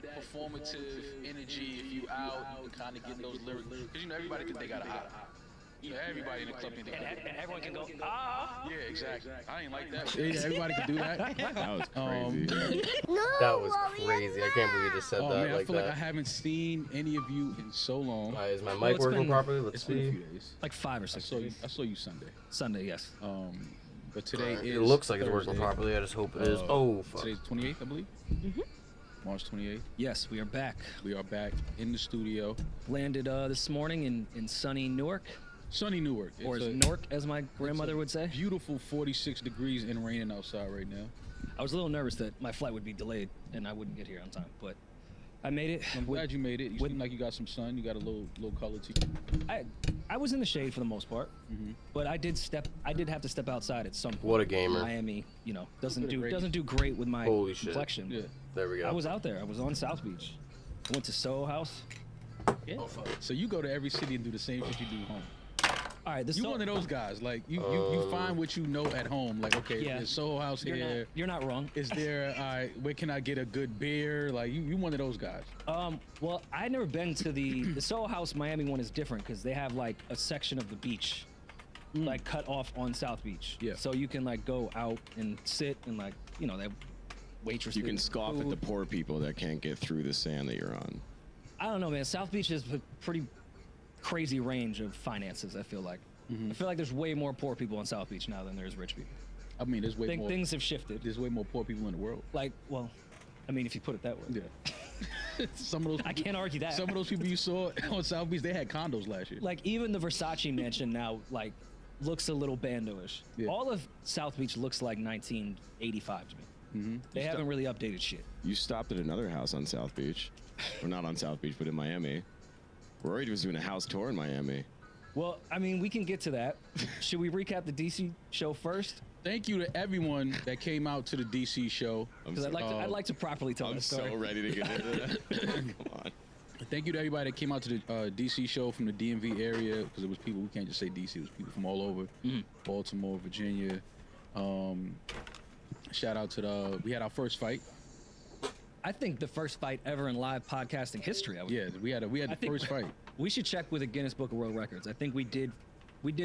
that performative energy if you out and kind of getting those lyrics, because you know everybody think they got a hot. You know, everybody in the club think they got and everyone can go, ah. Yeah, exactly. I ain't like that. Yeah, everybody can do that. That was crazy. That was crazy. I can't believe you just said that man, like I feel that. like I haven't seen any of you in so long. Is my mic working properly? Let's It's been a see. few days. Like 5 or 6 days. I saw you Sunday. Sunday, yes. But today is It looks like it's Thursday. working properly. I just hope it is. Oh, fuck. Today's 28th, I believe. March 28th. Yes, we are back. We are back in the studio. Landed this morning in sunny Newark. Sunny Newark. Or It's a- Newark, as my grandmother would say. Beautiful 46 degrees and raining outside right now. I was a little nervous that my flight would be delayed and I wouldn't get here on time, but I made it. I'm glad you made it. You seem like you got some sun. You got a little color to you. I was in the shade for the most part, but I did have to step outside at some point. What a gamer. Miami, you know, doesn't Look at the do great with my Holy shit. complexion. Yeah. There we go. I was out there. I was on South Beach. I went to Soho House. Yeah. So you go to every city and do the same shit you do home. All right, You one of those guys. Like you find what you know at home. Like okay, Yeah. there's Soho House here. You're not wrong. Is there? Where can I get a good beer? Like you one of those guys. Well, I'd never been to the Soho House Miami one is different because they have like a section of the beach, like cut off on South Beach. Yeah. So you can like go out and sit and like, you know, they have waitresses. You can scoff at the food. poor people that can't get through the sand that you're on. I don't know, man. South Beach is a pretty crazy range of finances, I feel like. I feel like there's way more poor people on South Beach now than there's rich people. I mean, there's way more. Things have shifted. There's way more poor people in the world. Like, well, I mean, if you put it that way. Yeah. Some of those. I can't argue that. Some of those people you saw on South Beach, they had condos last year. Like, even the Versace mansion now, like, looks a little bando-ish. Yeah. All of South Beach looks like 1985 to me. They haven't really updated shit. You stopped at another house on South Beach. Or not on South Beach, but in Miami. Rory was doing a house tour in Miami. Well, I mean, we can get to that. Should we recap the DC show first? Thank you to everyone that came out to the DC show. Because I'd like to properly tell I'm the story. so ready to get into that. Come on. Thank you to everybody that came out to the DC show from the DMV area, because it was people, we can't just say DC, it was people from all over, Baltimore, Virginia. Shout out to we had our first fight. I think the first fight ever in live podcasting history. Yeah, we had the first fight. We should check with the Guinness Book of World Records. I think we did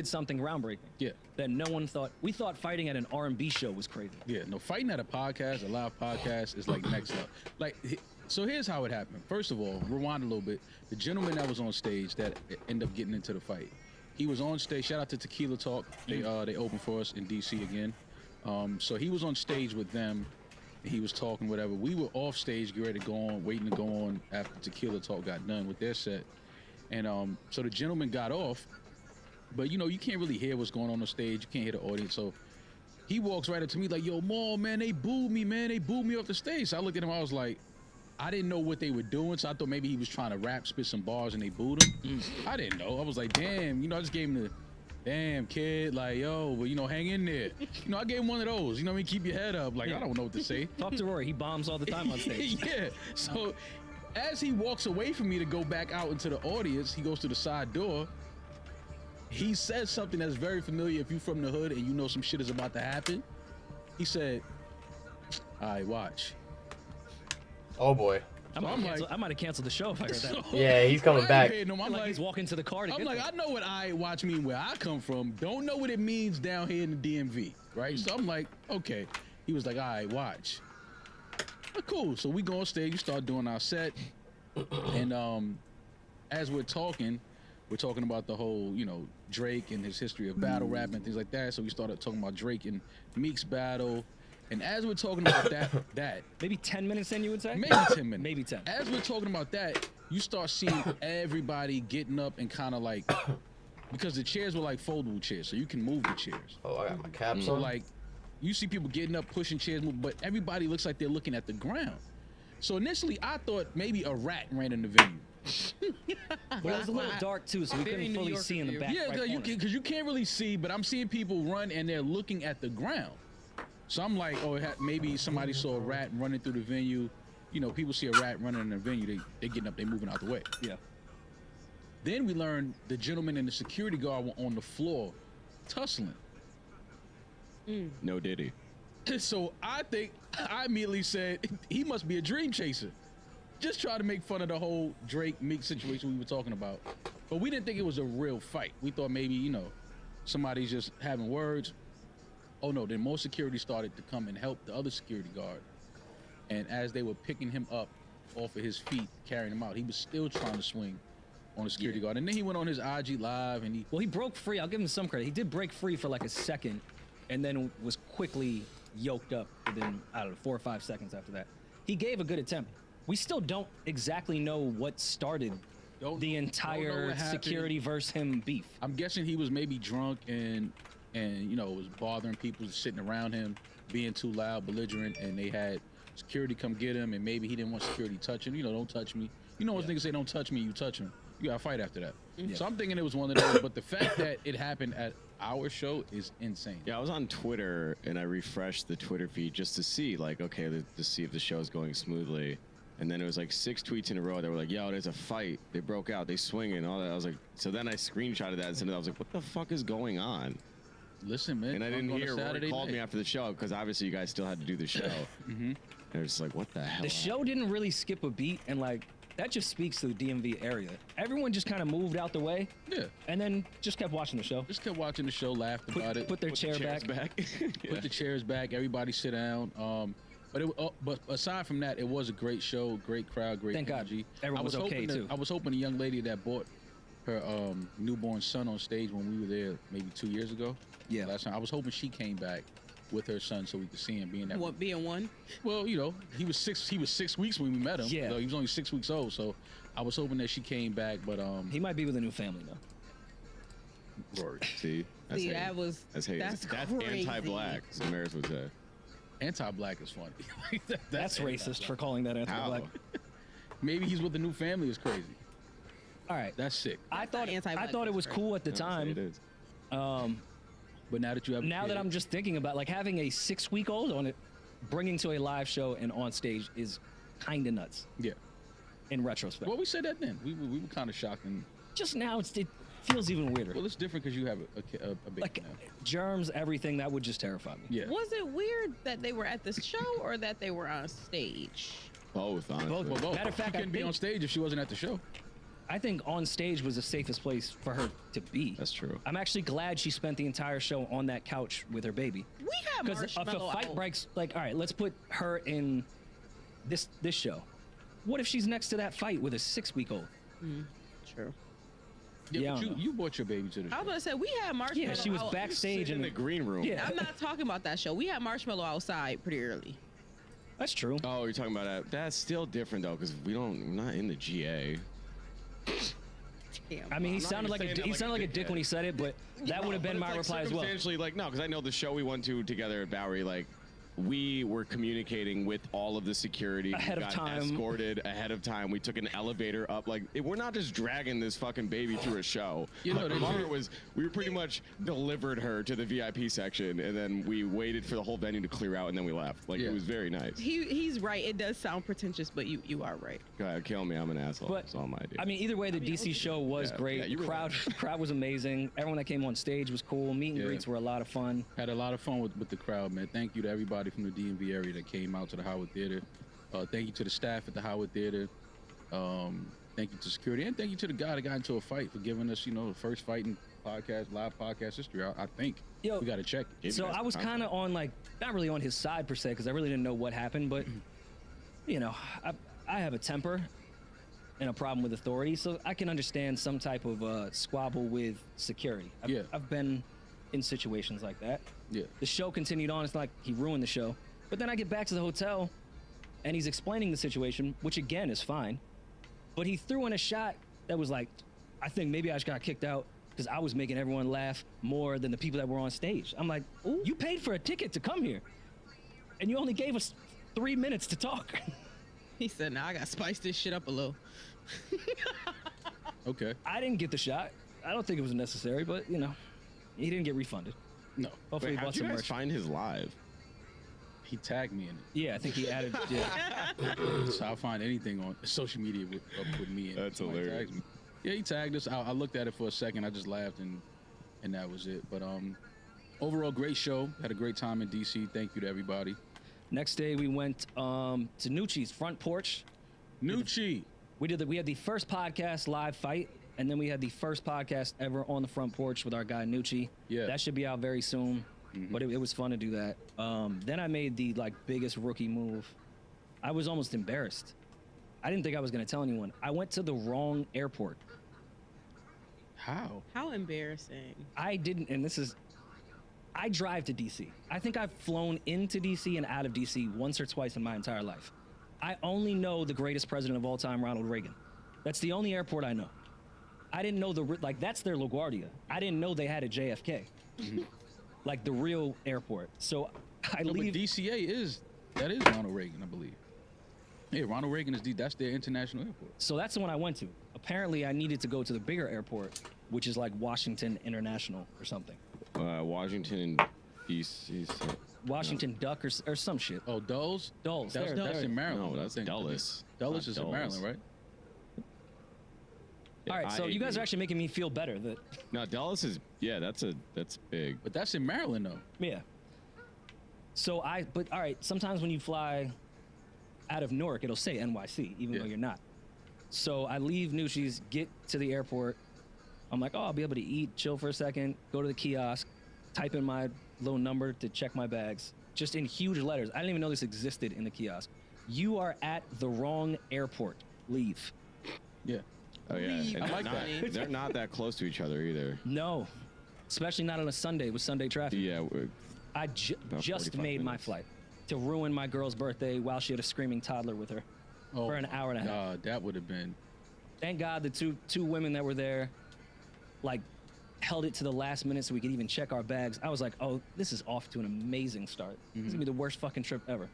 something groundbreaking. Yeah. That no one thought. We thought fighting at an R&B show was crazy. Yeah, no, fighting at a podcast, a live podcast, is like next level. Like, so here's how it happened. First of all, rewind a little bit. The gentleman that was on stage that ended up getting into the fight, he was on stage. Shout out to Tequila Talk. They opened for us in DC again. So he was on stage with them. He was talking whatever. We were off stage, get ready to go on, waiting to go on after Tequila Talk got done with their set. And so the gentleman got off, but you know, you can't really hear what's going on stage. You can't hear the audience. So he walks right up to me like, yo, Maul, man, they booed me, man. They booed me off the stage. So I looked at him, I was like, I didn't know what they were doing. So I thought maybe he was trying to rap, spit some bars, and they booed him. I didn't know. I was like, damn, you know, I just gave him the, damn, kid, like, yo, well, you know, hang in there. You know, I gave him one of those, you know what I mean? Keep your head up. Like, I don't know what to say. Talk to Rory. He bombs all the time on stage. Yeah. So as he walks away from me to go back out into the audience, he goes to the side door. He says something that's very familiar if you're from the hood and you know some shit is about to happen. He said, all right, watch. Oh boy. I might have canceled the show if I heard that. Yeah, he's coming back. I'm like he's walking to the car to I'm get like, there. I know what I watch mean where I come from. Don't know what it means down here in the DMV, right? So I'm like, okay. He was like, all right, watch. Cool. So we go on stage, we start doing our set. And as we're talking about the whole, you know, Drake and his history of battle rap and things like that. So we started talking about Drake and Meek's battle. And as we're talking about that maybe 10 minutes in, you would say? maybe 10 minutes. Maybe 10. As we're talking about that, you start seeing everybody getting up and kind of like, because the chairs were like foldable chairs, so you can move the chairs. Oh, I got my caps So on. like, you see people getting up, pushing chairs, but everybody looks like they're looking at the ground. So initially, I thought maybe a rat ran in the venue. Well, it was a little dark too, so we couldn't fully see in the back. Yeah, right because you can't really see, but I'm seeing people run and they're looking at the ground. So I'm like, oh, maybe somebody saw a rat running through the venue. You know, people see a rat running in the venue, they getting up, they moving out the way. Yeah. Then we learned the gentleman and the security guard were on the floor tussling. No diddy. So I immediately said, he must be a dream chaser. just tried to make fun of the whole Drake Meek situation we were talking about. But we didn't think it was a real fight. We thought maybe, you know, somebody's just having words. Oh no, then more security started to come and help the other security guard. And as they were picking him up off of his feet, carrying him out, he was still trying to swing on the security guard. And then he went on his IG live and Well, he broke free. I'll give him some credit. He did break free for like a second and then was quickly yoked up within, I don't know, 4 or 5 seconds after that. He gave a good attempt. We still don't exactly know what started the entire security versus him beef. I'm guessing he was maybe drunk and you know, was bothering people sitting around him, being too loud, belligerent, and they had security come get him, and maybe he didn't want security touching. You know, don't touch me. You know, when niggas say don't touch me, you touch him. You gotta fight after that. So I'm thinking it was one of those, but the fact that it happened at our show is insane. Yeah, I was on Twitter and I refreshed the Twitter feed just to see, like, okay, to see if the show's going smoothly. And then it was like 6 tweets in a row that were like, yo, there's a fight. They broke out. They swinging and all that. I was like, so then I screenshotted that and sent it. I was like, what the fuck is going on? Listen, man. And I didn't hear. Rory called me night. after the show because obviously you guys still had to do the show. And it was like, what the hell? The show didn't really skip a beat, and like that just speaks to the DMV area. Everyone just kind of moved out the way. Yeah. And then just kept watching the show. Just kept watching the show, laughed about it. Put their chair back. Put the chairs back. Everybody sit down. But aside from that, it was a great show, great crowd, great Thank energy. God. Everyone was okay too. I was hoping the young lady that brought her newborn son on stage when we were there maybe 2 years ago. Yeah. Last time I was hoping she came back with her son so we could see him being that. What, being one? Well, you know, he was 6 weeks when we met him. Yeah. So he was only 6 weeks old. So I was hoping that she came back, but he might be with a new family now. Rory. See, that's See, hate. that was That's hate. that's That's crazy. anti-black. So Maris would say. Anti-black is funny. That's racist for calling that anti-black. How? Maybe he's with the new family is crazy. All right. That's sick. I thought anti-black, it was that's cool at the No, time. it is. But now that you have a Now kid, that I'm just thinking about like having a 6-week-old on it, bringing to a live show and on stage is kind of nuts yeah. in retrospect. Well, we said that then. We were kind of shocked. And, Just now it feels even weirder. well, it's different because you have a baby Like now. germs, everything that would just terrify me. Yeah. Was it weird that they were at the show or that they were on stage? Both, honestly. Both. Well, both. Matter of fact, she couldn't be think- on stage if she wasn't at the show. I think on stage was the safest place for her to be. That's true. I'm actually glad she spent the entire show on that couch with her baby. We had Because if a Marshmallow fight out. breaks, like, all right, let's put her in this show. What if she's next to that fight with a 6-week-old? True. Yeah, Yeah, I but don't know. you brought your baby to the I was show. gonna say we had Marshmallow. Yeah, she was out. backstage in the green room. Yeah. I'm not talking about that show. We had Marshmallow outside pretty early. That's true. Oh, you're talking about that. That's still different though, because we're not in the GA. Damn. I mean, he not sounded even like saying that he like sounded a like a dick when he said it, but that would have been But my it's like reply as well. circumstantially, like, no, because I know the show we went to together at Bowery, like, we were communicating with all of the security. Ahead We of got time. escorted ahead of time. We took an elevator up. Like, we're not just dragging this fucking baby through a show. You know, Like, they part do- was we pretty much delivered her to the VIP section, and then we waited for the whole venue to clear out, and then we left. Like, Yeah. it was very nice. He's right. It does sound pretentious, but you are right. Go ahead, kill me. I'm an asshole. But That's all my idea. I mean, either way, the DC show was Yeah, great. yeah, you were crowd was amazing. Everyone that came on stage was cool. Meet and Yeah. greets were a lot of fun. Had a lot of fun with the crowd, man. Thank you to everybody from the DMV area that came out to the Howard Theater. Thank you to the staff at the Howard Theater. Thank you to security, and thank you to the guy that got into a fight for giving us, you know, the first fight in live podcast history. I think Yo, we got to check it. So I was kind of on like not really on his side per se because I really didn't know what happened, but you know, I have a temper and a problem with authority, so I can understand some type of squabble with security. I've been in situations like that. Yeah. The show continued on. It's not like he ruined the show, but then I get back to the hotel, and he's explaining the situation, which again is fine, but he threw in a shot that was like, I think maybe I just got kicked out because I was making everyone laugh more than the people that were on stage. I'm like, ooh, you paid for a ticket to come here, and you only gave us 3 minutes to talk. He said, "Now I got to spice this shit up a little." Okay. I didn't get the shot. I don't think it was necessary, but you know, he didn't get refunded. No. Hopefully, Wait, he how'd bought you some guys merch. find his live? He tagged me in it. Yeah, I think he added. Yeah. So I'll find anything on social media with me. And That's somebody hilarious. tags me. Yeah, he tagged us. I looked at it for a second. I just laughed and that was it. But overall, great show. Had a great time in DC. Thank you to everybody. Next day, we went to Nucci's front porch. Nucci. We had the first podcast live fight, and then we had the first podcast ever on the front porch with our guy Nucci. Yeah. That should be out very soon. But it was fun to do that. Then I made the biggest rookie move. I was almost embarrassed. I didn't think I was gonna tell anyone. I went to the wrong airport. How? How embarrassing. I didn't, and I drive to DC. I think I've flown into DC and out of DC once or twice in my entire life. I only know the greatest president of all time, Ronald Reagan. That's the only airport I know. I didn't know that's their LaGuardia. I didn't know they had a JFK. Like the real airport. So I leave. But DCA is Ronald Reagan, I believe. Yeah, Ronald Reagan that's their international airport. So that's the one I went to. Apparently, I needed to go to the bigger airport, which is like Washington International or something. Washington and DC. Washington Duck or some shit. Oh, Dulles? Dulles. That's in Maryland. No, that's I think. Dulles. Dulles is in Maryland, right? All right, so you guys are actually making me feel better. That No, Dulles is that's big. But that's in Maryland, though. yeah. So but all right. Sometimes when you fly out of Newark, it'll say NYC, even though you're not. So I leave Nucci's, get to the airport. I'm like, oh, I'll be able to eat, chill for a second, go to the kiosk, type in my little number to check my bags, just in huge letters. I didn't even know this existed in the kiosk. You are at the wrong airport. Leave. Yeah. Oh yeah, Leave. and I like that. they're not that close to each other either. No, especially not on a Sunday with Sunday traffic. Yeah, I just 45 made my minutes. flight to ruin my girl's birthday while she had a screaming toddler with her for an hour and a half. That would have been. Thank God the two women that were there, held it to the last minute so we could even check our bags. I was like, oh, this is off to an amazing start. This is gonna be the worst fucking trip ever.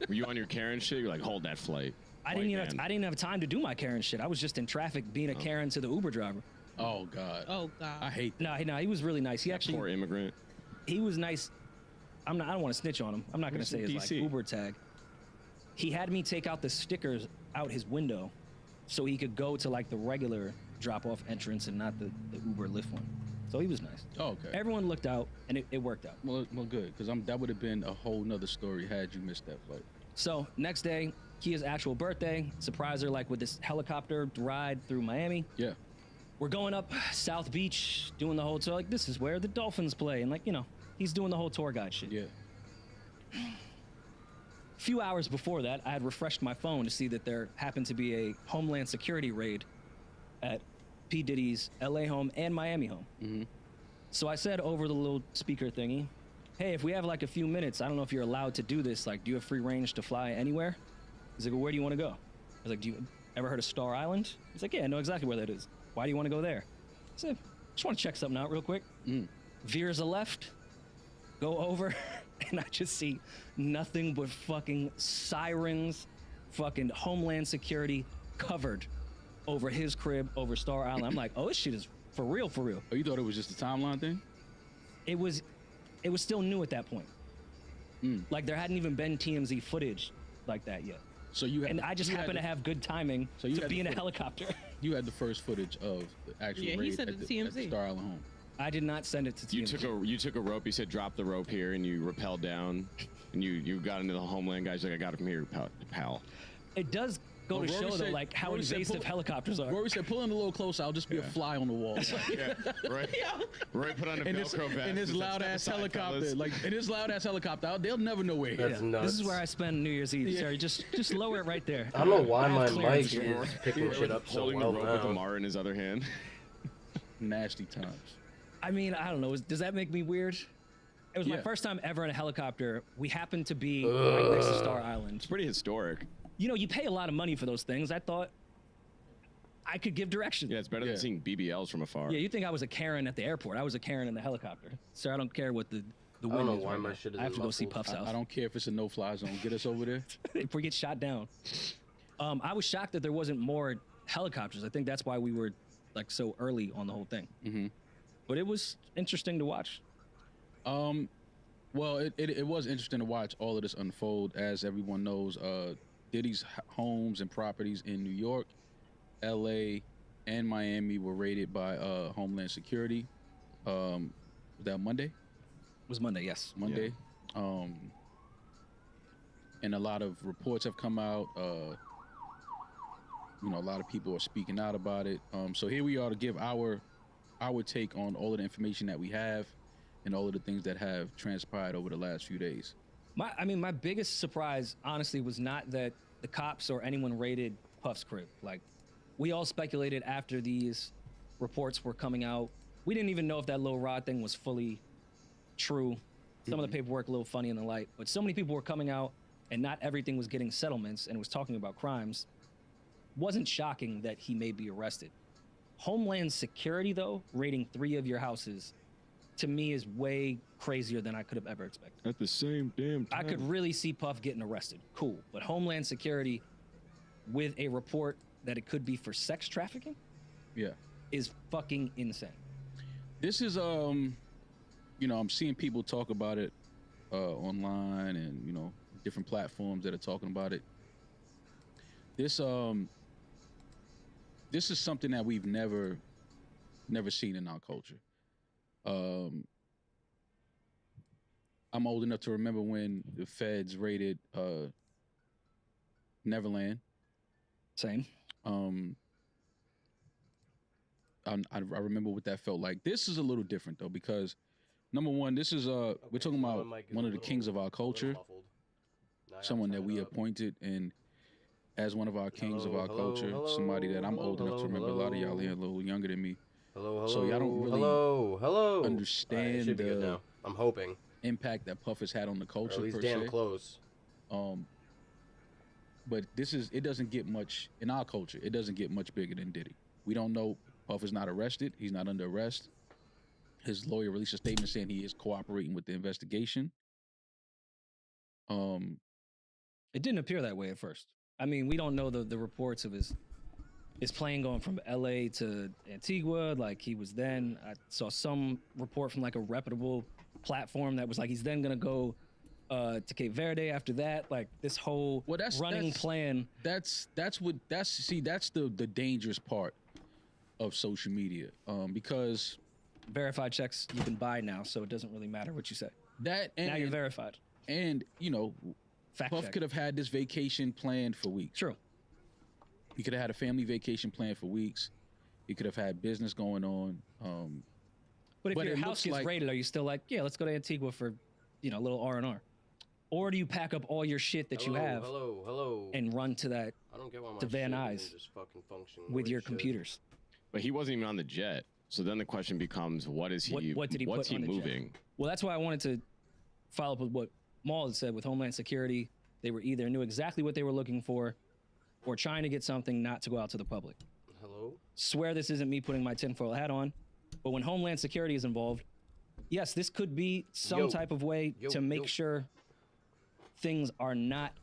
were you on your Karen shit? You're like, hold that flight. I White didn't man. have time to do my Karen shit. I was just in traffic being a Karen to the Uber driver. Oh God. Oh God. I hate that. No, he was really nice. He Poor actually, immigrant. he was nice. I don't want to snitch on him. I'm not gonna Where's say the his DC? Uber tag. He had me take out the stickers out his window so he could go to the regular drop-off entrance and not the Uber Lyft one. So he was nice. Oh, okay. Everyone looked out, and it worked out. Well, good, because that would have been a whole nother story had you missed that flight. So next day, Kia's actual birthday, surprise her with this helicopter ride through Miami. Yeah. We're going up South Beach, doing the whole tour. This is where the Dolphins play, and he's doing the whole tour guide shit. Yeah. A few hours before that, I had refreshed my phone to see that there happened to be a Homeland Security raid at P. Diddy's LA home and Miami home. Mm-hmm. So I said over the little speaker thingy, hey, if we have a few minutes, I don't know if you're allowed to do this. Do you have free range to fly anywhere? He's like, well, where do you want to go? I was like, do you ever heard of Star Island? He's like, yeah, I know exactly where that is. Why do you want to go there? I said, just want to check something out real quick. Veers a left, go over, and I just see nothing but fucking sirens, fucking Homeland Security covered over his crib, over Star Island. I'm like, oh, this shit is for real, for real. Oh, you thought it was just a timeline thing? It was still new at that point. There hadn't even been TMZ footage like that yet. So you had, And I just happened to have good timing So you to had be the in a footage. helicopter. You had the first footage of the actual Yeah, he raid sent at it to the TMZ. Star Island home. I did not send it to TMZ. You took a rope. You said drop the rope here, and you rappelled down, and you got into the Homeland guys. Like, I got it from here, pal. It does go Well, to Rory show said- though, how Rory said invasive pull- helicopters are. Rory said, pull in a little closer. I'll just be a fly on the wall. Yeah, right. Right. Put on a in this, Velcro vest. in this It's like, loud ass step aside, helicopter, fellas. in this loud ass helicopter, they'll never know we're here. That's nuts. This is where I spend New Year's Eve. Sorry, just lower it right there. I don't know why my Clearance mic here. is picking shit up so Holding well the rope with a now. Mar in his other hand. Nasty times. I mean, I don't know. Does that make me weird? It was my Yeah. first time ever in a helicopter. We happened to be right next to Star Island. It's pretty historic. You pay a lot of money for those things. I thought I could give directions. Yeah, it's better Yeah. than seeing BBLs from afar. Yeah, you think I was a Karen at the airport. I was a Karen in the helicopter. Sir, I don't care what the I don't wind know is why right my now. shit is I have to go see muffled. Puff's house. I don't care if it's a no-fly zone. Get us over there. If we get shot down. I was shocked that there wasn't more helicopters. I think that's why we were so early on the whole thing. Mm-hmm. But it was interesting to watch. Well, it was interesting to watch all of this unfold. As everyone knows, Diddy's homes and properties in New York, L.A., and Miami were raided by Homeland Security. Was that Monday? It was Monday, yes. Monday. And a lot of reports have come out. a lot of people are speaking out about it. So here we are to give our take on all of the information that we have and all of the things that have transpired over the last few days. My biggest surprise, honestly, was not that the cops or anyone raided Puff's crib. Like, we all speculated after these reports were coming out. We didn't even know if that Lil Rod thing was fully true. Some of the paperwork a little funny in the light, but so many people were coming out and not everything was getting settlements and was talking about crimes. Wasn't shocking that he may be arrested. Homeland Security, though, raiding 3 of your houses, to me is way crazier than I could have ever expected. At the same damn time. I could really see Puff getting arrested. Cool. But Homeland Security with a report that it could be for sex trafficking? Yeah. Is fucking insane. This is I'm seeing people talk about it online and different platforms that are talking about it. This is something that we've never seen in our culture. I'm old enough to remember when the feds raided Neverland. Same. I remember what that felt like. This is a little different though, because number one, this is we're talking about one of the kings of our culture, someone that we appointed and as one of our kings of our culture, somebody that I'm old enough to remember. A lot of y'all here a little younger than me. So y'all don't really understand it should be good now. I'm hoping impact that Puff has had on the culture. Or at least per damn se. close. But it doesn't get much in our culture. It doesn't get much bigger than Diddy. We don't know. Puff is not arrested. He's not under arrest. His lawyer released a statement saying he is cooperating with the investigation. It didn't appear that way at first. I mean, we don't know the reports of his plane going from LA to Antigua. Like, he was then, I saw some report from like a reputable platform that was like, he's then gonna go to Cape Verde after that. Like, this whole running plan. That's the dangerous part of social media, because verified checks you can buy now, so it doesn't really matter what you say. Now you're verified. And Fact Puff check. could have had this vacation planned for weeks. True. He could have had a family vacation planned for weeks. He could have had business going on. But if your house gets raided, are you still like, yeah, let's go to Antigua for, a little R&R? Or do you pack up all your shit that you have and run to that I don't get why my to Van shit Nuys doesn't just fucking function with the way your it should. computers? But he wasn't even on the jet. So then the question becomes, what is he? What did he what's put he on the jet? moving? Well, that's why I wanted to follow up with what Maul had said with Homeland Security. They were either knew exactly what they were looking for or trying to get something not to go out to the public. Hello? Swear this isn't me putting my tinfoil hat on, but when Homeland Security is involved, yes, this could be some type of way to make sure things are not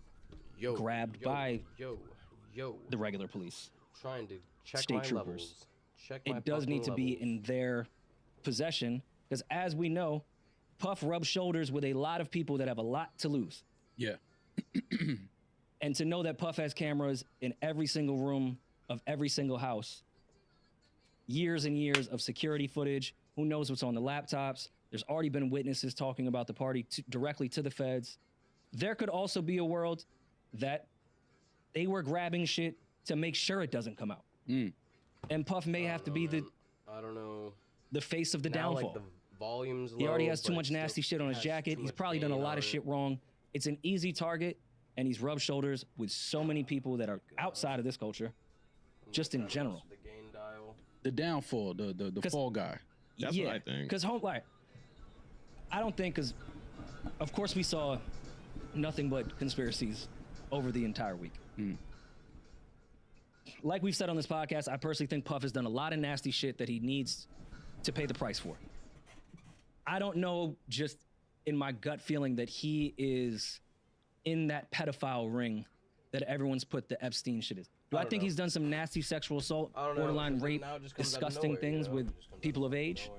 grabbed by the regular police. Trying to check State my troopers. levels. Check my It does need to be in their possession, because as we know, Puff rubs shoulders with a lot of people that have a lot to lose. Yeah. And to know that Puff has cameras in every single room of every single house, years and years of security footage, who knows what's on the laptops. There's already been witnesses talking about the party directly to the feds. There could also be a world that they were grabbing shit to make sure it doesn't come out. And Puff may have to be I don't know. the face of the Now, downfall. like, the volume's He already low, has too but much it nasty still shit on his has jacket. too He's much probably done a vein lot on of it. shit wrong. It's an easy target, and he's rubbed shoulders with so many people that are outside of this culture, just in general. The gain dial. The downfall, the fall guy. That's what I think. Because I don't think, because of course we saw nothing but conspiracies over the entire week. Like we've said on this podcast, I personally think Puff has done a lot of nasty shit that he needs to pay the price for. I don't know, just in my gut feeling, that he is in that pedophile ring that everyone's put the Epstein shit in. Do I think he's done some nasty sexual assault, borderline rape, disgusting things with people of age?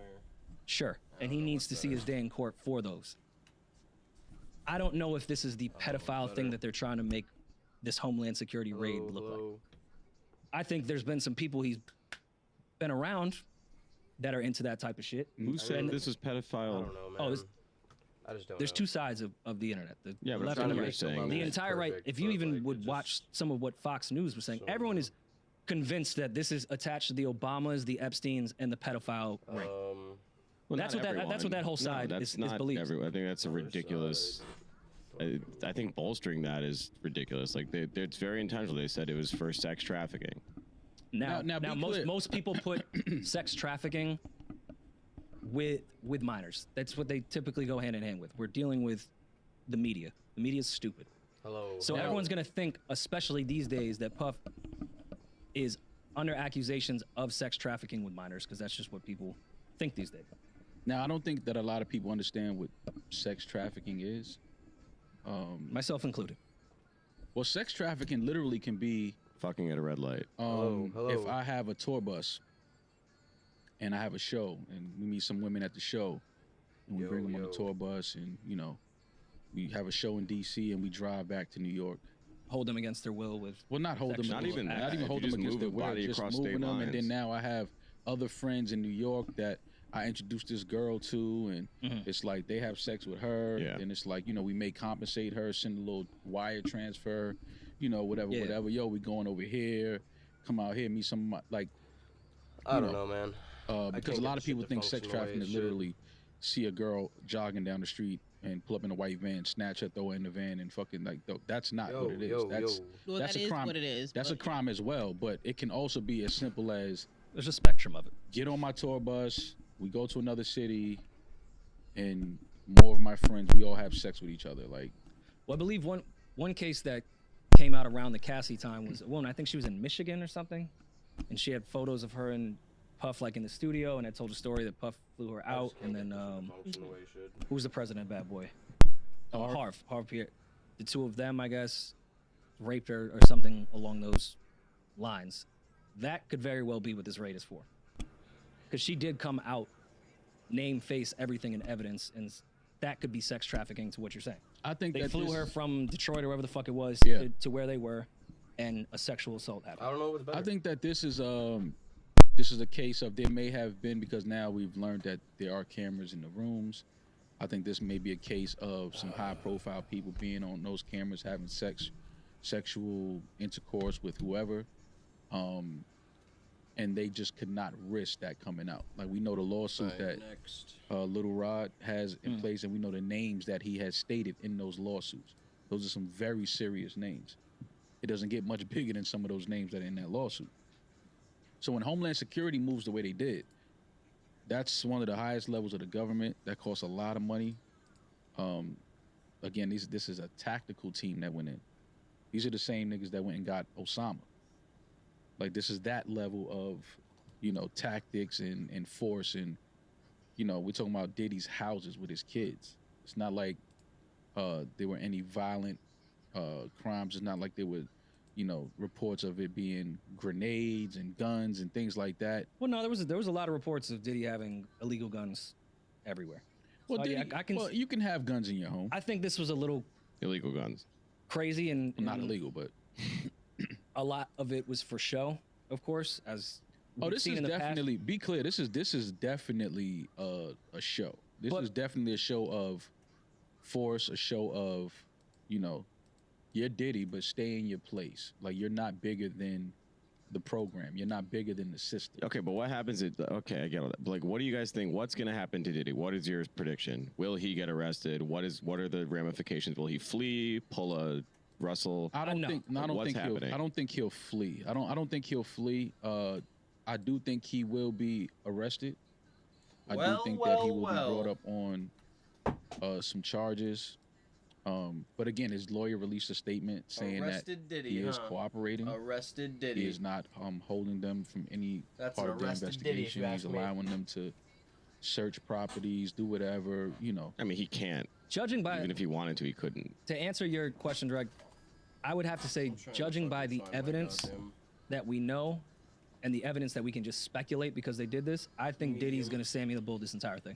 Sure. And he needs to see his day in court for those. I don't know if this is the pedophile thing that they're trying to make this Homeland Security raid look like. I think there's been some people he's been around that are into that type of shit. Who said this is pedophile? I don't know, man. I just don't There's know. two sides of the internet. The Yeah, but left I'm and the trying to right. saying The that. entire right. Perfect, If you but, even like, would it watch just- some of what Fox News was saying, So- everyone is convinced that this is attached to the Obamas, the Epsteins, and the pedophile ring. Well, That's not what that whole side that's is not believes. everyone. I think that's a ridiculous. I think bolstering that is ridiculous. Like it's very intentional. They said it was for sex trafficking. Now be clear. most people put sex trafficking with minors. That's what they typically go hand in hand with. We're dealing with the media. The media is stupid. Hello. So everyone's gonna think, especially these days, that Puff is under accusations of sex trafficking with minors, because that's just what people think these days. Now, I don't think that a lot of people understand what sex trafficking is. Myself included. Well, sex trafficking literally can be Fucking at a red light. Hello. if I have a tour bus and I have a show and we meet some women at the show and we bring them on the tour bus and, we have a show in DC and we drive back to New York. Hold them against their will with. Well, not hold them, Not even that. not even If hold you them just against move their a will, body just across moving state them. And then lines. now I have other friends in New York that I introduced this girl to, and it's like they have sex with her, Yeah. and it's like, we may compensate her, send a little wire transfer, whatever. Yo, we going over here, come out here, meet some like. I don't know, man. Because a lot of people think sex trafficking is literally see a girl jogging down the street and pull up in a white van, snatch her, throw her in the van, and fucking that's not what it is. Well, That's that a is crime. what it is. That's a crime as well, but it can also be as simple as There's a spectrum of it. get on my tour bus, we go to another city, and more of my friends, we all have sex with each other. Like, Well, I believe one case that came out around the Cassie time was a woman. I think she was in Michigan or something, and she had photos of her and Puff like in the studio, and I told a story that Puff flew her out, and then who was the president of Bad Boy? Harv Pierre. The two of them, I guess, raped her or something along those lines. That could very well be what this raid is for, because she did come out, name, face, everything in evidence, and that could be sex trafficking to what you're saying. I think They that flew this- her from Detroit or wherever the fuck it was Yeah. to where they were, and a sexual assault happened. I don't know what's better. I think that this is a case of there may have been, because now we've learned that there are cameras in the rooms. I think this may be a case of some high profile people being on those cameras having sexual intercourse with whoever. And they just could not risk that coming out. Like, we know the lawsuit that Little Rod has in place, and we know the names that he has stated in those lawsuits. Those are some very serious names. It doesn't get much bigger than some of those names that are in that lawsuit. So when Homeland Security moves the way they did, that's one of the highest levels of the government. That costs a lot of money. Again, this is a tactical team that went in. These are the same niggas that went and got Osama. Like, this is that level of, tactics and force. And, we're talking about Diddy's houses with his kids. It's not like there were any violent crimes. It's not like there were, reports of it being grenades and guns and things like that. Well, no, there was a lot of reports of Diddy having illegal guns everywhere. Well, So, Diddy, you can have guns in your home. I think this was a little Illegal guns. crazy, and Not illegal, but a lot of it was for show, of course. As oh, we've this seen is in the past. definitely. Be clear. This is definitely a show. This But- is definitely a show of force. A show of, you're Diddy, but stay in your place. Like, you're not bigger than the program. You're not bigger than the system. Okay, but what happens? Okay, I get all that. But, like, what do you guys think? What's gonna happen to Diddy? What is your prediction? Will he get arrested? What are the ramifications? Will he flee? Pull a Russell? I don't think. No, I don't What's think happening? I don't think he'll flee. I don't think he'll flee. I do think he will be arrested. I do think that he will be brought up on some charges. But again, his lawyer released a statement saying Arrested that Diddy, he is huh? cooperating. Arrested Diddy. He is not holding them from any That's part an of the arrested Diddy, if you investigation. He's ask me. allowing them to search properties, do whatever. I mean, he can't. Judging by, Even if he wanted to, he couldn't. to answer your question, Drake, I would have to say, judging by the evidence that we know and the evidence that we can just speculate because they did this, I think Diddy's going to Sammy the Bull this entire thing.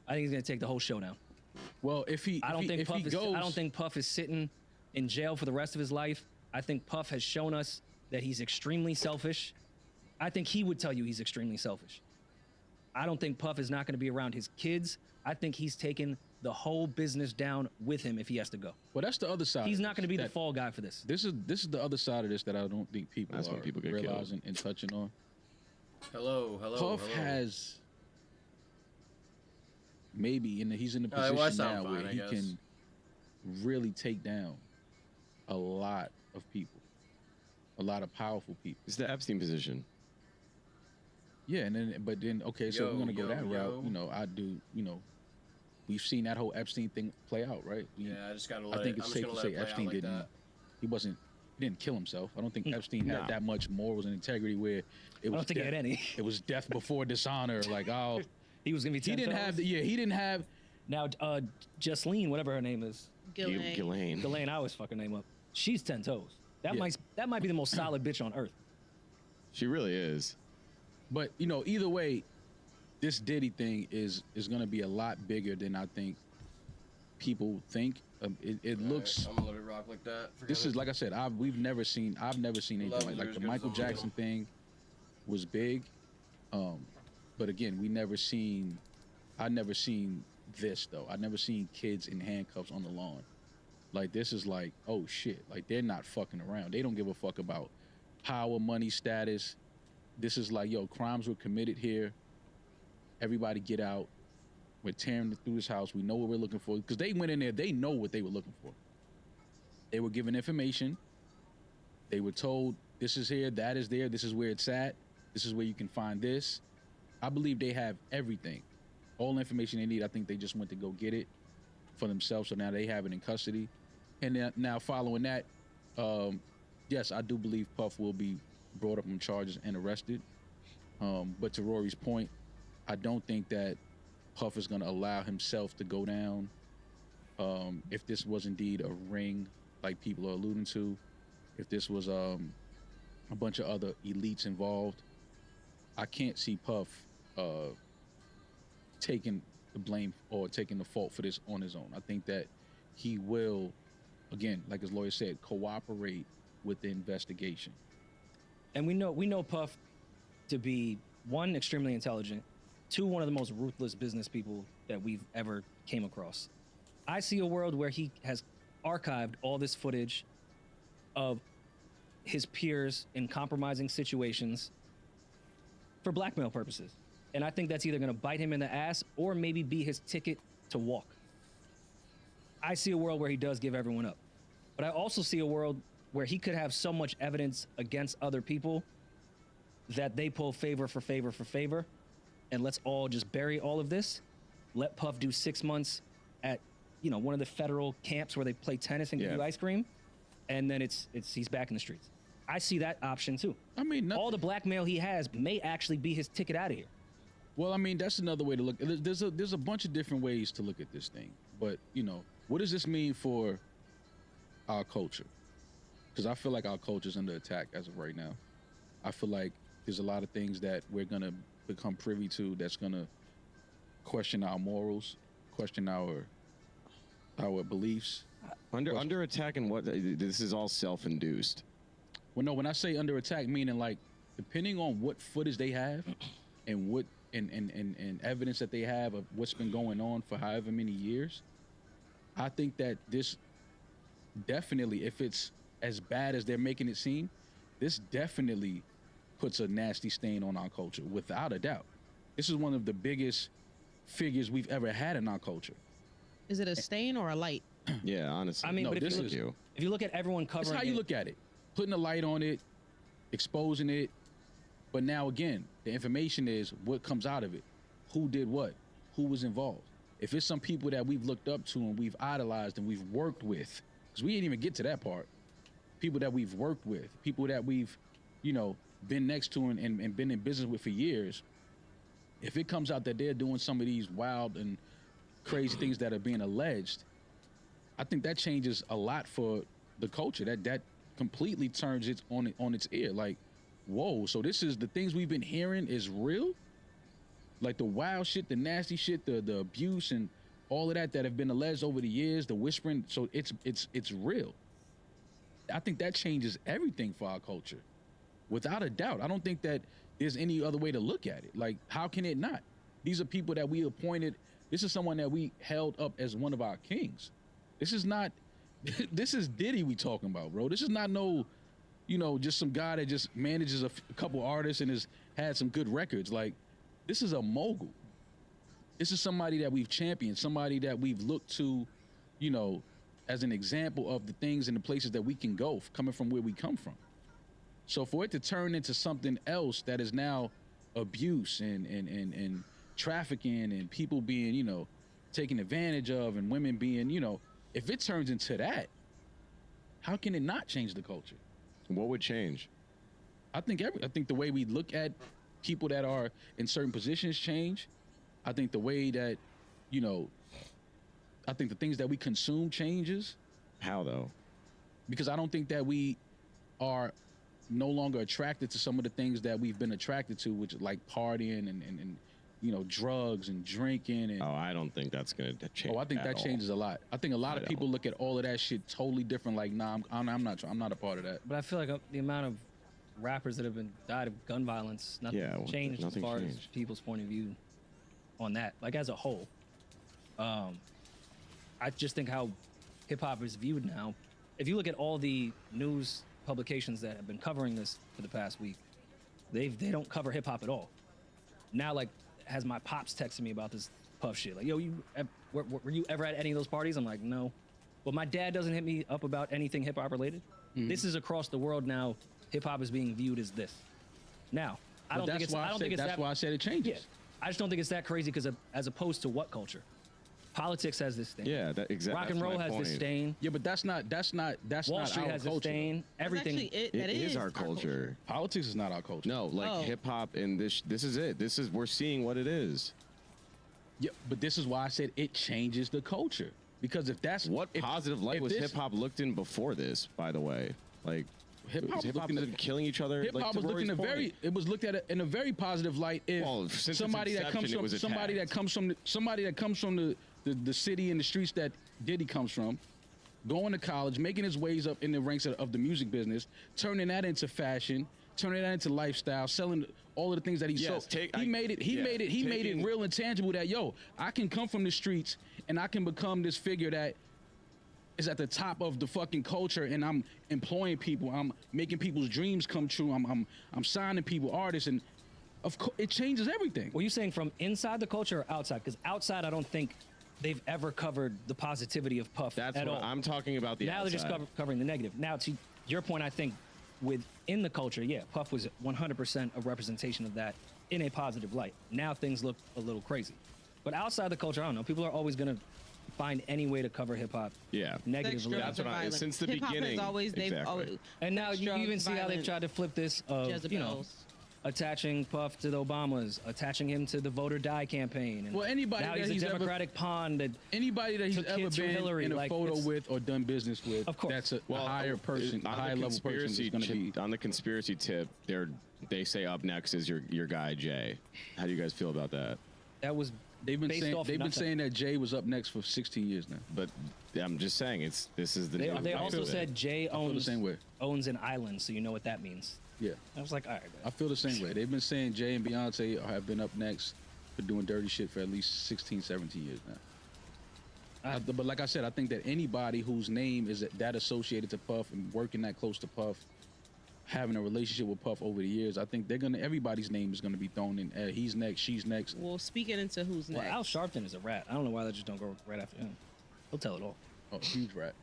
I think he's going to take the whole show down. Well, if he I don't goes, think Puff is sitting in jail for the rest of his life. I think Puff has shown us that he's extremely selfish. I think he would tell you he's extremely selfish. I don't think Puff is not going to be around his kids. I think he's taking the whole business down with him if he has to go. Well, that's the other side. He's not going to be the fall guy for this. This is the other side of this that I don't think people That's are when people get realizing and touching on. Hello. Puff has maybe he's in a well, I position sound now fine, where I he guess. can really take down a lot of people, a lot of powerful people. It's the Epstein position. Yeah, but then okay, so we're gonna go that route. You know, I do. You know, we've seen that whole Epstein thing play out, right? Yeah, I just gotta let I think it. it's I'm safe just to gonna say let it play Epstein out like didn't. that. He didn't kill himself. I don't think Epstein had No. that much morals and integrity where it was. I don't think he had any. It was death before dishonor. Like, oh, He was going to be 10 he didn't toes. have. He didn't have. Now, Jesseline, whatever her name is, Ghislaine. Ghislaine, I always fuck her name up. She's 10 toes. That Yeah. might be the most solid bitch on earth. She really is. But you know, either way, this Diddy thing is going to be a lot bigger than I think people think. It looks. I'm gonna let it rock like that. This is like I said. I've never seen anything Love like losers the goes Michael on Jackson with thing was big, but again, I never seen this though. I never seen kids in handcuffs on the lawn. Like this is like, oh shit, like they're not fucking around. They don't give a fuck about power, money, status. This is like, yo, crimes were committed here. Everybody get out. We're tearing through this house. We know what we're looking for. Because they went in there, they know what they were looking for. They were given information. They were told, this is here, that is there, this is where it's at. This is where you can find this. I believe they have everything. All the information they need. I think they just went to go get it for themselves. So now they have it in custody. And then now following that, yes, I do believe Puff will be brought up on charges and arrested. But to Rory's point, I don't think that Puff is going to allow himself to go down. If this was indeed a ring, like people are alluding to, if this was a bunch of other elites involved, I can't see Puff taking the blame or taking the fault for this on his own. I think that he will, again, like his lawyer said, cooperate with the investigation. And we know Puff to be, one, extremely intelligent, two, one of the most ruthless business people that we've ever came across. I see a world where he has archived all this footage of his peers in compromising situations for blackmail purposes. And I think that's either going to bite him in the ass or maybe be his ticket to walk. I see a world where he does give everyone up. But I also see a world where he could have so much evidence against other people that they pull favor for favor for favor, and let's all just bury all of this. Let Puff do 6 months at, one of the federal camps where they play tennis and give you ice cream, and then he's back in the streets. I see that option too. I mean, all the blackmail he has may actually be his ticket out of here. Well, I mean, that's another way to look. There's a bunch of different ways to look at this thing. But, what does this mean for our culture? Because I feel like our culture is under attack as of right now. I feel like there's a lot of things that we're going to become privy to that's going to question our morals, question our beliefs. Under attack and what? This is all self-induced. Well, no, when I say under attack, meaning like depending on what footage they have and what and evidence that they have of what's been going on for however many years, I think that this definitely, if it's as bad as they're making it seem, this definitely puts a nasty stain on our culture, without a doubt. This is one of the biggest figures we've ever had in our culture. Is it a stain or a light? Yeah, honestly. I mean, No, but this if is you look at everyone covering That's how you look at it. Putting a light on it, exposing it. But now again, the information is what comes out of it. Who did what? Who was involved? If it's some people that we've looked up to and we've idolized and we've worked with, because we didn't even get to that part. People that we've worked with, people that we've, been next to and been in business with for years. If it comes out that they're doing some of these wild and crazy things that are being alleged, I think that changes a lot for the culture. That completely turns it on its ear. Like, whoa, so this is the things we've been hearing is real? Like the wild shit, the nasty shit, the abuse and all of that have been alleged over the years, the whispering, so it's real. I think that changes everything for our culture. Without a doubt. I don't think that there's any other way to look at it. Like, how can it not? These are people that we appointed. This is someone that we held up as one of our kings. This is not. This is Diddy we talking about, bro. This is not no, just some guy that just manages a couple artists and has had some good records. Like, this is a mogul. This is somebody that we've championed, somebody that we've looked to, as an example of the things and the places that we can go coming from where we come from. So for it to turn into something else that is now abuse and trafficking and people being, taken advantage of and women being, if it turns into that, how can it not change the culture? What would change? I think the way we look at people that are in certain positions change. I think the way that, I think the things that we consume changes. How though? Because I don't think that we are no longer attracted to some of the things that we've been attracted to, which is like partying and drugs and drinking. And, I don't think that's going to change. I think that changes a lot. I think a lot of people look at all of that shit totally different. Like, nah, I'm not a part of that. But I feel like the amount of rappers that have died of gun violence, nothing changed as far as people's point of view on that. Like, as a whole, I just think how hip hop is viewed now. If you look at all the news publications that have been covering this for the past week, they don't cover hip hop at all. Now, like, has my pops texting me about this Puff shit? Like, yo, were you ever at any of those parties? I'm like, no. Well, my dad doesn't hit me up about anything hip hop related. Mm-hmm. This is across the world now. Hip hop is being viewed as this. Now, I don't think it's that's why I said it changes. Yeah, I just don't think it's that crazy because as opposed to what culture? Politics has this stain. Yeah, that exactly. Rock and roll has this stain. Yeah, but that's not Wall Street has this stain. Everything. It is our culture. Politics is not our culture. No, like hip hop and this is it. We're seeing what it is. Yeah, but this is why I said it changes the culture. Because if that's positive light was hip hop looked in before this, by the way. Like hip hop killing each other. Hip hop was looked at in a very positive light. If somebody that comes from the city and the streets that Diddy comes from, going to college, making his ways up in the ranks of the music business, turning that into fashion, turning that into lifestyle, selling all of the things that he sold. He made it real and tangible that, I can come from the streets and I can become this figure that is at the top of the fucking culture, and I'm employing people, I'm making people's dreams come true, I'm signing people, artists, and of course it changes everything. Were you saying from inside the culture or outside? Because outside, I don't think they've ever covered the positivity of Puff at all. I'm talking about the now outside. They're just covering the negative. Now, to your point, I think within the culture, Puff was 100% a representation of that in a positive light. Now things look a little crazy. But outside the culture, I don't know. People are always going to find any way to cover hip hop. Yeah. Negatively. That's what I since the beginning. And now you even see how they've tried to flip this of, attaching Puff to the Obamas, attaching him to the vote or die campaign. And anybody now that he's a Democratic pawn that anybody that he's ever been in a photo with or done business with, of course, that's a higher person, a higher level person is going to be. On the conspiracy tip, they say up next is your guy Jay. How do you guys feel about that? That was they've been saying that Jay was up next for 16 years now. But I'm just saying this is the. They also said Jay owns an island, so you know what that means. Yeah. I was like, all right. I feel the same way. They've been saying Jay and Beyonce have been up next for doing dirty shit for at least 16, 17 years now. But like I said, I think that anybody whose name is that associated to Puff and working that close to Puff, having a relationship with Puff over the years, I think everybody's name is gonna be thrown in. He's next, she's next. Well, speaking into who's next. Well, Al Sharpton is a rat. I don't know why they just don't go right after him. He'll tell it all. Oh, huge rat.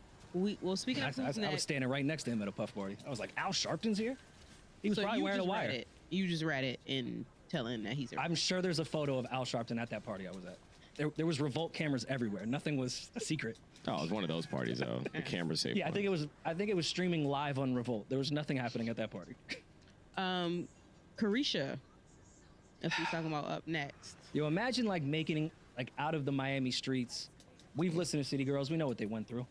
Speaking of who's next, I was standing right next to him at a Puff party. I was like, Al Sharpton's here? He was probably wearing a wire. You just read it and telling that he's a rat. I'm sure there's a photo of Al Sharpton at that party I was at. There was Revolt cameras everywhere. Nothing was a secret. Oh, it was one of those parties though. The camera safe. Yeah, I think it was streaming live on Revolt. There was nothing happening at that party. Carisha, if we're talking about up next. Yo, imagine like making like out of the Miami streets. We've listened to City Girls. We know what they went through.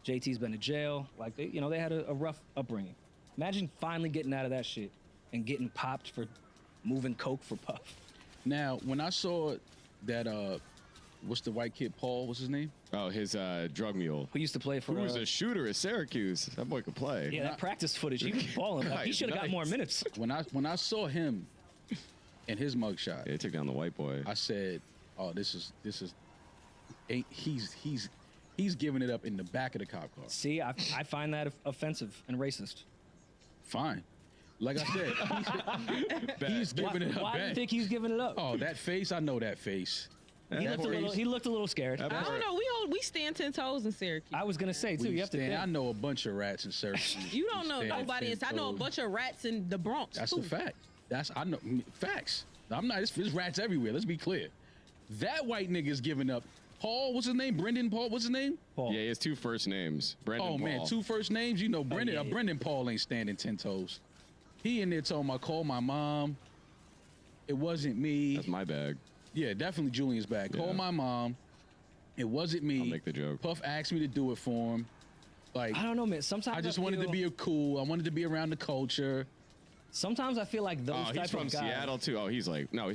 JT's been to jail. Like they had a rough upbringing. Imagine finally getting out of that shit and getting popped for moving coke for Puff. Now, when I saw that, what's the white kid, Paul? What's his name? Oh, his drug mule. Who used to play for? Who was a shooter at Syracuse? That boy could play. Yeah, that practice footage. He was balling. Like, he should have got more minutes. When I saw him, in his mugshot. They took down the white boy. I said, "Oh, this is he's giving it up in the back of the cop car." See, I find that offensive and racist. Fine, like I said, he's giving it up. Why do you think he's giving it up? Oh, that face! I know that face. He looked a little scared. I don't know. We stand 10 toes in Syracuse. I was gonna say too. You have to think. I know a bunch of rats in Syracuse. You don't know We stand nobody. 10 I know a toes. bunch of rats in the Bronx. That's too. a fact. I know facts. I'm not. There's rats everywhere. Let's be clear. That white nigga's giving up. Paul, what's his name? Brendan Paul, what's his name? Paul. Yeah, he has 2 first names. Brendan Oh Paul. man, 2 first names. You know, Brendan. yeah. Brendan Paul ain't standing 10 toes. He in there talking about call my mom. It wasn't me. That's my bag. Yeah, definitely Julian's bag. Call Yeah. my mom. It wasn't me. I'll make the joke. Puff asked me to do it for him. Like I don't know, man. Sometimes I just wanted to be cool. I wanted to be around the culture. Sometimes I feel like those Oh, type he's from of guys. Seattle too. Oh, he's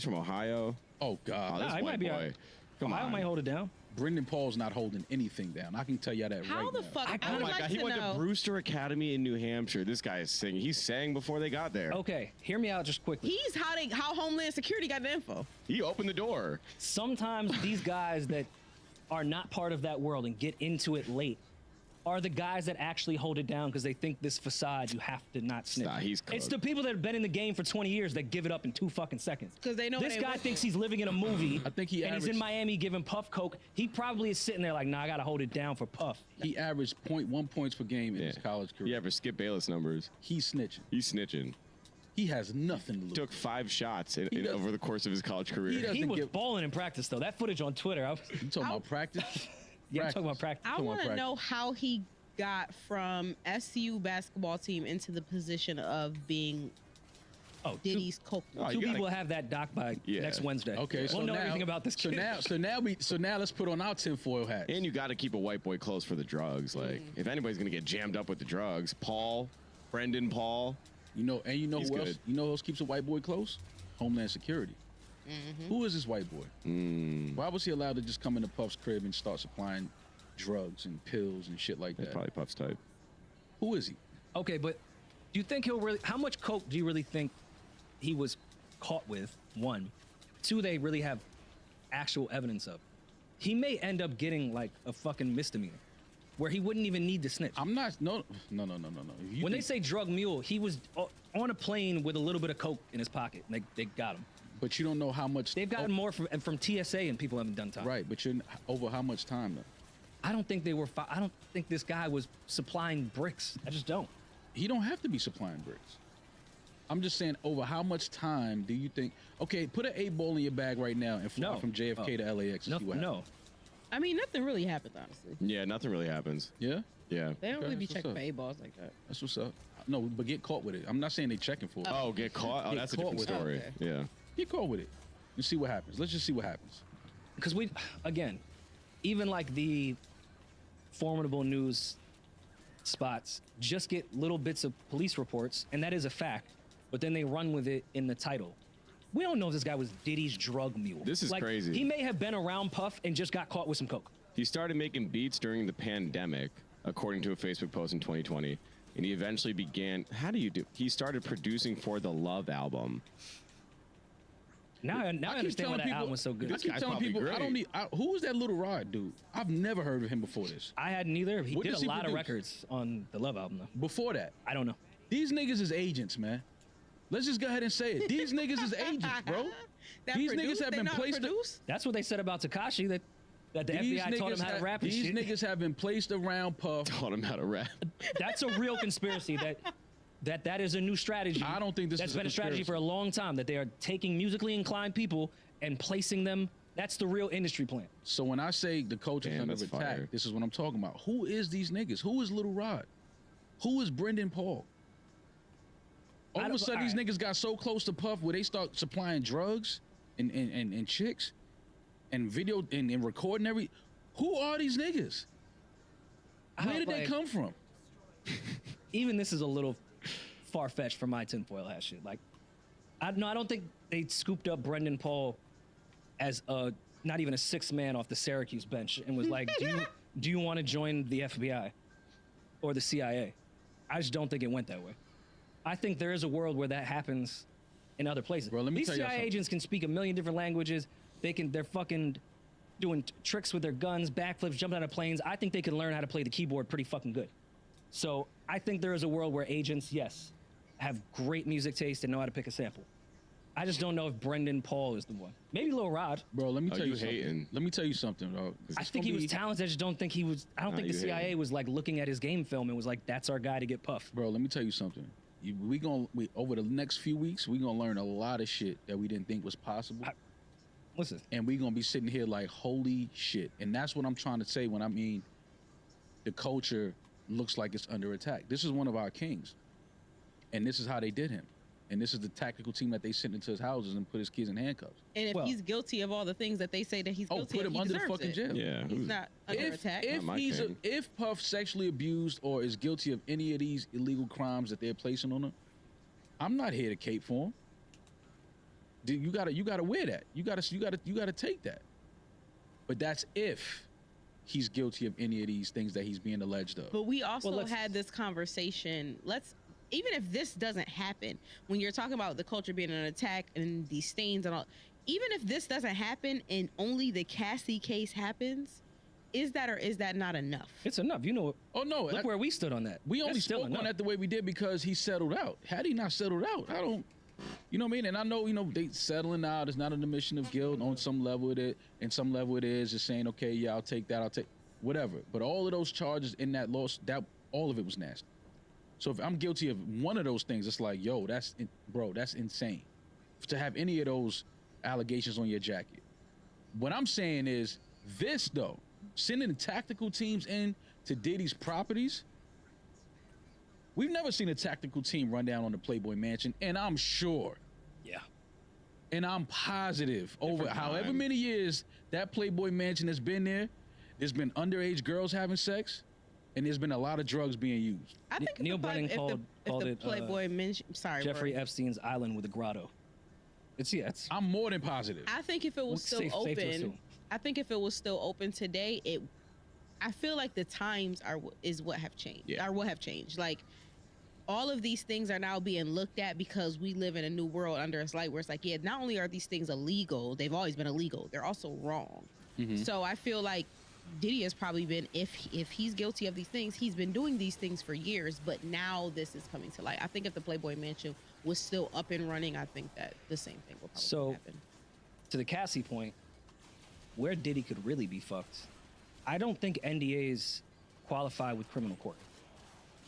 from Ohio. Oh Oh, God, this he might white be boy. alright. Come Ohio on. might hold it down. Brendan Paul's not holding anything down. I can tell you that How right the now. fuck? I Oh would my like God, he to went know. to Brewster Academy in New Hampshire. This guy is singing. He's sang before they got there. Okay, hear me out just quickly. He's how Homeland Security got the info. He opened the door. Sometimes these guys that are not part of that world and get into it late are the guys that actually hold it down because they think this facade you have to not snitch. Nah, he's It's cooked. the people that have been in the game for 20 years that give it up in 2 fucking seconds. 'Cause they know this they guy worth thinks it. he's living in a movie. I think he and he's in averaged- Miami giving Puff coke. He probably is sitting there like, nah, I gotta hold it down for Puff. He averaged 0.1 points per game in Yeah. his college career. Yeah, for Skip Bayless numbers. He's snitching. He's snitching. He has nothing to lose. Took 5 shots He does- over the course of his college career. He does- He Doesn't was give- balling in practice though. That footage on Twitter, You talking about practice? yeah, I'm talking about practice. I Come on, want to practice. know how he got from SCU basketball team into the position of being Oh, Diddy's coke. Oh, two you gotta- people have that doc by Yeah. next Wednesday. Okay, we'll so know now, everything about this kid. So now let's put on our tinfoil hats. And you got to keep a white boy close for the drugs. Like, if anybody's gonna get jammed up with the drugs, Brendan Paul. You know He's who else? good. You know who else keeps a white boy close? Homeland Security. Who is this white boy? Why was he allowed to just come into Puff's crib and start supplying drugs and pills and shit like That's that? probably Puff's type. Who is he? Okay, but do you think he'll really? How much coke do you really think he was caught with? 1, 2, they really have actual evidence of. He may end up getting like a fucking misdemeanor, where he wouldn't even need to snitch. I'm not. No. If you When they think- say drug mule, he was on a plane with a little bit of coke in his pocket. And they got him. but you don't know how much They've gotten more from TSA, and people haven't done time. Right, but you're over how much time though? I don't think they were. I don't think this guy was supplying bricks. I just don't. He don't have to be supplying bricks. I'm just saying, over how much time do you think? Okay, put an 8-ball in your bag right now and fly No. from JFK to LAX. And No, see what happens. no. I mean, nothing really happened, honestly. Yeah, nothing really happens. Yeah, Yeah. They don't Okay, really be that's what's checking up. for A-balls like that. that's what's up. No, but get caught with it. I'm not saying they checking for it. Oh, get caught? Oh, Get that's a caught different with it. story. Okay. Yeah. Get caught with it and see what happens. Let's just see what happens. Because again, even like the formidable news spots just get little bits of police reports, and that is a fact, but then they run with it in the title. We don't know if this guy was Diddy's drug mule. This is like, crazy. He may have been around Puff and just got caught with some coke. He started making beats during the pandemic, according to a Facebook post in 2020. And he eventually began. He started producing for the Love album. Now I keep understand why telling that album was so good. I This keep guy's telling probably people, I great. don't need. Who was that Little Rod dude? I've never heard of him before this. I hadn't either. He What did does a he lot of produce? records on the Love album, though. Before that, I don't know. these niggas is agents, man. Let's just go ahead and say it. These niggas is agents, bro. That These produced, niggas have they been not placed. produced? That's what they said about Tekashi, that the FBI taught him how to rap and these shit. niggas have been placed around Puff. Taught him how to rap. That's a real conspiracy. That is a new strategy. I don't think this That's is a been a strategy for a conspiracy. long time. That they are taking musically inclined people and placing them. That's the real industry plan. So when I say the culture is Damn, under that's attack, fire. this is what I'm talking about. Who is these niggas? Who is Little Rod? Who is Brendan Paul? All of a sudden, these niggas got so close to Puff where they start supplying drugs and chicks and video and recording every. Who are these niggas? Where did they come from? Even this is a little far fetched for my tinfoil hat shit. Like, I don't think they scooped up Brendan Paul as not even a 6th man off the Syracuse bench and was like, do you want to join the FBI or the CIA? I just don't think it went that way. I think there is a world where that happens in other places. Bro, let me These tell y'all CIA something. agents can speak a million different languages. They're fucking doing tricks with their guns, backflips, jumping out of planes. I think they can learn how to play the keyboard pretty fucking good. So I think there is a world where agents, yes, have great music taste and know how to pick a sample. I just don't know if Brendan Paul is the one. Maybe Lil Rod. Bro, let me Oh, tell you you something. hating. Let me tell you something, bro. I think he was talented. I just don't think he was. I don't Nah, think the you CIA hating. was like looking at his game film and was like, "That's our guy to get Puff." Bro, let me tell you something. Over the next few weeks, we gonna learn a lot of shit that we didn't think was possible. Listen, And we gonna be sitting here like, holy shit. And that's what I'm trying to say when I mean the culture looks like it's under attack. This is one of our kings. And this is how they did him. And this is the tactical team that they sent into his houses and put his kids in handcuffs. And if Well- he's guilty of all the things that they say that he's Oh, guilty put of, him he under the deserves fucking it. jail. Yeah. He's not under attack. If Not my king. if Puff sexually abused or is guilty of any of these illegal crimes that they're placing on him, I'm not here to cape for him. Dude, you gotta wear that. You gotta take that. But that's if he's guilty of any of these things that he's being alleged of. But we also let's- had this conversation. Even if this doesn't happen, when you're talking about the culture being an attack and these stains and all, even if this doesn't happen and only the Cassie case happens, is that or is that not enough? it's enough. You know, Oh no, look where we stood on that. we That's only still spoke on enough. that the way we did because he settled out. Had he not settled out, I don't. You know what I mean? And I know, they settling out is not an admission of guilt. On some level it is, and some level it is just saying, okay, yeah, I'll take that, I'll take whatever. But all of those charges in that loss, that all of it was nasty. So if I'm guilty of one of those things, it's like, yo, that's insane to have any of those allegations on your jacket. What I'm saying is this though, sending tactical teams in to Diddy's properties. We've never seen a tactical team run down on the Playboy Mansion, and I'm sure, Yeah. and I'm positive over Different however time. many years that Playboy Mansion has been there's been underage girls having sex, and there's been a lot of drugs being used. I think if Neil the Play- Brennan if the- called if the it, Playboy mention, sorry, Jeffrey Rory. Epstein's island with a grotto. It's I'm more than positive. I think if it was still safe to open, assume. I think if it was still open today, I feel like the times is what have changed. Yeah. Are what have changed. Like all of these things are now being looked at because we live in a new world under a light where it's like, yeah, not only are these things illegal, they've always been illegal. They're also wrong. So I feel like Diddy has probably been, if he's guilty of these things, he's been doing these things for years, but now this is coming to light. I think if the Playboy Mansion was still up and running, I think that the same thing will probably So- happen. to the Cassie point, where Diddy could really be fucked. I don't think NDAs qualify with criminal court.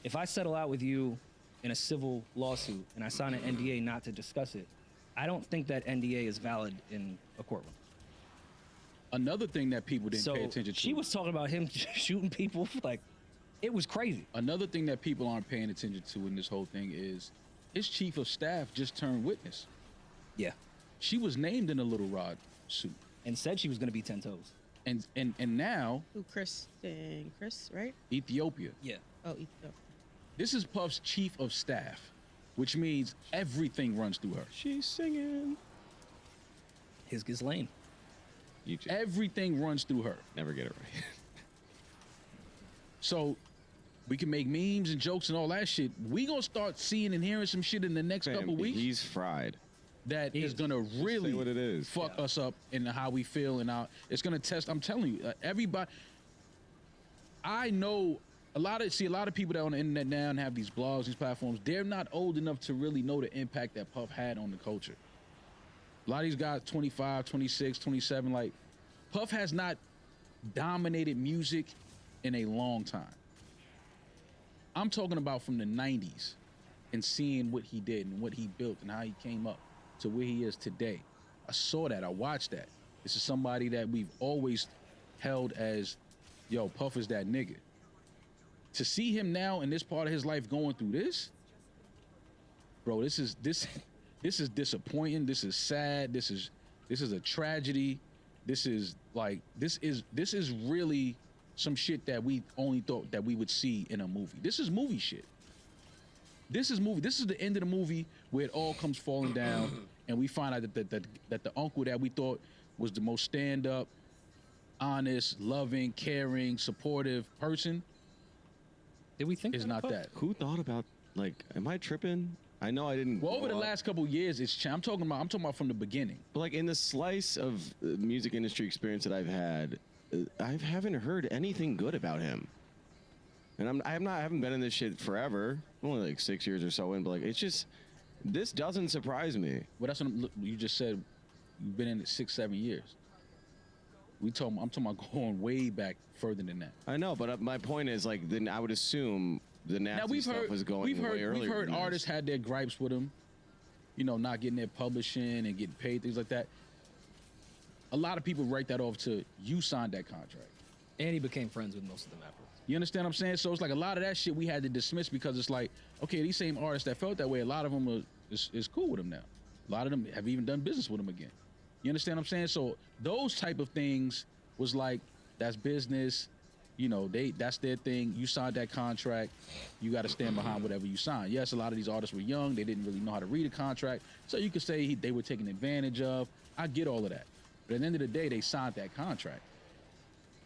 If I settle out with you in a civil lawsuit and I sign an NDA not to discuss it, I don't think that NDA is valid in a courtroom. Another thing that people didn't So pay attention to. she was talking about him shooting people, like it was crazy. Another thing that people aren't paying attention to in this whole thing is his chief of staff just turned witness. Yeah, She was named in a Little Rod suit, and said she was going to be 10 toes. and now Who, Chris, right? Ethiopia. Yeah, Oh, Ethiopia. This is Puff's chief of staff, which means everything runs through her. She's singing. his Ghislaine. You just Everything runs through her. never get it right. So we can make memes and jokes and all that shit. We gonna start seeing and hearing some shit in the next couple weeks He's fried. that He is is. gonna really what it is. fuck Yeah. us up in how we feel and how it's gonna test. I'm telling you, everybody. I know a lot of people that are on the internet now and have these blogs, these platforms. They're not old enough to really know the impact that Puff had on the culture. A lot of these guys, 25, 26, 27, like Puff has not dominated music in a long time. I'm talking about from the 90s and seeing what he did and what he built and how he came up to where he is today. I saw that. I watched that. This is somebody that we've always held as, yo, Puff is that nigga. To see him now in this part of his life going through this, bro, this is disappointing. This is sad. This is a tragedy. This is really some shit that we only thought that we would see in a movie. This is movie shit. This is the end of the movie where it all comes falling down, and we find out that the uncle that we thought was the most stand-up, honest, loving, caring, supportive person Did we think is that not Puff? that. Who thought about, like, am I tripping? I know I didn't. Well, over grow the up, last couple years, it's I'm talking about from the beginning. but like in the slice of music industry experience that I've had, I haven't heard anything good about him. And I haven't been in this shit forever. I'm only like 6 years or so in, but like it's just this doesn't surprise me. Well, that's what you just said. You've been in it 6-7 years. I'm talking about going way back further than that. I know, but my point is like then I would assume the nasty stuff was going way earlier. We've heard than this. artists had their gripes with him, you know, not getting their publishing and getting paid, things like that. A lot of people write that off to you signed that contract. And he became friends with most of them afterwards. You understand what I'm saying? So it's like a lot of that shit we had to dismiss because it's like, okay, these same artists that felt that way, a lot of them is cool with him now. A lot of them have even done business with him again. You understand what I'm saying? So those type of things was like, that's business. You know, that's their thing. You signed that contract. You got to stand behind whatever you signed. Yes, a lot of these artists were young. They didn't really know how to read a contract. So you could say they were taken advantage of. I get all of that. But at the end of the day, they signed that contract.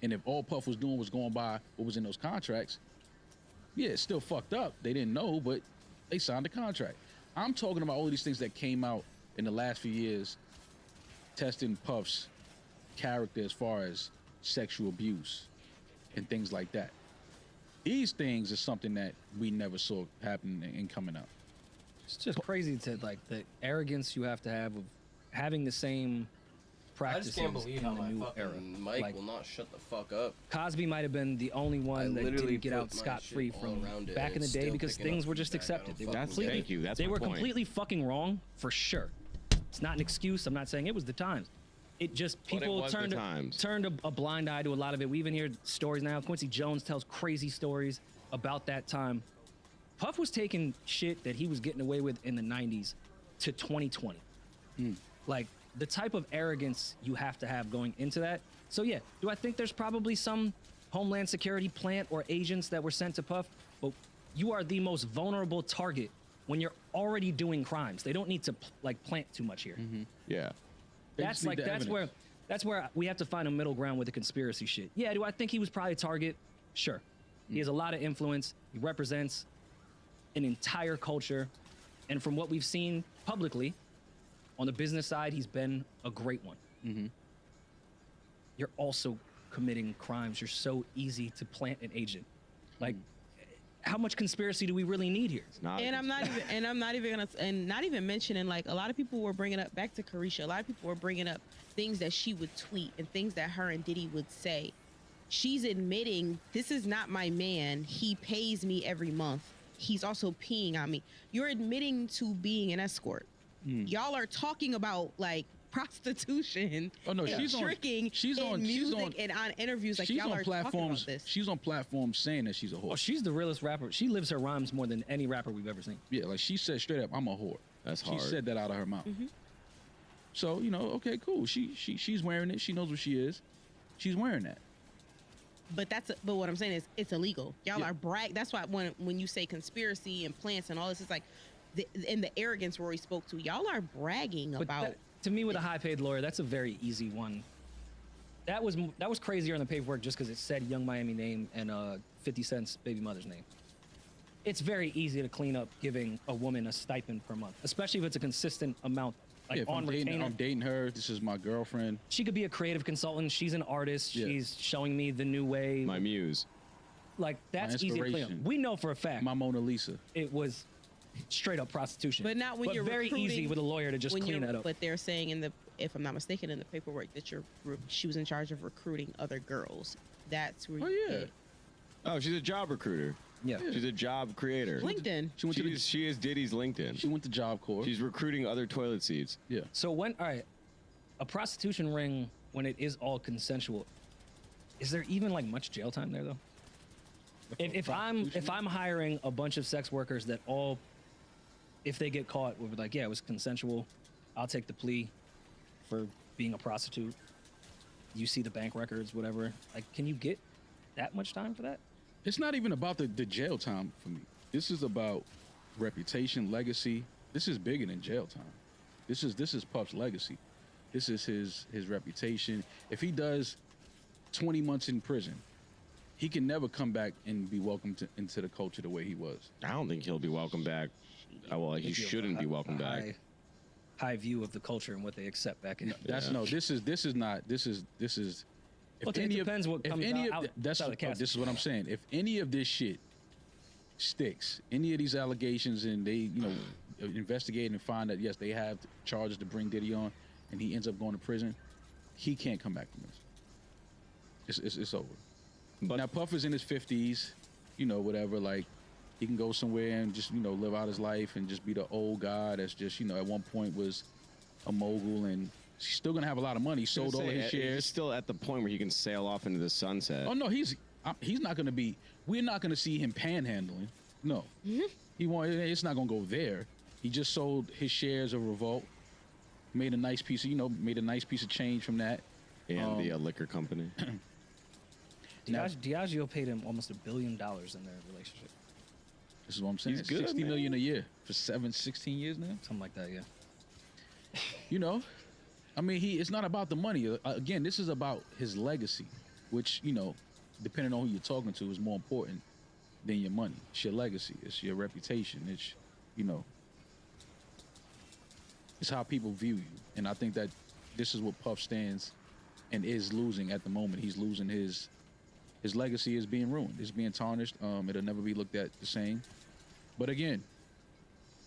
And if all Puff was doing was going by what was in those contracts, yeah, it's still fucked up. They didn't know, but they signed the contract. I'm talking about all of these things that came out in the last few years, testing Puff's character as far as sexual abuse and things like that. These things are something that we never saw happen and coming out. It's just crazy to like the arrogance you have to have of having the same I practices just can't believe in how the my new fucking era. mic Like, will not shut the fuck up. Cosby might have been the only one that literally didn't get put out my scot-free shit from all around it, back and in the it's day still because picking things up were just feedback. I accepted. don't They were fucking completely, Thank you. That's they my were point. completely fucking wrong for sure. It's not an excuse. I'm not saying it was the times. It just But it people was the turned times. a blind eye to a lot of it. We even hear stories now. Quincy Jones tells crazy stories about that time. Puff was taking shit that he was getting away with in the 90s to 2020. Like the type of arrogance you have to have going into that. So yeah, do I think there's probably some Homeland Security plant or agents that were sent to Puff? But you are the most vulnerable target when you're already doing crimes. They don't need to like plant too much here. Yeah. They just That's need like the that's where we have to find a middle ground with the conspiracy shit. Yeah, do I think he was probably a target? Sure. He has a lot of influence. He represents an entire culture. And from what we've seen publicly, on the business side, he's been a great one. You're also committing crimes. You're so easy to plant an agent. Like, how much conspiracy do we really need here? Not And I'm not even mentioning like a lot of people were bringing up back to Carisha. A lot of people were bringing up things that she would tweet and things that her and Diddy would say. She's admitting this is not my man. He pays me every month. He's also peeing on me. You're admitting to being an escort. Y'all are talking about like prostitution. Oh no, and she's tricking. on Music and on interviews. Like she's y'all on are talking about platforms. this. She's on platforms saying that she's a whore. Oh, she's the realest rapper. She lives her rhymes more than any rapper we've ever seen. Yeah, like she said straight up, I'm a whore. That's She hard. said that out of her mouth. So you know, okay, cool. She's wearing it. She knows what she is. She's wearing that. But but what I'm saying is it's illegal. Y'all Yeah. are brag. That's why when you say conspiracy and plants and all this, it's like and the arrogance Rory spoke to. Y'all are bragging But about. to me, with a high-paid lawyer, that's a very easy one. That was crazier on the paperwork just because it said Young Miami name and 50 Cent's baby mother's name. It's very easy to clean up giving a woman a stipend per month, especially if it's a consistent amount. Like Yeah, if on retainer. I'm dating her. This is my girlfriend. She could be a creative consultant. She's an artist. Yeah. She's showing me the new way. My muse. Like that's easy to clean up. inspiration. We know for a fact My Mona Lisa. it was straight up prostitution. But not when you're very easy recruiting- with a lawyer to just when clean you're- that up. But they're saying if I'm not mistaken, in the paperwork that she was in charge of recruiting other girls. That's where Oh you yeah. get Oh, she's a job recruiter. Yeah. She's a job creator. LinkedIn. She went to the, She is Diddy's LinkedIn. she went to Job Corps. She's recruiting other toilet seats. Yeah. So all right, a prostitution ring when it is all consensual, is there even like much jail time there though? If I'm hiring a bunch of sex workers that all, if they get caught, will be like, yeah, it was consensual. I'll take the plea for being a prostitute. You see the bank records, whatever. Like, can you get that much time for that? It's not even about the jail time for me. This is about reputation, legacy. This is bigger than jail time. This is Puff's legacy. This is his reputation. If he does 20 months in prison he can never come back and be welcomed into the culture the way he was. I don't think he'll be welcome back. Well, he shouldn't be welcome back. High view of the culture and what they accept back in. This is not. This is. If Well, it depends what comes out That's of the cast. this is what I'm saying. If any of this shit sticks, any of these allegations, and they investigate and find that yes, they have charges to bring Diddy on, and he ends up going to prison, he can't come back from this. It's over. But now Puff is in his 50s, whatever. Like he can go somewhere and just live out his life and just be the old guy that's just at one point was a mogul and he's still gonna have a lot of money. He sold all of his shares. He's still at the point where he can sail off into the sunset. Oh no, he's not gonna be. We're not gonna see him panhandling. No, he won't. It's not gonna go there. He just sold his shares of Revolt, made a nice piece of change from that. And the liquor company. Diageo paid him almost $1 billion in their relationship. This is what I'm saying. He's good, $60 million a year for 16 years now. Something like that, yeah. I mean, it's not about the money. Again, this is about his legacy, which, depending on who you're talking to, is more important than your money. It's your legacy. It's your reputation. It's, it's how people view you. And I think that this is what Puff stands and is losing at the moment. He's losing his legacy is being ruined. It's being tarnished. It'll never be looked at the same. But again,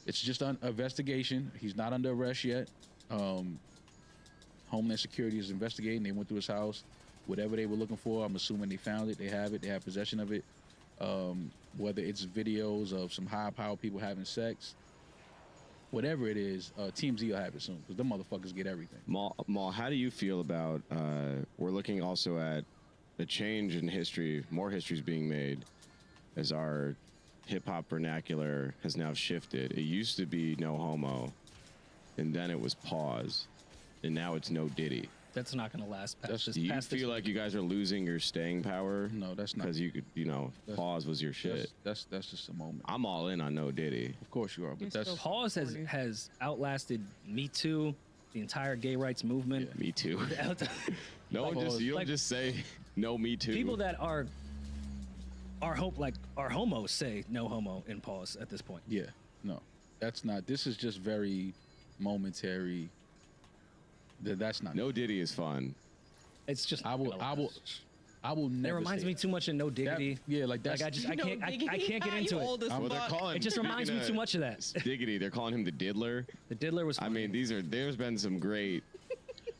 it's just an investigation. He's not under arrest yet. Homeland Security is investigating. They went through his house. Whatever they were looking for, I'm assuming they found it. They have it. They have possession of it. Whether it's videos of some high-powered people having sex, whatever it is, TMZ will have it soon because them motherfuckers get everything. Maul, how do you feel about? We're looking also at a change in history. More history is being made as our hip-hop vernacular has now shifted. It used to be no homo, and then it was pause, and now it's no Diddy. That's not going to last past this. Do you feel like you guys are losing your staying power? No, that's not. Because you could, pause was your shit. That's just a moment. I'm all in on no Diddy. Of course you are, but that's Pause has outlasted Me Too, the entire gay rights movement. Me Too. No one you don't just say no Me Too. People that are homos say no homo in pause at this point. Yeah, no, that's not. This is just very momentary. That's not. No Diddy is fun. It's just. I will never. It reminds me too much of No Diggity. That's. I can't get into it. Well, they're calling. It just reminds me too much of that. Diggity. They're calling him the Diddler. The Diddler was. Funny. I mean, there's been some great.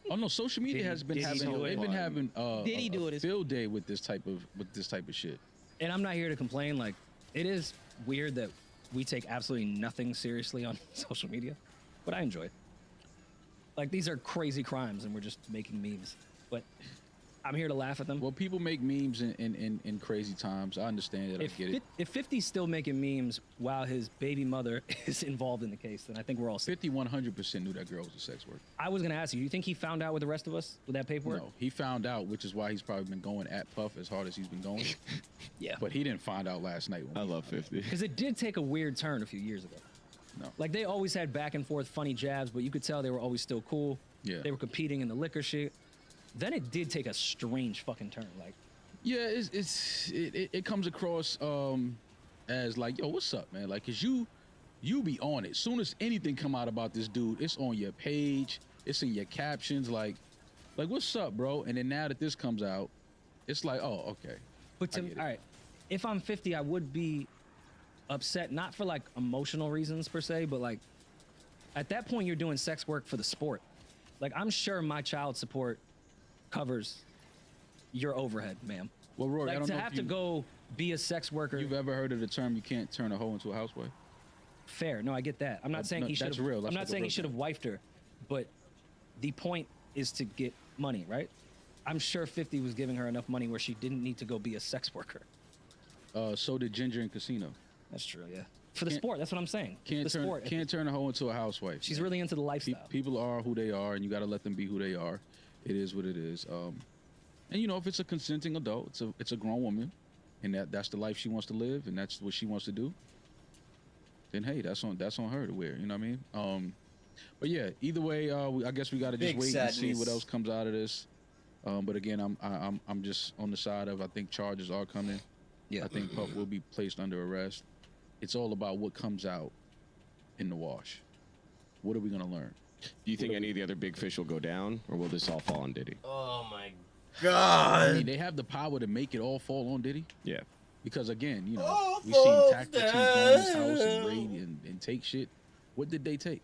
Oh no, social media has been having. They've been having a field day with this type of shit. And I'm not here to complain. Like, it is weird that we take absolutely nothing seriously on social media, but I enjoy it. Like, these are crazy crimes, and we're just making memes. But I'm here to laugh at them. Well, people make memes in crazy times. I understand it. I get it. If 50's still making memes while his baby mother is involved in the case, then I think we're all safe. 50 100% knew that girl was a sex worker. I was going to ask you, do you think he found out with the rest of us with that paperwork? No, he found out, which is why he's probably been going at Puff as hard as he's been going. Yeah. But he didn't find out last night. I love 50. Because it did take a weird turn a few years ago. No. Like, they always had back and forth funny jabs, but you could tell they were always still cool. Yeah. They were competing in the liquor shit. Then it did take a strange fucking turn. Like, yeah, it comes across as like, yo, what's up, man? Like, cause you be on it. Soon as anything come out about this dude, it's on your page, it's in your captions, like what's up, bro? And then now that this comes out, it's like, oh, okay. But all right, if I'm 50, I would be upset, not for like emotional reasons per se, but like at that point you're doing sex work for the sport. Like, I'm sure my child support covers your overhead, ma'am. Well, Rory, like, I don't to know have if to go be a sex worker. You've ever heard of the term "you can't turn a hoe into a housewife"? Fair. No, I get that. I'm not saying he should. That's real. I'm not saying he should have wifed her, but the point is to get money, right? I'm sure 50 was giving her enough money where she didn't need to go be a sex worker. So did Ginger in Casino. That's true. Yeah. For the sport, that's what I'm saying. Can't turn a hoe into a housewife. She's really into the lifestyle. People are who they are, and you got to let them be who they are. It is what it is. And if it's a consenting adult, it's a grown woman, and that's the life she wants to live, and that's what she wants to do. Then hey, that's on her to wear. You know what I mean? But yeah, either way, I guess we got to just wait and see what else comes out of this. But again, I'm just on the side of I think charges are coming. Yeah. I think Puff will be placed under arrest. It's all about what comes out in the wash. What are we gonna learn? Do you think any of the other big fish will go down, or will this all fall on Diddy? Oh my I god. mean, they have the power to make it all fall on Diddy. Yeah. Because again, you know, Oh, we seen falls tactics go in his house down. and raid and take shit. What did they take?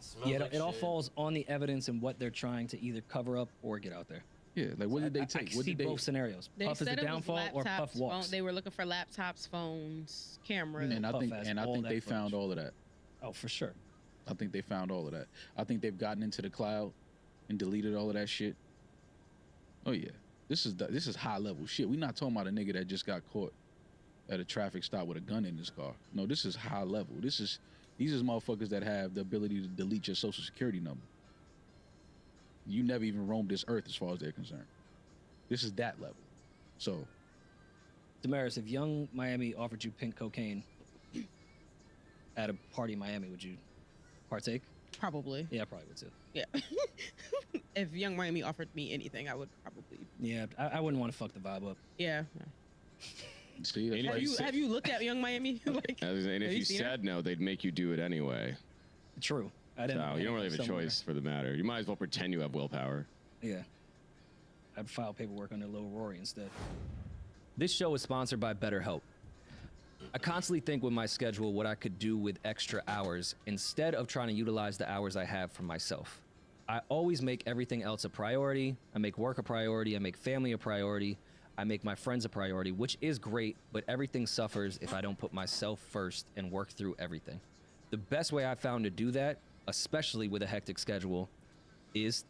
Smells Yeah, like it all shit. falls on the evidence and what they're trying to either cover up or get out there. Yeah, like what did they I take? can What see did they? both scenarios. They Puff is the said it was downfall or laptops, Puff walks. They were looking for laptops, phones, cameras. And I Puff think has and I all think that they footage. found all of that. Oh, for sure. I think they found all of that. I think they've gotten into the cloud and deleted all of that shit. Oh yeah, this is high level shit. We're not talking about a nigga that just got caught at a traffic stop with a gun in his car. No, this is high level. These is motherfuckers that have the ability to delete your social security number. You never even roamed this earth as far as they're concerned. This is that level. So Damaris, if Young Miami offered you pink cocaine at a party in Miami, would you partake? Probably. Yeah, I probably would too. Yeah. If Young Miami offered me anything, I would probably. Yeah, I wouldn't want to fuck the vibe up. Yeah. see, that's Have why you- Have you looked at Young Miami? Like, And have if you seen her? said no, they'd make you do it anyway. True. I didn't. So you don't really have a somewhere. choice for the matter. You might as well pretend you have willpower. Yeah. I'd file paperwork under Lil Rory instead. This show is sponsored by BetterHelp. I constantly think with my schedule what I could do with extra hours instead of trying to utilize the hours I have for myself. I always make everything else a priority. I make work a priority. I make family a priority. I make my friends a priority, which is great, but everything suffers if I don't put myself first and work through everything. The best way I've found to do that, especially with a hectic schedule, is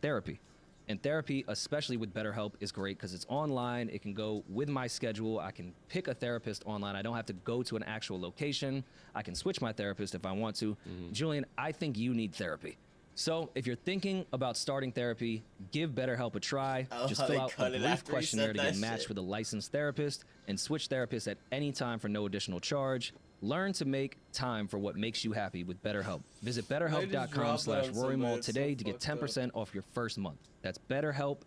therapy. And therapy, especially with BetterHelp, is great because it's online. It can go with my schedule. I can pick a therapist online. I don't have to go to an actual location. I can switch my therapist if I want to. Julian, I think you need therapy. So if you're thinking about starting therapy, give BetterHelp a try. Oh, Just how fill they out cut a it brief after he questionnaire said to get that matched shit. with a licensed therapist and switch therapists at any time for no additional charge. Learn to make time for what makes you happy with BetterHelp. Visit drop that on BetterHelp.com/RoryMall somebody? today It's to so get fucked 10% off your first month. That's BetterHelp,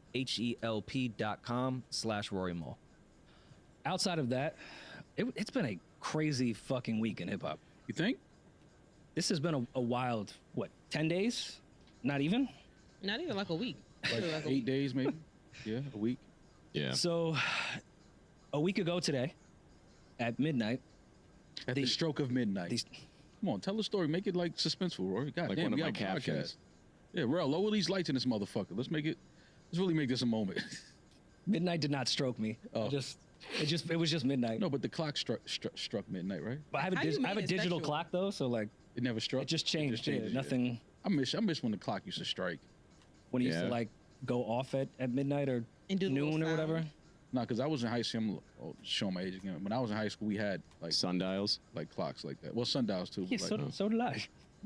HELP.com/RoryMall. Outside of that, it's been a crazy fucking week in hip hop. You think? This has been a wild, 10 days? Not even? not even like a week. Like Like a 8 days maybe? Yeah, a week. Yeah. So, a week ago today, at midnight, At the stroke of midnight. these Come on, tell the story. Make it like suspenseful, Rory. God Like damn, one of we my have a captions. podcast. Yeah, Rel, lower these lights in this motherfucker. Let's really make this a moment. midnight did not stroke me. Oh. It was just midnight. No, but the clock struck midnight, right? But I have How you I have a made it digital sexual? clock though, so like It never struck. it just changed. Yeah, yeah. nothing I miss when the clock used to strike. when it used to Yeah. like go off at midnight or And do the little noon or whatever. sound. No, because I was in high school. I'm showing my age again. When I was in high school, we had like Sundials. clocks like that. Well, sundials too. Yeah, but, like, so did I.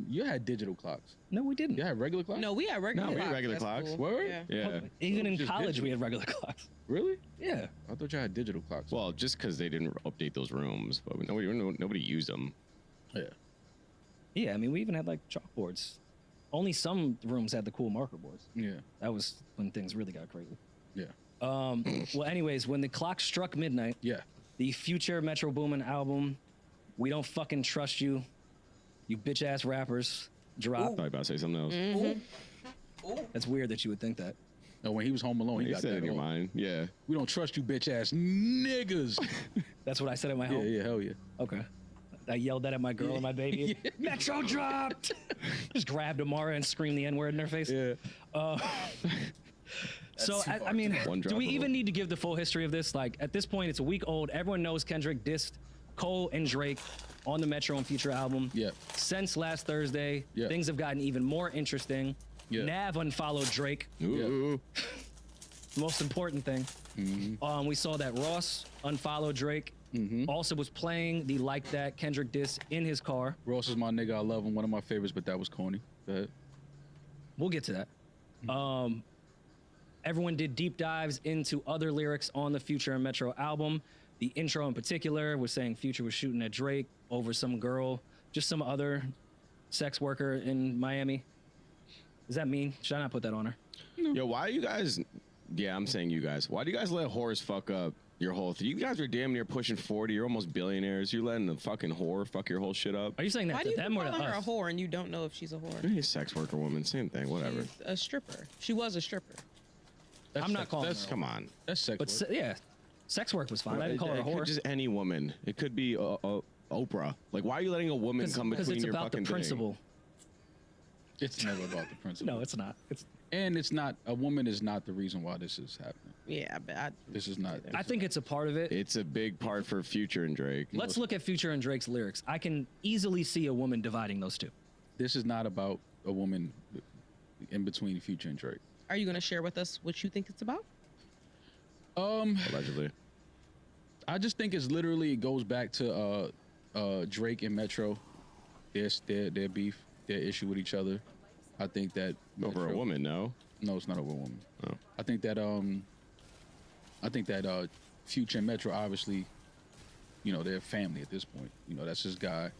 you had digital clocks. No, we didn't. You had regular clocks. No, we had regular No, we had clocks. regular That's clocks. cool. Word? Yeah. Yeah. Even in Just college, digital. we had regular clocks. Really? Yeah. I thought you had digital clocks. Well, just because they didn't update those rooms, but nobody used them. yeah. Yeah, I mean, we even had like chalkboards. Only some rooms had the cool marker boards. Yeah. That was when things really got crazy. Yeah. Well, anyways, when the clock struck midnight, Yeah. the future Metro Boomin album, We Don't Fucking Trust You, you bitch ass rappers, dropped. Probably about to say something else. That's weird that you would think that. No, when he was home alone, he You got said it that in your off. mind. Yeah. We don't trust you, bitch ass niggas. That's what I said at my yeah, home. yeah, hell yeah. Okay. I yelled that at my girl and my baby. Metro dropped! Just grabbed Amara and screamed the N-word in her face. Yeah. So, I mean, One do drop we of even it. need to give the full history of this? Like, at this point, it's a week old. Everyone knows Kendrick dissed Cole and Drake on the Metro and Future album. Yeah. Since last Thursday, Yeah. things have gotten even more interesting. Yeah. Nav unfollowed Drake. Ooh. Most important thing. We saw that Ross unfollowed Drake. Also was playing the Like That Kendrick diss in his car. Ross is my nigga. I love him. One of my favorites, but that was corny. Go ahead. We'll get to that. Everyone did deep dives into other lyrics on the Future and Metro album. The intro in particular was saying Future was shooting at Drake over some girl, just some other sex worker in Miami. Does that mean? Should I not put that on her? Yo, why are you guys Yeah, I'm saying you guys. Why do you guys let whores fuck up your whole thing? You guys are damn near pushing 40. You're almost billionaires. You're letting the fucking whore fuck your whole shit up. Are you saying that Why to do you them or to call her a us? whore and you don't know if she's a whore? Hey, sex worker woman, same thing. Whatever. She's a stripper. She was a stripper. I'm not calling her. Come on. That's sex But work. yeah, sex work was fine. I didn't call her a It could whore. just any woman. It could be Oprah. Like, why are you letting a woman come Because between it's your about the fucking principle. It's never about the principle. No, it's not. It's. And it's not, a woman is not the reason why this is happening. Yeah, but This is not. I think it's a part of it. It's a big part for Future and Drake. Let's look at Future and Drake's lyrics. I can easily see a woman dividing those two. This is not about a woman in between Future and Drake. are you going to share with us what you think it's about? Allegedly. I just think it's literally, it goes back to Drake and Metro, their beef, their issue with each other. I think that Over a Metro- woman, no? No, it's not over a woman. Oh. I think that Future and Metro, obviously, you know, they're family at this point. You know, that's his guy.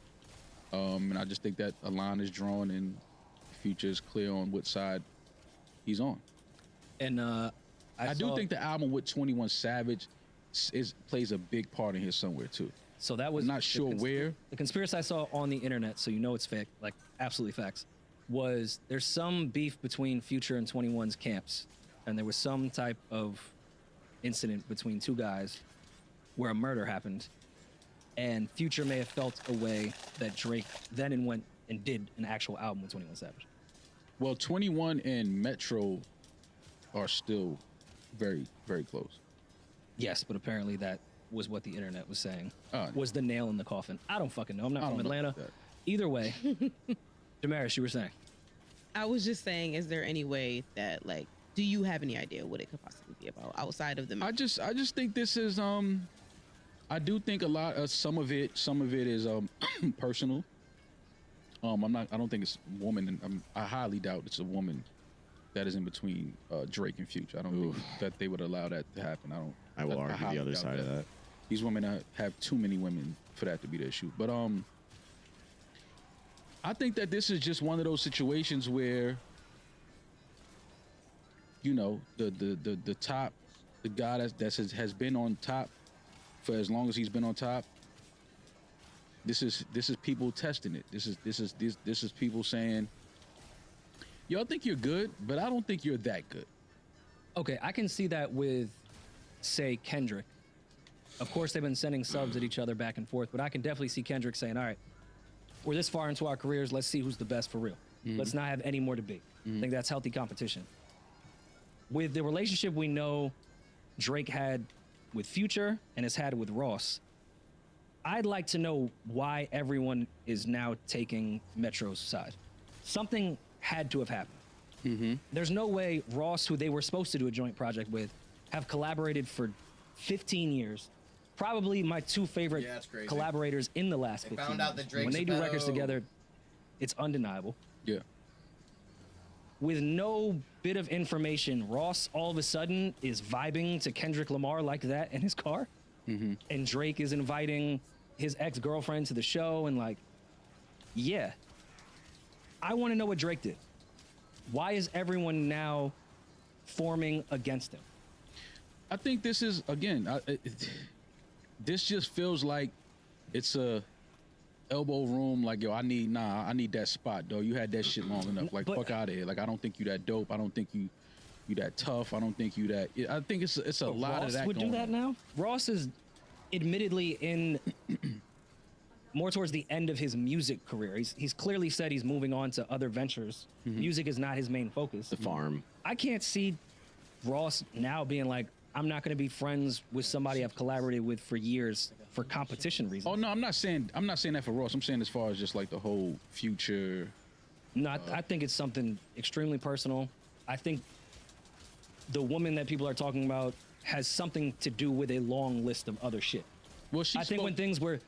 And I just think that a line is drawn and Future is clear on what side he's on. And I do think the album with 21 Savage plays a big part in here somewhere too. so. That was I'm not sure where. The conspiracy I saw on the internet, so you know it's fake, like absolutely facts, was there's some beef between Future and 21's camps, and there was some type of incident between two guys where a murder happened, and Future may have felt a way that Drake then and went and did an actual album with 21 Savage. Well, 21 and Metro are still very, very close. Yes, but apparently that was what the internet was saying. Oh. Was the nail in the coffin. I don't fucking know. I'm not I from don't know Atlanta. about that. Either way, Damaris, you were saying. I was just saying, is there any way that, like, do you have any idea what it could possibly be about outside of the? I just think this is I do think a lot of some of it is personal. I don't think it's a woman, and I highly doubt it's a woman that is in between Drake and Future. I don't think that they would allow that to happen. I will argue highly the other doubt side of that. These women have too many women for that to be the issue. But I think that this is just one of those situations where, you know, the top, the guy that has been on top for as long as he's been on top. This is people testing it. This is people saying, y'all think you're good, but I don't think you're that good. Okay, I can see that with, say, Kendrick. Of course, they've been sending subs at each other back and forth, but I can definitely see Kendrick saying, all right, we're this far into our careers, let's see who's the best for real. Let's not have any more debate. I think that's healthy competition. With the relationship we know Drake had with Future and has had with Ross, I'd like to know why everyone is now taking Metro's side. Something had to have happened. There's no way Ross, who they were supposed to do a joint project with, have collaborated for 15 years. Probably my two favorite Yeah, that's crazy. collaborators in the last 15 found out years. that Drake's When they do a records pedo. together, it's undeniable. Yeah. With no bit of information, Ross all of a sudden is vibing to Kendrick Lamar like that in his car. And Drake is inviting his ex-girlfriend to the show, and like, yeah. I want to know what Drake did. Why is everyone now forming against him? I think this is, again, this just feels like it's a elbow room. Like, yo, I need that spot, though. You had that shit long enough. Like, But- fuck out of here. Like, I don't think you that dope. I don't think you that tough. I don't think you that. I think it's a lot Ross of that would going do that on. now. Ross is admittedly in more towards the end of his music career. He's clearly said he's moving on to other ventures. Music is not his main focus. The farm. I can't see Ross now being like, I'm not going to be friends with somebody I've collaborated with for years for competition reasons. Oh no, I'm not saying that for Ross. I'm saying as far as just like the whole Future. No, I think it's something extremely personal. I think the woman that people are talking about has something to do with a long list of other shit. Well, she I think when things were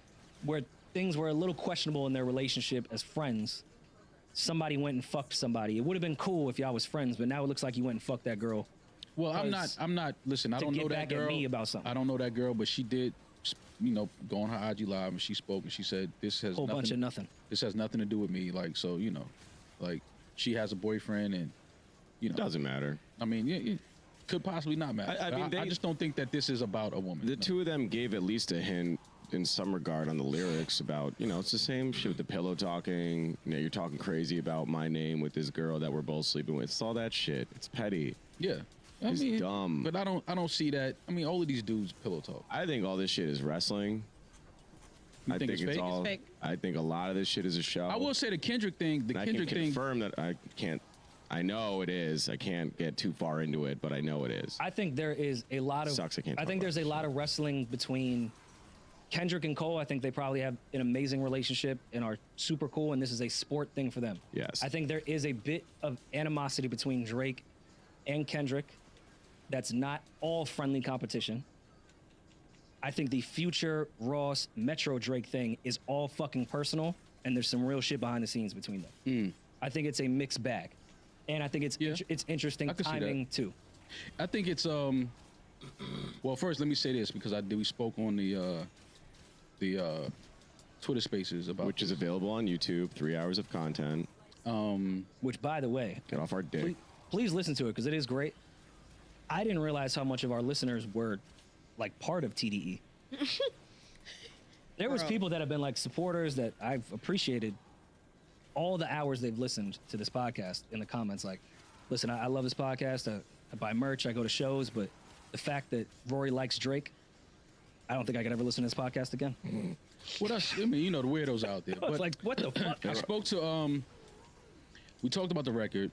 a little questionable in their relationship as friends, somebody went and fucked somebody. It would have been cool if y'all was friends, but now it looks like you went and fucked that girl. Well, I'm not. Listen, I to don't get know that back at girl. me about something. I don't know that girl, but she did, you know, go on her IG live and she spoke and she said this has Whole nothing, bunch of nothing. This has nothing to do with me. Like, so you know, like she has a boyfriend and you know, It doesn't matter. I mean, yeah. could possibly not match. I mean, I just don't think that this is about a woman. The two of them gave at least a hint in some regard on the lyrics about, it's the same shit with the pillow talking. You're talking crazy about my name with this girl that we're both sleeping with. It's all that shit. It's petty. Yeah. It's dumb. But I don't see that. I mean, all of these dudes pillow talk. I think all this shit is wrestling. You think it's fake? all. It's fake. I think a lot of this shit is a show. I will say the Kendrick thing. The And Kendrick I can thing. confirm that I can't. I know it is. I can't get too far into it, but I know it is. I think there is a lot of. Sucks I can't I talk think about there's a this lot of wrestling between Kendrick and Cole. I think they probably have an amazing relationship and are super cool, and this is a sport thing for them. Yes. I think there is a bit of animosity between Drake and Kendrick that's not all friendly competition. I think the Future, Ross, Metro Drake thing is all fucking personal, and there's some real shit behind the scenes between them. I think it's a mixed bag. And I think it's it's interesting I can see that. timing too. I think it's well, first let me say this because we spoke on the Twitter Spaces about Which is available on YouTube. 3 hours of content. Which, by the way, Get off our dick. please listen to it because it is great. I didn't realize how much of our listeners were like part of TDE. There was Bro. people that have been like supporters that I've appreciated all the hours they've listened to this podcast in the comments. Like, listen, I love this podcast. I buy merch. I go to shows. But the fact that Rory likes Drake, I don't think I could ever listen to this podcast again. what else? I mean, the weirdos out there. I was like, what the fuck? I spoke to we talked about the record,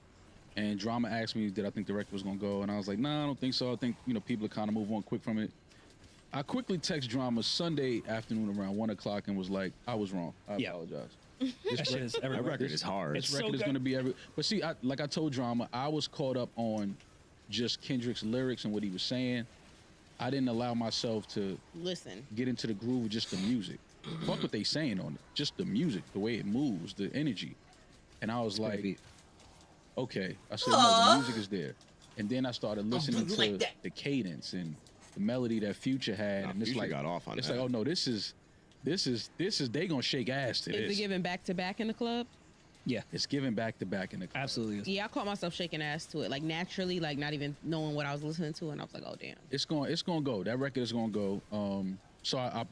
and Drama asked me did I think the record was gonna go, and I was like, nah, I don't think so. I think people are kind of move on quick from it. I quickly text Drama Sunday afternoon around 1 o'clock and was like, I was wrong. I apologize. That shit is That everywhere. record is hard. It's This record so is good. gonna be But see, like I told Drama, I was caught up on just Kendrick's lyrics and what he was saying. I didn't allow myself to Listen. get into the groove of just the music. Fuck what they saying on it. Just the music, the way it moves, the energy. And I was like, beat. okay. I said, no, the music is there. And then I started listening to the cadence and the melody that Future had. Nah, and it's Future like, got off on it's that. like, oh no, this is they gonna shake ass to Is it this. giving back to back in the club? Yeah, It's giving back to back in the club. absolutely. Is. Yeah, I caught myself shaking ass to it, like naturally, like not even knowing what I was listening to, and I was like, oh damn. It's gonna go. That record is gonna go. So I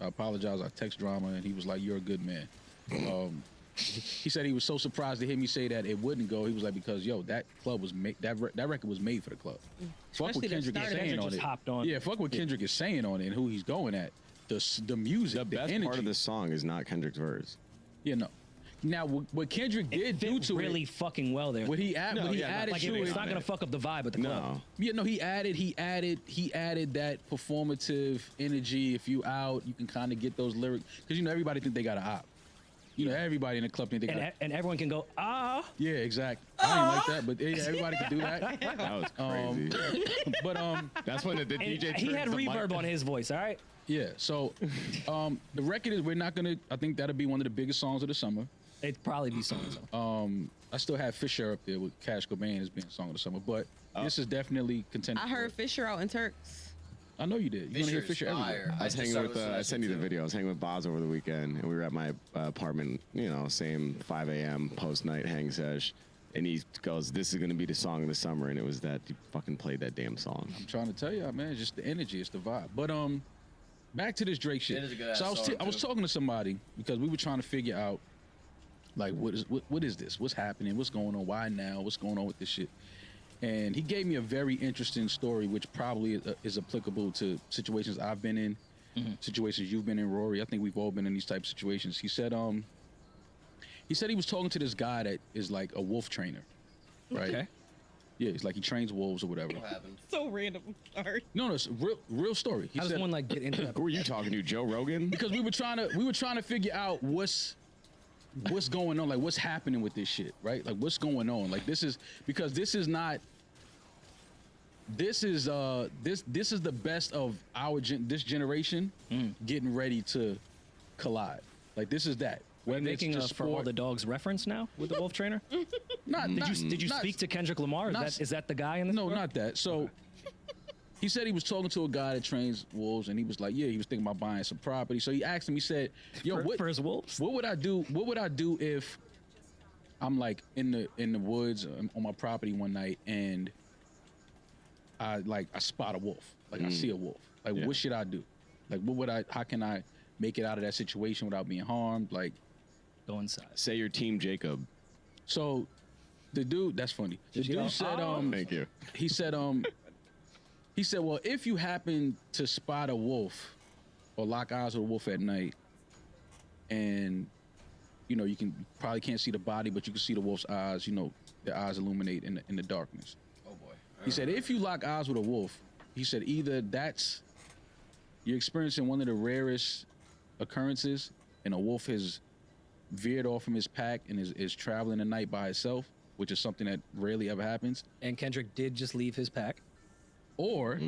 apologize. I text Drama and he was like, "You're a good man." He said he was so surprised to hear me say that it wouldn't go. He was like, "Because that club was made. That record was made for the club. Fuck Especially what the Kendrick is start. saying Kendrick on just it. hopped on. Yeah, fuck what Kendrick is saying on it and who he's going at. The music, The best energy. part of this song is not Kendrick's verse. Yeah, no. Now what Kendrick did do Fit to really it, fucking well there. what he added like to it's it. not gonna fuck up the vibe at the club. No. Yeah, no, he added that performative energy. If you out, you can kind of get those lyrics because everybody think they got an op. Everybody in the club think they got. And everyone can go, ah. Yeah, exactly. I ain't like that, but yeah, everybody can do that. That was crazy. But That's when the And DJ he had turns the mic. reverb on his voice, all right? yeah, so the record is we're not gonna. I think that'll be one of the biggest songs of the summer. It'd probably be songs. though. I still have Fisher up there with Cash Cobain as being song of the summer, but this is definitely contending. I heard Fisher out in Turks. I know you did. You're gonna hear Fisher everywhere. I was hanging with. I sent you the video. I was hanging with Boz over the weekend, and we were at my apartment. Same 5 a.m. post night hang sesh, and he goes, "This is gonna be the song of the summer," and it was that. He fucking played that damn song. I'm trying to tell you, man, it's just the energy, it's the vibe. But back to this Drake shit. It is a good-ass So song, I was too. talking to somebody because we were trying to figure out, like, what is this? What's happening? What's going on? Why now? What's going on with this shit? And he gave me a very interesting story, which probably is applicable to situations I've been in, situations you've been in, Rory. I think we've all been in these type of situations. He said he was talking to this guy that is like a wolf trainer, right? Okay. Yeah, it's like he trains wolves or whatever. What happened? So random. Sorry. No, it's a real story. He How does said one like get into that? Who are you talking to, Joe Rogan? because we were trying to figure out what's going on, like what's happening with this shit, right? Like what's going on? Like this is the best of this generation getting ready to collide. Like this is that. We're Whether it's making a just For All sport- the Dogs reference now with the Wolf Trainer? Did you not- speak to Kendrick Lamar? Is that the guy in the No, not that. So he said he was talking to a guy that trains wolves, and he was like, yeah, he was thinking about buying some property. So he asked him, he said, yo, for his wolves? What would I do? What would I do if I'm like in the woods on my property one night and I spot a wolf. Like I see a wolf. Like what should I do? Like how can I make it out of that situation without being harmed? Like Go inside. Say your team Jacob. So the dude, that's funny. The dude said, thank you. He said, well, if you happen to spot a wolf or lock eyes with a wolf at night, and you probably can't see the body, but you can see the wolf's eyes. Their eyes illuminate in the darkness. Oh boy. He said, if you lock eyes with a wolf, he said either you're experiencing one of the rarest occurrences, and a wolf has veered off from his pack and is traveling the night by itself, which is something that rarely ever happens. And Kendrick did just leave his pack. Or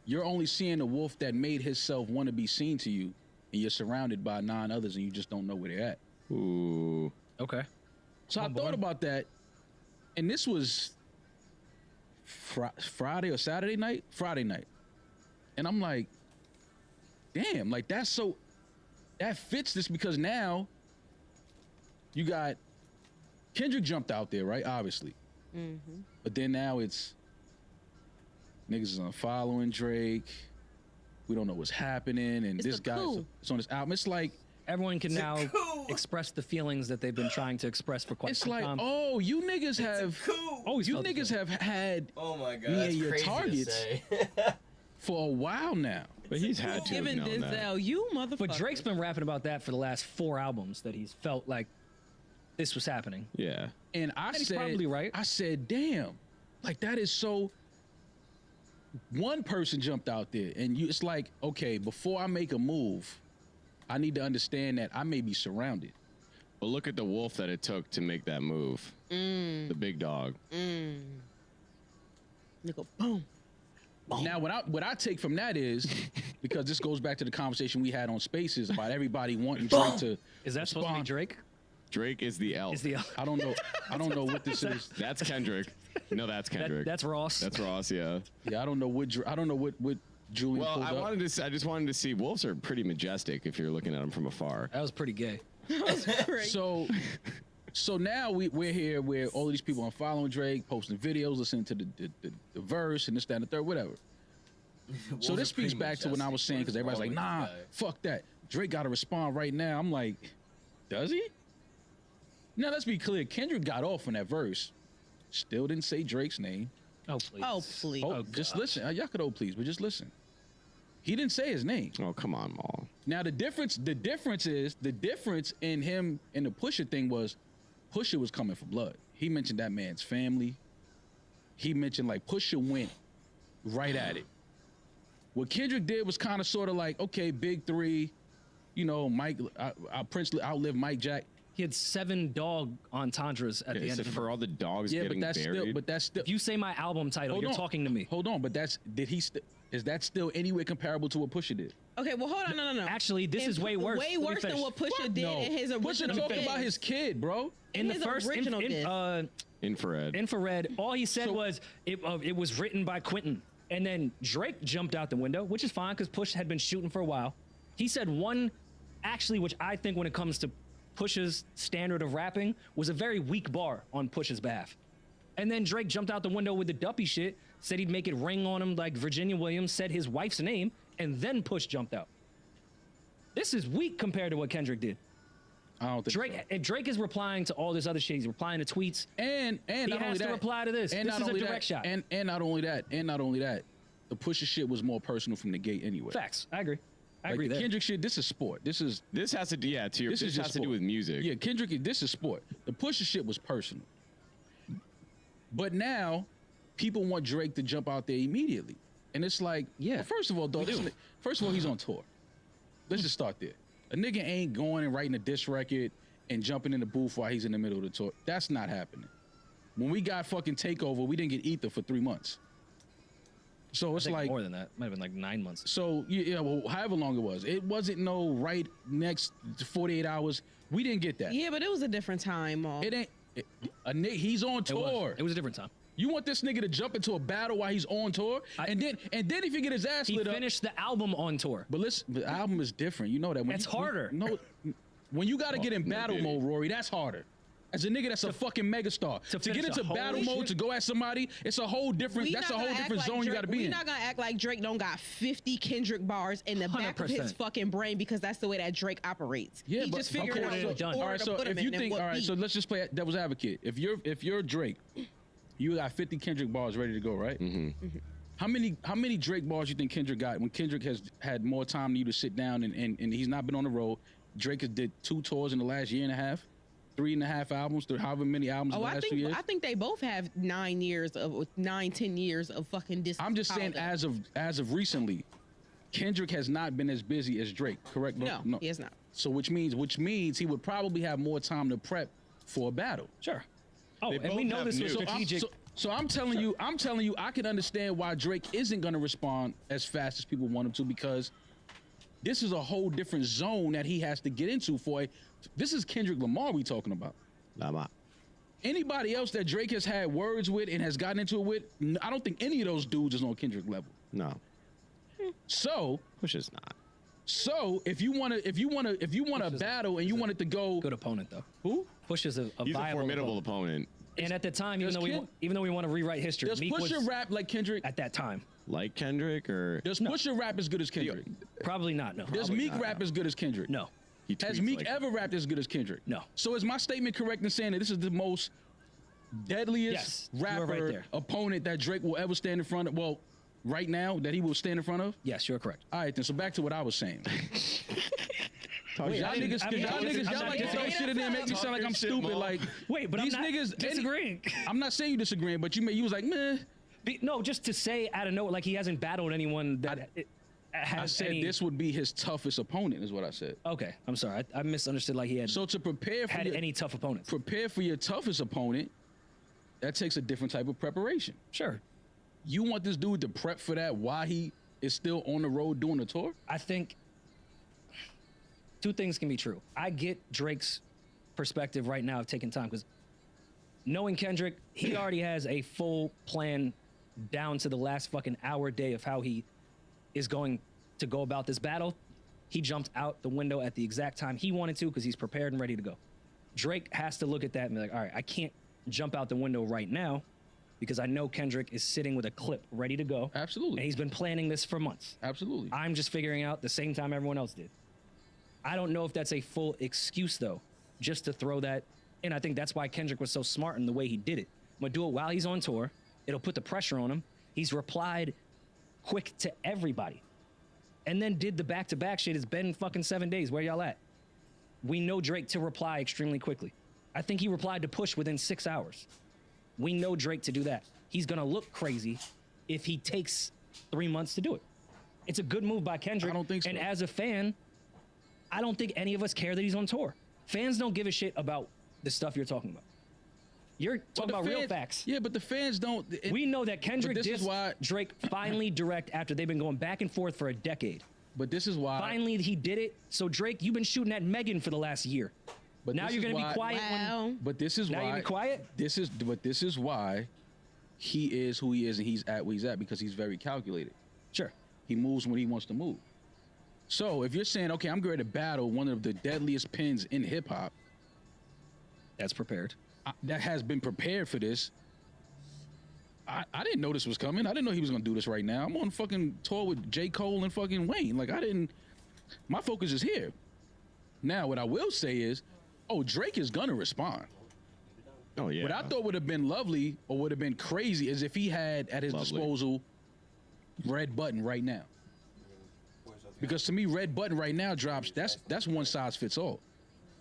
you're only seeing a wolf that made himself want to be seen to you, and you're surrounded by 9 others, and you just don't know where they're at. Ooh. Okay. So I thought about that, and this was Friday or Saturday night? Friday night. And I'm like, damn, like that fits this, because now you got Kendrick jumped out there, right? Obviously. Mm-hmm. But then now it's niggas is unfollowing Drake. We don't know what's happening, and It's this the guy coup. is on this album. It's like Everyone can now express the feelings that they've been trying to express for quite it's some like, time. oh, you niggas have Always you felt this niggas way. have had Oh my god, me that's and your crazy targets. to say. for a while now. But he's had to have Giving known that. Denzel, you motherfucker. But Drake's been rapping about that for the last 4 albums, that he's felt like this was happening. Yeah. And he's probably right. I said, damn, like that is so. One person jumped out there, and it's like, okay, before I make a move, I need to understand that I may be surrounded. But look at the wolf that it took to make that move. The big dog. Nigga, boom. Now, what I take from that is, because this goes back to the conversation we had on Spaces about everybody wanting Drake to. Is that supposed to be respond. Drake? Drake is the elf. Is the I don't know. I don't know what this is. That's Kendrick. No, that's Kendrick. that's Ross. That's Ross. Yeah. Yeah, I don't know what. I don't know what Julian Well, pulled I just wanted to see. Wolves are pretty majestic if you're looking at them from afar. That was pretty gay. So now we're here where all of these people are following Drake, posting videos, listening to the verse and this, that, and the third, whatever. So this speaks back to when I was saying, because everybody's like, nah, fuck that. Drake got to respond right now. I'm like, does he? Now, let's be clear. Kendrick got off on that verse. Still didn't say Drake's name. Oh, please. Oh, please. Oh, just listen. Y'all could please, but just listen. He didn't say his name. Oh, come on, Maul. Now, the difference in him and the Pusha thing was Pusha was coming for blood. He mentioned that man's family. He mentioned, like, Pusha went right at it. What Kendrick did was kind of sort of like, okay, big three, Mike, Prince outlived Mike Jack. He had 7 dog entendres at the end of it. For all the dogs Yeah, getting but that's still. If you say my album title, Hold you're on. talking to me. Hold on, but is that still anywhere comparable to what Pusha did? Okay, well, hold on, no. Actually, this is way worse. Way Let me worse than finish. what Pusha did in his Pusha original talking diss. about his kid, bro. In the his first original diss. Infrared. all he said So- was it was written by Quentin, and then Drake jumped out the window, which is fine because Push had been shooting for a while. He said one, actually, which I think when it comes to Push's standard of rapping was a very weak bar on Push's behalf. And then Drake jumped out the window with the Duppy shit, said he'd make it ring on him like Virginia Williams, said his wife's name, and then Push jumped out. This is weak compared to what Kendrick did. I don't think Drake, so. if Drake is replying to all this other shit. He's replying to tweets. And He not only has to that, reply to this. And This not is a only direct that, shot. And not only that, the Pusha shit was more personal from the gate anyway. Facts. I agree. I Like agree the there. Kendrick shit, this is sport. This has To your. This This is has just to do sport. with music. Yeah, Kendrick, this is sport. The Pusha shit was personal. But now, people want Drake to jump out there immediately. And it's like, Yeah, well, first of all, dog, first of all, he's on tour. Let's just start there. A nigga ain't going and writing a diss record and jumping in the booth while he's in the middle of the tour. That's not happening. When we got fucking Takeover, we didn't get Ether for 3 months. So I it's think like, more than that. Might have been like 9 months. so yeah, well, however long it was, it wasn't no right next 48 hours. We didn't get that. Yeah, but it was a different time. It ain't. He's on tour. It was a different time. You want this nigga to jump into a battle while he's on tour, and then if he get his ass He lit up. finished the album on tour. But listen, the album is different. You know that. That's harder. No, when you got to get in battle did he? mode, Rory, that's harder. As a nigga that's a fucking megastar. To get finish into a whole battle mode, to go at somebody, it's a whole different, that's a whole different zone you gotta be in. We're not gonna act like Drake don't got 50 Kendrick bars in the back of his 100%. fucking brain because that's the way that Drake operates. Yeah, he but just figured out okay, what done. order All right, to so put him if you in and think, what all right, beat. so let's just play devil's advocate. If you're Drake, you got 50 Kendrick bars ready to go, right? Mm-hmm. How many Drake bars you think Kendrick got when Kendrick has had more time than you to sit down and he's not been on the road? Drake has did 2 tours in the last year and a half, 3.5 albums, however many albums in the last 2 years. I think they both have 10 years of fucking distance. I'm just saying, as of recently, Kendrick has not been as busy as Drake. Correct? No, he has not. So which means he would probably have more time to prep for a battle. Sure. Oh, They and we both know have this was new- strategic. So I'm telling you, I can understand why Drake isn't gonna respond as fast as people want him to, because this is a whole different zone that he has to get into this is Kendrick Lamar we talking about. Lama. Anybody else that Drake has had words with and has gotten into it with, I don't think any of those dudes is on Kendrick level. No, So Push is not. if you want to battle and you want it to go, Good opponent though. who? Push is a He's a viable formidable opponent. opponent. And at the time, Does even though we want to rewrite history, Does Meek was Pusha rap like Kendrick? at that time Like Kendrick, or Does Pusha rap as good as Kendrick? probably not. No. Does Meek rap as good as Kendrick? No. he Has tweets Meek like, ever rapped as good as Kendrick? No. So is my statement correct in saying that this is the most deadliest Yes, you are right rapper there. opponent that Drake will ever stand in front of? Well, right now that he will stand in front of. Yes, you're correct. All right, then. So back to what I was saying. Wait, y'all I didn't- niggas, I mean, y'all I'm niggas, not y'all like to throw disagreeing. shit in there and make me sound like I'm Shit, stupid. Mo. Like, Wait, but these I'm not niggas disagreeing. I'm not saying you disagreeing, but you was like, meh. No, just to say out of nowhere, like he hasn't battled anyone that has I said any. this would be his toughest opponent, is what I said. Okay, I'm sorry. I misunderstood. Like he had So to prepare for had any tough opponents. your toughest opponent, that takes a different type of preparation. Sure. You want this dude to prep for that while he is still on the road doing the tour? I think two things can be true. I get Drake's perspective right now of taking time because knowing Kendrick, he already has a full plan down to the last fucking hour day of how he is going to go about this battle. He jumped out the window at the exact time he wanted to because he's prepared and ready to go. Drake has to look at that and be like, all right, I can't jump out the window right now because I know Kendrick is sitting with a clip ready to go. Absolutely. And he's been planning this for months. Absolutely. I'm just figuring out the same time everyone else did. I don't know if that's a full excuse though, just to throw that in. I think that's why Kendrick was so smart in the way he did it. I'm gonna do it while he's on tour. It'll put the pressure on him. He's replied quick to everybody. And then did the back-to-back shit. It's been fucking 7 days. Where y'all at? We know Drake to reply extremely quickly. I think he replied to Push within 6 hours. We know Drake to do that. He's gonna look crazy if he takes 3 months to do it. It's a good move by Kendrick. I don't think so. And as a fan, I don't think any of us care that he's on tour. Fans don't give a shit about the stuff you're talking about. You're talking about real facts. Yeah, but the fans don't. We know that Kendrick this is dissed why- Drake finally direct after they've been going back and forth for a decade. But this is why. Finally, he did it. So Drake, you've been shooting at Megan for the last year. But Now this you're is gonna why- be quiet. Wow. But this is Now why. you be quiet? This is why he is who he is, and he's at where he's at because he's very calculated. Sure. He moves when he wants to move. So if you're saying, okay, I'm going to battle one of the deadliest pins in hip hop That's prepared. that has been prepared for this, I didn't know this was coming. I didn't know he was going to do this right now. I'm on fucking tour with J. Cole and fucking Wayne. Like, my focus is here. Now, what I will say is, Drake is going to respond. Oh yeah. What I thought would have been lovely or would have been crazy is if he had at his Lovely. disposal Red Button right now. Because to me, Red Button right now drops, that's one size fits all.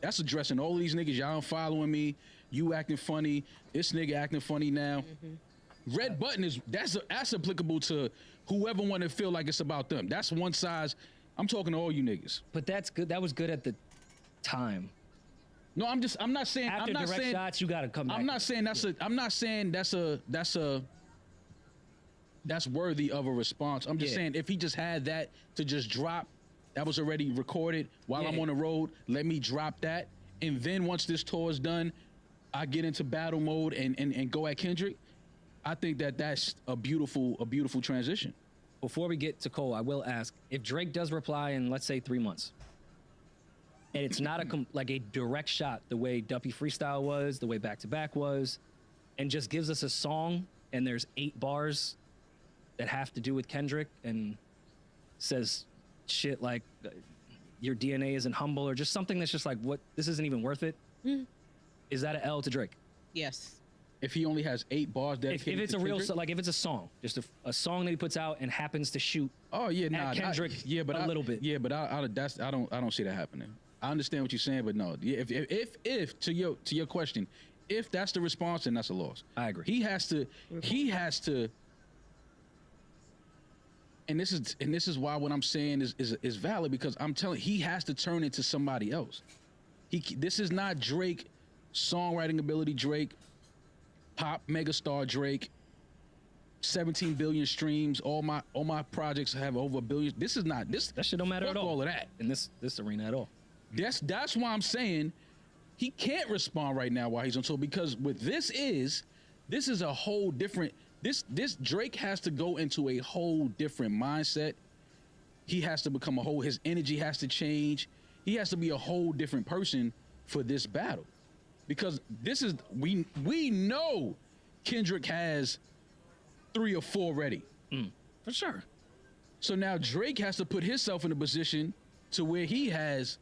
That's addressing all of these niggas, y'all following me, you acting funny, this nigga acting funny now. Red Button that's applicable to whoever want to feel like it's about them. That's one size. I'm talking to all you niggas. But that's good. That was good at the time. No, I'm not saying After I'm not direct saying shots, you gotta come back. I'm not saying that's worthy of a response. I'm just Yeah. saying if he just had that to just drop, that was already recorded while I'm Yeah. on the road. Let me drop that, and then once this tour is done, I get into battle mode and go at Kendrick. I think that's a beautiful transition. Before we get to Cole, I will ask if Drake does reply in, let's say, 3 months, and it's not like a direct shot the way Duppy Freestyle was, the way Back to Back was, and just gives us a song and there's 8 bars that have to do with Kendrick and says shit like your DNA isn't humble or just something that's just like, what, this isn't even worth it. Is that an L to Drake? Yes. If he only has 8 bars dedicated If it's to a real, Kendrick? like if it's a song, just a song that he puts out and happens to shoot Oh yeah, nah, Kendrick yeah, but a little bit. Yeah, but I don't see that happening. I understand what you're saying, but no. Yeah, if to your question, if that's the response, then that's a loss. I agree. He has to, and this is why what I'm saying is valid, because I'm telling, he has to turn into somebody else. This is not Drake, songwriting ability Drake, pop megastar Drake, 17 billion streams. All my projects have over 1 billion. This is not this. That shit don't matter fuck at all of that. in this arena at all. That's why I'm saying he can't respond right now while he's on tour, because with this is a whole different. This Drake has to go into a whole different mindset. He has to become a whole. His energy has to change. He has to be a whole different person for this battle, because this is we know Kendrick has 3 or 4 ready. For sure. So now Drake has to put himself in a position to where he has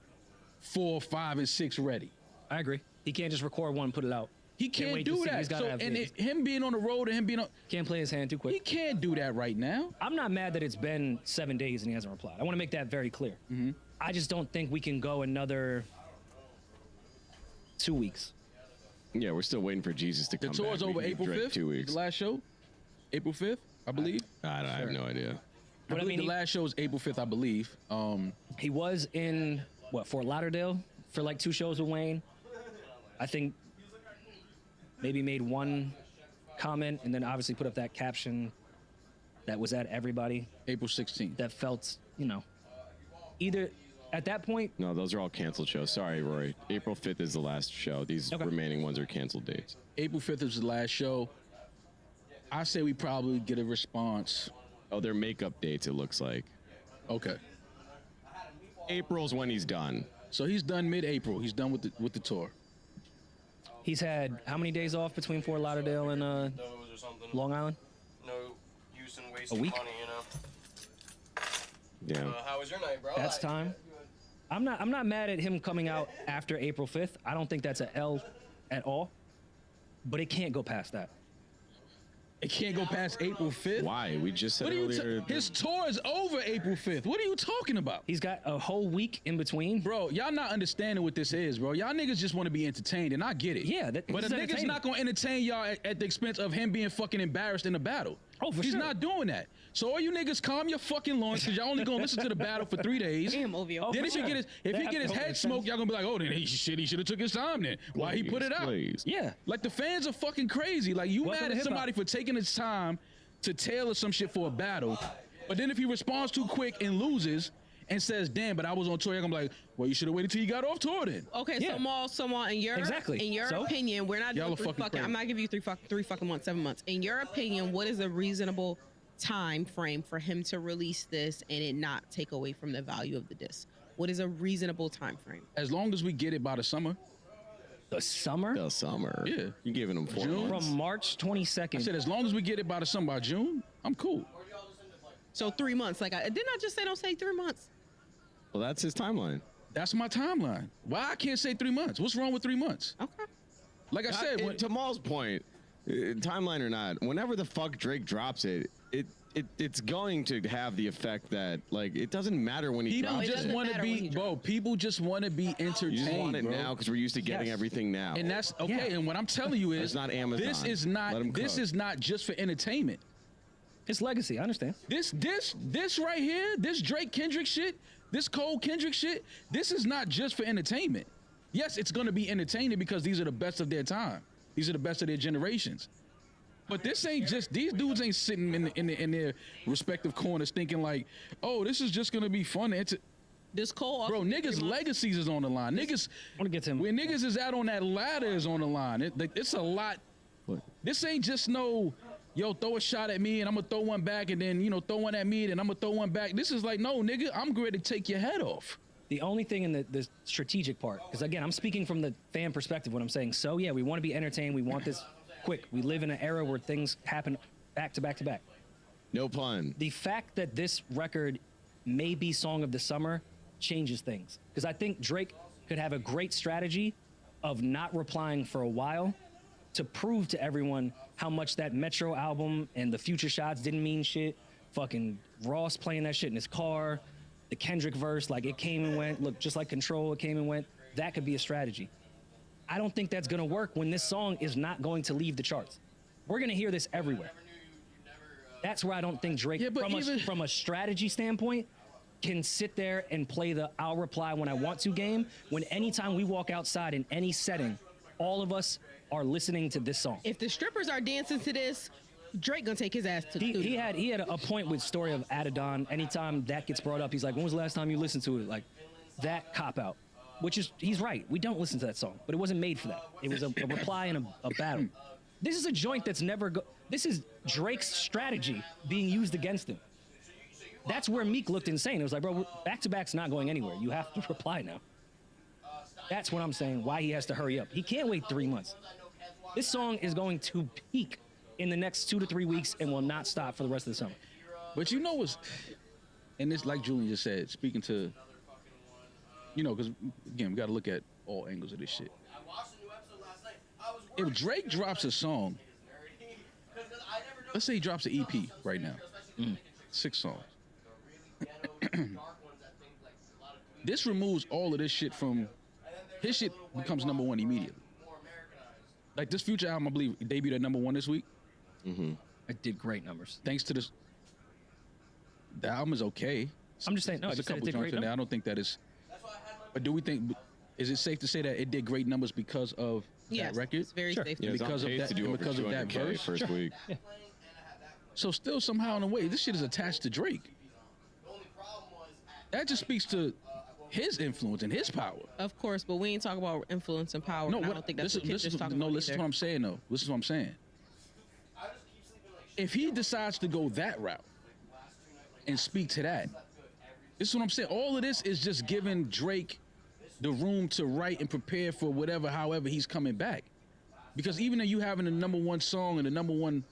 4, 5, and 6 ready. I agree. He can't just record one and put it out. He can't do that. So, and him being on the road and him being on, Can't play his hand too he quick. can't do that right now. I'm not mad that it's been 7 days and he hasn't replied. I want to make that very clear. I just don't think we can go another 2 weeks. Yeah, we're still waiting for Jesus to The come tour's back. We over can give April Drake 5th. 2 weeks. The last show, April 5th, I believe. I have no idea. But I I believe mean, the last show is April 5th, I believe. he was in Fort Lauderdale for like 2 shows with Wayne. I think maybe made one comment and then obviously put up that caption that was at everybody April 16th. that felt, either at that point. No, those are all canceled shows. Sorry, Roy. April 5th is the last show. These Okay. remaining ones are canceled dates. April 5th is the last show. I say we probably get a response. Oh, they're makeup dates, it looks like. Okay. April's when he's done. So he's done mid-April. He's done with the tour. He's had how many days off between Fort Lauderdale and Those or something. Long Island? No use in wasting week? money, you know. Yeah. How was your night, bro? That's time. I'm not mad at him coming out after April 5th. I don't think that's a L at all. But it can't go past that. It can't go past April 5th. Why? We just said What are you earlier. his tour is over April 5th. What are you talking about? He's got a whole week in between. Bro, y'all not understanding what this is, bro. Y'all niggas just want to be entertained, and I get it. Yeah, but this a is nigga's entertainment. not gonna entertain y'all at the expense of him being fucking embarrassed in the battle. Oh, for He's sure. not doing that. So all you niggas calm your fucking lawns, because y'all only gonna listen to the battle for 3 days. Damn, OVO. Oh, Then for if he sure. get his That head totally smoked, makes sense. y'all gonna be like, oh, then he should have took his time then. Why he put it out? Please. Yeah. Like the fans are fucking crazy. Like you Welcome mad to at hip-hop. somebody for taking his time to tailor some shit for a battle, but then if he responds too quick and loses and says, "Damn, but I was on tour," you're gonna be like, "Well, you should have waited till you got off tour then." Okay, Yeah. so Mal, in your So? opinion, we're not Y'all doing are 3 fucking fucking. crazy. I'm not giving you three fucking months, 7 months. In your opinion, what is a reasonable time frame for him to release this and it not take away from the value of the disc? What is a reasonable time frame? As long as we get it by the summer. The summer? The summer. Yeah. You're giving them 4 June? months. From March 22nd. I said, as long as we get it by the summer, by June, I'm cool. So 3 months. Like, didn't I just say don't say 3 months? Well, that's his timeline. That's my timeline. Why I can't say 3 months? What's wrong with 3 months? Okay. Like I said, when, To Maul's point, timeline or not, whenever the fuck Drake drops it, it's going to have the effect that, like, it doesn't matter when he people drops it just doesn't it. want to matter when be, he bro. People just want to be entertained. You just want it bro. now because we're used to getting Yes. everything now. And that's okay. Yeah. And what I'm telling you is, It's not Amazon. This is Let not. 'em This cook. is not just for entertainment. It's legacy. I understand. This right here, this Drake Kendrick shit, this Cole Kendrick shit, this is not just for entertainment. Yes, it's gonna be entertaining because these are the best of their time. These are the best of their generations. But this ain't just, these dudes ain't sitting in their respective corners thinking like, oh, this is just gonna be fun. This Cole. Bro, niggas' legacies is on the line. Niggas, I want to get to him. where niggas is out on that ladder is on the line. It's a lot. What? This ain't just no, yo, throw a shot at me and I'm gonna throw one back and then, throw one at me and I'm gonna throw one back. This is like, no, nigga, I'm ready to take your head off. The only thing in the strategic part, because again, I'm speaking from the fan perspective when I'm saying, so yeah, we want to be entertained. We want this quick. We live in an era where things happen back to back to back. No pun. The fact that this record may be Song of the Summer changes things. Because I think Drake could have a great strategy of not replying for a while to prove to everyone how much that Metro album and the Future Shots didn't mean shit. Fucking Ross playing that shit in his car. The Kendrick verse, like it came and went. Look, just like Control, it came and went. That could be a strategy. I don't think that's gonna work when this song is not going to leave the charts. We're gonna hear this everywhere. That's where I don't think Drake, from a strategy standpoint, can sit there and play the I'll reply when I want to game, when anytime we walk outside in any setting, all of us are listening to this song. If the strippers are dancing to this, Drake gonna take his ass to the studio. He had a point with Story of Adidon. Anytime that gets brought up, he's like, when was the last time you listened to it? Like, that cop-out, which is, he's right. We don't listen to that song, but it wasn't made for that. It was a reply and a battle. This is a joint that's never this is Drake's strategy being used against him. That's where Meek looked insane. It was like, bro, back-to-back's not going anywhere. You have to reply now. That's what I'm saying, why he has to hurry up. He can't wait 3 months. This song is going to peak in the next 2 to 3 weeks and will not stop for the rest of the summer. But you know what's, and this, like Julian just said, speaking to, you know, because again, we got to look at all angles of this shit. If Drake drops a song, let's say he drops an EP right now, 6 songs. This removes all of this shit from, his shit becomes number 1 immediately. Like this Future album, I believe, debuted at number 1 this week. It did great numbers. Thanks to this, the album is okay. I'm just saying, no, There's I a just said it couple did joints great in there. I numbers. don't think that is, but do we think, is it safe to say that it did great numbers because of that record? It's very safe. Yeah, Because of that, to do and over because of that 200K verse. first week. So still somehow in a way, this shit is attached to Drake. That just speaks to his influence and his power. Of course, but we ain't talking about influence and power. No, and I what, don't think that's this, what this Kid is just talking no. about Listen to either. what I'm saying, though. Listen to what I'm saying. If he decides to go that route and speak to that, this is what I'm saying. All of this is just giving Drake the room to write and prepare for whatever, however he's coming back. Because even though you having the number 1 song and the number 1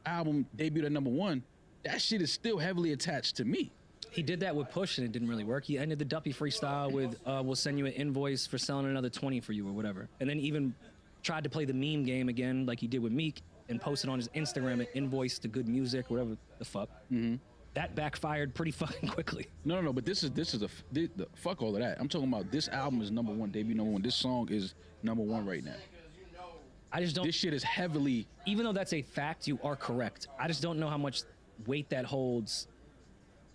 album debuted at number 1, that shit is still heavily attached to me. He did that with Push and it didn't really work. He ended the Duppy freestyle with, we'll send you an invoice for selling another 20 for you or whatever. And then even tried to play the meme game again like he did with Meek and posted on his Instagram an invoice to Good Music, whatever the fuck. That backfired pretty fucking quickly. No, but this is the fuck all of that. I'm talking about this album is number 1, debut number 1. This song is number 1 right now. I just don't. This shit is heavily. Even though that's a fact, you are correct. I just don't know how much weight that holds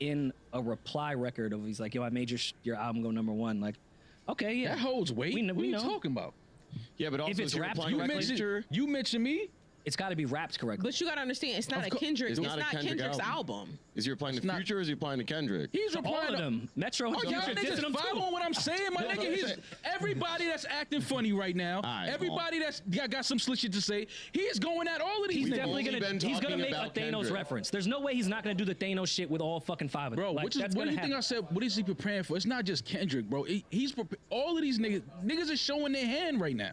in a reply record of he's like, yo, I made your album go number 1. Like, okay, yeah. That holds weight. We What are you know. talking about? Yeah, but also If it's if you're rapped applying correctly- You mentioned me. It's got to be wrapped correctly. But you gotta understand, it's not Of a course- Kendrick. It's It's not not, a Kendrick Kendrick's album. album. Is he replying to not- Future or is he replying to Kendrick? He's All replying of to them. Metro and Oh, y'all Future dissing niggas them follow too. what I'm saying, my nigga. He's everybody that's acting funny right now. right, Everybody that's got some slick shit to say. He is going at all of these He's niggas. definitely only been he's gonna talking make a about Thanos Kendrick. reference. There's no way he's not gonna do the Thanos shit with all fucking 5 of them. Bro, Like, what do that's you gonna think I happen. said? What is he preparing for? It's not just Kendrick, bro. He's all of these niggas are showing their hand right now.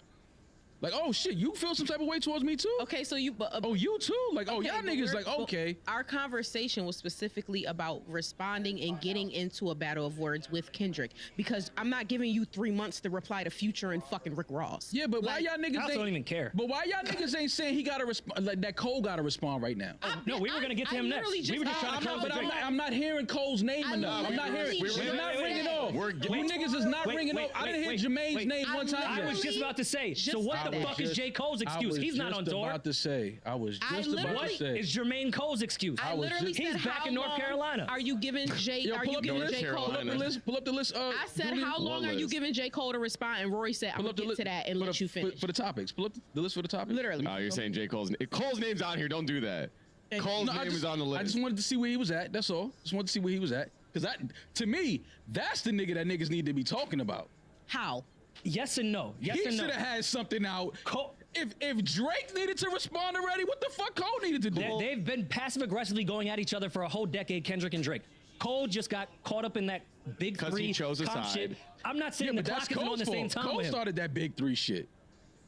Like, oh shit, you feel some type of way towards me too? Okay, so you. Oh, you too? Like, oh, Okay, y'all but niggas we're- like, okay. but Our conversation was specifically about responding and getting into a battle of words with Kendrick because I'm not giving you 3 months to reply to Future and fucking Rick Ross. Yeah, but why Like, y'all niggas I also don't even care. But why y'all niggas ain't saying he gotta respond? Like that Cole gotta respond right now. No, we were gonna get to him next. We were just trying to close the drink. I'm not hearing Cole's name I enough. I'm not literally hearing. just It's not said- ringing off. You niggas is not Wait, ringing wait, off. I didn't wait, hear Jermaine's wait. name one time. I yet. was just about to say. So just what said the that. fuck is J. Cole's excuse? He's not on tour. About to say. I was I just about literally- to say. Is Jermaine Cole's excuse? I was literally just- said, He's back how in North long Carolina. Are you giving J? Yo, Are pull you up the giving list. J. Cole? Pull up the list. Pull up the list. I said, Julian. how long are you list. giving J. Cole to respond? And Rory said, I'm Pull gonna up the get list to that and for let the- you finish. for the topics. Pull up the list for the topics. Literally. Oh, you're saying J. Cole's name's on here. Don't do that. Cole's No, name is on the list. I just wanted to see where he was at. That's all. Just wanted to see where he was at. Because to me, that's the nigga that niggas need to be talking about. How? Yes and no. Yes He and should no. have had something out. Cole, If Drake needed to respond already, what the fuck Cole needed to do? they've been passive aggressively going at each other for a whole decade, Kendrick and Drake. Cole just got caught up in that big 'Cause three he chose a comp side. shit. I'm not saying but the that's clock isn't on the Cole's same fault. time Cole with him. started that big three shit.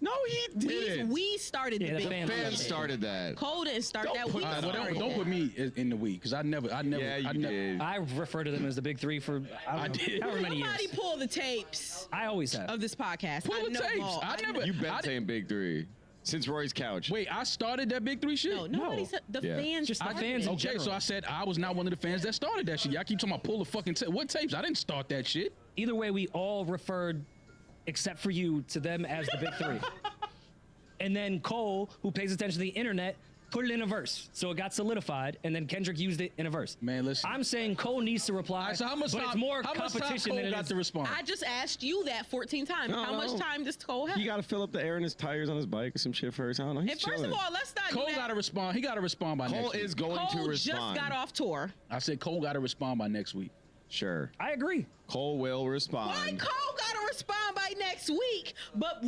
No, he didn't. We started Yeah, the the big fans three Fans shit. started that. Cole didn't start that. We All right, started don't it. put me in the weed because I never. Yeah, you did. I refer to them as the big three for I did. however many years. Somebody pull the tapes I always have. of this podcast. Pull I the know tapes. all. I never. You've been I- saying big three since Roy's couch. Wait, I started that big three shit. No, nobody No. said the Yeah. fans. Just the started fans it. in Okay, general. so I said I was not one of the fans that started that shit. Y'all keep talking about pull the fucking tape. What tapes? I didn't start that shit. Either way, we all referred, except for you, to them as the big three. And then Cole, who pays attention to the internet, put it in a verse. So it got solidified, and then Kendrick used it in a verse. Man, listen. I'm saying Cole needs to reply, All right, so how much but time? it's more how much time competition Cole than it got is. to respond? I just asked you that 14 times. No, How much no. time does Cole have? He got to fill up the air in his tires on his bike or some shit first. I don't know. He's And first chilling. of all, let's not Cole do got to that. respond. He got to respond by Cole next week. is going to Cole respond. just got off tour. I said Cole got to respond by next week. Sure. I agree. Cole will respond. Why Cole got to respond by next week? But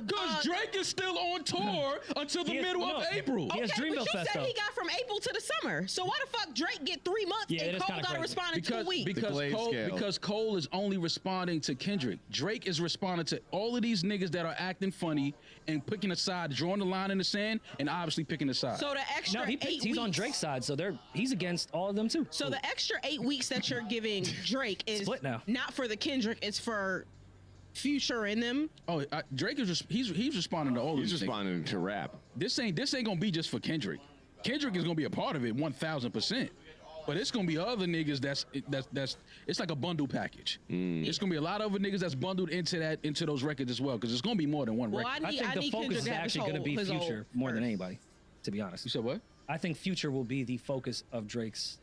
Because Drake is still on tour until the He is- middle no. of April. He has okay, Dreamville but you Fest, said though. he got from April to the summer. So why the fuck Drake get 3 months Yeah, it and is Cole kinda got to crazy. respond in 2 weeks? Glaive scale. Cole is only responding to Kendrick. Drake is responding to all of these niggas that are acting funny and picking a side, drawing the line in the sand, and obviously picking a side. So the extra No, 8 he's weeks. on Drake's side, so he's against all of them too. So the extra 8 weeks that you're giving Drake is Split now. not for the Kendrick, it's for Future in them. Drake is he's responding to all of He's these niggas. responding to rap. This ain't gonna be just for Kendrick. Kendrick is gonna be a part of it 1,000%. But it's gonna be other niggas that's it's like a bundle package. It's gonna be a lot of other niggas that's bundled into those records as well, because it's gonna be more than one Well, record. I think the focus is actually going to be Future more than anybody, to be honest. You said what? I think Future will be the focus of Drake's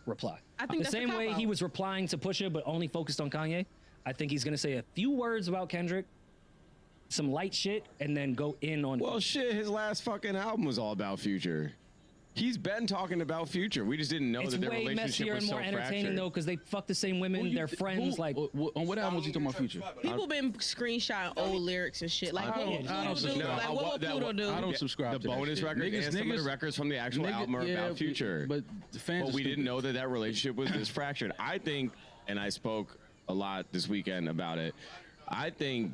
reply. I think the that's a same way he cop-out. was replying to Pusha, but only focused on Kanye. I think he's gonna say a few words about Kendrick, some light shit, and then go in on. Well, shit, his last fucking album was all about Future. He's been talking about Future. We just didn't know it's that their way relationship messier was and so more entertaining fractured. though, because they fuck the same women. They're friends. Like on what album was he talking about Future? People been screenshotting old lyrics and shit. Like, I what don't- would I don't Pluto do? subscribe. Like, what would That- Pluto do? I don't subscribe The to that bonus shit. record and some of the records from the actual album are about Future. But the fans. But we didn't know that relationship was this fractured. I think, and I spoke a lot this weekend about it, I think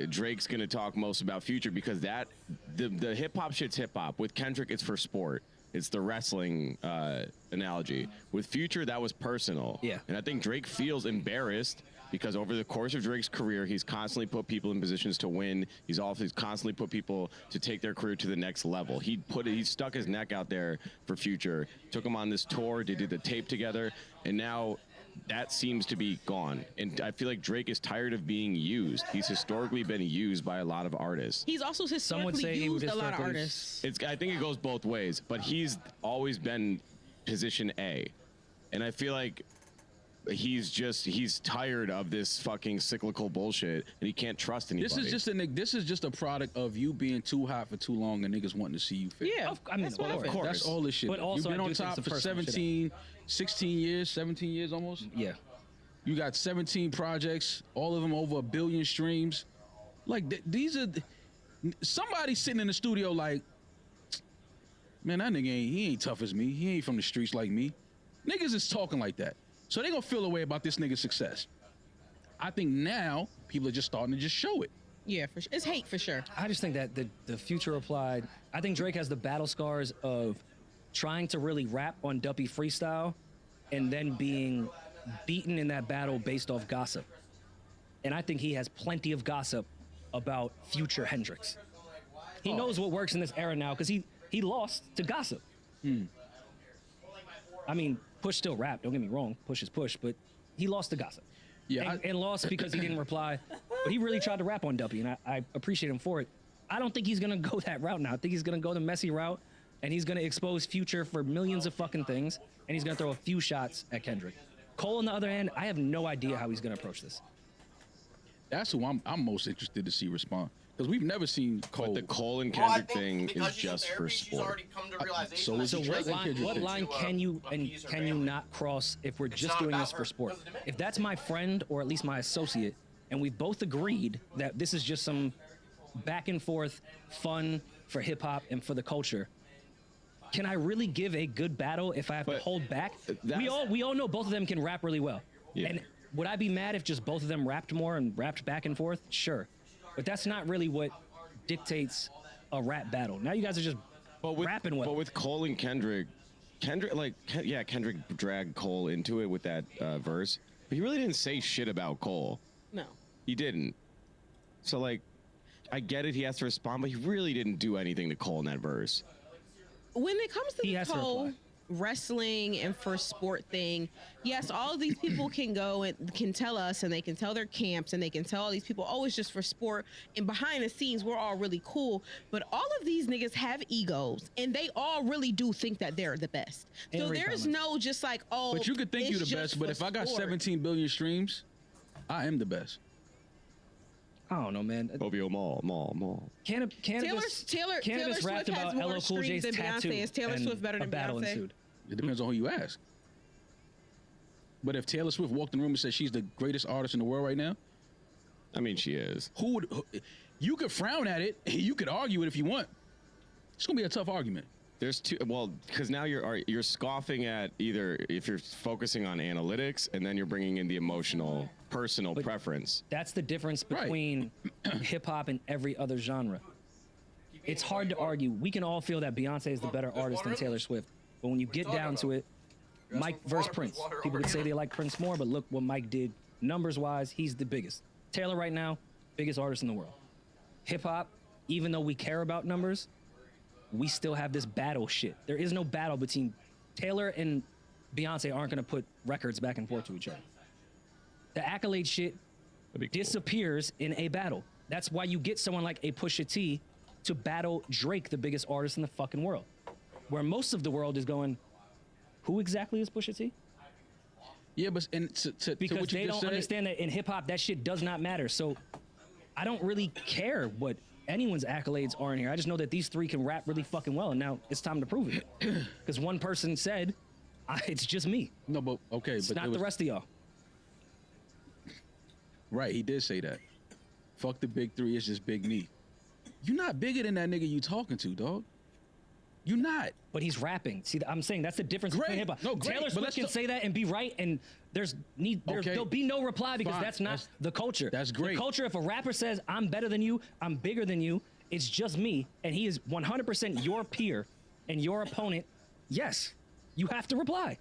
Drake's gonna talk most about Future because the hip hop shit's hip hop. With Kendrick, it's for sport. It's the wrestling analogy. With Future, that was personal. Yeah. And I think Drake feels embarrassed because over the course of Drake's career, he's constantly put people in positions to win. He's constantly put people to take their career to the next level. He stuck his neck out there for Future, took him on this tour, they did the tape together, and now that seems to be gone. And I feel like Drake is tired of being used. He's historically been used by a lot of artists. He's also Some would historically say he used would a lot of historically- artists. I think it goes both ways, but he's always been position A. And I feel like he's tired of this fucking cyclical bullshit and he can't trust anybody. This is just a product of you being too hot for too long and niggas wanting to see you fail. Yeah, I mean, that's what of I feel. course. That's all this shit. But also, You've been I on do think top it's the for personal shit. 17 years almost. yeah. You got 17 projects, all of them over 1 billion streams. Like these are somebody sitting in the studio like, man, that nigga ain't tough as me. He ain't from the streets like me. Niggas is talking like that. So they gonna feel a way about this nigga's success. I think now people are just starting to just show it. Yeah, for sure. It's hate for sure. I just think that the Future applied. I think Drake has the battle scars of trying to really rap on Duppy freestyle and then being beaten in that battle based off gossip. And I think he has plenty of gossip about Future Hendrix. He knows what works in this era now because he lost to gossip. I mean, Push still rap, don't get me wrong. Push is Push, but he lost to gossip. Yeah, and lost because he didn't reply. But he really tried to rap on Duppy, and I appreciate him for it. I don't think he's gonna go that route now. I think he's gonna go the messy route, and he's gonna expose Future for millions of fucking things, and he's gonna throw a few shots at Kendrick. Cole, on the other hand, I have no idea how he's gonna approach this. that's who I'm most interested to see respond. Because we've never seen Cole. But the Cole and Well, I Kendrick think thing because is she's in just for therapy, she's sport. already come to realization so that is she it What Drake and doesn't Kendrick line, did. what line can you and appease her can you family. not cross if we're just not doing about this for her. sport? Because of the If that's my friend or at least my associate, and we've both agreed that this is just some back and forth fun for hip hop and for the culture, can I really give a good battle if I have to But hold back? that's- We all know both of them can rap really well. Yeah. And would I be mad if just both of them rapped more and rapped back and forth? Sure. But that's not really what dictates a rap battle. Now you guys are just rapping well. But with Cole and Kendrick, Kendrick dragged Cole into it with that verse, but he really didn't say shit about Cole. No. He didn't. So like, I get it. He has to respond, but he really didn't do anything to Cole in that verse. When it comes to He this has to whole reply. wrestling and for sport thing, yes, all of these people can go and can tell us, and they can tell their camps, and they can tell all these people, oh, it's just for sport. And behind the scenes, we're all really cool. But all of these niggas have egos, and they all really do think that they're the best. So Every there's comment. no just like, oh, But you could think it's you're the just best, but for if I got sport. 17 billion streams, I am the best. I don't know, man. OVO Mall. Cannabis Taylor Cannabis Swift rapped has about more LL Cool streams J's than tattoo. Beyonce. Is Taylor and Swift better a than battle Beyonce? ensued. It depends on who you ask. But if Taylor Swift walked in the room and said she's the greatest artist in the world right now, I mean, she is. you could frown at it, you could argue it if you want. It's gonna be a tough argument. There's two. Well, because now you're scoffing at either if you're focusing on analytics and then you're bringing in the emotional, personal But- preference. That's the difference Right. between hip hop and every other genre. It's hard to argue. We can all feel that Beyonce is the better artist than Taylor Swift. But when you get down to it, Mike versus Prince. People could say they like Prince more, but look what Mike did. Numbers wise, he's the biggest. Taylor right now, biggest artist in the world. Hip hop, even though we care about numbers, we still have this battle shit. There is no battle between Taylor and Beyonce aren't gonna put records back and forth to each other. The accolade shit That'd be cool. disappears in a battle. That's why you get someone like a Pusha T to battle Drake, the biggest artist in the fucking world. Where most of the world is going, who exactly is Pusha T? Yeah, but and to Because what you they just don't said, understand that in hip hop, that shit does not matter. So I don't really care what anyone's accolades are in here. I just know that these three can rap really fucking well, and now it's time to prove it. Because one person said, it's just me. No, but okay, It's but not there the was- rest of y'all. Right, he did say that. Fuck the big three, it's just big me. You're not bigger than that nigga you talking to, dog. You not. But he's rapping. See, I'm saying that's the difference Great. between hip hop. No, great, Taylor but Swift let's can talk- say that and be right, and Okay. there'll be no reply because Fine. that's not That's- the culture. that's great. The culture, if a rapper says, I'm better than you, I'm bigger than you, it's just me, and he is 100% your peer and your opponent, yes, you have to reply.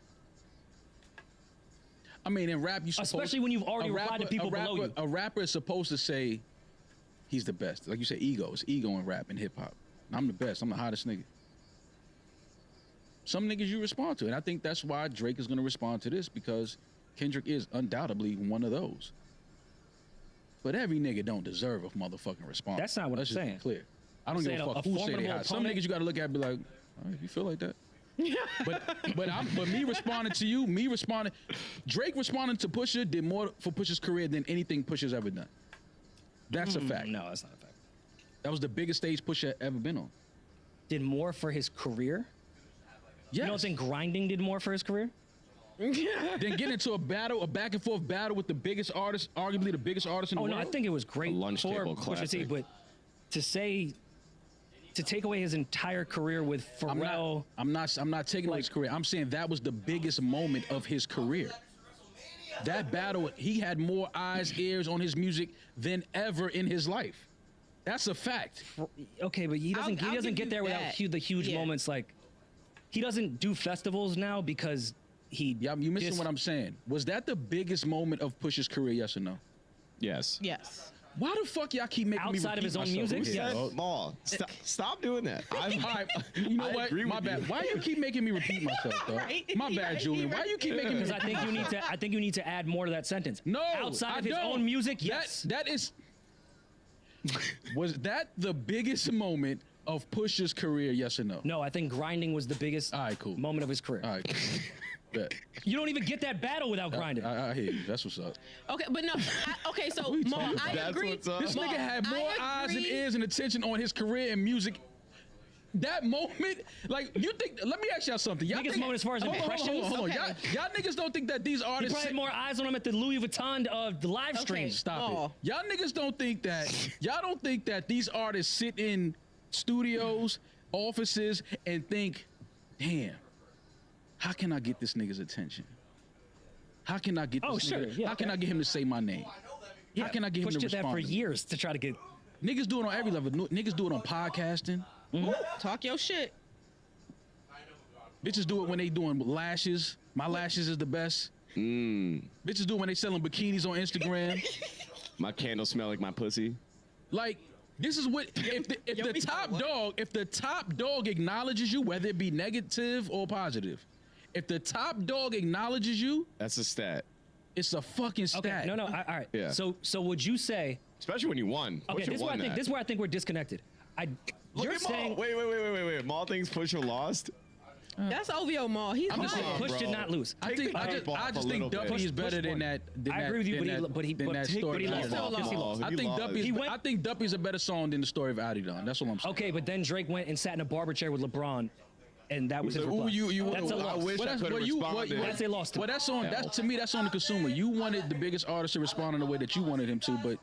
I mean, in rap, you supposed, Especially when you've already a replied to people a rapper, below you. A rapper is supposed to say he's the best. Like you said, ego. It's ego in rap and hip hop. I'm the best. I'm the hottest nigga. Some niggas you respond to, and I think that's why Drake is going to respond to this, because Kendrick is undoubtedly one of those. But every nigga don't deserve a motherfucking response. That's not what Let's I'm just be saying. clear. I don't I'm give a saying fuck a who say they formidable hot. Some opponent- niggas you got to look at and be like, all right, you feel like that. but me responding to you, Drake responding to Pusha did more for Pusha's career than anything Pusha's ever done. That's a fact. No, that's not a fact. That was the biggest stage Pusha ever been on. Did more for his career? Yes. You don't think grinding did more for his career? Then get into a battle, a back and forth battle with the biggest artist, arguably the biggest artist in the Oh world. no, I think it was great A lunch for table Pusha T, classic. but to take away his entire career with Pharrell, I'm not taking away his career. I'm saying that was the biggest moment of his career. That battle, he had more eyes, ears on his music than ever in his life. That's a fact. okay, but he doesn't I'll give get you there without that. the huge Yeah. moments. Like he doesn't do festivals now because he. Yeah, you missing what I'm saying. Was that the biggest moment of Push's career? Yes or no? Yes. Yes. Why the fuck y'all keep making me Outside of repeat his own myself? music? Who said Yes. that? Maul, stop doing that. All right, you know I what? agree My with bad. you. Why you keep making me repeat myself, though? Right? My bad, Right, Julian. Why right. you keep making me? Because I think you need to add more to that sentence. No, outside I of his don't. own music, yes. That is. Was that the biggest moment of Push's career? Yes or no? No, I think grinding was the biggest All right, cool. moment of his career. All right. Bet. You don't even get that battle without grinding. I hear you. That's what's up. Okay, but no. Okay, so you Mo, talking I about? That's agree. what's up. This Mo, nigga had I more eyes and agree. ears and attention on his career and music. That moment, like you think? Let me ask y'all something. Y'all Biggest think, moment as far as hold on, hold on, impressions? hold on. Okay. Y'all niggas don't think that these He artists probably had more eyes on him at the Louis Vuitton the live stream. Okay. Stop Oh. it. Y'all niggas don't think that these artists sit in studios, offices, and think, damn, how can I get this nigga's attention? How can I get? Oh, this sure, nigga- yeah, How can okay. I get him to say my name? Yeah, How can I get him pushed to it that respond for to me? years to try to get. Niggas do it on every level. Niggas do it on podcasting. Talk your shit. Bitches do it when they doing lashes. My lashes is the best. Bitches do it when they selling bikinis on Instagram. My candles smell like my pussy. Like, this is what if the top dog acknowledges you, whether it be negative or positive, if the top dog acknowledges you, That's a stat. it's a fucking stat. Okay, no, all right. Yeah. So would you say? Especially when you won. Okay, this is where I think. This is where I think we're disconnected. You're saying. Wait. Maul thinks Pusha lost. That's OVO Mall. He's I'm just lying. saying, Push did bro. not lose. I Take think the I cape off just a think little bit. Duppy is better Push than won. that. I agree with you, but he story. he lost. still Yes, he lost. lost. I think Duppy's a better song than the story of Adidon. That's what I'm saying. Okay, but then Drake went and sat in a barber chair with LeBron, and that was his reply. That's a I loss. wish I could have responded. That's a loss to Well, me. that's on. That's to me. That's on the consumer. You wanted the biggest artist to respond in the way that you wanted him to, but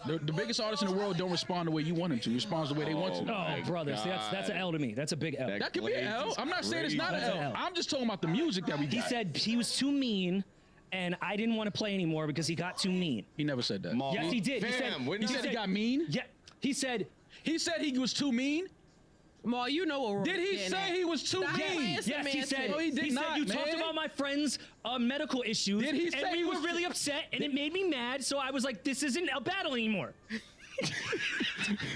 the biggest artists in the world don't respond the way you want them to. He responds the way they want to. Oh, brother, see, that's an L to me. That's a big L. That- That could be an L. Glazed I'm not saying it's not an That's an L. L. I'm just talking about the music that we got. He said he was too mean, and I didn't want to play anymore because he got too mean. He never said that. Maul. Yes, he did. Fam, when He said he got mean. Yeah, he said. He said he was too mean. Mall, you know what we're Did he getting say at. he was too Stop mean? playing Yes, he semantics. said. No, he did said not, you talked man. about my friend's medical issues, Did he and say we he were was- really upset, and it made me mad. So I was like, "This isn't a battle anymore."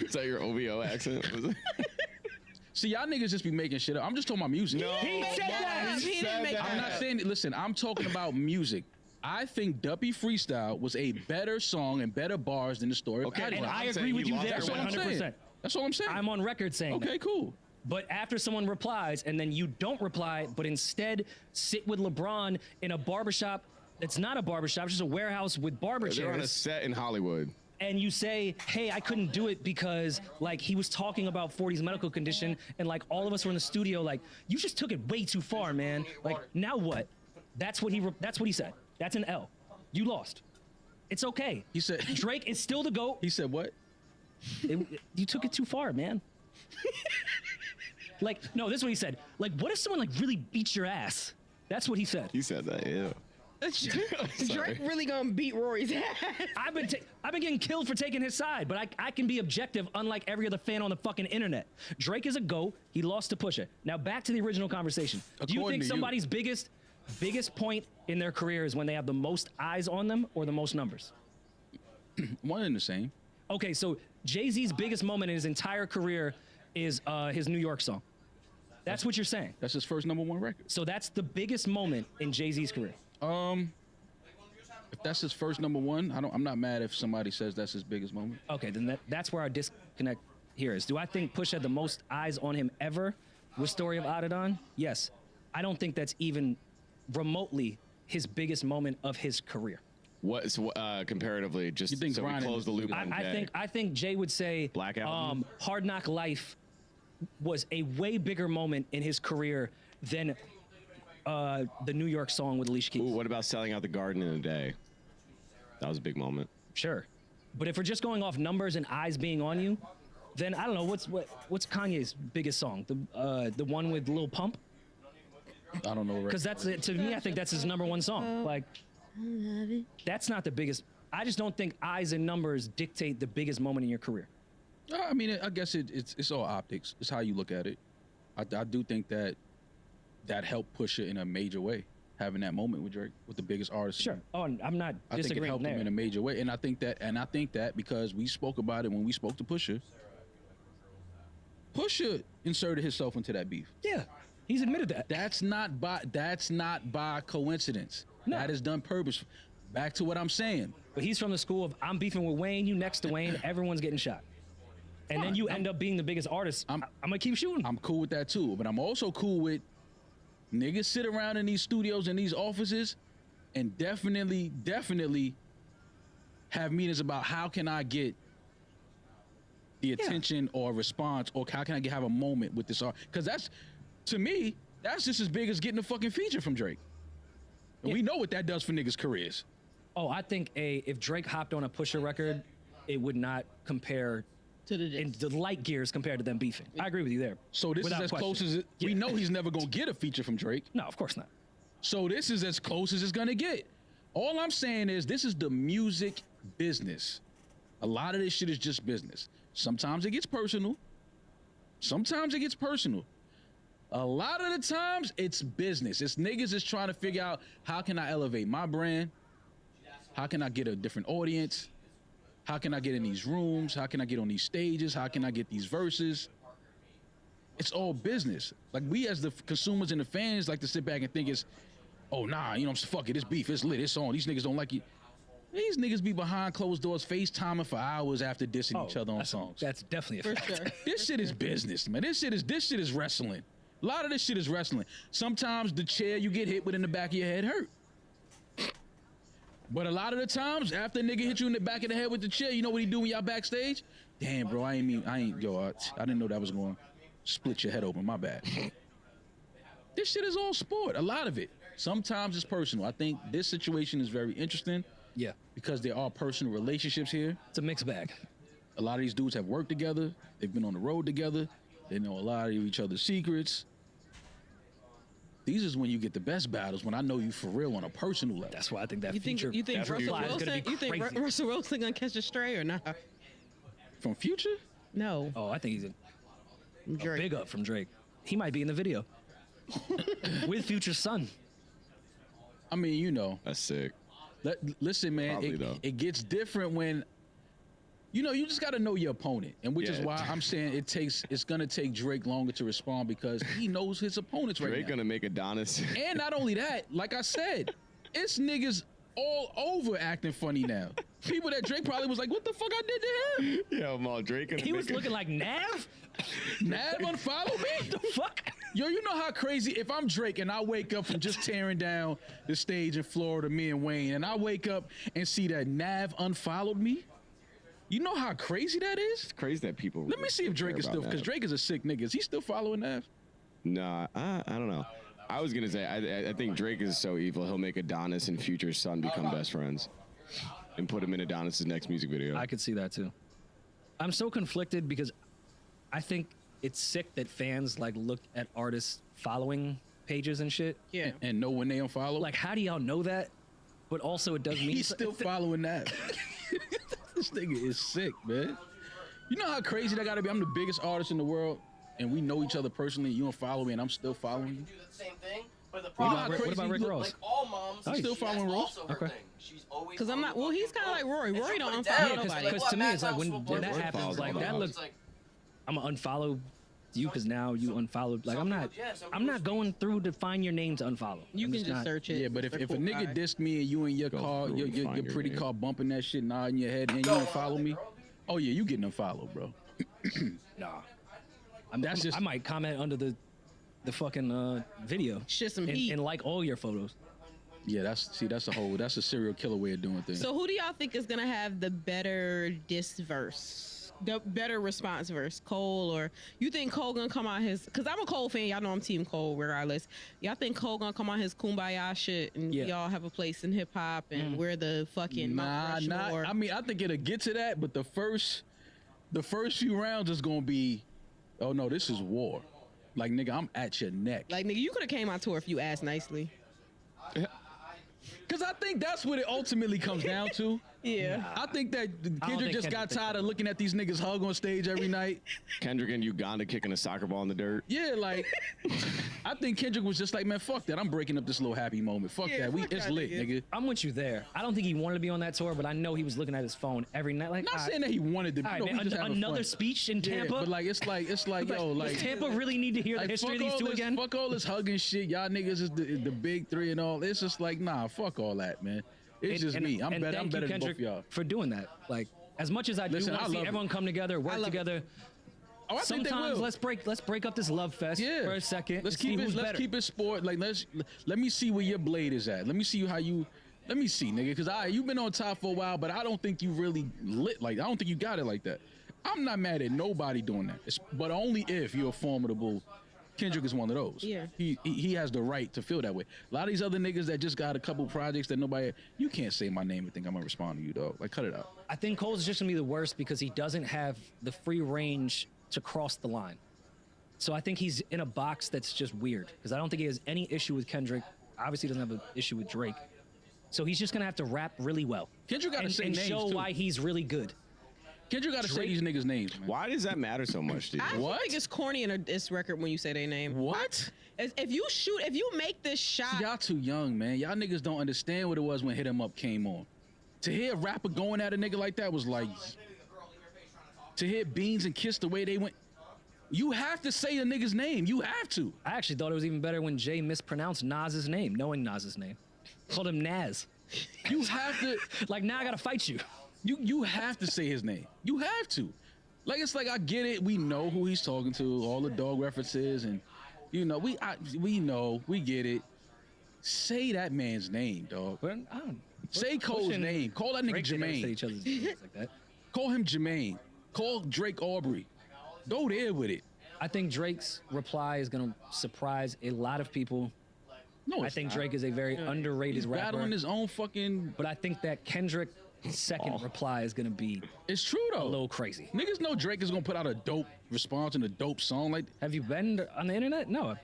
Is that your OVO accent? See, y'all niggas just be making shit up. I'm just talking about music. He said that. He didn't make I'm not saying. Listen, I'm talking about music. I think Duppy Freestyle was a better song and better bars than the story. of Okay, Adidon. And Well, I I'm agree saying with he you lost there, That's what I'm 100%. saying. That's all I'm saying. I'm on record saying Okay, that. cool. But after someone replies and then you don't reply, but instead sit with LeBron in a barbershop that's not a barbershop, it's just a warehouse with barber They're on a chairs, set in Hollywood. and you say, "Hey, I couldn't do it because like he was talking about 40's medical condition, and like all of us were in the studio, like you just took it way too far, man. Like now what?" That's what he said. That's an L. You lost. It's okay. He said. Drake is still the GOAT. He said what? You took it too far, man. Like, no, this is what he said. Like, what if someone like really beats your ass? That's what he said. He said that, yeah. Drake really gonna beat Rory's ass. I've been getting killed for taking his side, but I can be objective, unlike every other fan on the fucking internet. Drake is a GOAT. He lost to Pusha. Now back to the original conversation. Do you According think to you. somebody's biggest point in their career is when they have the most eyes on them or the most numbers? One and the same. Okay, so Jay-Z's biggest moment in his entire career is his New York song. That's what you're saying. That's his first #1 record. So that's the biggest moment in Jay-Z's career. If that's his first #1, I'm not mad if somebody says that's his biggest moment. Okay, then that's where our disconnect here is. Do I think Push had the most eyes on him ever with Story of Adidon? Yes. I don't think that's even remotely his biggest moment of his career. What so, comparatively, just You think so we Grinding close the loop on Jay. I think Jay would say Black Album? Hard Knock Life was a way bigger moment in his career than the New York song with Alicia Keys. Ooh, what about selling out the Garden in a day? That was a big moment. Sure. But if we're just going off numbers and eyes being on you, then I don't know what's Kanye's biggest song? The one with Lil Pump? I don't know. Because that's to me, I think that's his #1 song. Like, that's not the biggest. I just don't think eyes and numbers dictate the biggest moment in your career. I mean, I guess it's all optics. It's how you look at it. I do think that helped push it in a major way, having that moment with Drake, with the biggest artist. Sure. Oh, I'm not I think it disagreeing helped him there. in a major way, and I think that because we spoke about it when we spoke to Pusha inserted himself into that beef. Yeah, he's admitted that. That's not by coincidence. No. That is done purpose. Back to what I'm saying. But he's from the school of I'm beefing with Wayne, you next to Wayne, everyone's getting shot. And then you end up being the biggest artist. I'm gonna keep shooting. I'm cool with that too, but I'm also cool with niggas sit around in these studios and these offices and definitely have meetings about how can I get the attention or response, or how can I have a moment with this art? Because that's, to me, that's just as big as getting a fucking feature from Drake. And we know what that does for niggas' careers. Oh, I think if Drake hopped on a Pusha record, it would not compare To the in the light gears compared to them beefing. I agree with you there. So this Without is as question. close as we know he's never gonna get a feature from Drake. No, of course not. So this is as close as it's gonna get. All I'm saying is this is the music business. A lot of this shit is just business. Sometimes it gets personal. Sometimes it gets personal. A lot of the times it's business. It's niggas is trying to figure out how can I elevate my brand? How can I get a different audience? How can I get in these rooms? How can I get on these stages? How can I get these verses? It's all business. Like we as the consumers and the fans like to sit back and think it's, oh nah, you know, fuck it, it's beef, it's lit, it's on. These niggas don't like it. These niggas be behind closed doors FaceTiming for hours after dissing each other on songs. That's definitely a fact. Sure. This shit is business, man. This shit is wrestling. A lot of this shit is wrestling. Sometimes the chair you get hit with in the back of your head hurt. But a lot of the times, after a nigga hit you in the back of the head with the chair, you know what he do when y'all backstage? Damn, bro, I didn't know that was going to split your head open. My bad. This shit is all sport. A lot of it. Sometimes it's personal. I think this situation is very interesting. Yeah, Because there are personal relationships here. it's a mixed bag. A lot of these dudes have worked together. They've been on the road together. They know a lot of each other's secrets. These is when you get the best battles, when I know you for real on a personal level. That's why I think that You think feature. you think that Russell reply is gonna Wilson? be You think crazy. Russell Wilson gonna catch a stray or not? From Future? No, Oh, I think he's a Drake. big up from Drake. He might be in the video with Future's son. I mean, you know. That's sick. Listen, man, Probably, though. it gets different when, you know, you just got to know your opponent. And which is Yeah. why I'm saying it's going to take Drake longer to respond because he knows his opponents right Drake now. gonna make Adonis. And not only that, like I said, it's niggas all over acting funny now. People that Drake probably was like, what the fuck I did to him? Yo, Mal, Drake gonna He was make looking like Nav. Nav unfollow me? The fuck? Yo, you know how crazy, if I'm Drake and I wake up from just tearing down the stage in Florida, me and Wayne, and I wake up and see that Nav unfollowed me? You know how crazy that is? It's crazy that people. Let me see if Drake is still, because Drake is a sick nigga. Is he still following Nav? Nah, I don't know. I was gonna say I think Drake is so evil. He'll make Adonis and Future's son become best friends, and put him in Adonis's next music video. I could see that too. I'm so conflicted because I think it's sick that fans like look at artists following pages and shit. Yeah. And know when they unfollow? Like, how do y'all know that? But also, it does mean He's still following Nav. This nigga is sick, man. You know how crazy that gotta be? I'm the biggest artist in the world, and we know each other personally. You don't follow me, and I'm still following you. Do the same thing, but the What problem about, how what crazy about Rick you look Ross? like all moms, Oh, he's still following that's Ross? also her Okay. thing. She's always Because I'm not. Well, he's kind of like Rory. And Rory she'll don't put it unfollow down, nobody. like, Because what, to me, Matt it's like when Thompson that will happens, follow like my that mom. looks. It's like, I'm gonna unfollow you because now you unfollowed. Like Some I'm not. people- yeah, some I'm people not going through to find your name to unfollow. You I'm can just not- search it. Yeah, but if They're a cool nigga guys. dissed me and you in your Go car, through and your find your pretty name. car bumping that shit, nodding your head, and you unfollow me, oh yeah, you getting unfollowed, bro. Nah. That's just- I might comment under the fucking video Shit some and, heat. and like all your photos. Yeah, that's a serial killer way of doing things. So who do y'all think is gonna have the better diss verse? The better response verse, Cole, or you think Cole gonna come on his? Because I'm a Cole fan. Y'all know I'm Team Cole regardless. Y'all think Cole gonna come on his kumbaya shit and Yeah. y'all have a place in hip hop and we're the fucking Mount Rushmore? I mean, I think it'll get to that, but the first few rounds is gonna be, oh no, this is war. Like nigga, I'm at your neck. Like nigga, you could have came on tour if you asked nicely. Cause I think that's what it ultimately comes down to. Yeah. I think that Kendrick think just got Kendrick tired of looking at these niggas hug on stage every night. Kendrick in Uganda kicking a soccer ball in the dirt. Yeah, like I think Kendrick was just like, man, fuck that. I'm breaking up this little happy moment. Fuck Yeah, that. fuck It's that, lit, nigga. nigga. I'm with you there. I don't think he wanted to be on that tour, but I know he was looking at his phone every night. Like, Not all right, saying that he wanted to. all right, No, man, we just having another fun. speech in Yeah, Tampa. but like it's like yo, like does Tampa really need to hear the like, history of fuck these all two this, again? Fuck all this hugging shit. Y'all niggas is the big three and all. It's just like, nah, fuck all that, man. It's just me. I'm better. I'm thank better you, than both Kendrick, of y'all. for doing that. Like, as much as I Listen, do I want to see love it. everyone come together, work love it. together, Oh, I think they sometimes will. let's break up this love fest Yeah. for a second. Let's and see keep it. who's Let's better. keep it sport. Like let me see where your blade is at. Let me see how you. Let me see, nigga, because you've been on top for a while, but I don't think you really lit like. I don't think you got it like that. I'm not mad at nobody doing that, but only if you're formidable. Kendrick is one of those. Yeah. He has the right to feel that way. A lot of these other niggas that just got a couple projects that nobody. You can't say my name and think I'm gonna respond to you, dog. Like, cut it out. I think Cole's just gonna be the worst because he doesn't have the free range to cross the line. So I think he's in a box that's just weird because I don't think he has any issue with Kendrick. Obviously, he doesn't have an issue with Drake. So he's just gonna have to rap really well. Kendrick got to say and names show too. why he's really good. Kendrick got to say Drake- these niggas' names, man. Why does that matter so much, dude? I What? think it's corny in a diss record when you say their name. What? If you make this shot, Y'all too young, man. Y'all niggas don't understand what it was when Hit 'Em Up came on. To hear a rapper going at a nigga like that was like, to hear Beans and Kiss the way they went. You have to say a nigga's name. You have to. I actually thought it was even better when Jay mispronounced Nas's name, knowing Nas's name. Called him Nas. You have to. Like, now I gotta fight you. You have to say his name. You have to. Like, it's like, I get it. We know who he's talking to, all the dog references, and you know, we know, we get it. Say that man's name, dog. But I don't. Say Cole's pushing name. Call that nigga Drake to never say Jermaine. each other's names like that. Call him Jermaine. Call Drake Aubrey. Go there with it. I think Drake's reply is gonna surprise a lot of people. No, I it's think not. Drake is a very underrated He's rapper. battling his own fucking. But I think that Kendrick's second reply is gonna be It's true a though. little crazy. Niggas know Drake is gonna put out a dope response and a dope song. Like, Have you been on the internet? No.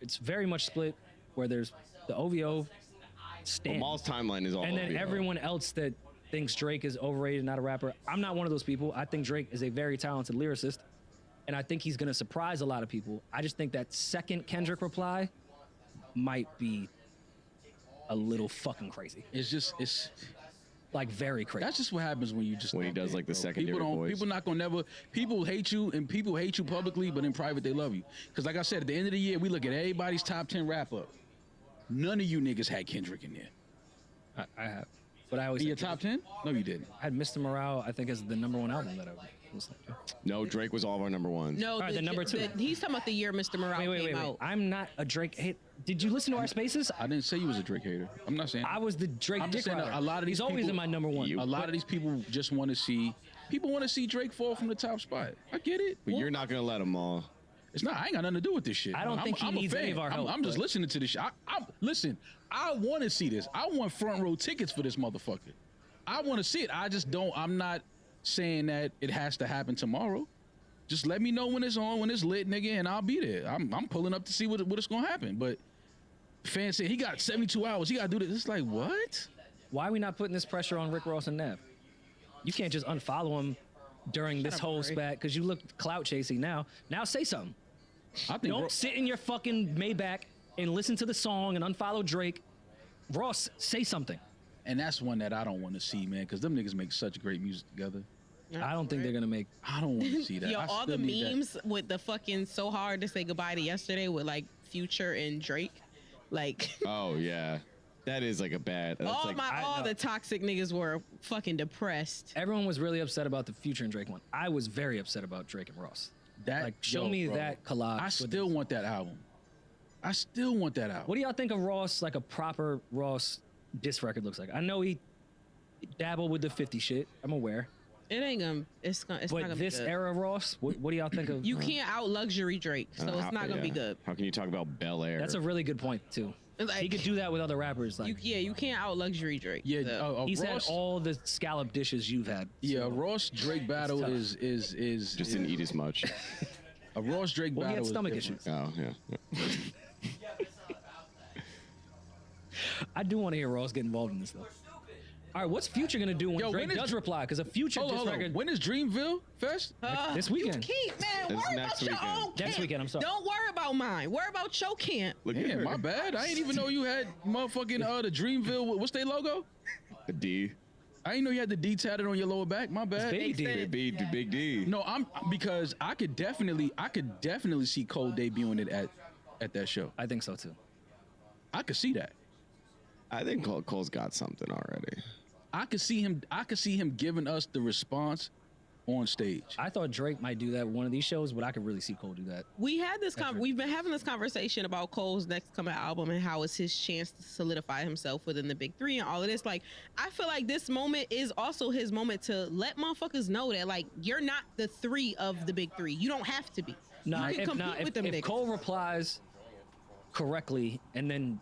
It's very much split where there's the OVO Well, stand. Maul's timeline is all and then over, everyone else that thinks Drake is overrated, not a rapper. I'm not one of those people. I think Drake is a very talented lyricist, and I think he's gonna surprise a lot of people. I just think that second Kendrick reply might be a little fucking crazy. it's Like, very crazy. that's just what happens when you just When he don't does, care, like, the bro. secondary people don't. voice. People not gonna never. People hate you, and people hate you publicly, but in private they love you. Because like I said, at the end of the year, we look at everybody's top 10 wrap up. None of you niggas had Kendrick in there. I have. But I always In your said top 10? No, you didn't. I had Mr. Morale, I think, as the #1 album that I listened to. No, Drake was all of our number ones. no, right, the number 2. he's talking about the year Mr. Morale Wait. came out. I'm not a Drake hate. Did you listen to our spaces? I didn't say you was a Drake hater. I'm not saying. I was the Drake I'm dick just saying rider. a lot of these He's always people- in my #1. A lot of these people just want to see. People want to see Drake fall from the top spot. I get it. But you're not gonna let them all. It's not. I ain't got nothing to do with this shit. I don't think he I'm a needs any fan. of our help, I'm just but- listening to this shit. Listen. I want to see this. I want front row tickets for this motherfucker. I want to see it. I just don't. I'm not saying that it has to happen tomorrow. Just let me know when it's on, when it's lit, nigga, and I'll be there. I'm pulling up to see what it's gonna happen. But fans say he got 72 hours. He got to do this. It's like, what? Why are we not putting this pressure on Rick Ross and Nev? You can't just unfollow him during this up, whole Rory. spat because you look clout chasing now. Now say something. I think Don't sit in your fucking Maybach and listen to the song and unfollow Drake. Ross, say something. and that's one that I don't want to see, man, because them niggas make such great music together. I don't think they're gonna make. I don't want to see that. Yo, I all still the need that. memes with the fucking so hard to say goodbye to yesterday with like Future and Drake, like Oh yeah, that is like a bad. That's all like, know. the toxic niggas were fucking depressed. Everyone was really upset about the Future and Drake one. I was very upset about Drake and Ross. That, Like, show yo, me bro, that collage. I with still this. want that album. I still want that album. What do y'all think of Ross? Like a proper Ross diss record looks like? I know he dabbled with the 50 shit. I'm aware. It ain't gonna. It's not But gonna this be good. era Ross, what do y'all think of? You can't out luxury Drake, so it's not gonna be yeah. good. How can you talk about Bel Air? That's a really good point too. Like, He could do that with other rappers. Like you can't out luxury Drake. Yeah, so. he's Ross, had all the scallop dishes you've had. yeah, so- Ross Drake battle tough. is just didn't eat as much. a Ross Drake Well, he battle. had stomach is different. issues. Oh yeah. I do want to hear Ross get involved in this though. All right, what's Future gonna do when Yo, Drake when is- does reply? Because a Future Hold on, diss hold on. record. When is Dreamville Fest? this weekend. You keep, man, This worry next about your weekend. own Next camp. weekend, I'm sorry. Don't worry about mine. Worry about your camp. Look at Damn, her. my bad. I ain't even know you had motherfucking the Dreamville. What's their logo? A D. I didn't know you had the D tatted on your lower back. My bad. Big D. Big B, Big D. No, I'm because I could definitely see Cole debuting it at that show. I think so too. I could see that. I think Cole's got something already. I could see him giving us the response on stage. I thought Drake might do that with one of these shows, but I could really see Cole do that. We had this. We've been having this conversation about Cole's next coming album and how it's his chance to solidify himself within the big three and all of this. Like, I feel like this moment is also his moment to let motherfuckers know that like you're not the three of the big three. You don't have to be. Nah, you can compete with them if niggas. Cole replies correctly and then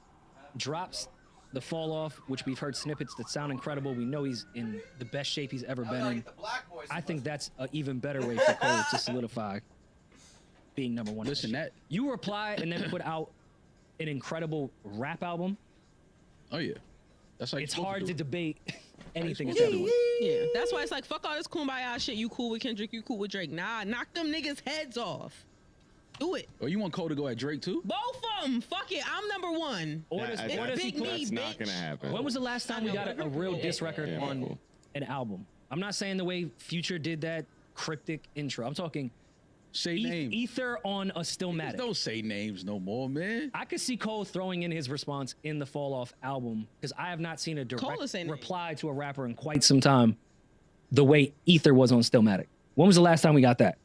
drops the fall off, which we've heard snippets that sound incredible, we know he's in the best shape he's ever been in. I think that's an even better way for Cole to solidify being #1. Listen, that You reply and then put out an incredible rap album. oh yeah. That's like it's hard to debate anything. Yeah, it's gotta work. Yeah, that's why it's like fuck all this kumbaya shit. You cool with Kendrick, you cool with Drake. Nah, knock them niggas heads off. Do it. Or you want Cole to go at Drake too? Both of them. Fuck it. I'm number one. Or does- It's or does he big put- me, That's not bitch. gonna happen. When was the last time we got a real diss record Yeah, on cool. an album? I'm not saying the way Future did that cryptic intro. I'm talking Say names. Ether on a Stillmatic. Don't say names no more, man. I could see Cole throwing in his response in the Fall Off album because I have not seen a Cole direct is saying reply to a rapper in quite some time the way Ether was on Stillmatic. When was the last time we got that?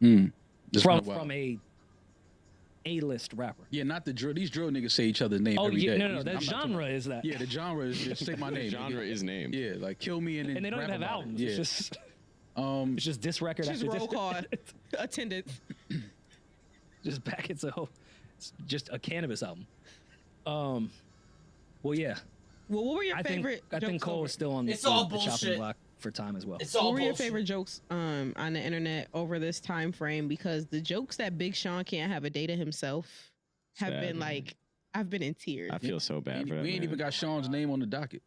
This From been a while. a A-list rapper. Yeah, not the drill. These drill niggas say each other's name Oh, every day. yeah, no, These- the I'm not talking- genre is that. Yeah, the genre is just take my name. Genre is named. Yeah, like kill me and then And they don't rap even have about albums. It. Yeah. It's just diss record Just after roll diss. call attendance. Just back it's just a cannabis album. Well, yeah. Well, what were your I think favorite? Cole jokes is still on It's the all chopping bullshit. block for time as well. It's all What were your bullshit. favorite jokes on the internet over this time frame? Because the jokes that Big Sean can't have a day to himself have Sad, been man. like, I've been in tears. I feel so bad for that. We ain't man. even got Sean's name on the docket.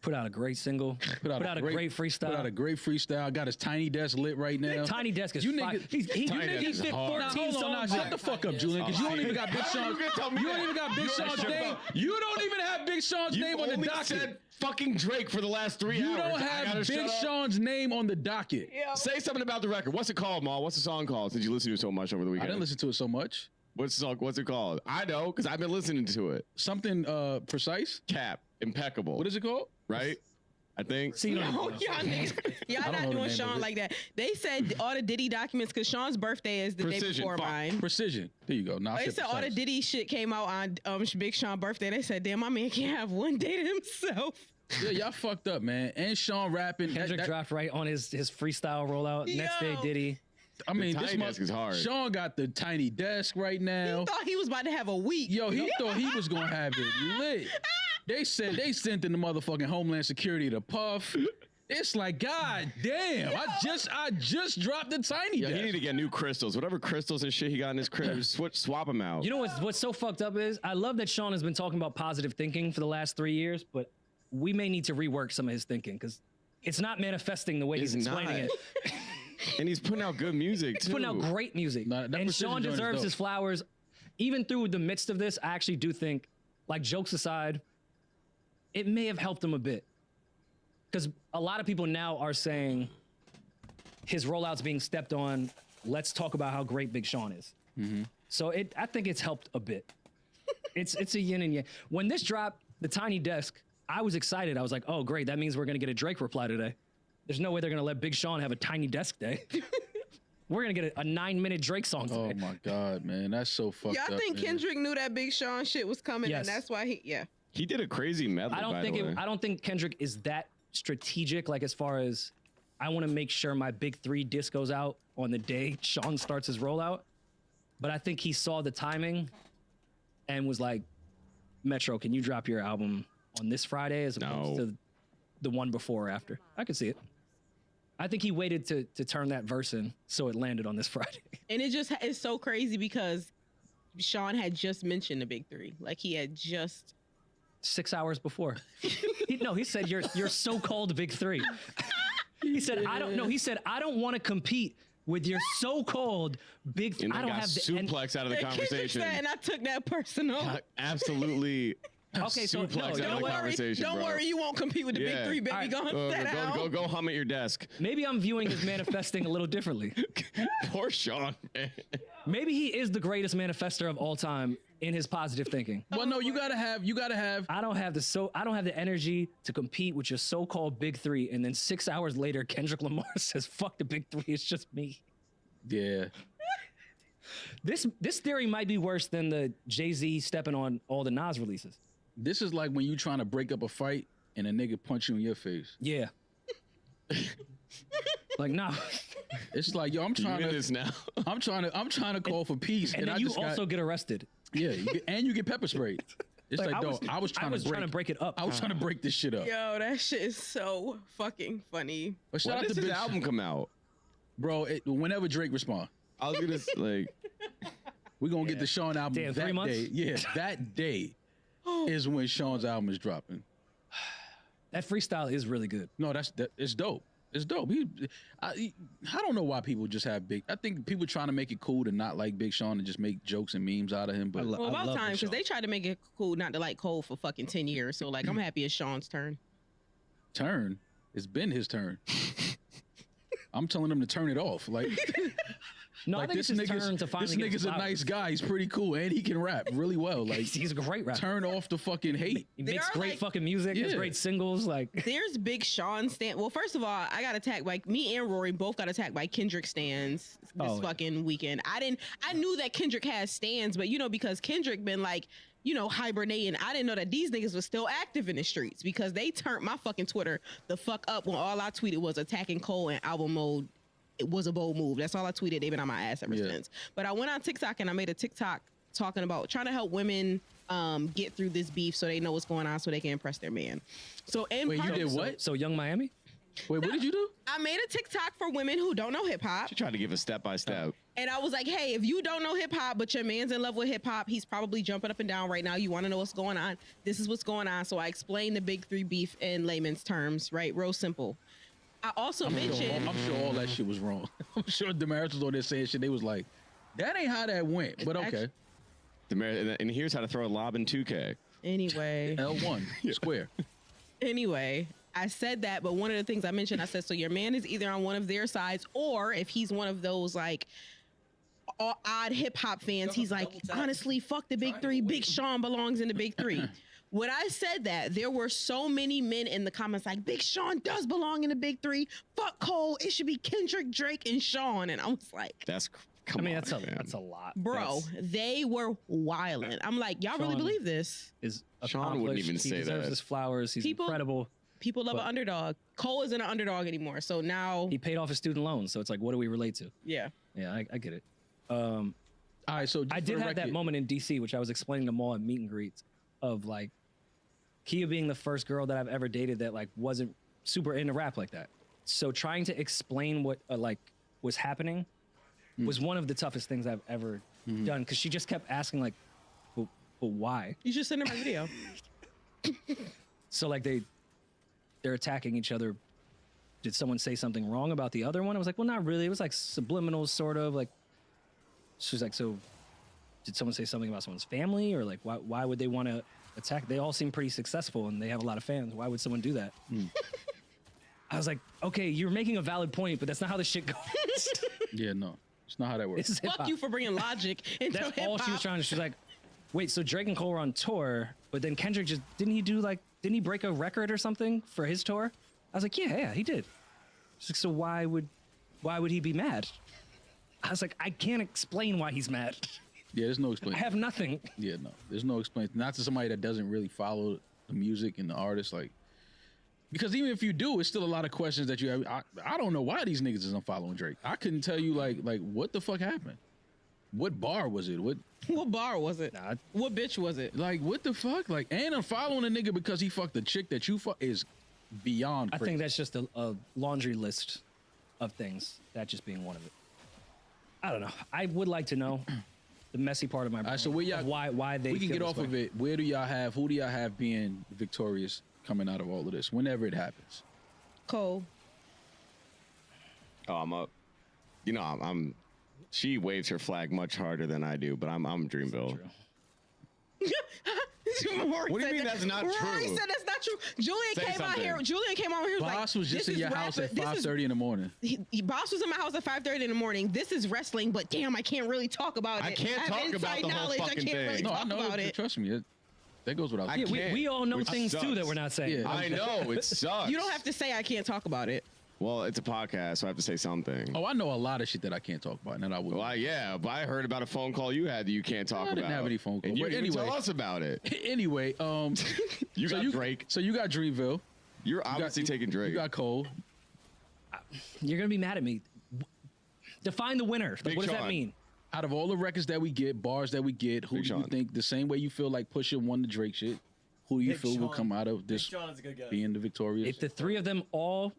Put out a great single. Put out a great freestyle. Put out a great freestyle. Got his tiny desk lit right now. Tiny Desk is You fine. niggas- He Tiny Desk is fit hard. 14 Hold on, now, songs. shut the fuck up, Julian, because you don't even got Big Sean's. You don't even got Big Sean's name. You don't even have Big Sean's name on the only docket. said fucking Drake for the last 3 You hours. don't I have gotta Big shut up? Sean's name on the docket. Say something about the record. What's it called, Ma? What's the song called? Since you listen to it so much over the I weekend. didn't listen to it so much. What's the song? What's it called? I know because I've been listening to it. Something precise. Cap, impeccable. What is it called? Right? I think. See, you don't Oh, even know. y'all don't know not the doing name of Sean it. like that. They said all the Diddy documents because Sean's birthday is the day Precision, before fuck. mine. Precision. There you go. Now They said all the Diddy shit came out on Big Sean birthday. They said, damn, my man can't have one day to himself. Yeah, y'all fucked up, man. And Sean rapping. Kendrick dropped right on his freestyle rollout. Next day, Yo. Diddy. I mean, The this Tiny Desk is hard. Sean got the tiny desk right now. He thought he was about to have a week. Yo, he thought he was gonna have it lit. They said they sent in the motherfucking Homeland Security to Puff. It's like, god damn! I just dropped the tiny Yeah, desk. he need to get new crystals. Whatever crystals and shit he got in his crib, swap them out. You know what's so fucked up is I love that Sean has been talking about positive thinking for the last 3 years, but we may need to rework some of his thinking because it's not manifesting the way he's It's explaining not. it. And he's putting out good music He's too. putting out great music. Nah, that And Precision Sean joint is deserves dope. his flowers. Even through the midst of this, I actually do think, like jokes aside, it may have helped him a bit. Because a lot of people now are saying his rollout's being stepped on. Let's talk about how great Big Sean is. So I think it's helped a bit. It's a yin and yang. When this dropped, the Tiny Desk, I was excited. I was like, oh, great. That means we're going to get a Drake reply today. There's no way they're going to let Big Sean have a Tiny Desk day. We're going to get a 9-minute Drake song Oh today. my god, man, that's so fucked up. Y'all think man. Kendrick knew that Big Sean shit was coming, Yes. and that's why He did a crazy medley. I don't by think the way. I don't think Kendrick is that strategic. Like as far as I want to make sure my big 3 disc goes out on the day Sean starts his rollout, but I think he saw the timing and was like, "Metro, can you drop your album on this Friday as opposed No. to the one before or after?" I could see it. I think he waited to turn that verse in so it landed on this Friday. And it just is so crazy because Sean had just mentioned the big 3. Like he had just 6 hours before. He said your so-called big 3. He said I don't know. He said I don't want to compete with your so-called big. And I then don't got have the suplex out of the Kendrick conversation. said, and I took that personal. Absolutely. Okay, so no, suplex out you know of the what? conversation, Don't bro. worry, you won't compete with the Yeah. big 3, baby. All right. Go sit down. Go hum at your desk. Maybe I'm viewing his manifesting a little differently. Poor Sean, man. Maybe he is the greatest manifester of all time in his positive thinking. Well, no, you gotta have. I don't have the energy to compete with your so-called big 3, and then 6 hours later, Kendrick Lamar says, "Fuck the big 3, it's just me." Yeah. This theory might be worse than the Jay-Z stepping on all the Nas releases. This is like when you trying to break up a fight and a nigga punch you in your face. Yeah. Like, nah. It's like, yo, I'm You trying in to this now? I'm trying to call for peace, And then I you just also got, get arrested. yeah, you get pepper sprayed. It's like, dog, I was trying to break it up. I was trying to break this shit up. Yo, that shit is so fucking funny. But shout When out does to his Big album come out? Bro, whenever Drake respond, I was gonna like. we're gonna get the Sean album Damn, that 3 months? day. Yeah, that day. Oh is when Sean's album is dropping. That freestyle is really good. No, it's dope. It's dope. I don't know why people just have Big. I think people trying to make it cool to not like Big Sean and just make jokes and memes out of him. But Well, about love time Big because Sean. they tried to make it cool not to like Cole for fucking 10 years. So like, I'm happy it's Sean's turn. turn, it's been his turn. I'm telling him to turn it off. Like, No, I like think it's his turn to finally this get nigga's his a nice flowers. guy. He's pretty cool and he can rap really well. Like, He's a great rapper. turn off the fucking hate. He There makes are, great like- fucking music. Has Yeah. great singles. Like There's Big Sean stand. Well, first of all, I got attacked by me and Rory both got attacked by Kendrick stands this Oh, yeah. fucking weekend. I knew that Kendrick has stands, but because Kendrick been like, hibernating. I didn't know that these niggas was still active in the streets because they turned my fucking Twitter the fuck up when all I tweeted was attacking Cole in album mode. It was a bold move. That's all I tweeted. They've been on my ass ever Yeah. since. But I went on TikTok and I made a TikTok talking about trying to help women get through this beef so they know what's going on so they can impress their man. So in Wait, you part- did what? so Young Miami. Wait, what did you do? I made a TikTok for women who don't know hip hop. She tried to give a step by step. And I was like, hey, if you don't know hip hop, but your man's in love with hip hop, he's probably jumping up and down right now. You want to know what's going on? This is what's going on. So I explained the big three beef in layman's terms, right? Real simple. I also mentioned. I'm sure all that shit was wrong. I'm sure Damaris was on there saying shit. They was like, that ain't how that went. But okay. And here's how to throw a lob in 2K. Anyway. L1, square. Anyway, I said that, but one of the things I mentioned, I said, so your man is either on one of their sides, or if he's one of those like odd hip hop fans, he's like, honestly, fuck the big three. Big Sean belongs in the big three. When I said that, there were so many men in the comments like, Big Sean does belong in the big three. Fuck Cole. It should be Kendrick, Drake, and Sean. And I was like, I mean, that's a lot, bro, they were wilding. I'm like, y'all really Sean- believe this? Is Sean wouldn't even he say deserves that. his flowers. He's incredible. People love But- an underdog. Cole isn't an underdog anymore. So now, He paid off his student loans, so it's like, what do we relate to? yeah. Yeah, I get it. All right, so just I for did the have that record- moment in DC, which I was explaining to Maul at meet and greets, of like Kia being the first girl that I've ever dated that like wasn't super into rap like that. So trying to explain what like was happening was one of the toughest things I've ever done because she just kept asking like, but why? You should send her my video. So like they're attacking each other. Did someone say something wrong about the other one? I was like, well, not really. It was like subliminal, sort of like. She was like, so did someone say something about someone's family or like why would they want to attack? They all seem pretty successful and they have a lot of fans. Why would someone do that? I was like, okay, you're making a valid point, but that's not how this shit goes. Yeah, no, it's not how that works. This is hip Fuck hop. you for bringing logic into That's hip all she was hop. trying to. She's like, wait, so Drake and Cole were on tour, but then Kendrick didn't he break a record or something for his tour? I was like, yeah, he did. She's like, so why would he be mad? I was like, I can't explain why he's mad. Yeah, there's no I explanation. have nothing. Yeah, no, there's no explanation. Not to somebody that doesn't really follow the music and the artist, like, because even if you do, it's still a lot of questions that you have. I don't know why these niggas isn't following Drake. I couldn't tell you like what the fuck happened. What bar was it? What bar was it? Nah, What bitch was it? like what the fuck? Like, and I'm following a nigga because he fucked the chick that you fuck is beyond I crazy. think that's just a laundry list of things. That just being one of it. I don't know. I would like to know the messy part of my brain. right, so where y'all- of why they we can feel get this off way. of it. Who do y'all have being victorious coming out of all of this? Whenever it happens. Cole. Oh, I'm up. You know, I'm. She waves her flag much harder than I do, but I'm Dreamville. Rory What do you said mean that- that's not Rory true? said that's not true. Julian Say came out something. here. Julian came out here. Boss was just in your house at 5:30 in the morning. Boss was in my house at 5:30 in the morning. This is wrestling, but damn, I can't really talk about it. I can't have talk about inside the whole knowledge. I fucking can't really thing. No, I talk know. about it. Trust me. That goes without I saying. Yeah, can't, we all know which things too sucks. that we're not saying. Yeah. I know it sucks. You don't have to say I can't talk about it. Well, it's a podcast, so I have to say something. Oh, I know a lot of shit that I can't talk about, and that I would. Well, yeah, but I heard about a phone call you had that you can't talk I about. didn't have any phone call. And you But didn't even anyway. tell us about it. Anyway, You so got Drake. So you got Dreamville. You're You got- obviously taking Drake. You got Cole. You're gonna be mad at me. Define the winner. Like, Big what does that Sean. mean? Out of all the records that we get, bars that we get, who Big do you Sean. think the same way you feel like Pusha won the Drake shit? Who do you Big feel will Sean. come out of this Sean is a good guy. being the victorious? If the three of them all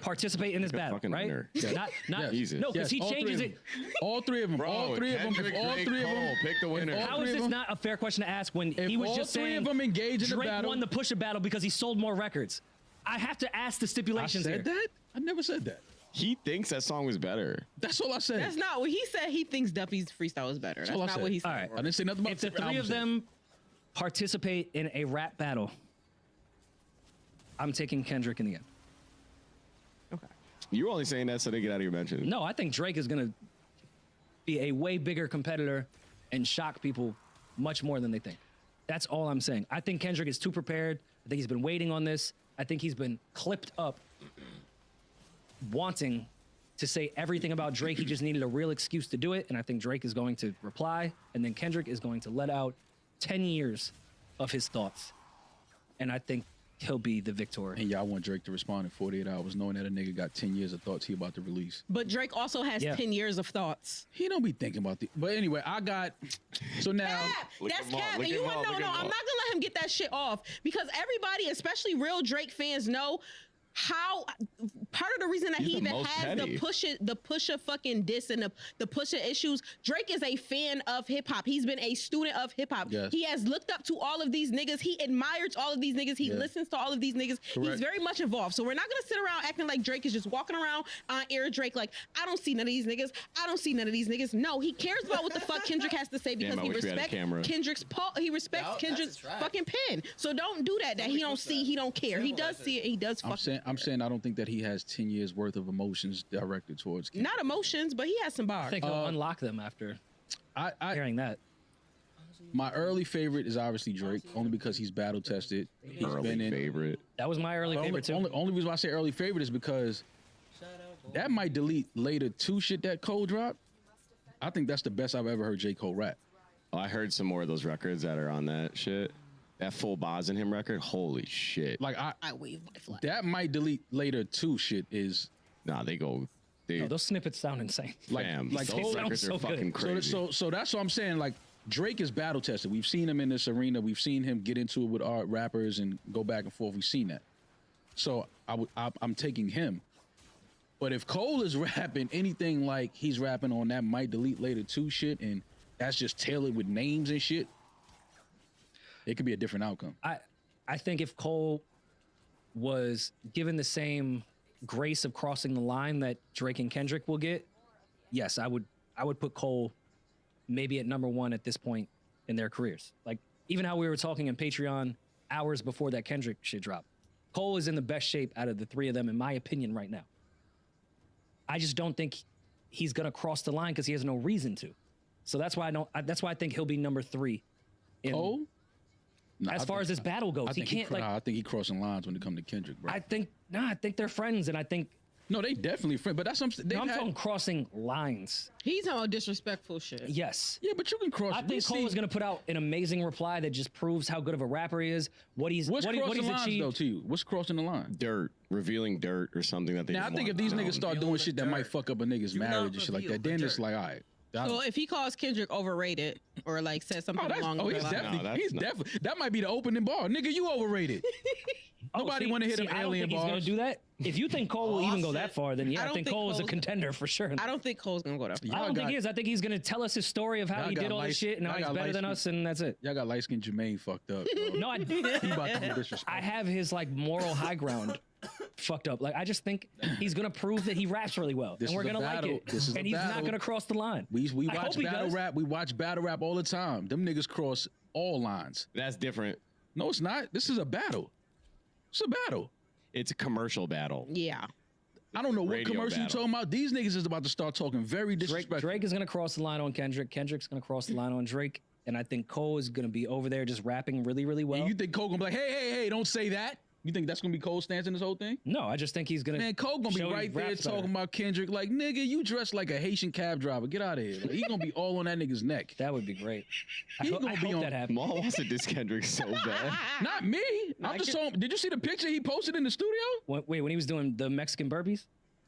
participate in this battle, fucking right? winner. Not Jesus. no, because he all changes three it. All three of them. All three of them. Kendrick, All Drake, three of Cole, them. pick the winner. How is this not a fair question to ask when he was all just three saying of them engage in the Drake battle? won the Pusha battle because he sold more records? I have to ask the I stipulations said here. that? I never said that. He thinks that song was better. That's all I said. That's not what he said. He thinks Duffy's freestyle is better. That's all I not said. what he said. All right. I didn't say nothing about If the different three of albums. them participate in a rap battle, I'm taking Kendrick in the end. Okay. You're only saying that so they get out of your mention. No, I think Drake is gonna be a way bigger competitor and shock people much more than they think. That's all I'm saying. I think Kendrick is too prepared. I think he's been waiting on this. I think he's been clipped up wanting to say everything about Drake. He just needed a real excuse to do it. And I think Drake is going to reply. And then Kendrick is going to let out 10 years of his thoughts. And I think he'll be the victor. And y'all want Drake to respond in 48 hours knowing that a nigga got 10 years of thoughts he about to release. But Drake also has Yeah. 10 years of thoughts. He don't be thinking about the. But anyway, I got. So now. Cap, Look that's him up, cap. look And you him want up, no, look no. him I'm up. not gonna let him get that shit off because everybody, especially real Drake fans, know how part of the reason that He's he the even most has petty. the Pusha fucking diss and the Pusha issues. Drake is a fan of hip hop. He's been a student of hip hop. Yes. He has looked up to all of these niggas. He admires all of these niggas. He listens to all of these niggas. He's Correct. very much involved. So we're not gonna sit around acting like Drake is just walking around on air Drake like I don't see none of these niggas. I don't see none of these niggas. No, he cares about what the fuck Kendrick has to say because I he wish we had a respects camera. he respects No, that's Kendrick's his right. fucking pen. So don't do that. That he don't see. He don't care. He does see it. He does fucking. I'm saying I don't think that he has 10 years worth of emotions directed towards Kendrick. Not emotions, but he has some I bars. think he'll unlock them after I hearing that. my early favorite is obviously Drake, only because he's battle tested. He's Early been in. favorite. That was my early favorite too. Only reason why I say early favorite is because that might delete later 2 shit that Cole dropped. I think that's the best I've ever heard J. Cole rap. Oh, I heard some more of those records that are on that shit. That full Boz in him record. Holy shit. Like I wave my flag. that might delete later 2 shit is Nah, they go. They No, those snippets sound insane. like fam. like those Cole. records so are good. fucking crazy. So that's what I'm saying. Like Drake is battle tested. We've seen him in this arena. We've seen him get into it with our rappers and go back and forth. We've seen that. So I'm taking him. But if Cole is rapping anything like he's rapping on that might delete later 2 shit, and that's just tailored with names and shit, it could be a different outcome. I think if Cole was given the same grace of crossing the line that Drake and Kendrick will get, yes, I would put Cole maybe at #1 at this point in their careers. Like even how we were talking in Patreon hours before that Kendrick shit dropped. Cole is in the best shape out of the 3 of them, in my opinion, right now. I just don't think he's gonna cross the line because he has no reason to. So that's why that's why I think he'll be #3. Cole? No, As I far think- as this battle goes, I he think can't like. I think he crossing lines when it comes to Kendrick, bro. I think they're friends, and I think No, they definitely friends, but that's something. I'm talking crossing lines. He's on disrespectful shit. Yes. Yeah, but you can cross. I think Cole is going to put out an amazing reply that just proves how good of a rapper he is, what he's What's what crossing he's lines achieved. though to you? What's crossing the line? dirt, revealing dirt or something that they. Now I didn't think if want these known. niggas start doing Reveal shit the that might dirt. fuck up a nigga's Do not marriage and shit like reveal that, then the it's dirt. like, all right. So if he calls Kendrick overrated or like says something along he's those lines, definitely, No, that's he's not- definitely. That might be the opening bar, nigga. You overrated. Nobody want to hit them I don't alien think he's going bars. to do that. If you think Cole will even go that far, then yeah, I I don't think think Cole is a Cole's- contender for sure. I don't think Cole's gonna go that far. I don't think he is. I think he's going to tell us his story of how Y'all he got did all this light- shit and how y'all he's got better light than skin- us, and that's it. Y'all got light skinned Jermaine fucked up. Bro. No, He about to be disrespectful. I have his like moral high ground fucked up. Like I just think he's gonna prove that he raps really well, This and we're is a gonna battle. like it. This is and a he's not battle. gonna cross the line. We I watch hope he battle does. rap. We watch battle rap all the time. Them niggas cross all lines. That's different. No, it's not. This is a battle. It's a battle. It's a commercial battle. Yeah. I don't know what Radio commercial you battle. talking about. These niggas is about to start talking very disrespectful. Drake is gonna cross the line on Kendrick. Kendrick's gonna cross the line on Drake, and I think Cole is gonna be over there just rapping really, really well. And you think Cole gonna be like, hey, don't say that? You think that's gonna be Cole's stance in this whole thing? No, I just think he's gonna. Man, Cole gonna be show he right there raps talking better. about Kendrick like, nigga, you dressed like a Haitian cab driver. Get out of here. Like, he gonna be all on that nigga's neck. That would be great. I, He ho- gonna I be hope on- that happens. Maul wants to diss Kendrick so bad. Not me. I'm just talking. Did you see the picture he posted in the studio? Wait, when he was doing the Mexican burpees?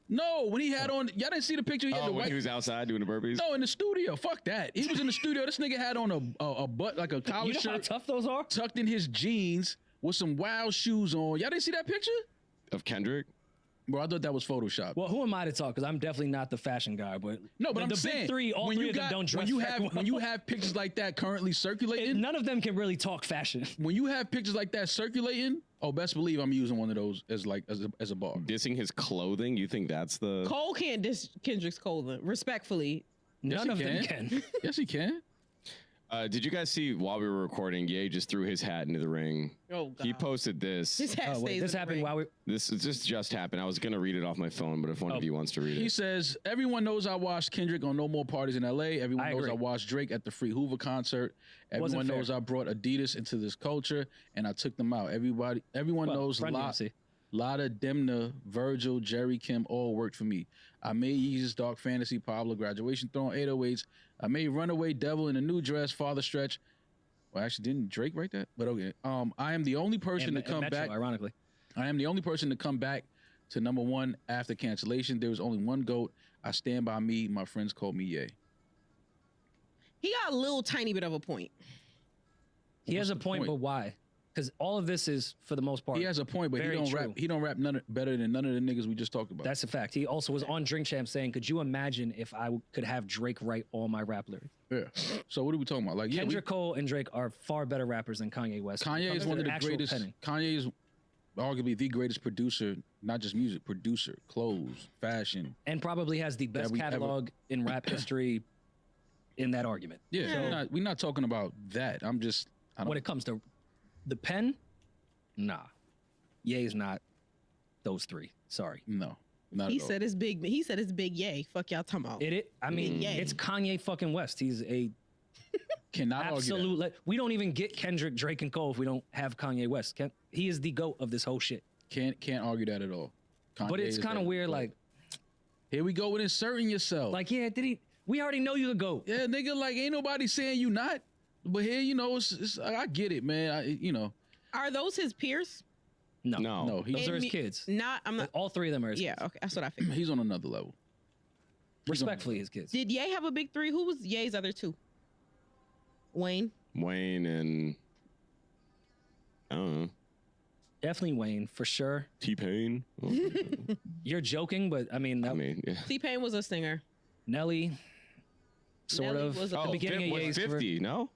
No, when he had on, y'all didn't see the picture. He had Oh, the when white. he was outside doing the burpees. No, in the studio. Fuck that. He was in the studio. This nigga had on a butt like a collar You know how shirt, tough those are? tucked in his jeans with some wild shoes on. Y'all didn't see that picture? Of Kendrick. Bro, I thought that was Photoshop. Well, who am I to talk? Because I'm definitely not the fashion guy. But No, but the I'm big saying three, all when three you of them got don't dress when you that have well. when you have pictures like that currently circulating, None of them can really talk fashion. when you have pictures like that circulating, oh, best believe I'm using one of those as a bar. Dissing his clothing, you think that's the? Cole can't diss Kendrick's clothing, respectfully. None he of them can. Yes, he can. Did you guys see while we were recording? Ye just threw his hat into the ring. Oh, God. He posted this. His hat Oh, stays wait, this in the happened ring. while we. This just happened. I was gonna read it off my phone, but if one of you wants to read He it, says, everyone knows I watched Kendrick on No More Parties in LA. Everyone I knows agree. I watched Drake at the Free Hoover concert. Everyone fair. knows I brought Adidas into this culture and I took them out. Everyone Well, knows Run DMC. Lotta, Demna, Virgil, Jerry, Kim all worked for me. I made Yeezus, Dark Fantasy, Pablo, Graduation Throne, 808s. I made Runaway, Devil in a New Dress, Father Stretch. Well, actually, didn't Drake write that? But okay. I am the only person to And come Metro, back. ironically. I am the only person to come back to number one after cancellation. There was only one GOAT. I stand by me. My friends call me Ye. He got a little tiny bit of a point. He has a the point, point? but why? Because all of this is, for the most part, He has a point, but he very don't true. rap. He don't rap better than none of the niggas we just talked about. That's a fact. He also was on Drink Champ saying, "Could you imagine if I could have Drake write all my rap lyrics?" yeah. So what are we talking about? Like, yeah, Kendrick Cole and Drake are far better rappers than Kanye West. when it Kanye comes is to one of the actual greatest. penning. Kanye is arguably the greatest producer, not just music, producer, clothes, fashion. And probably has the best we ever- catalog in rap history in that argument. Yeah, we're not talking about that. I When don't. it comes to the pen, nah. Ye is not those three. Sorry. No, not He at all. said it's big. He said it's big. Yay! Fuck y'all talking about. I mean, Ye. it's Kanye fucking West. He's a Cannot argue absolute. We don't even get Kendrick, Drake, and Cole if we don't have Kanye West. He is the GOAT of this whole shit. that. Can't argue that at all. But Kanye it's is kind of that. weird. Like, Here we go with inserting yourself. yeah, did he? We already know you the GOAT. Yeah, nigga, like ain't nobody saying you not. But here, it's I get it, man. Are those his peers? No. No, Those are his kids. I'm not. All three of them are his Yeah, kids. okay, that's what I figured. he's on another level. Respectfully, his kids. Did Ye have a big three? Who was Ye's other two? Wayne. Wayne and I don't know, Definitely Wayne, for sure. T-Pain. You're joking, but I mean, I mean, yeah. T-Pain was a singer. Nelly, sort Nelly of. was At a- the beginning of was Ye's 50, no?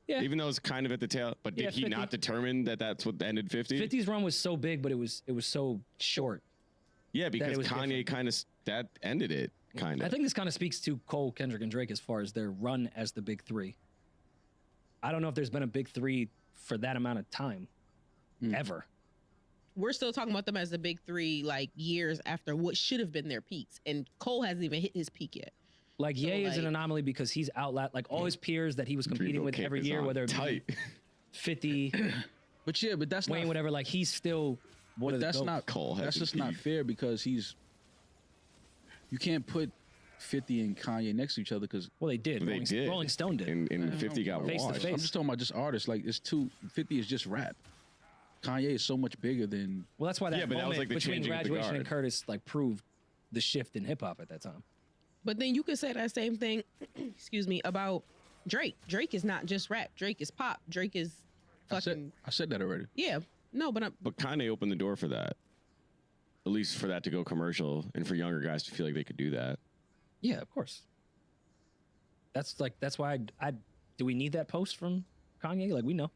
Yeah. Even though it's kind of at the tail, but did Yeah, he 50. not determine that that's what ended 50? 50's run was so big, but it was so short. Yeah, because was Kanye different. kind of that ended it, kind I of. think this kind of speaks to Cole, Kendrick, and Drake as far as their run as the big three. I don't know if there's been a big three for that amount of time, ever. We're still talking about them as the big three, like years after what should have been their peaks, and Cole hasn't even hit his peak yet. Like, So, Ye is an like- anomaly because he's like all his peers that he was competing Dreamville with kick every is year, on whether it be tight. 50, But that's Wayne, not. whatever. Like, he's still one But of the that's GOATs. not. Cole has That's a just not beef. fair because you can't put 50 and Kanye next to each other because Well, they did. They did. Rolling Stone did. And 50 got Face to washed. face. I'm just talking about just artists. Like it's 50 is just rap. Kanye is so much bigger than. Well, that's why that Yeah, but that was moment like the between changing of the Graduation and guard. Curtis like proved the shift in hip hop at that time. But then you could say that same thing, excuse me, about Drake. Drake is not just rap. Drake is pop. Drake is fucking. I said that already. Yeah. No, but But Kanye opened the door for that. At least for that to go commercial and for younger guys to feel like they could do that. Yeah, of course. That's why I do we need that post from Kanye? Like, we know.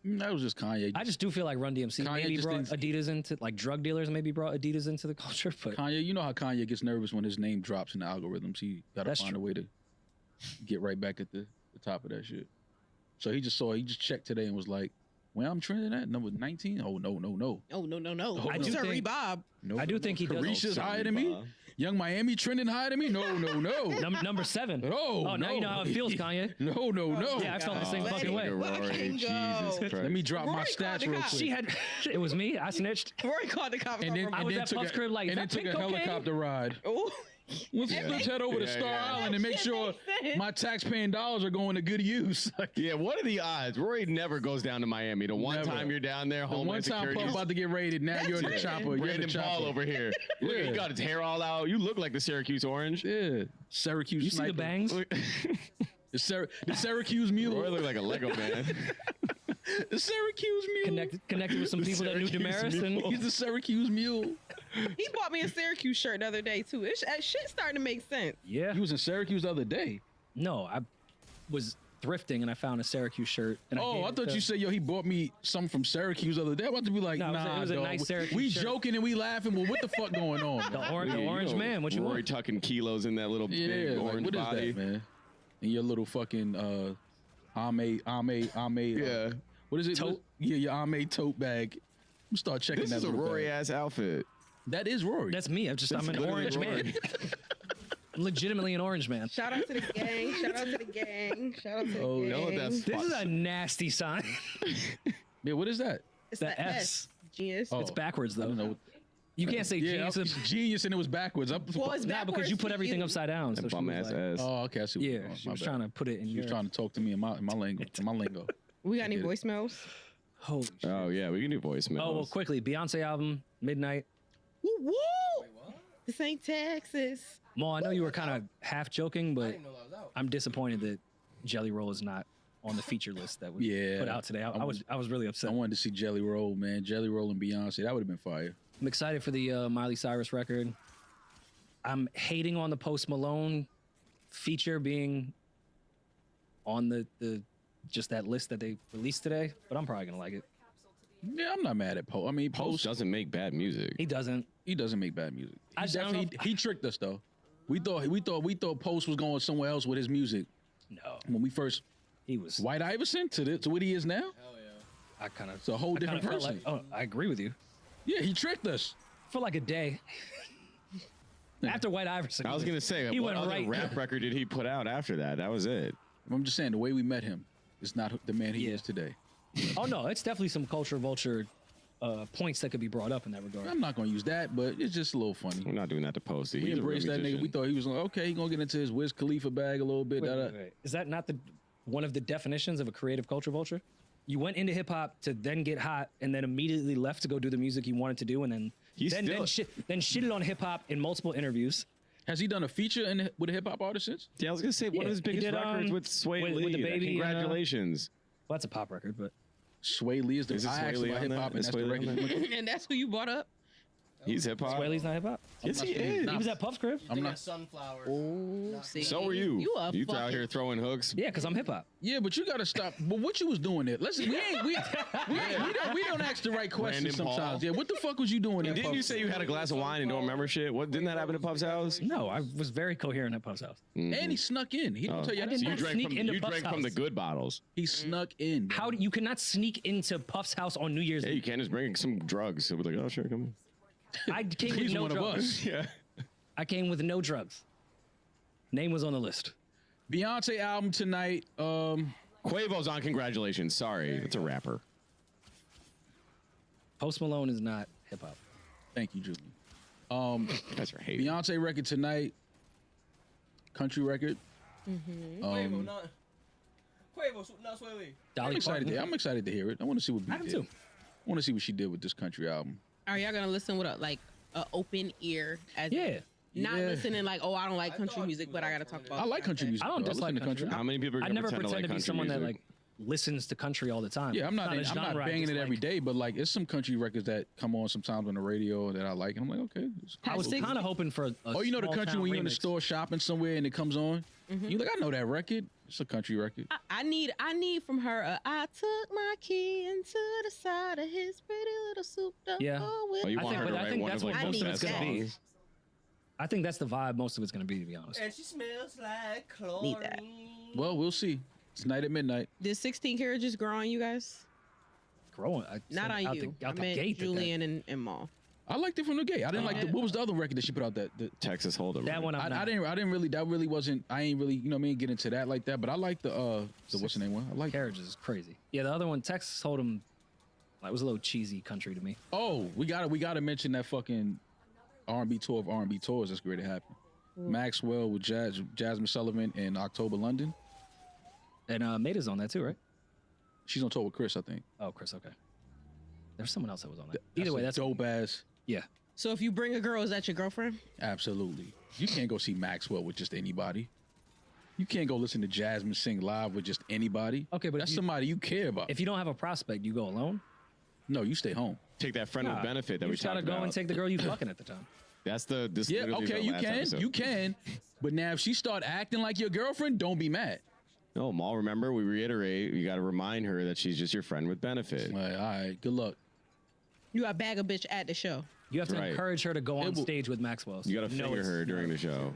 That was just Kanye. I just do feel like Run DMC Kanye maybe just brought thinks- Adidas into, like, drug dealers maybe brought Adidas into the culture, but Kanye, you know how Kanye gets nervous when his name drops in the algorithms. He got to That's find true. a way to get right back at the top of that shit. So he just checked today and was like, "Well, I'm trending at number 19. Oh no. oh no. I do Sorry, think- Bob. No, I do think he does. Carisha's Oh, higher than me. Bob. Young Miami trending higher than me. No. Number 7. No, Oh, now you know how it feels, Kanye. No. Yeah, I felt the same Let fucking it way. Rory, fucking Jesus go. Christ. Let me drop my Rory called stats the real cops. quick. She had it was me. I snitched. Rory called the cops. and then, over I and was then at took Puff's crib like, and "Is then that took a pink cocaine?" helicopter ride. Ooh. Let's head over to Yeah, Star yeah. Island and make sure my tax-paying dollars are going to good use. Yeah, what are the odds? Rory never goes down to Miami. The one Never. time you're down there, The Homeland one time Security. Puff about to get raided, now you're in the chopper. You're in the Brandon Paul chopper. over here. Look, Yeah. he got his hair all out. You look like the Syracuse Orange. Yeah, Syracuse. You see the sniper. bangs? The Syracuse mule. Roy look like a Lego man. The Syracuse mule. Connected with some people that knew Syracuse Damaris and He's the Syracuse mule. He bought me a Syracuse shirt the other day too. Shit starting to make sense. Yeah. You was in Syracuse the other day. No, I was thrifting and I found a Syracuse shirt. And Oh, gave I it thought to- you said, yo, he bought me something from Syracuse the other day. I'm about to be like, No, nah, it was a dog. nice Syracuse We shirt. joking and we laughing. Well, what the fuck going on? the, man? the orange man. What you Rory want? tucking kilos in that little big Yeah, like, orange what is body. that, man? And your little fucking Ame. Yeah. What is it? Tote? Yeah, your Ame tote bag. I'm start checking This that is a little Rory bag. ass outfit. That is Rory. That's me. I'm an literally orange Rory. man. I'm legitimately an orange man. Shout out to the gang. Shout out to the gang. Shout out to the gang. Know what that's This is a nasty sign. Yeah, what is that? It's the the S. S. Genius. Oh. It's backwards I though. don't know. You can't say Yeah, genius. genius and it was backwards. Well, it's Nah, because backwards you put for everything you. upside down. So That she bum was ass like, ass. Oh, okay. I see what yeah, you're doing. she My was bad. trying to put it in She your. was trying to talk to me in my lingo. We got any get it. voicemails? Holy shit. Oh yeah, we can do voicemails. Oh well, quickly. Beyonce album, Midnight. Woo woo! This ain't Texas. Mo, I know you were kind of half joking, I but didn't know that was out. I'm disappointed that Jelly Roll is not on the feature list that we Yeah. put out today. I was really I upset. wanted to see Jelly Roll, man. Jelly Roll and Beyonce. That would have been fire. I'm excited for the Miley Cyrus record. I'm hating on the Post Malone feature being on the just that list that they released today, but I'm probably gonna like it. Yeah, I'm not mad at Post. I mean, Post Post doesn't make bad music. He doesn't. he doesn't make bad music. I He don't know definitely he tricked us though. We thought Post was going somewhere else with his music No, when we first he was. White Iverson to what he is now. Hell yeah. I kind of. It's a whole different person. oh, I agree with you. Yeah, he tricked us. For like a day. After White Iverson, I was gonna say, he what went other right. rap record did he put out after that? That was it. I'm just saying the way we met him is not the man he Yeah. is today. Oh no, it's definitely some culture vulture points that could be brought up in that regard. I'm not gonna use that, but it's just a little funny. We're not doing that to Post. We He's a real embraced that nigga. musician. We thought he was like, okay, he gonna get into his Wiz Khalifa bag a little bit. Wait, da-da. wait, wait. Is that not one of the definitions of a creative culture vulture? You went into hip hop to then get hot and then immediately left to go do the music you wanted to do and then shitted on hip hop in multiple interviews. Has he done a feature with a hip hop artist since? Yeah, I was gonna say one Yeah, of his he biggest did, records with Sway with Lee. the Baby and, Congratulations. Well, that's a pop record, but Sway Lee is the Is it I Sway asked Lee about on hip that? hop, and Is that's Sway the Lee on record. And that's who you brought up? He's hip hop. Swaley's not hip hop. Yes, he not- is. He was at Puff's crib. I'm They not. got sunflowers. Oh, see. So were you. You a out fucking here throwing hooks. Yeah, because I'm hip hop. Yeah, but you gotta stop. But what you was doing there? Listen, we don't ask the right questions Brandon Paul. sometimes. Yeah, what the fuck was you doing? And at didn't you Puff's? say you had a glass of wine and don't remember shit? What didn't that happen at Puff's house? No, I was very coherent at Puff's house. And he snuck in. He don't tell you. I That. did So you not drank sneak from into you Puff's drank from the house. good bottles. He snuck in. bro. How do you cannot sneak into Puff's house on New Year's Hey, you Eve? can't just bring some drugs. So we're like, oh sure, come I came with He's no one of drugs. us. on. Yeah. I came with no drugs. Name was on the list. Beyonce album tonight. Quavo's on. Congratulations. Sorry, it's a rapper. Post Malone is not hip hop. Thank you, Julie. You guys are hating. Beyonce record tonight. Country record. Quavo, not Sway Lee. I'm Dolly excited. Parton. I'm excited to hear it. I want to see what I B am did. too. I want to see what she did with this country album. Are y'all gonna listen with a open ear? As Yeah. Not Yeah. listening like, oh, I don't like I country thought music, it but was I gotta talk alternative. about. I like country music. I don't though. dislike listen to country. How many people are I gonna never pretend pretend to be country someone that music? like listens to country all the time. Yeah, I'm not. It's I'm not genre I banging it every dislike. day, but like, it's some country records that come on sometimes on the radio that I like, and I'm like, okay. it's I was cool. kind of hoping for a Oh, you know the small country town when you're in the remix. store shopping somewhere and it comes on. You're like, I know that record. It's a country record. I need from her. I took my key into the side of his pretty little souped up. Yeah. Oh, you I want think- her to but I write think one that's of like what the most of best it's gonna be. songs? I think that's the vibe most of it's going to be honest. And she smells like Need chlorine. that. Well, we'll see. Tonight at midnight. Did 16 karat just grow on you guys? Growing. Not on you. I Out the meant gate. Julian and Maul. I liked it from the gate. I didn't like the, what was the other record that she put out that Texas Hold'em. That one I'm not. I didn't really that really wasn't I ain't really, you know what I mean, get into that like that, but I like the what's the name one? I like Carriage is crazy. Yeah, the other one, Texas Hold'em, like, was a little cheesy country to me. Oh, we gotta mention that fucking R&B tour of R&B tours that's great to happen. Maxwell with Jasmine Sullivan in October London. And Maida's on that too, right? She's on tour with Chris, I think. Oh, Chris, okay. There's someone else that was on that. Either way, that's dope ass. yeah. So if you bring a girl, is that your girlfriend? Absolutely. You can't go see Maxwell with just anybody. You can't go listen to Jasmine sing live with just anybody. Okay, but that's if you- somebody you care about. If you don't have a prospect, you go alone. No, you stay home. take that friend with benefit that you we just gotta talked go about. and take the girl you fucking at the time. That's the this. Yeah, literally is okay, our you last can, episode. you can. But now if she start acting like your girlfriend, don't be mad. No, Maul. Remember, we reiterate. You got to remind her that she's just your friend with benefit. Like, all right, good luck. You got bag a bitch at the show. You have to Right. encourage her to go on It will- stage with Maxwell. You got to know finger it's- her during the show.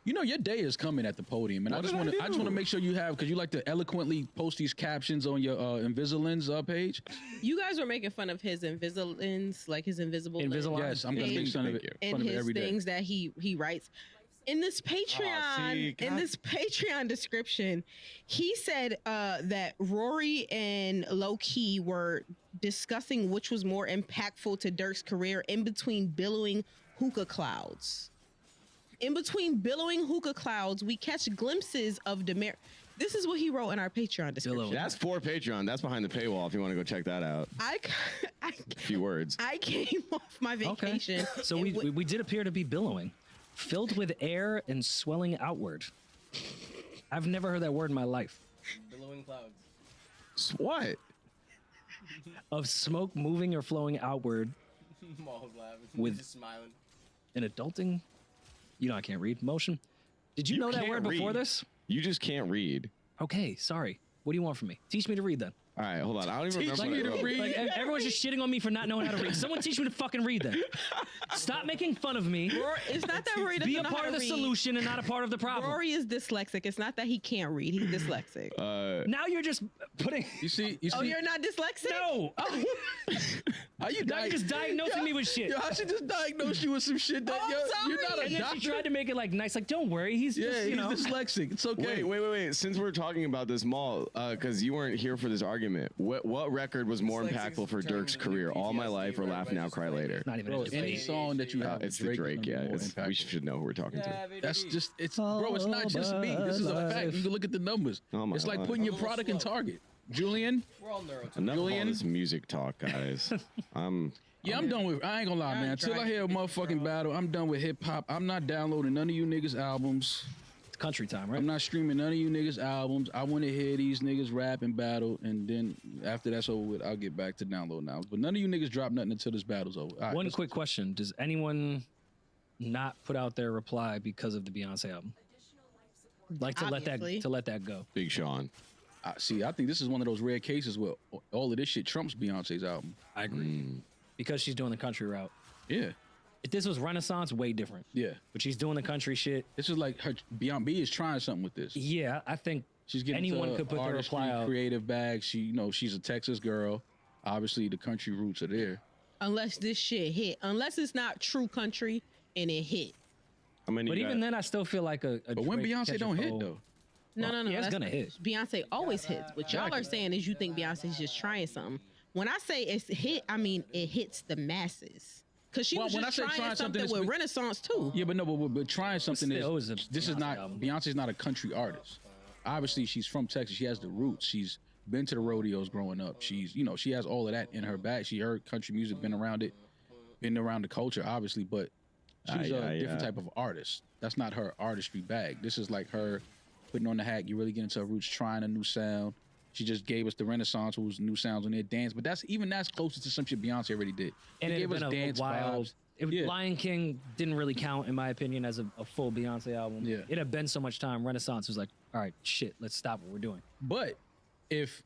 You know your day is coming at the podium, and I What just did I want to. I just do? want to make sure you have, because you like to eloquently post these captions on your Invisaligns page. You guys were making fun of his Invisaligns, like his invisible lens, Invisalign? Yes, I'm gonna Thank make fun of you. it. and Fun of it his every day. things that he writes. In this Patreon, see, in God. this Patreon description, he said that Rory and Low Key were discussing which was more impactful to Dirk's career in between billowing hookah clouds. In between billowing hookah clouds, we catch glimpses of Demar. This is what he wrote in our Patreon description. Billowing. That's for Patreon. That's behind the paywall if you want to go check that out. I A few words. I came off my Okay. vacation. So and we did appear to be billowing, filled with air and swelling outward. I've never heard that word in my life. Billowing clouds. What? Of smoke moving or flowing outward Maul's laughing. With- Just smiling. in adulting. You know I can't read. Motion. Did you know that can't word before read. this? You just can't read. Okay, sorry. What do you want from me? Teach me to read then. All right, hold on. I don't even Teach remember me what I to wrote. read. Like everyone's just shitting on me for not knowing how to read. Someone teach me to fucking read then. Stop making fun of me. It's not that Rory doesn't Be a know how part to of the read. solution and not a part of the problem. Rory is dyslexic. It's not that he can't read. He's dyslexic. Now you're just putting. You see? Oh, you're not dyslexic? No. How you Now you're just diagnosing me with shit. Yo, how she just diagnosed you with some shit that Oh, you're not sorry. a And then she doctor? tried to make it like nice, like don't worry, he's Yeah, just he's you know. dyslexic. It's okay. Wait. Since we're talking about this Maul, because you weren't here for this argument, what record was more Dyslexic impactful for is turning Dirk's into career? All My PTSD, Life or right? Laugh Now, Cry Later? Not even Bro, a any debate. song that you have, It's with the Drake. is Yeah, more we impactful. should know who we're talking to. That's just bro. It's not just me. This is a fact. You can look at the numbers. Oh my It's like life. putting your A little product in slow. Target. Julian, We're all neurotypical. Enough of all Julian? this music talk, guys. yeah, I'm done with. I ain't gonna lie, man. Until I hear a motherfucking battle, I'm done with hip hop. I'm not downloading none of you niggas albums. It's country time, right? I'm not streaming none of you niggas albums. I want to hear these niggas rap and battle, and then after that's over with, I'll get back to downloading albums. But none of you niggas drop nothing until this battle's over. All right, One let's- quick question: does anyone not put out their reply because of the Beyonce album? Like to Obviously. let that go. Big Sean. See, I think this is one of those rare cases where all of this shit trumps Beyonce's album. I agree because she's doing the country route. Yeah, If this was Renaissance, way different. yeah. But she's doing the country shit. This is like her. Beyond B is trying something with this. Yeah, I think She's getting anyone to could put their artistry, reply out. creative bag. She's a Texas girl. Obviously, the country roots are there. Unless this shit hit. Unless it's not true country and it hit. I mean, But even then, I still feel like a But when Drake Beyonce catch a don't hit cold. though, No. yeah, it's that's- gonna hit. Beyonce always hits. What y'all are saying is you think Beyonce's just trying something. When I say it's a hit, I mean it hits the masses. Because she Well, was when just I say trying trying something something, with it's- Renaissance too. yeah, but no, but trying something still is a this is Beyonce not album. Beyonce's not a country artist. Obviously, she's from Texas. She has the roots. She's been to the rodeos growing up. She's she has all of that in her bag. She heard country music, been around it, been around the culture, obviously, but she's a different type of artist. That's not her artistry bag. This is like her putting on the hat. You really get into her roots, trying a new sound. She just gave us the Renaissance, who was new sounds on their dance, but that's closer to some shit Beyonce already did. And She it gave had us been a dance while. vibes. If Lion King didn't really count, in my opinion, as a full Beyonce album. Yeah. It had been so much time. Renaissance was like, all right, shit, let's stop what we're doing. But if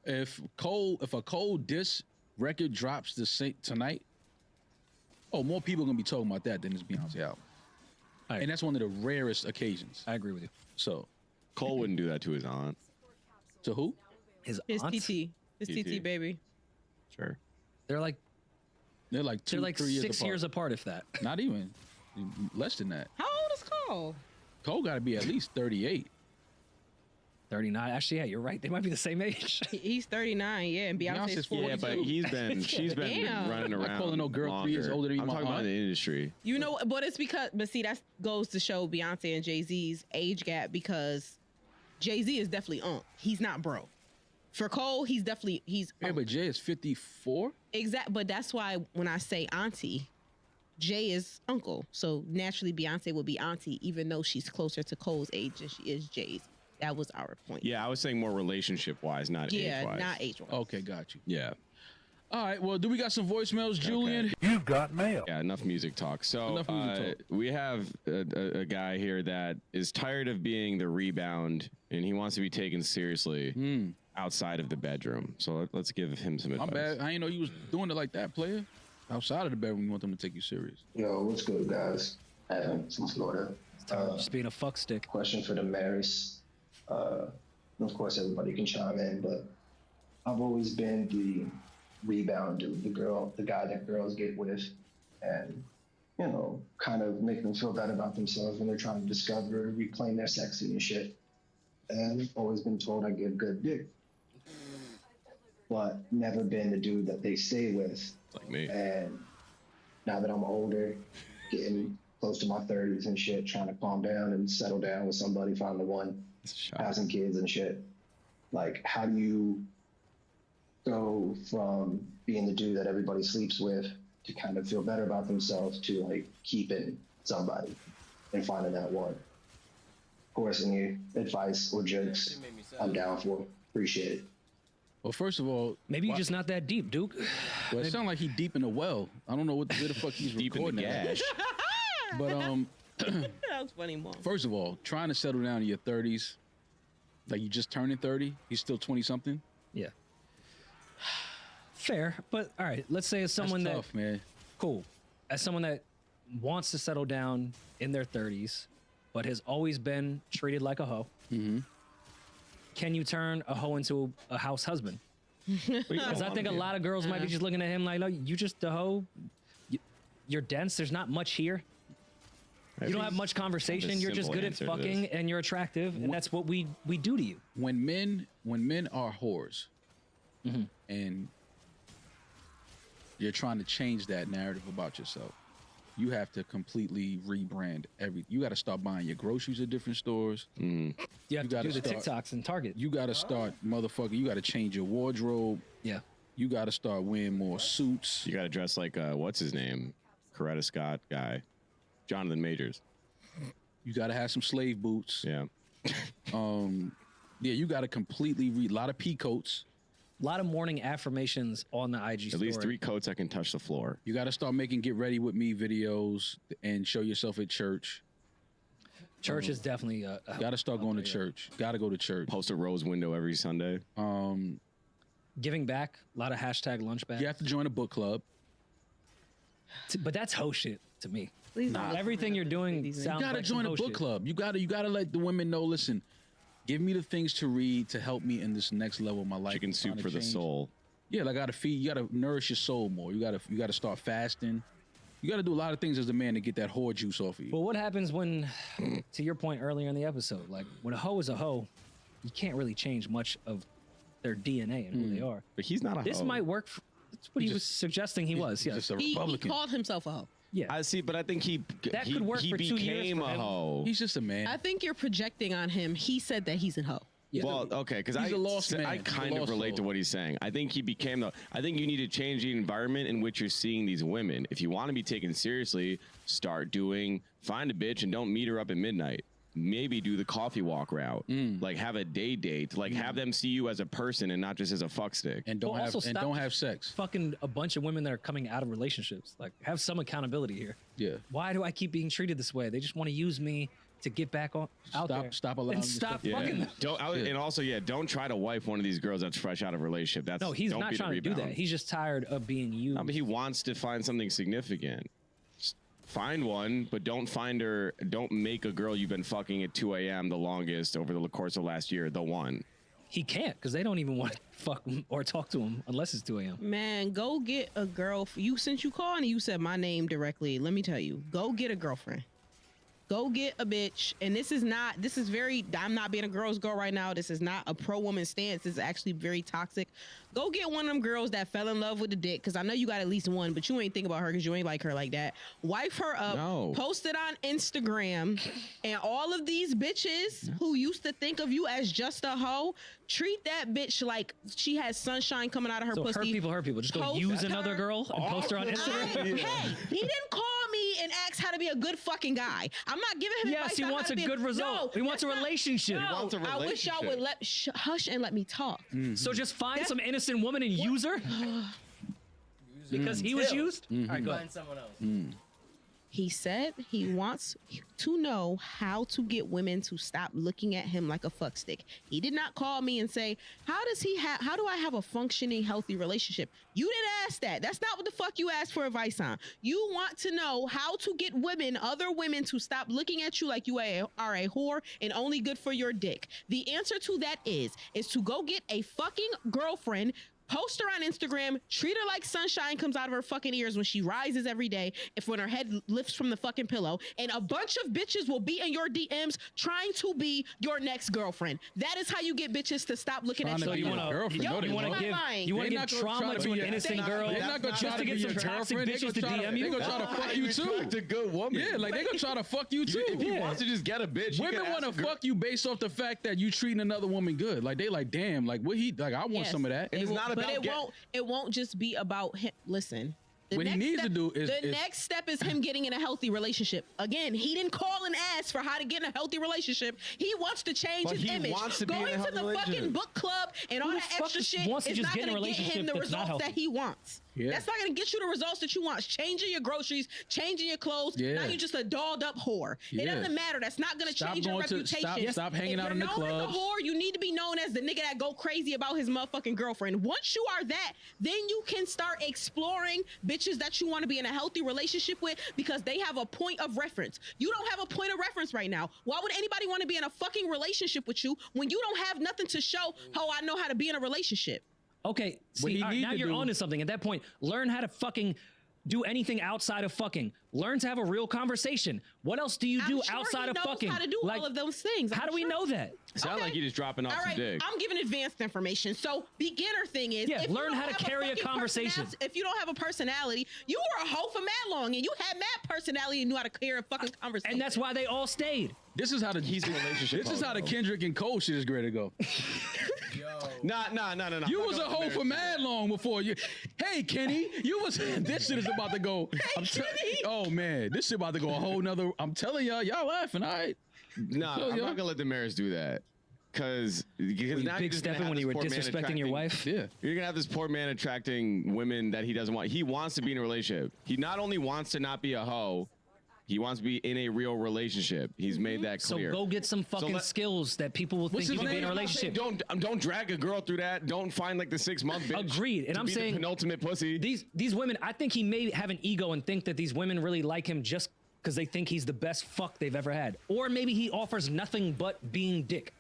a Cole diss record drops tonight, more people are gonna be talking about that than this Beyonce album. Right. And that's one of the rarest occasions. I agree with you. So Cole wouldn't do that to his aunt. to who? His His aunt, TT. His TT TT. baby. Sure. they're like They're like 3 years 6 apart. years apart, if that. Not even less than that. How old is Cole? Cole got to be at least 38. 39. Actually, yeah, you're right. They might be the same age. He's 39, yeah, and Beyonce's Beyonce's 40. Yeah, but she's been Damn. running I'm not around. calling no girl 3 years longer. older than you, I'm my talking about aunt. in the industry. You know, but it's because, but see, that goes to show Beyonce and Jay-Z's age gap because Jay-Z is definitely he's not bro. For Cole, he's Yeah, but Jay is 54. exact. But that's why when I say auntie, Jay is uncle. So naturally, Beyonce will be auntie, even though she's closer to Cole's age than she is Jay's. That was our point. Yeah, I was saying more relationship wise, not age Yeah, wise. not age-wise. Okay, got you. Yeah. All right. Well, do we got some voicemails, Julian? You've got mail. Yeah, enough music talk. So Enough music talk. we have a guy here that is tired of being the rebound, and he wants to be taken seriously outside of the bedroom. So let's give him some My advice. bad. I didn't know you was doing it like that, player. Outside of the bedroom, you want them to take you serious. Yo, what's good, guys? Evan from Florida. Just being a fuck stick. Question for the Maris. Of course, everybody can chime in, but I've always been the rebound dude, the guy that girls get with, and kind of make them feel better about themselves when they're trying to discover, reclaim their sexy and shit. And always been told I give good dick, but never been the dude that they stay with. Like me. And now that I'm older, getting close to my 30s and shit, trying to calm down and settle down with somebody, find the one, have some kids and shit. Like, how do you go from being the dude that everybody sleeps with to kind of feel better about themselves to like keeping somebody and finding that one? Of course, any advice or jokes, I'm down for. Appreciate it. Well, first of all, Maybe you're just not that deep, Duke. well, it sounds like he deep in the well. I don't know where the fuck he's Deep in the recording at. gash. But That was funny, Mom. first of all, trying to settle down in your 30s, like you just turning 30, he's still 20 something. Yeah. Fair, but all right. Let's say as someone That's tough, man. cool, as someone that wants to settle down in their 30s, but has always been treated like a hoe. Mm-hmm. Can you turn a hoe into a house husband? Because I think a lot of girls might be just looking at him like, no, you just a hoe. You're dense. There's not much here. You don't have much conversation. You're just good at fucking, and you're attractive, and that's what we do to you. When men are whores, and you're trying to change that narrative about yourself, you have to completely rebrand everything. You got to start buying your groceries at different stores. You have to gotta do the start- TikToks and Target. You got to start, motherfucker. You got to change your wardrobe. Yeah. You got to start wearing more suits. You got to dress like, what's his name? Coretta Scott guy. Jonathan Majors. You got to have some slave boots. Yeah. Yeah, you got to completely read a lot of pea coats. A lot of morning affirmations on the IG At story. least 3 coats I can touch the floor. You got to start making get ready with me videos and show yourself at church. Church is definitely a Got to start going to church. Got to go to church. Post a rose window every Sunday. giving back. A lot of hashtag lunch bags. You have to join a book club. But that's hoe shit to me. Please don't. Everything you're doing You sounds gotta like join some a hoe book shit. club. You gotta let the women know. Listen, give me the things to read to help me in this next level of my life. Chicken I'm trying soup to for the change. soul. Yeah, like I gotta feed. You gotta nourish your soul more. You gotta start fasting. You gotta do a lot of things as a man to get that whore juice off of you. But what happens when, to your point earlier in the episode, like when a hoe is a hoe, you can't really change much of their DNA and who they are. But he's not a This hoe. might work. That's what he was suggesting he was. Yes. Just a He Republican. called himself a hoe. Yeah. I see, but I think That could work he for 2 years became for a him. hoe. He's just a man. I think you're projecting on him. He said that he's a hoe. Yeah. Well, okay, because He's a lost man. I He's a kind of lost relate to soul. what he's saying. I think he became the. I think you need to change the environment in which you're seeing these women. If you want to be taken seriously, find a bitch and don't meet her up at midnight. Maybe do the coffee walk route. Like have a date. Like have them see you as a person and not just as a fuckstick. and don't Well, have also and stop don't have sex. Fucking a bunch of women that are coming out of relationships. Like, have some accountability here. Yeah. Why do I keep being treated this way? They just want to use me to get back on out there. Stop allowing and yourself stop to- fucking. And also, don't try to wife one of these girls that's fresh out of a relationship. That's No, he's don't not be the trying to do that. rebound. He's just tired of being used. No, but he wants to find something significant. Just find one, but don't find her. Don't make a girl you've been fucking at 2 a.m. the longest over the course of last year the one. He can't because they don't even want to fuck him or talk to him unless it's 2 a.m. Man, go get a girl. Since you called and you said my name directly, let me tell you, go get a girlfriend. Go get a bitch. And I'm not being a girl's girl right now. This is not a pro woman stance. This is actually very toxic. Go get one of them girls that fell in love with the dick. Cause I know you got at least one, but you ain't think about her because you ain't like her like that. Wife her up, No. post it on Instagram, and all of these bitches who used to think of you as just a hoe, treat that bitch like she has sunshine coming out of her So pussy. hurt people. Just go Post use her another girl and post her on Instagram. Hey, he didn't call me and ask how to be a good fucking guy. I'm not giving him Yes, advice he on how wants to a be good result. He wants a that's not- relationship. No, He wants a I wish y'all would relationship. hush and let me talk. So just find some innocent woman and use her. because he was used. All right, go ahead. Find someone else. He said he wants to know how to get women to stop looking at him like a fuck stick. He did not call me and say, how do I have a functioning, healthy relationship? You didn't ask that. That's not what the fuck you asked for advice on. You want to know how to get other women to stop looking at you like you are a whore and only good for your dick. The answer to that is to go get a fucking girlfriend, post her on Instagram, treat her like sunshine comes out of her fucking ears when she rises every day, when her head lifts from the fucking pillow, and a bunch of bitches will be in your DMs trying to be your next girlfriend. That is how you get bitches to stop looking at you. So you want to give trauma to an innocent girl? They're not gonna just try to get some toxic bitches to DM you. They're gonna try to fuck you too. A good woman. Yeah, like they gonna try to fuck you too. If you want to just get a bitch, women want to fuck you based off the fact that you treating another woman good. Like they like, damn, like what he like. I want some of that. And it's not about. It won't just be about him. Listen. What he needs to do is next step is him getting in a healthy relationship. Again, he didn't call and ask for how to get in a healthy relationship. He wants to change his image. Going to the fucking book club and all that extra shit is not going to get him the results that he wants. Yeah. That's not going to get you the results that you want. Changing your groceries, changing your clothes. Yeah. Now you're just a dolled up whore. Yeah. It doesn't matter. That's not going to change your reputation. Stop hanging out in the clubs. If you're known as a whore, you need to be known as the nigga that go crazy about his motherfucking girlfriend. Once you are that, then you can start exploring bitches that you want to be in a healthy relationship with because they have a point of reference. You don't have a point of reference right now. Why would anybody want to be in a fucking relationship with you when you don't have nothing to show how I know how to be in a relationship? Okay, see, now you're onto something. At that point, learn how to fucking do anything outside of fucking. Learn to have a real conversation. What else do you do outside of fucking? How to do all of those things. How do we know that? Sound like you're just dropping off some dick. I'm giving advanced information. So beginner thing is, learn how to carry a conversation. If you don't have a personality, you were a hoe for mad long, and you had mad personality and knew how to carry a fucking conversation. And that's why they all stayed. This is how he's in a relationship. This is how the Kendrick and Cole shit is great to go. Nah. You was a hoe for mad long before you. Hey, Kenny, you was. This shit is about to go. Hey, Kenny. Oh man, this shit about to go a whole nother. I'm telling y'all laughing. All right. Nah, I'm not gonna let the mayor's do that. Because now big stepping when you were disrespecting your wife. Yeah, you're gonna have this poor man attracting women that he doesn't want. He wants to be in a relationship. He not only wants to not be a hoe. He wants to be in a real relationship. He's made that clear. So go get some fucking skills that people will think you can be in a relationship. Don't drag a girl through that. Don't find like the 6-month bitch. Agreed. And I'm saying the penultimate pussy. These women, I think he may have an ego and think that these women really like him just because they think he's the best fuck they've ever had. Or maybe he offers nothing but being dick.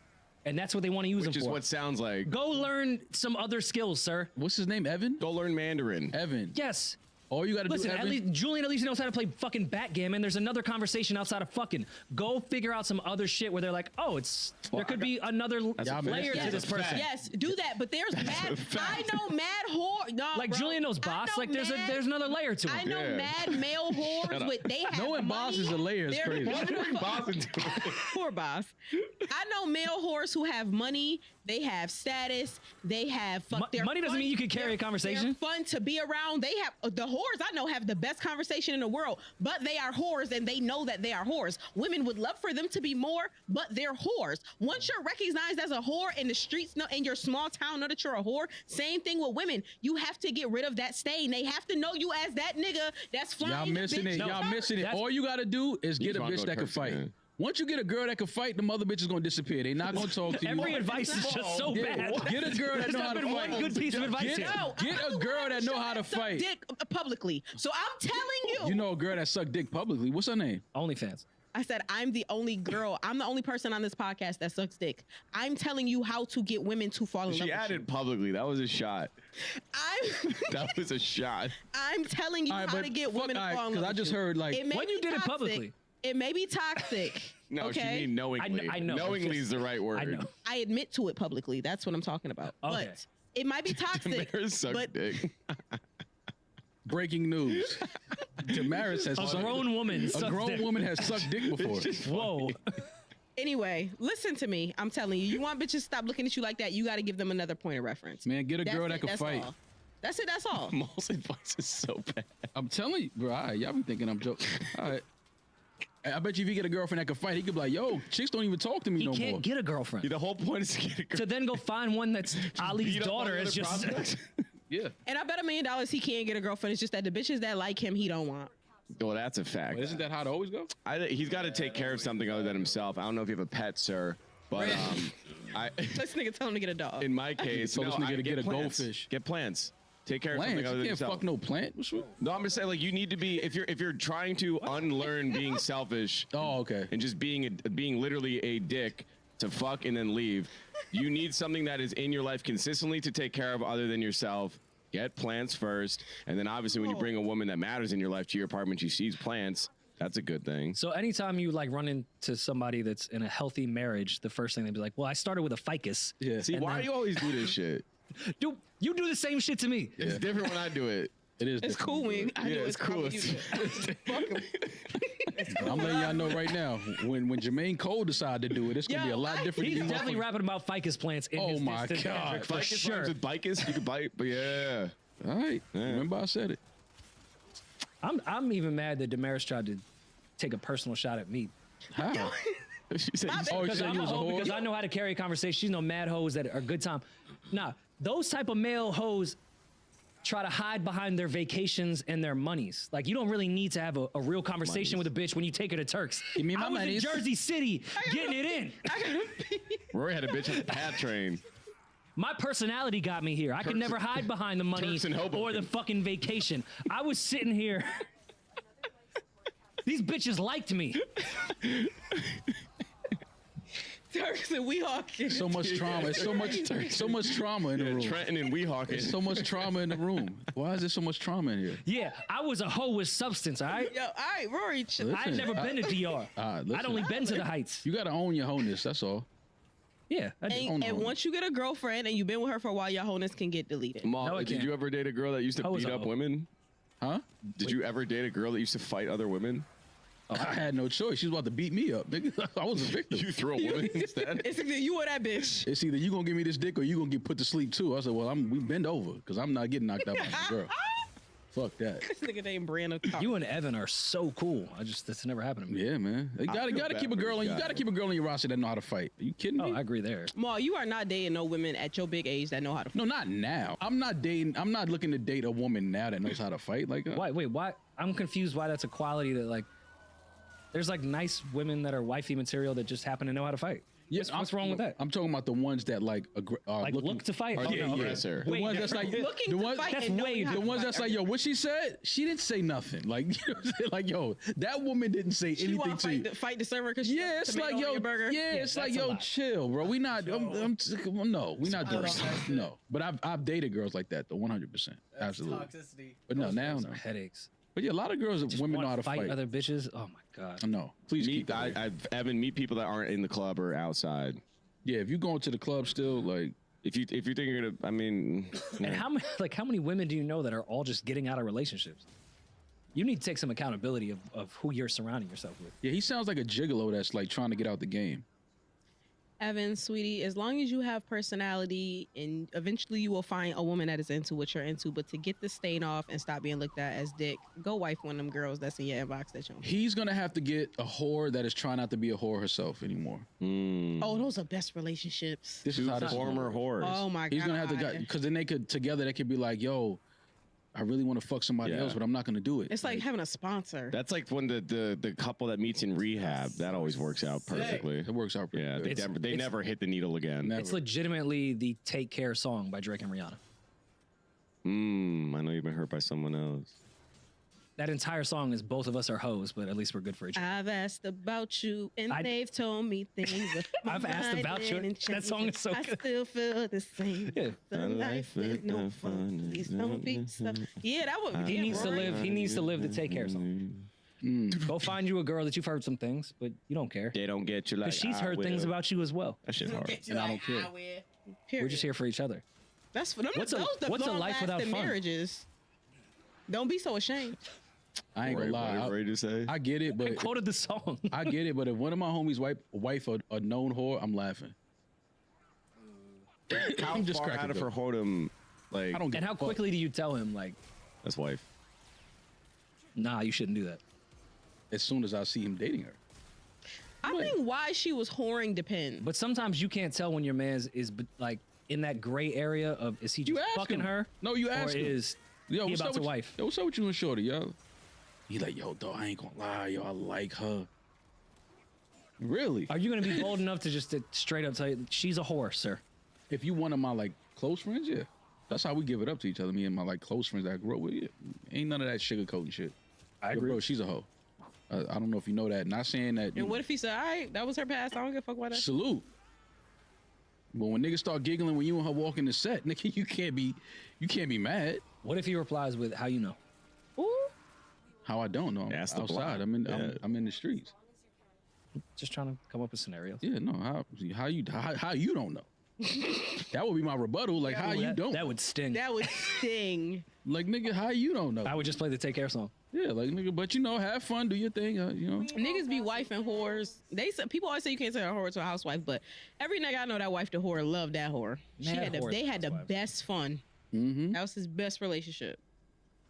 And that's what they want to use him for. Which is what sounds like. Go learn some other skills, sir. What's his name, Evan? Go learn Mandarin. Evan. Yes. All you gotta do, Listen, Julian at least knows how to play fucking backgammon. There's another conversation outside of fucking. Go figure out some other shit where they're like, oh, there could be another layer to this person. Yes, do that. But there's mad. I know mad whore. No, like Julian knows boss. Like there's another layer to it. I know mad male whores with they have knowing boss is a layer is crazy. Poor boss. I know male whores who have money. They have status. They have money doesn't mean you can carry a conversation. They're fun to be around. They have the whores I know have the best conversation in the world, but they are whores and they know that they are whores. Women would love for them to be more, but they're whores. Once you're recognized as a whore in the streets, in your small town, know that you're a whore. Same thing with women. You have to get rid of that stain. They have to know you as that nigga that's flying. Y'all missing it. Y'all missing it. All you gotta do is get a bitch that can fight. Man. Once you get a girl that can fight, the mother bitch is gonna disappear. They not gonna talk to you. Every advice is just so bad. Get a girl that know how to fight. One good piece of advice. Get a girl that know how to fight. Dick publicly. So I'm telling you. You know a girl that sucked dick publicly. What's her name? OnlyFans. I said I'm the only girl. I'm the only person on this podcast that sucks dick. I'm telling you how to get women to fall in love with you. She added publicly. That was a shot. That was a shot. I'm telling you how to get women to fall in love with you. Because I just heard like when you did it publicly. It may be toxic. No, okay? she mean knowingly. I know. Knowingly is the right word. I know. I admit to it publicly. That's what I'm talking about. Okay. But it might be toxic. Sucked dick. Breaking news. Damaris has a grown woman has sucked dick before. Whoa. Anyway, listen to me. I'm telling you, you want bitches to stop looking at you like that, you got to give them another point of reference. Man, get a girl that can fight. All. That's it. That's all. Most advice is so bad. I'm telling you, bro. All right, y'all be thinking I'm joking. All right. I bet you if you get a girlfriend that can fight, he could be like, yo, chicks don't even talk to me no more. He can't get a girlfriend. The whole point is to get a girlfriend. To then go find one that's Ali's daughter is just... Yeah. And I bet $1 million he can't get a girlfriend. It's just that the bitches that like him, he don't want. Well, that's a fact. Isn't that how it always go? He's got to take care of something other than himself. I don't know if you have a pet, sir, but This nigga tell him to get a dog. in my case, So this nigga to get a plants. goldfish. Get plants. Take care of Plants. something other You than can't yourself. fuck no plant. What's wrong? No, I'm just saying, like, you need to be if you're trying to unlearn being selfish. Oh, okay. And just being literally a dick to fuck and then leave. You need something that is in your life consistently to take care of other than yourself. Get plants first, and then obviously when you bring a woman that matters in your life to your apartment, she sees plants. That's a good thing. So anytime you like run into somebody that's in a healthy marriage, the first thing they'd be like, "Well, I started with a ficus." Yeah. See, and why then- do you always do this shit? Dude, you do the same shit to me. It's different when I do it. It is. It's different. cool when I Yeah, do it's cool. You do it. Fuck him. I'm letting y'all know right now. When Jermaine Cole decided to do it, it's gonna be a Yo, lot different. He's than you definitely motherfuckers- rapping about ficus plants. In Oh his my distant God. Kendrick, for Ficus sure. rhymes with bicus, you could bite, but yeah. All right. Yeah. Remember I said it. I'm even mad that Damaris tried to take a personal shot at me. How? She said, Oh, you Because said I'm you a was a hoe, whore? because I know how to carry a conversation. She's no mad hoes that are good time. Nah, those type of male hoes try to hide behind their vacations and their monies. Like, you don't really need to have a real conversation with a bitch when you take her to Turks. Give me my I was monies. in Jersey City getting it in. Rory had a bitch on the PAT train. My personality got me here. I could never hide behind the money Turks and Hoboken. or the fucking vacation. I was sitting here. These bitches liked me. Turks and Weehawken. So much trauma. It's so much trauma in the room. Trenton and Weehawken. There's so much trauma in the room. Why is there so much trauma in here? Yeah, I was a hoe with substance, all right? Yo, all right, Rory. Listen, I had never been to DR. listen. I'd only been to the Heights. You gotta own your wholeness. That's all. Yeah, I did. And once you get a girlfriend and you've been with her for a while, your wholeness can get deleted. Mom, No, I did can't. you ever date a girl that used to I was beat a up hoe. women? Huh? Did you ever date a girl that used to fight other women? I had no choice. She was about to beat me up, nigga. I was a victim. You throw a woman instead? It's either you or that bitch. It's either you gonna give me this dick or you gonna get put to sleep too. I said, well, we bend over because I'm not getting knocked out by a girl. Fuck that. This nigga named Brandon. You and Evan are so cool. That's never happened to me. Yeah, man. You gotta feel keep a bad girl for on. this You guy. gotta keep a girl on your roster that know how to fight. Are you kidding me? Oh, I agree there. Ma, you are not dating no women at your big age that know how to. No, not now. I'm not looking to date a woman now that knows how to fight. Like, Why? I'm confused why that's a quality that, like, there's like nice women that are wifey material that just happen to know how to fight. Yeah, What's wrong with that? I'm talking about the ones that like are Like, looking look to fight? are- Oh, Yeah, no, okay. aggressor. The Wait, ones that's like Looking the to ones fight that's and knowing way how the to ones fight. that's like, yo, what she said, she didn't say nothing. Like, you know what I'm saying? Like, yo, that woman didn't say She anything want to to you. fight the server because Yeah, it's like, yo, burger. yeah, it's like, that's a yo, lot. chill, bro. We not, no, we not doing that. No. But I've dated girls like that, though, 100%. Absolutely. Toxicity. But no, now, no. Headaches. But yeah, a lot of girls, Just women want know how to fight fight. other bitches. Oh my god. No, please keep it. Evan, meet people that aren't in the club or outside. Yeah, if you going to the club still, like, If you think you're gonna, I mean, And how many women do you know that are all just getting out of relationships? You need to take some accountability of who you're surrounding yourself with. yeah, he sounds like a gigolo that's like trying to get out the game. Evan, sweetie, as long as you have personality, and eventually you will find a woman that is into what you're into. But to get the stain off and stop being looked at as dick, go wife one of them girls that's in your inbox that you don't. He's gonna have to get a whore that is trying not to be a whore herself anymore. Oh, those are best relationships. This is how this former whores. Oh my god. He's gonna have to, because then they could together. They could be like, yo, I really want to fuck somebody Yeah. else, but I'm not gonna do it. It's like having a sponsor. That's like when the couple that meets in rehab. That always works out perfectly. It works out pretty Yeah, good. they never hit the needle again. Never. It's legitimately the "Take Care" song by Drake and Rihanna. I know you've been hurt by someone else. That entire song is both of us are hoes, but at least we're good for each other. I've asked about you and I- they've told me things. But my I've asked mind about you. didn't That song is so change. good. I still feel the same. Yeah. The life is no fun. Please don't be so. Yeah, that would. He yeah, needs to Rory. live. He needs to live the "Take Care" song. Go find you a girl that you've heard some things, but you don't care. They don't get you like Because she's I heard things will. about you as well. That shit hard. Get you And I like don't care. I will. Period. We're just here for each other. That's for them. What's a- those the what's a life without long-lasting fun? marriages. Don't be so ashamed. I ain't gonna What are you lie. ready to say? I get it, I but quoted the song. I get it. But if one of my homies wife a known whore, I'm laughing. How I'm just far cracking out of jokes. her whoredom, like I don't get And how a fuck. quickly do you tell him, like, that's wife. nah, you shouldn't do that? As soon as I see him dating her. I think why she was whoring depends. But sometimes you can't tell when your man's is like in that gray area of is he just fucking her? No, you ask him. Or is yo, he what's about up to with wife? Yo, what's up with you and Shorty, yo? He like, yo, dog, I ain't gonna lie, yo, I like her. Really? Are you gonna be bold enough to just to straight up tell you she's a whore, sir? If you one of my like close friends, yeah. That's how we give it up to each other. Me and my like close friends that I grew up with. Yeah. Ain't none of that sugarcoating shit. I Yo, agree. bro, she's a hoe. I don't know if you know that. Not saying that. And what if he said, all right, that was her past. I don't give a fuck about that. Salute. But when niggas start giggling when you and her walk in the set, nigga, you can't be mad. What if he replies with how you know? Ooh. How I don't know. I'm That's the outside. block. I'm in the streets. Just trying to come up with scenarios. Yeah, no. How you don't know? That would be my rebuttal. Like how you don't? That would sting. That would sting. Like nigga, how you don't know? I would just play the Take Care song. Yeah, like nigga, but you know, have fun, do your thing. You know. Niggas be wife and whores. They say people always say you can't say a whore to a housewife, but every nigga I know that wife to whore loved that whore. They had the best fun. Mm-hmm. That was his best relationship.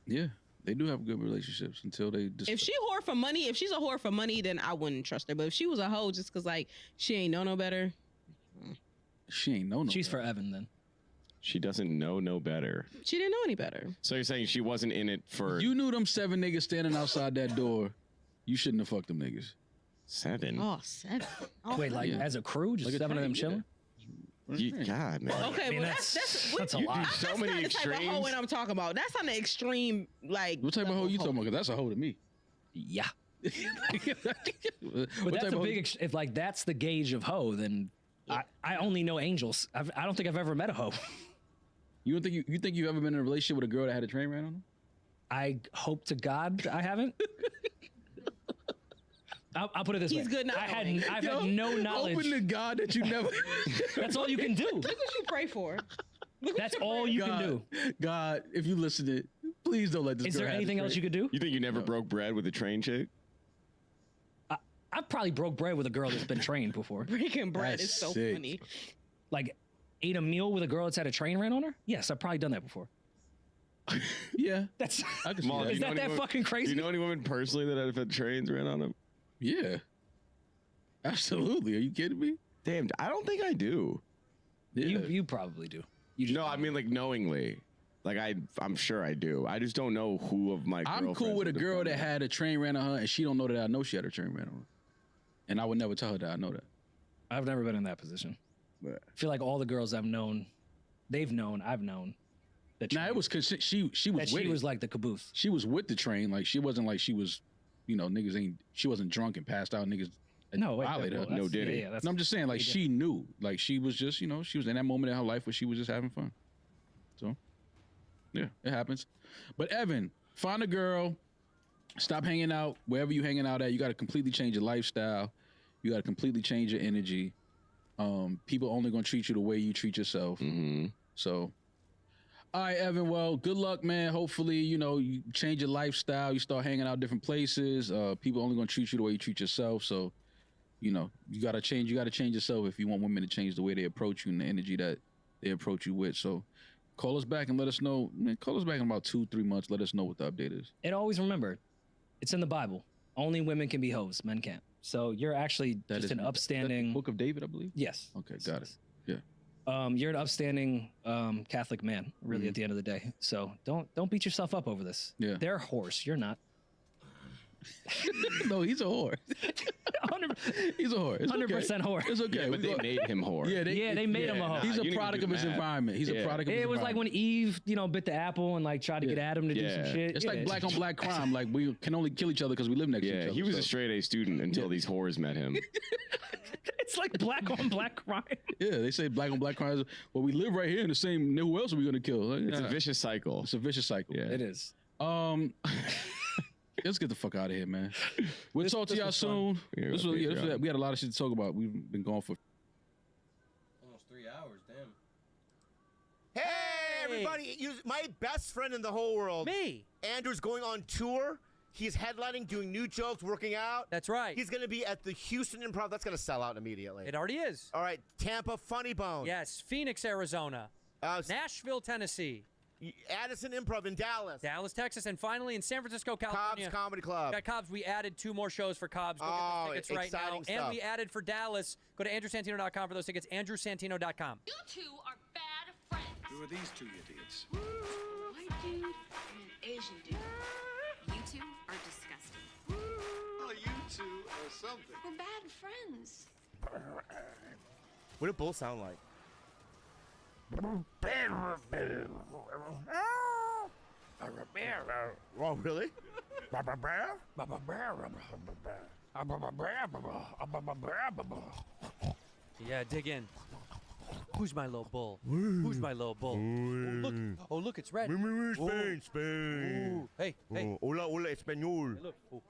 Yeah, they do have good relationships until they. If she whore for money, if she's a whore for money, then I wouldn't trust her. But if she was a hoe just because like she ain't know no better, she ain't know no. She's better. for Evan then. She doesn't know no better. she didn't know any better. So you're saying she wasn't in it for You knew them 7 niggas standing outside that door. You shouldn't have fucked them niggas. 7? Oh, 7. Oh, Wait, like Yeah. as a crew, just Like a 7 of them train, chilling? God, man. okay, I mean, well that's a lot. So that's many not the type of extremes. hoe I'm talking about. That's on the extreme, like. What type of hoe you talking about? Because that's a hoe to me. Yeah. What But that's type a of big. If like that's the gauge of hoe, then I only know angels. I don't think I've ever met a hoe. You don't think you think you've ever been in a relationship with a girl that had a train ran on her? I hope to God I haven't. I'll put it this way. He's good not knowing. I've had no knowledge. Open to God that you never. That's all you can do. Look what you pray for. That's all you can do. God, if you listen to it, please don't let this. Is girl there have anything the else you train. could do? You think you never broke bread with a train chick? I probably broke bread with a girl that's been trained before. Breaking bread That's is so sick. funny. Like, ate a meal with a girl that's had a train ran on her? Yes, I've probably done that before. Yeah, That's I can see Maul, that. do is you know that any fucking Do crazy? you know any women personally that have had trains ran on them? Yeah, absolutely. Are you kidding me? Damn, I don't think I do. Yeah. You probably do. You just No, I mean like knowingly. Like I'm sure I do. I just don't know who of my. I'm cool girlfriends with a would have girl done that had a train ran on her, and she don't know that I know she had a train ran on her, and I would never tell her that I know that. I've never been in that position. But I feel like all the girls I've known, I've known. That now it was because she was that with she it. was like the caboose. She was with the train. Like she wasn't like she was, niggas ain't. She wasn't drunk and passed out. Niggas No, wait, violated her. No diddy. Yeah, that's No, I'm just saying, like way she knew, like she was just, she was in that moment in her life where she was just having fun. So, yeah, it happens. But Evan, find a girl, stop hanging out wherever you hanging out at. You got to completely change your lifestyle. You got to completely change your energy. People only gonna treat you the way you treat yourself. Mm-hmm. So, all right, Evan. Well, good luck, man. Hopefully, you change your lifestyle. You start hanging out different places. People only gonna treat you the way you treat yourself. So, you gotta change. You gotta change yourself if you want women to change the way they approach you and the energy that they approach you with. So, call us back and let us know. Man, call us back in about 2-3 months. Let us know what the update is. And always remember, it's in the Bible. Only women can be hoes, men can't. So you're actually That just is an that's the upstanding. Book of David, I believe. Yes. Okay, got it. Yeah. You're an upstanding Catholic man, really, at the end of the day. So don't beat yourself up over this. Yeah. They're a horse. You're not. No, he's a whore. 100%, He's a whore. It's 100% okay. whore. It's okay. But they made him whore. Yeah, they made him a hoe. He's you a need to product do of his math. environment. He's a Yeah. product of his It was like environment. when Eve, bit the apple and like tried to get Adam to do some Yeah. shit. It's Yeah. like black on black crime. Like we can only kill each other because we live next to each Yeah, other. he was so. a straight A student until these whores met him. It's like black on black crime. Yeah, they say black on black crime. Well, we live right here in the same. Who else are we gonna kill? Like, It's a nah. vicious cycle. It's a vicious cycle. Yeah. It is. Let's get the fuck out of here, man. We'll talk to y'all was fun. soon. Yeah, This was- we had a lot of shit to talk about. We've been going for. Almost 3 hours, damn. Hey, everybody! My best friend in the whole world, Me. Andrew's going on tour. He's headlining, doing new jokes, working out. That's right. He's going to be at the Houston Improv. That's going to sell out immediately. It already is. All right, Tampa, Funny Bone. Yes. Phoenix, Arizona. Nashville, Tennessee. Addison Improv in Dallas. Dallas, Texas, and finally in San Francisco, California. Cobb's Comedy Club. Got Cobb's. We added 2 more shows for Cobb's. Go get those tickets right now. exciting stuff. And we added for Dallas. Go to andrewsantino.com for those tickets. andrewsantino.com. You two are bad friends. Who are these 2 idiots? A white dude and an Asian dude. You two are disgusting. Well, you 2 are something. We're bad friends. What do bulls sound like? Oh, really? Yeah, dig in. Who's my little bull? Who's my little bull? Oh, look, it's red. Spain, Spain. Ooh. Hey, hey. Hola, hola, español. Look. Ooh.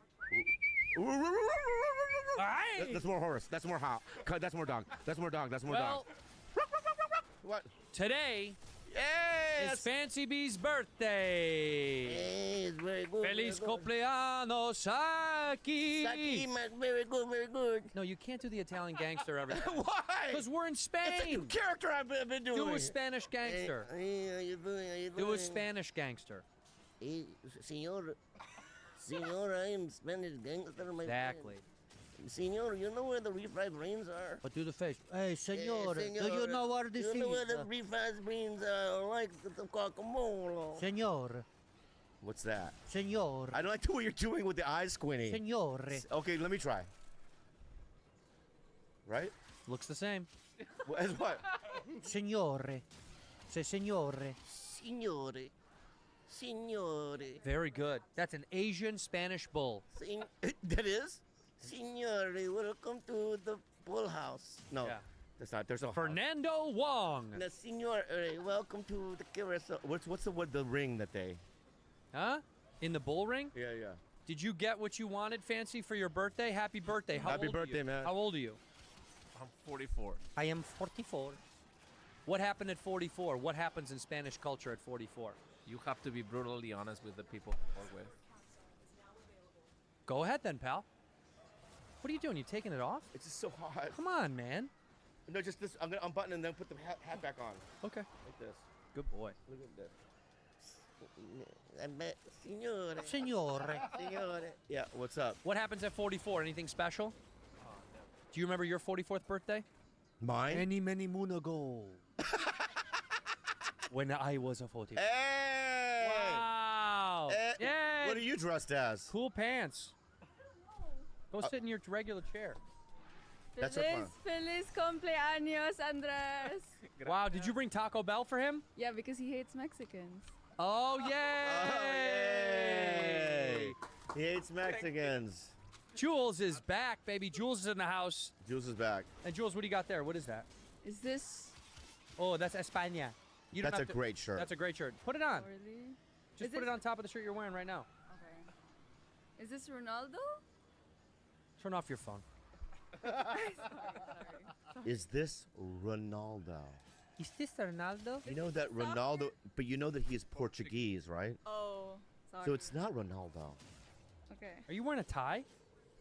That's more horse. That's more hot. That's more dog. That's more dog. That's more Well, dog. What? today Hey, is Fancy Bee's birthday. Hey, it's very good. Feliz cumpleaños, Saki. Very good, very good. No, you can't do the Italian gangster every time. Why? Because we're in It's a new Spain. character I've been doing. Do a Spanish gangster. Hey, how you doing? How you doing? Do a Spanish gangster. Hey, senor, I am Spanish gangster, my Exactly. friend. Senor, you know where the refried brains are? But do the face. Hey, Senor, do you know where this is? You know where the refried brains are, like the guacamole. Senor. What's that? Senor. I don't like the way you're doing with the eyes squinting. Senor. Okay, let me try. Right? Looks the same. As what? Signore. Say signore. Signore. Signore. Very good. That's an Asian Spanish bull. That is? Signore, welcome to the bull house. No, Yeah. that's not. There's no Fernando Wong. house. Signore, welcome to the carousel. What's the ring that they? Huh? In the bull ring? Yeah, yeah. Did you get what you wanted, Fancy, for your birthday? Happy birthday. Happy old are birthday, you? man. How old are you? I'm 44. I am 44. What happened at 44? What happens in Spanish culture at 44? You have to be brutally honest with the people you work with. Go ahead then, pal. What are you doing? You taking it off? It's just so hot. Come on, man. No, just this. I'm gonna unbutton and then put the hat back on. Okay. Like this. Good boy. Look at this. Signore. Signore. Signore. Yeah, what's up? What happens at 44? Anything special? Do you remember your 44th birthday? Mine? Many moon ago. When I was a 44. Hey! Wow. Yeah. What are you dressed as? Cool pants. Go sit in your regular chair. That's her plan. Feliz cumpleaños, Andres. Wow, did you bring Taco Bell for him? Yeah, because he hates Mexicans. Oh, yay! He hates Mexicans. Jules is back, baby. Jules is in the house. Jules is back. And Jules, what do you got there? What is that? Is this Oh, that's España. You don't That's have a to- great shirt. That's a great shirt. Put it on. really? Just Is put it this- on top of the shirt you're wearing right now. Okay. Is this Ronaldo? Turn off your phone. Sorry. Is this Ronaldo? Is this Ronaldo? You know that Ronaldo, but you know that he is Portuguese, right? Oh, sorry. So it's not Ronaldo. Okay. Are you wearing a tie?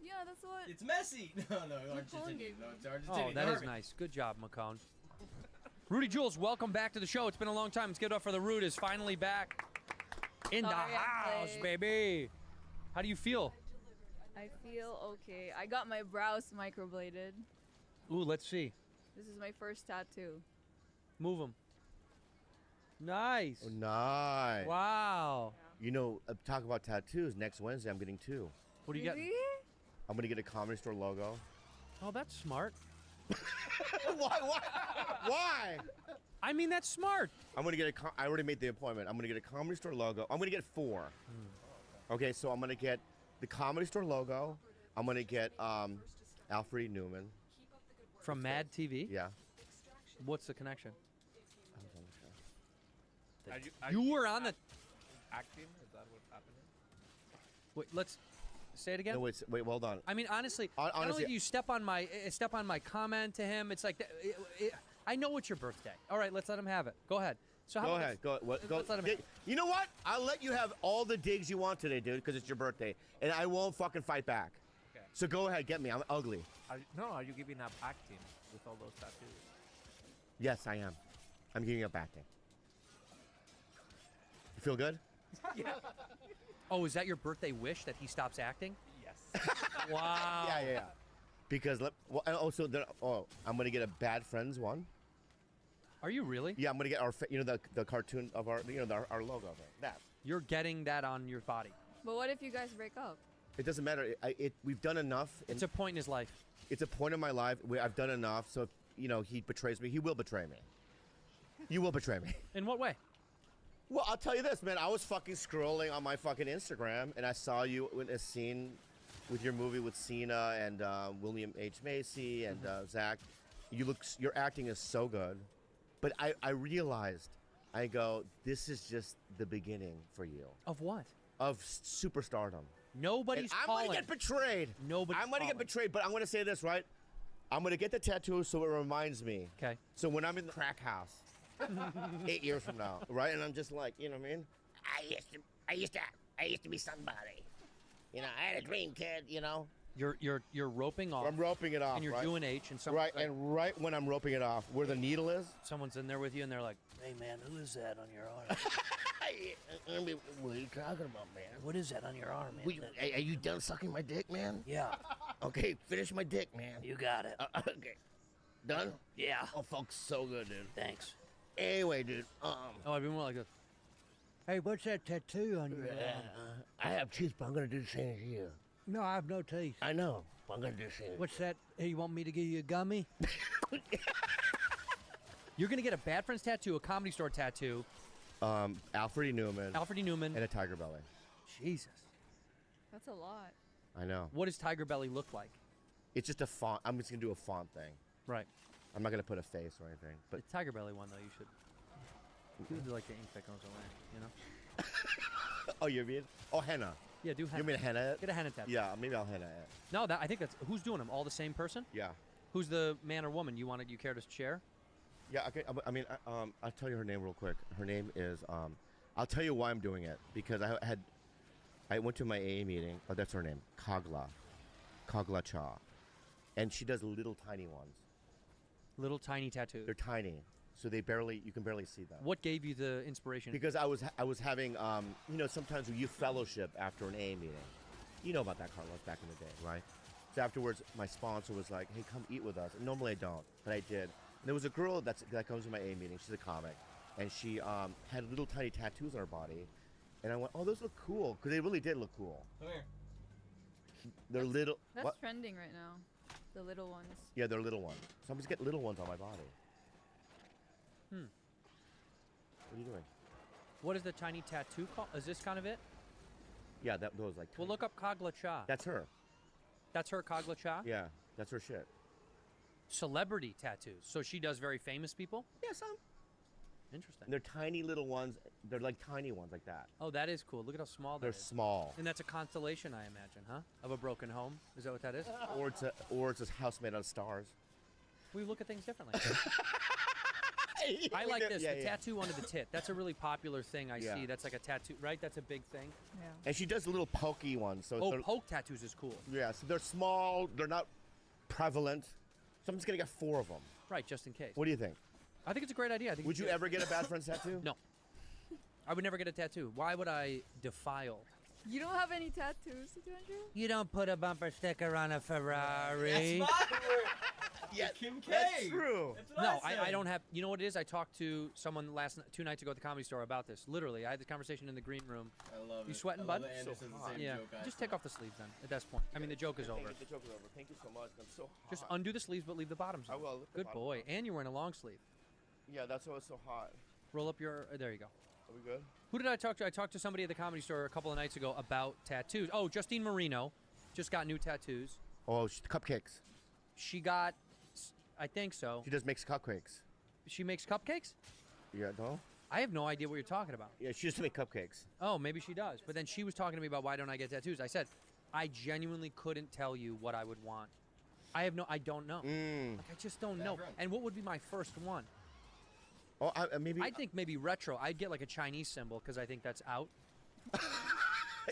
Yeah, that's what. It's Messi. No, Macron gave me. it's Argentinian. Oh, that is nice. Good job, Macone. Rudy Jules, welcome back to the show. It's been a long time. Let's give it up for the Rude is finally back in the Sorry, I'm house, late. baby. How do you feel? I feel okay. I got my brows microbladed. Ooh, let's see. This is my first tattoo. Move them. Nice. Oh, nice. Wow. You know, talk about tattoos. Next Wednesday, I'm getting 2. What do you Really? got? I'm gonna get a Comedy Store logo. Oh, that's smart. Why? Why? I mean, that's smart. I'm gonna get I already made the appointment. I'm gonna get a Comedy Store logo. I'm gonna get 4. Okay, so I'm gonna get the Comedy Store logo. I'm gonna get Alfred Newman. From Mad TV? Yeah. What's the connection? Are You were on the... acting? Is that what's happening? Wait, let's say it again. No, wait, hold on. I mean, honestly, Honestly- not only do you step on my comment to him, it's like, I know it's your birthday. All right, let's let him have it. Go ahead. So how Go about ahead. this? Go. Let's let him Get- you know what? I'll let you have all the digs you want today, dude, because it's your birthday, and I won't fucking fight back. Okay. So go ahead, get me. I'm ugly. Are you giving up acting with all those tattoos? Yes, I am. I'm giving up acting. You feel good? Oh, is that your birthday wish that he stops acting? Yes. Wow. Yeah. Because well, and also I'm gonna get a Bad Friends one. Are you really? Yeah, I'm gonna get our the cartoon of our our logo of it. That. You're getting that on your body. But what if you guys break up? It doesn't matter. We've done enough. It's a point in his life. It's a point in my life where I've done enough. So if, he betrays me, he will betray me. You will betray me. In what way? Well, I'll tell you this, man. I was fucking scrolling on my fucking Instagram, and I saw you in a scene with your movie with Cena and William H. Macy and Zach. Your acting is so good. But I realized, I go, this is just the beginning for you. Of what? Of superstardom. Nobody's I'm calling. gonna get betrayed. Nobody's I'm gonna get betrayed, but I'm gonna say this, right? I'm gonna get the tattoo so it reminds me. Okay. So when I'm in the crack house, 8 years from now, right? And I'm just like, you know what I mean? I used to be somebody. I had a dream, kid. You're roping off. I'm roping it off. And you're right? doing H, and someone's right, like, and right when I'm roping it off, where the needle is, someone's in there with you, and they're like, Hey, man, who is that on your arm? What are you talking about, man? What is that on your arm, man? are you done sucking my dick, man? Yeah. Okay, finish my dick, man. You got it. Okay. Done? Yeah. Oh, fuck, so good, dude. Thanks. Anyway, dude. Oh, I'd be more like this. Hey, what's that tattoo on your arm? I have teeth, but I'm gonna do the same as you. No, I have no teeth. I know, but I'm gonna do the same. What's that? Hey, you want me to give you a gummy? You're gonna get a Bad Friends tattoo, a Comedy Store tattoo. Alfred E. Newman. And a tiger belly. Jesus. That's a lot. I know. What does Tiger Belly look like? It's just a font. I'm just gonna do a font thing. Right. I'm not gonna put a face or anything. But The Tiger Belly one, though, you should. You do like the ink that goes away, oh, you mean? Oh, henna. Yeah, do henna. You mean henna it? Get a henna tattoo. Yeah, maybe I'll henna it. No, I think that's. Who's doing them? All the same person? Yeah. Who's the man or woman you care to share? Yeah, okay. I'll tell you her name real quick. Her name is. I'll tell you why I'm doing it because I went to my AA meeting. Oh, that's her name, Kagla Cha, and she does little tiny ones. Little tiny tattoos. They're tiny, so you can barely see them. What gave you the inspiration? Because I was having sometimes we fellowship after an AA meeting. You know about that, Carlos, back in the day, right? So afterwards, my sponsor was like, "Hey, come eat with us." And normally I don't, but I did. And there was a girl that comes to my AA meeting. She's a comic, and she had little tiny tattoos on her body, and I went, "Oh, those look cool," because they really did look cool. Come here. They're little. That's what? trending right now. The little ones. Yeah, they're little ones. So I'm just getting little ones on my body. Hmm. What are you doing? What is the tiny tattoo called? Is this kind of it? Yeah, those like. Well, look up Kagla Cha. That's her. That's her, Kagla Cha? Yeah, that's her shit. Celebrity tattoos. So she does very famous people? Yeah, some. Interesting. And they're tiny little ones. They're like tiny ones like that. Oh, that is cool. Look at how small They're that is. small. And that's a constellation, I imagine, huh? Of a broken home. Is that what that is? Or it's a house made out of stars. We look at things differently. I like this. The tattoo under the tit. That's a really popular thing I see. That's like a tattoo, right? That's a big thing. Yeah. And she does little pokey ones. So poke tattoos is cool. Yeah, so they're small. They're not prevalent. So I'm just gonna get 4 of them. Right, just in case. What do you think? I think it's a great idea. I think Would you ever get a Bad Friends tattoo? No. I would never get a tattoo. Why would I defile? You don't have any tattoos, did you, Andrew? You don't put a bumper sticker on a Ferrari. Yeah, Kim K. That's true. That's what No, I I said. don't have. You know what it is? I talked to someone 2 nights ago at the Comedy Store about this. Literally, I had this conversation in the green room. I love You it. sweating, I bud? love that Andy says the same Yeah. joke I Just said. take off the sleeves then. At this point, I mean, the joke is over. The joke is over. Thank you so much. I'm so hot. Just undo the sleeves, but leave the bottoms. I on. will. Lift the Good bottom boy. up. And you're wearing a long sleeve. Yeah, that's why it's so hot. Roll up your. There you go. Are we good? Who did I talk to? I talked to somebody at the Comedy Store a couple of nights ago about tattoos. Oh, Justine Marino just got new tattoos. Oh, cupcakes. She got, I think so. She just makes cupcakes. She makes cupcakes? Yeah, no? I have no idea what you're talking about. Yeah, she just makes cupcakes. Oh, maybe she does. But then she was talking to me about why don't I get tattoos. I said, I genuinely couldn't tell you what I would want. I don't know. Like, I just don't know. And what would be my first one? Oh, maybe. I think maybe retro. I'd get like a Chinese symbol because I think that's out.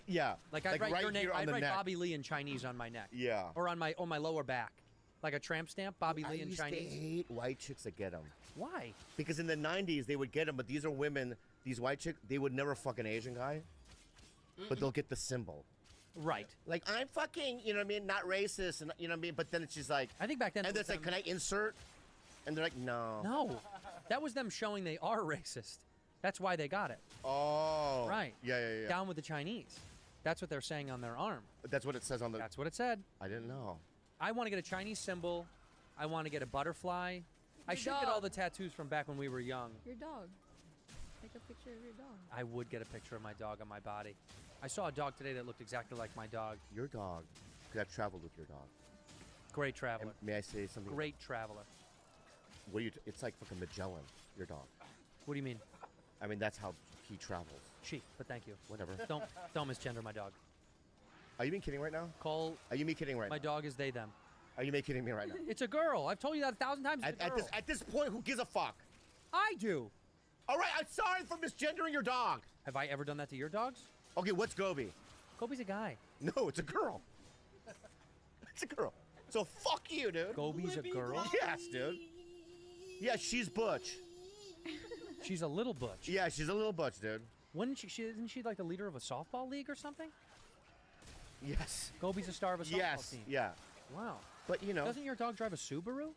Yeah. Like I'd write right your name. here on I'd the write neck. Bobby Lee in Chinese on my neck. Yeah. Or on my lower back, like a tramp stamp. Bobby Lee in I used Chinese. to hate white chicks that get them. Why? Because in the 90s they would get them, but these are women these white chicks, they would never fuck an Asian guy, but they'll get the symbol. Right. Like, I'm fucking, you know what I mean, not racist, and you know what I mean, but then it's just like, I think back then. and then it's like, can I insert? And they're like, no. No, that was them showing they are racist. That's why they got it. Oh. Right. Yeah. Down with the Chinese. That's what they're saying on their arm. That's what it says on the. That's what it said. I didn't know. I want to get a Chinese symbol. I want to get a butterfly. I should get all the tattoos from back when we were young. Your dog. Take a picture of your dog. I would get a picture of my dog on my body. I saw a dog today that looked exactly like my dog. Your dog. Because I've traveled with your dog. Great traveler. And may I say something? Great traveler. What do you? It's like fucking Magellan. Your dog. What do you mean? I mean, that's how he travels. Cheap, but thank you. Whatever. Don't misgender my dog. Are you being kidding right now? Cole. Are you me kidding right now? My dog is they them. Are you me kidding me right now? It's a girl. I've told you that 1,000 times. It's a girl. At this point, who gives a fuck? I do. All right, I'm sorry for misgendering your dog. Have I ever done that to your dogs? Okay, what's Gobi? Gobi's a guy. No, it's a girl. It's a girl. So fuck you, dude. Gobi's a girl? Yes, dude. Yeah, she's butch. She's a little butch. Yeah, she's a little butch, dude. Isn't she like the leader of a softball league or something? Yes. Gobi's a star of a softball team. Yeah. Wow. But you know. Doesn't your dog drive a Subaru?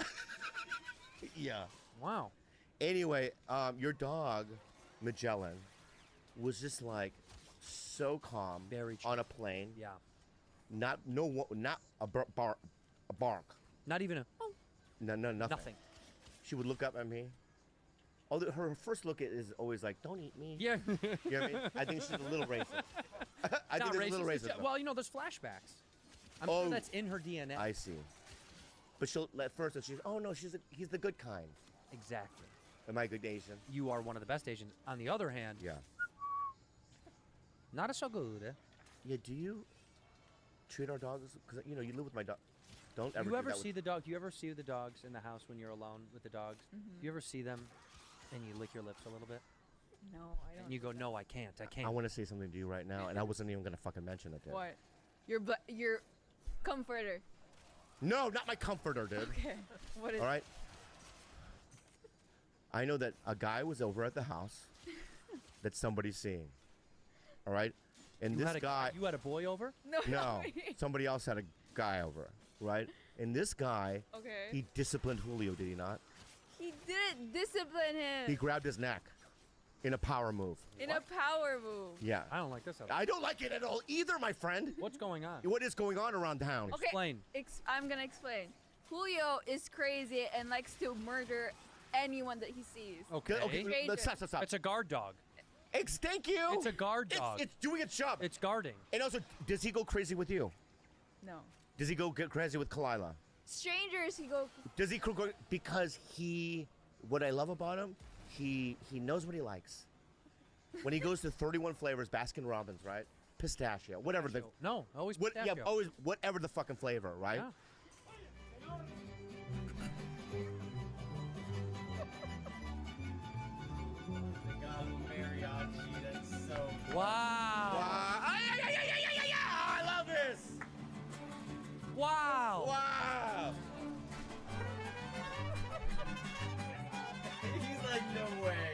Yeah. Wow. Anyway, your dog, Magellan, was just like so calm on a plane. Yeah. Not a bark. Not even a. Oh. No, nothing. Nothing. She would look up at me. Although her first look is always like, "Don't eat me." Yeah. You know what I mean? I think she's a little racist. I think there's a little racist. Well, you know, there's flashbacks. I'm sure that's in her DNA. I see. But she'll at first she's, oh no, he's the good kind. Exactly. Am I a good Asian? You are one of the best Asians. On the other hand, yeah, not so good. Yeah. Do you treat our dogs? Because you know you live with my dog. Don't ever. You do ever that see the dog? Do you ever see the dogs in the house when you're alone with the dogs? Mhm. Do you ever see them, and you lick your lips a little bit? No, I don't. And you go, no, I can't. I can't. I want to say something to you right now, and I wasn't even gonna fucking mention it. Dude. What? Your comforter. No, not my comforter, dude. Okay. What is? All right. I know that a guy was over at the house that somebody's seeing. All right, and You this had guy. You had a boy over? No. No, somebody else had a guy over, right? And this guy, Okay. he disciplined Julio, did he not? He didn't discipline him. He grabbed his neck in a power move. In a power move. Yeah. I don't like this. I don't like it at all either, my friend. What's going on? What is going on around town? Okay. Explain. I'm gonna explain. Julio is crazy and likes to murder anyone that he sees. Okay. Let's stop. It's a guard dog. Thank you. It's a guard dog. It's doing its job. It's guarding. And also, does he go crazy with you? No. Does he go get crazy with Kalila? Strangers, he go. Does he go because what I love about him, he knows what he likes. When he goes to 31 flavors, Baskin Robbins, right? Pistachio, whatever the. No, always pistachio. Yeah, always whatever the fucking flavor, right? Yeah. Wow. Wow. I love this. Wow. Wow. He's like, no way.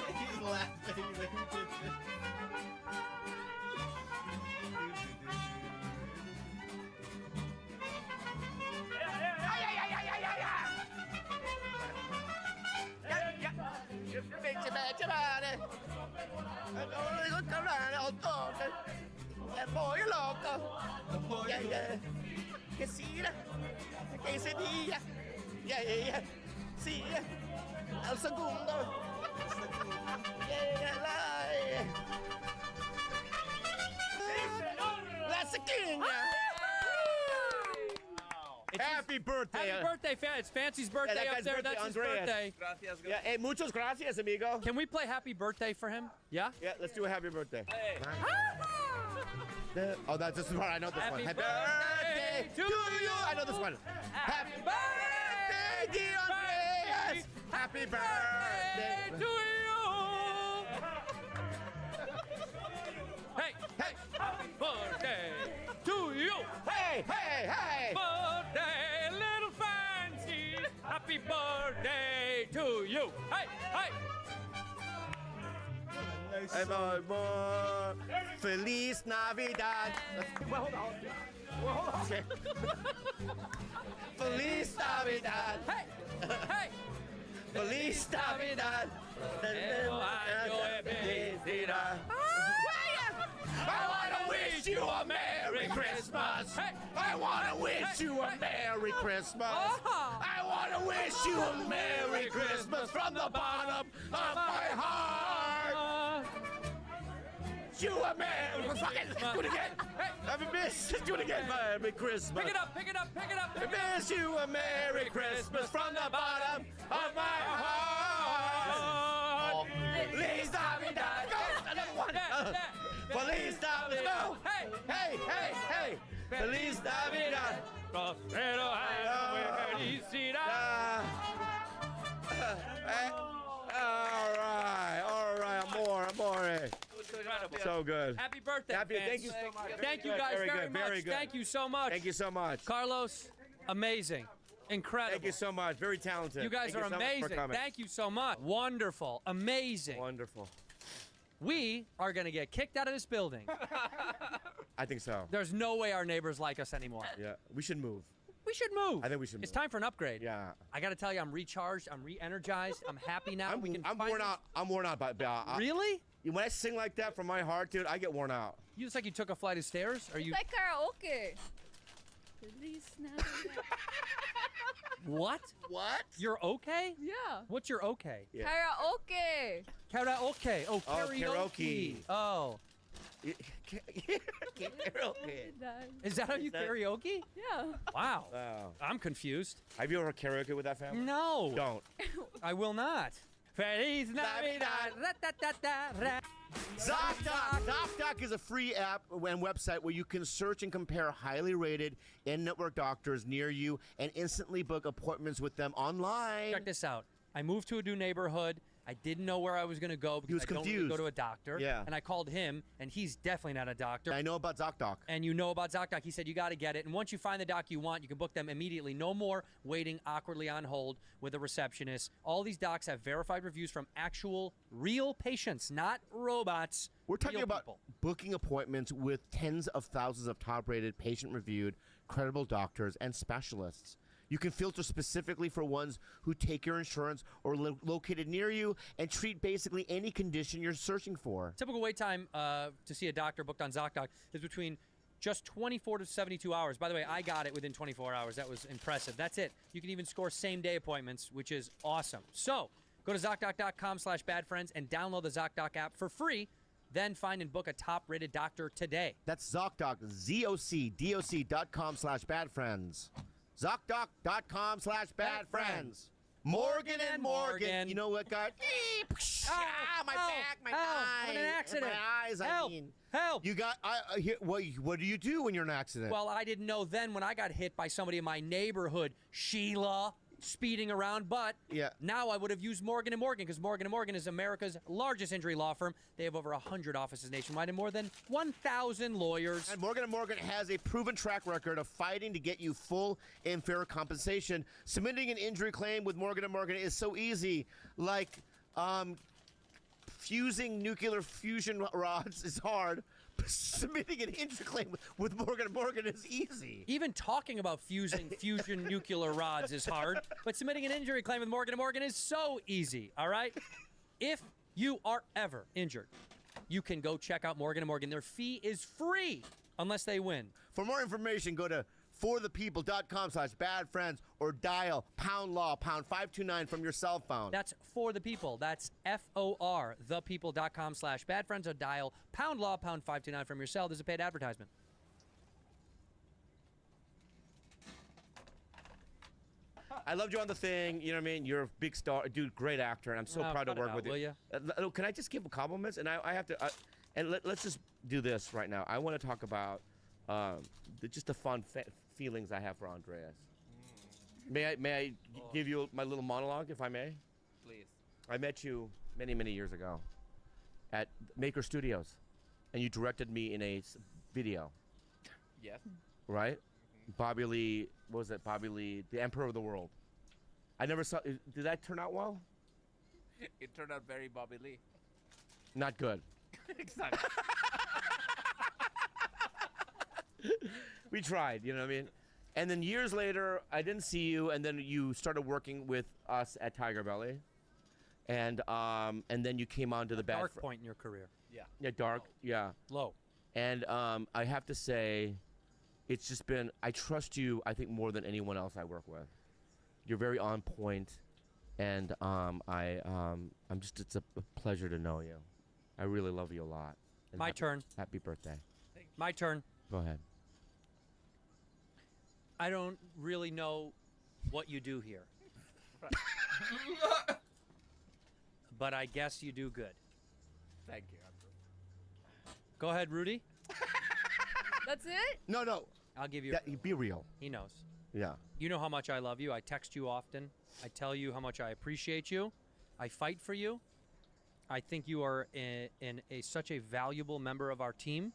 He's laughing. He's like, who did this? Que sia, que seria, sia, al segundo, la sequinha. Happy birthday! Happy birthday, It's Fancy's birthday that up guy's there. birthday, That's his Andreas. birthday. Yeah, hey, muchas gracias, amigo. Can we play Happy Birthday for him? Yeah? Yeah, let's do a happy birthday. Hey. Oh, that's this one. I know this one. Happy birthday to you. I know this one. Happy birthday, dear Andreas. Happy birthday to you. Hey, hey. Happy birthday to you. Hey, hey, hey. Birthday, little Fancy. Happy birthday to you. Hey, hey. Feliz Navidad. Well, hold on. Well, hold on. Okay. Feliz Navidad. Hey, hey. Feliz Navidad. I want to wish you a Merry Christmas. I want to wish you a Merry Christmas. I want to wish you a Merry Christmas from the bottom of my heart. You a Merry Christmas. Do it again. Have a miss. Do it again. Merry Christmas. Pick it up, pick it up, pick it up. I wish you a Merry Christmas from the bottom of my heart. Feliz Navidad. Go. Another one. Feliz Navidad. Go. Hey, hey, hey, hey. Feliz Navidad. Prospero año y felicidad. All right, amore. So good. Happy birthday, Happy, fans. thank you so much. Thank you guys very much. Very good. Thank you so much. Thank you so much. Carlos, amazing. Incredible. Thank you so much. Very talented. You guys Thank are so much for amazing. coming. Thank you so much. Wonderful. Amazing. Wonderful. We are going to get kicked out of this building. I think so. There's no way our neighbors like us anymore. Yeah, we should move. We should move. I think we should move. It's time for an upgrade. Yeah. I got to tell you, I'm recharged. I'm re-energized. I'm happy now. I'm worn out. I'm worn out. Really? When I sing like that from my heart, dude, I get worn out. You just like you took a flight of stairs? Are you? It's like karaoke. Feliz Navidad. What? What? You're okay? Yeah. What's your okay? Yeah. Karaoke. Karaoke. Oh, karaoke. karaoke. Oh. Karaoke. Is that how you karaoke? Yeah. Wow. Wow. I'm confused. Have you ever karaoke with that family? No. Don't. I will not. Feliz Navidad. Ra-ta-ta-ta-ra. ZocDoc. ZocDoc is a free app and website where you can search and compare highly rated in-network doctors near you and instantly book appointments with them online. Check this out. I moved to a new neighborhood. I didn't know where I was going to go because was I don't really confused. go to a doctor. Yeah. And I called him, and he's definitely not a doctor. I know about ZocDoc. And you know about ZocDoc. He said you got to get it. And once you find the doc you want, you can book them immediately. No more waiting awkwardly on hold with a receptionist. All these docs have verified reviews from actual real patients, not robots. We're talking real about people. booking appointments with tens of thousands of top-rated, patient-reviewed, credible doctors and specialists. You can filter specifically for ones who take your insurance or located near you and treat basically any condition you're searching for. Typical wait time to see a doctor booked on ZocDoc is between just 24 to 72 hours. By the way, I got it within 24 hours. That was impressive. That's it. You can even score same-day appointments, which is awesome. So go to ZocDoc.com/badfriends and download the ZocDoc app for free. Then find and book a top-rated doctor today. That's ZocDoc, ZocDoc.com/badfriends. ZocDoc.com/badfriends. Morgan and Morgan. You know what, guy? My back, my eyes. I'm in an accident. My eyes, Help. I mean. Help. You got, what do you do when you're in an accident? Well, I didn't know then when I got hit by somebody in my neighborhood, Sheila, speeding around, but now I would have used Morgan & Morgan because Morgan & Morgan is America's largest injury law firm. They have over 100 offices nationwide and more than 1,000 lawyers. And Morgan & Morgan has a proven track record of fighting to get you full and fair compensation. Submitting an injury claim with Morgan & Morgan is so easy, like fusing nuclear fusion rods is hard. Submitting an injury claim with Morgan & Morgan is easy. Even talking about fusing fusion nuclear rods is hard, but submitting an injury claim with Morgan & Morgan is so easy, all right? If you are ever injured, you can go check out Morgan & Morgan. Their fee is free unless they win. For more information, go to forthepeople.com/badfriends or dial #law #529 from your cell phone. That's For the People. That's FOR, thepeople.com/badfriends or dial #law #529 from your cell. There's a paid advertisement. I loved you on the thing. You know what I mean? You're a big star, dude. Great actor, and I'm so proud to work with you. Will you? Can I just give compliments? And I have to. And let's just do this right now. I want to talk about just the fun feelings I have for Andreas. May I give you my little monologue, if I may? Please. I met you many, many years ago at Maker Studios, and you directed me in a video. Yes. Right? Bobby Lee, what was it? Bobby Lee, the Emperor of the World. I never saw. Did that turn out well? It turned out very Bobby Lee. Not good. Exactly. We tried, you know what I mean? And then years later, I didn't see you, and then you started working with us at Tiger Belly, and then you came on to the Dark point in your career. Yeah. Yeah, dark. Yeah. Low. And I have to say, it's just been. I trust you. I think more than anyone else I work with. You're very on point, and I'm just. It's a pleasure to know you. I really love you a lot. And My turn. Happy birthday. My turn. Go ahead. I don't really know what you do here. But I guess you do good. Thank you, Andrew. Go ahead, Rudy. That's it? No. I'll give you. Be real. He knows. Yeah. You know how much I love you. I text you often. I tell you how much I appreciate you. I fight for you. I think you are such a valuable member of our team.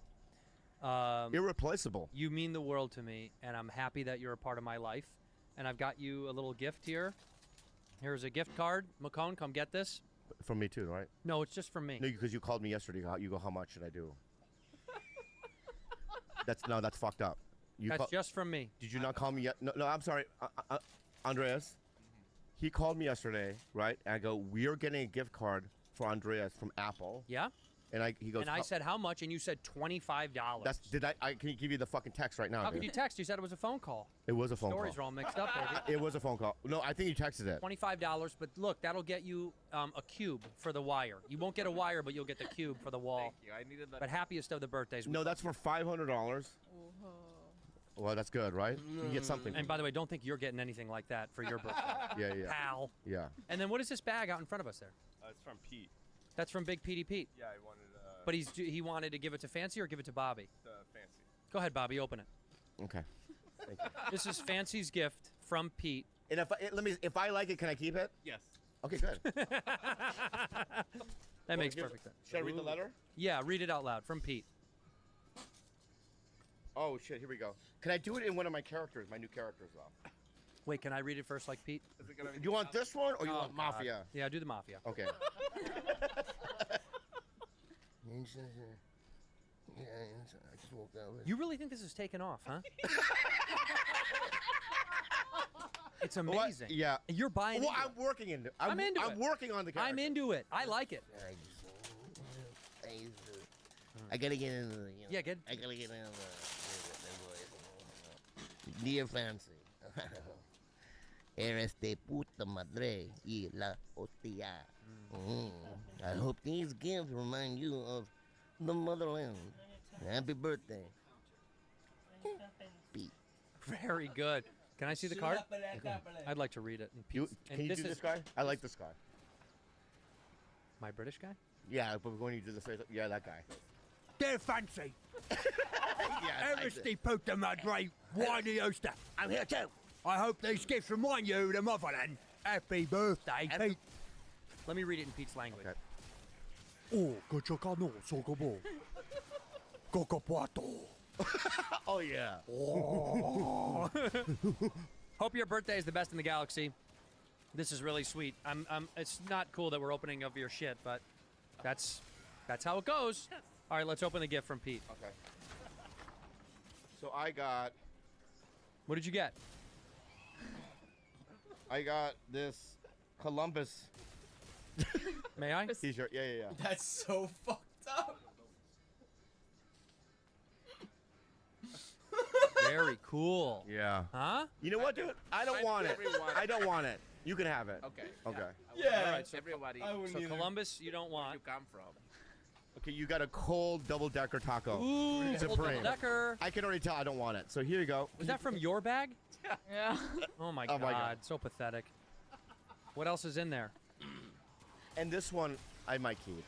Irreplaceable. You mean the world to me, and I'm happy that you're a part of my life. And I've got you a little gift here. Here's a gift card. McCone, come get this. From me too, right? No, it's just from me. No, because you called me yesterday. You go, how much should I do? That's fucked up. That's just from me. Did you not call me yet? No, I'm sorry, Andreas. He called me yesterday, right? And I go, we're getting a gift card for Andreas from Apple. Yeah. And he goes. And I said how much, and you said $25. I can give you the fucking text right now. How dude. could you text? You said it was a phone call. It was a phone call. Stories are all mixed up, baby. It was a phone call. No, I think you texted it. $25, but look, that'll get you a cube for the wire. You won't get a wire, but you'll get the cube for the wall. Thank you. I needed that. But happiest of the birthdays. No, that's for $500. Well, that's good, right? You get something. And by the way, don't think you're getting anything like that for your birthday. Yeah. Pal. Yeah. And then what is this bag out in front of us there? It's from Pete. That's from Big Petey Pete. Yeah, I wanted. But he wanted to give it to Fancy or give it to Bobby? Fancy. Go ahead, Bobby. Open it. Okay. Thank you. This is Fancy's gift from Pete. And if I like it, can I keep it? Yes. Okay, good. That makes perfect sense. Should I read the letter? Yeah, read it out loud from Pete. Oh shit! Here we go. Can I do it in one of my characters? My new characters, though. Wait, can I read it first like Pete? Do you want this one or you want God. Mafia? Yeah, do the Mafia. Okay. You really think this is taking off, huh? It's What? amazing. Yeah. You're buying Well, into I'm it. working into it. I'm into it. I'm working on the character. I'm into it. I like it. I gotta get into the. Yeah, get. I gotta get into the. Dear Fancy. Eres de puta madre y la hostia. I hope these gifts remind you of the motherland. Happy birthday. Pete. Very good. Can I see the card? I'd like to read it. And Can you do this guy? I like this guy. My British guy? Yeah, but when you do this, yeah, that guy. Dear Fancy. Yeah, Eres de puta madre, whiny Oster. I'm here too. I hope these gifts remind you of the motherland. Happy birthday, Pete. Let me read it in Pete's language. Okay. Oh, cochocano, socobo. Cocopato. Oh, yeah. Oh. Hope your birthday is the best in the galaxy. This is really sweet. It's not cool that we're opening up your shit, but that's how it goes. All right, let's open the gift from Pete. Okay. So I got. What did you get? I got this Columbus. May I? T-shirt. Yeah. That's so fucked up. Very cool. Yeah. Huh? You know what, dude? I don't want it. I don't want it. You can have it. Okay. Okay. Yeah. All right, so Everybody. So Columbus, you don't Where want. you come from? Okay, you got a cold double-decker taco. Ooh, It's double supreme. decker. I can already tell I don't want it. So here you go. Was that from your bag? Yeah. Oh my Oh God, my God. so pathetic. What else is in there? And this one I might keep.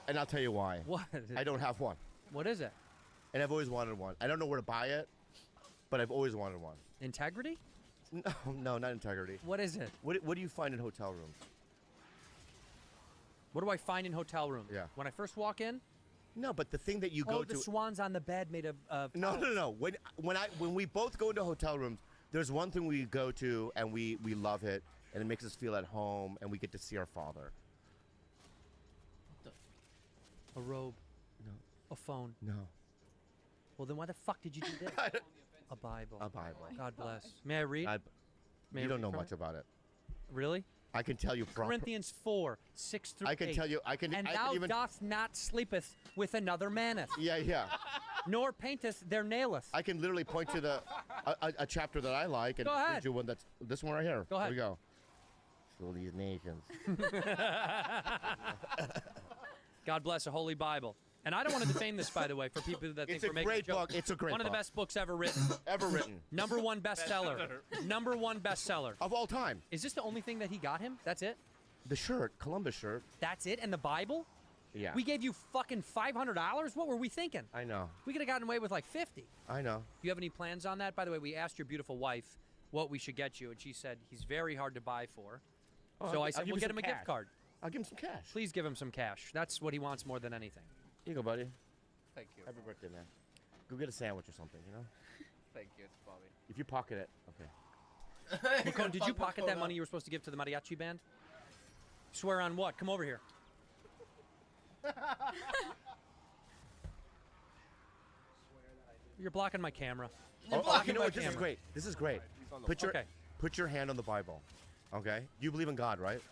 And I'll tell you why. What? I don't have one. What is it? And I've always wanted one. I don't know where to buy it, but I've always wanted one. Integrity? No, not integrity. What is it? What do you find in hotel rooms? What do I find in hotel rooms? Yeah. When I first walk in? No, but the thing that you Oh, go the to. swans on the bed made of No. When we both go into hotel rooms, there's one thing we go to and we love it, and it makes us feel at home, and we get to see our Father. A robe. No. A phone. No. Well, then why the fuck did you do this? A Bible. A Bible. God bless. May I read? May I You don't read know from much it? about it. Really? I can tell you from Corinthians 4, 6 through 8. I can tell you. I can. And I thou can even. dost not sleepeth with another maneth. Yeah, yeah. Nor painteth their naileth. I can literally point to the a chapter that I like and Go ahead. read you one that's this one right here. Go ahead. Here we go. So these nations. God bless a holy Bible. And I don't want to defame this, by the way, for people that think It's a we're making great joke. book. It's a great One of the book. best books ever written. Ever written. Number 1 bestseller. Number 1 bestseller. Of all time. Is this the only thing that he got him? That's it? The shirt, Columbus shirt. That's it? And the Bible? Yeah. We gave you fucking $500? What were we thinking? I know. We could have gotten away with like 50. I know. Do you have any plans on that? By the way, we asked your beautiful wife what we should get you, and she said he's very hard to buy for. Oh, So I'll I said, give we'll you get some him a gift cash. card. I'll give him some cash. Please give him some cash. That's what he wants more than anything. Here you go, buddy. Thank you. Happy birthday, man. Go get a sandwich or something, you know? Thank you, it's Bobby. If you pocket it, okay. Macone, did you pocket that money you were supposed to give to the mariachi band? Swear on what? Come over here. You're blocking my camera. You know what? This is great. This is great. Put your hand on the Bible. Okay? You believe in God, right? Do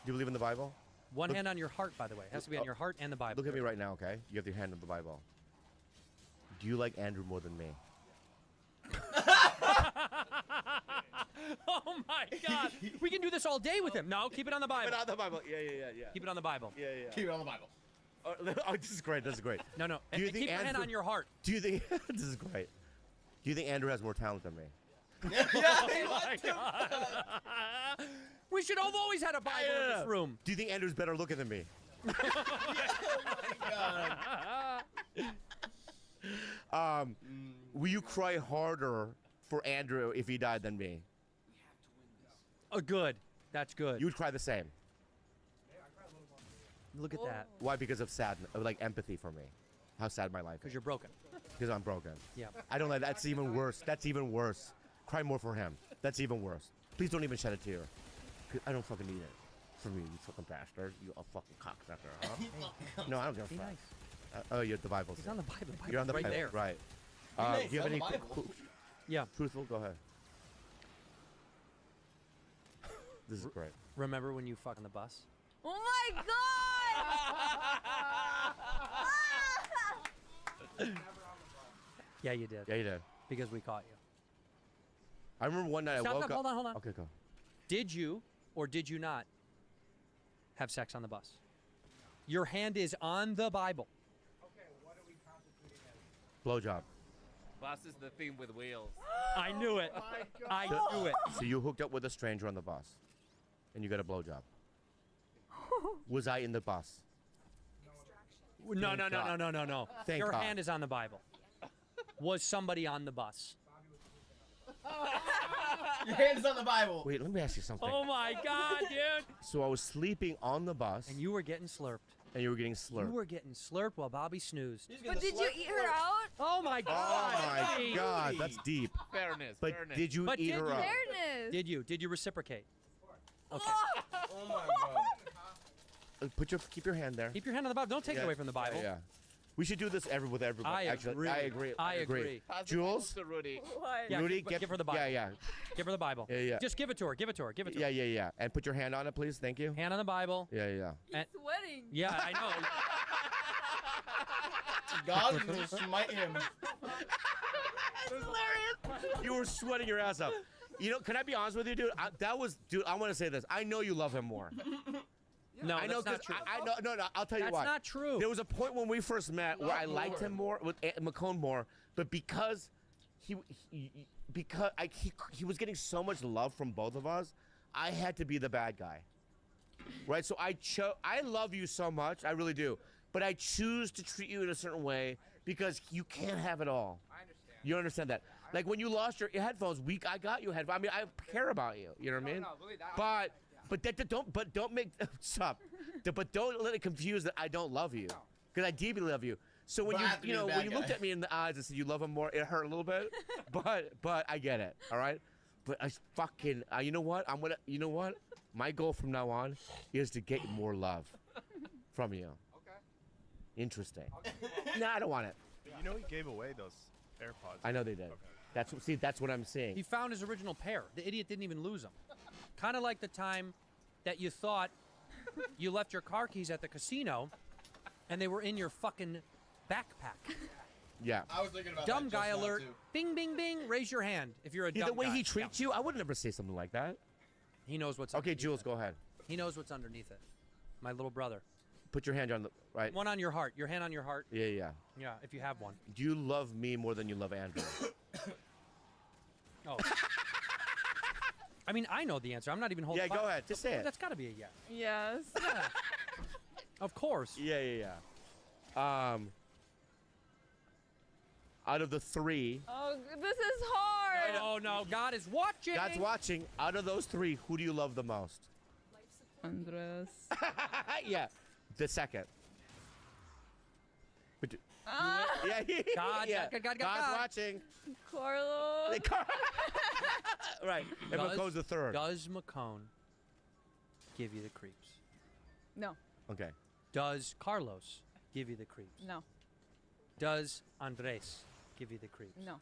you believe in the Bible? One hand on your heart, by the way. It has to be on your heart and the Bible. Look at me right now, okay? You have your hand on the Bible. Do you like Andrew more than me? Oh my God! We can do this all day with him. No, keep it on the Bible. Keep it on the Bible. Yeah. Keep it on the Bible. Yeah. Keep it on the Bible. Oh, this is great. This is great. No. Do you And think keep your hand Andrew- on your heart. Do you think this is great? Do you think Andrew has more talent than me? Oh my God. We should have always had a Bible in this room. Do you think Andrew's better looking than me? Will you cry harder for Andrew if he died than me? Oh, good. That's good. You would cry the same. Look at that. Why? Because of sadness, like empathy for me. How sad my life is. Because you're broken. Because I'm broken. Yeah. I don't like. That's even worse. That's even worse. Cry more for him. That's even worse. Please don't even shed a tear. 'Cause I don't fucking need it. For me, you fucking bastard. You a fucking cocksucker, huh? No, I don't give a Be fuck. nice. Oh, you're the Bible. He's on the Bible. The Bible's You're on the right Bible, there. right? nice, Do you have on any? the Bible. Yeah. Truthful. Go ahead. This is great. Remember when you fucked on the bus? Oh my God! Yeah, you did. Yeah, you did. Because we caught you. I remember one night Stop, I woke stop, up. hold on. Okay, go. Did you or did you not have sex on the bus? Your hand is on the Bible. Blowjob. Bus is the theme with wheels. I knew it. I knew it. So you hooked up with a stranger on the bus, and you got a blowjob. Was I in the bus? No. Thank Your God. hand is on the Bible. Was somebody on the bus? Your hand's on the Bible. Wait, let me ask you something. Oh my God, dude! So I was sleeping on the bus, And you were getting slurped. and you were getting slurped. You were getting slurped while Bobby snoozed. But did you eat her out? Oh my God! Oh my God, that's deep. Fairness. But fairness. did you But eat did her you? up? Fairness. Did you? Did you reciprocate? Okay. Oh my God. Keep your hand there. Keep your hand on the Bible. Don't take it Yeah, away from the Bible. Yeah. We should do this with everybody. I Actually, agree. I agree. I agree. Pass the Jules? Bible to Rudy. What? Yeah, Rudy, give her the Bible. Yeah. Give her the Bible. Yeah. Just give it to her. Give it to her. Give it to her. Yeah. And put your hand on it, please. Thank you. Hand on the Bible. Yeah. And- Sweating. Yeah, I know. God will smite him. You were sweating your ass up. You know, can I be honest with you, dude? I want to say this. I know you love him more. No, I know, that's not true. I know. No. I'll tell you That's why. not true. There was a point when we first met where I liked him more with McCone more, but because he was getting so much love from both of us, I had to be the bad guy, right? So I love you so much, I really do, but I choose to treat you in a certain way because you can't have it all. I understand. You understand that? Like when you lost your headphones, I got you headphones. I mean, I care about you. You know what I mean? No, believe that. Don't make stop. But don't let it confuse that I don't love you, because I deeply love you. So when But I have to be the when bad you guy. looked at me in the eyes and said you love him more, it hurt a little bit. but I get it. All right. But I fucking, you know what? You know what? My goal from now on is to get more love from you. Okay. Interesting. No, I don't want it. You know he gave away those AirPods. I know they did. Okay. That's what I'm saying. He found his original pair. The idiot didn't even lose them. Kind of like the time that you thought you left your car keys at the casino and they were in your fucking backpack. Yeah. I was thinking about Dumb that guy just now, alert. too. Bing, bing, bing. Raise your hand if you're a dumb The way guy. he treats you, I would never say something like that. He knows what's Okay, underneath Jules, it. go ahead. He knows what's underneath it. My little brother. Put your hand on the right. One on your heart. Your hand on your heart. Yeah, yeah. Yeah, if you have one. Do you love me more than you love Andrew? Oh. I mean, I know the answer. I'm not even holding. Yeah, go ahead. Just say it. That's got to be a yes. Yes. Yeah. Of course. Yeah, yeah, yeah. Out of the three, Oh, this is hard. Oh no, God is watching. God's watching. Out of those three, who do you love the most? Andres. Yeah, the second. But yeah, God, yeah. God. God's watching. Carlos. Right. And McCone's the third. Does McCone give you the creeps? No. Okay. Does Carlos give you the creeps? No. Does Andres give you the creeps? No.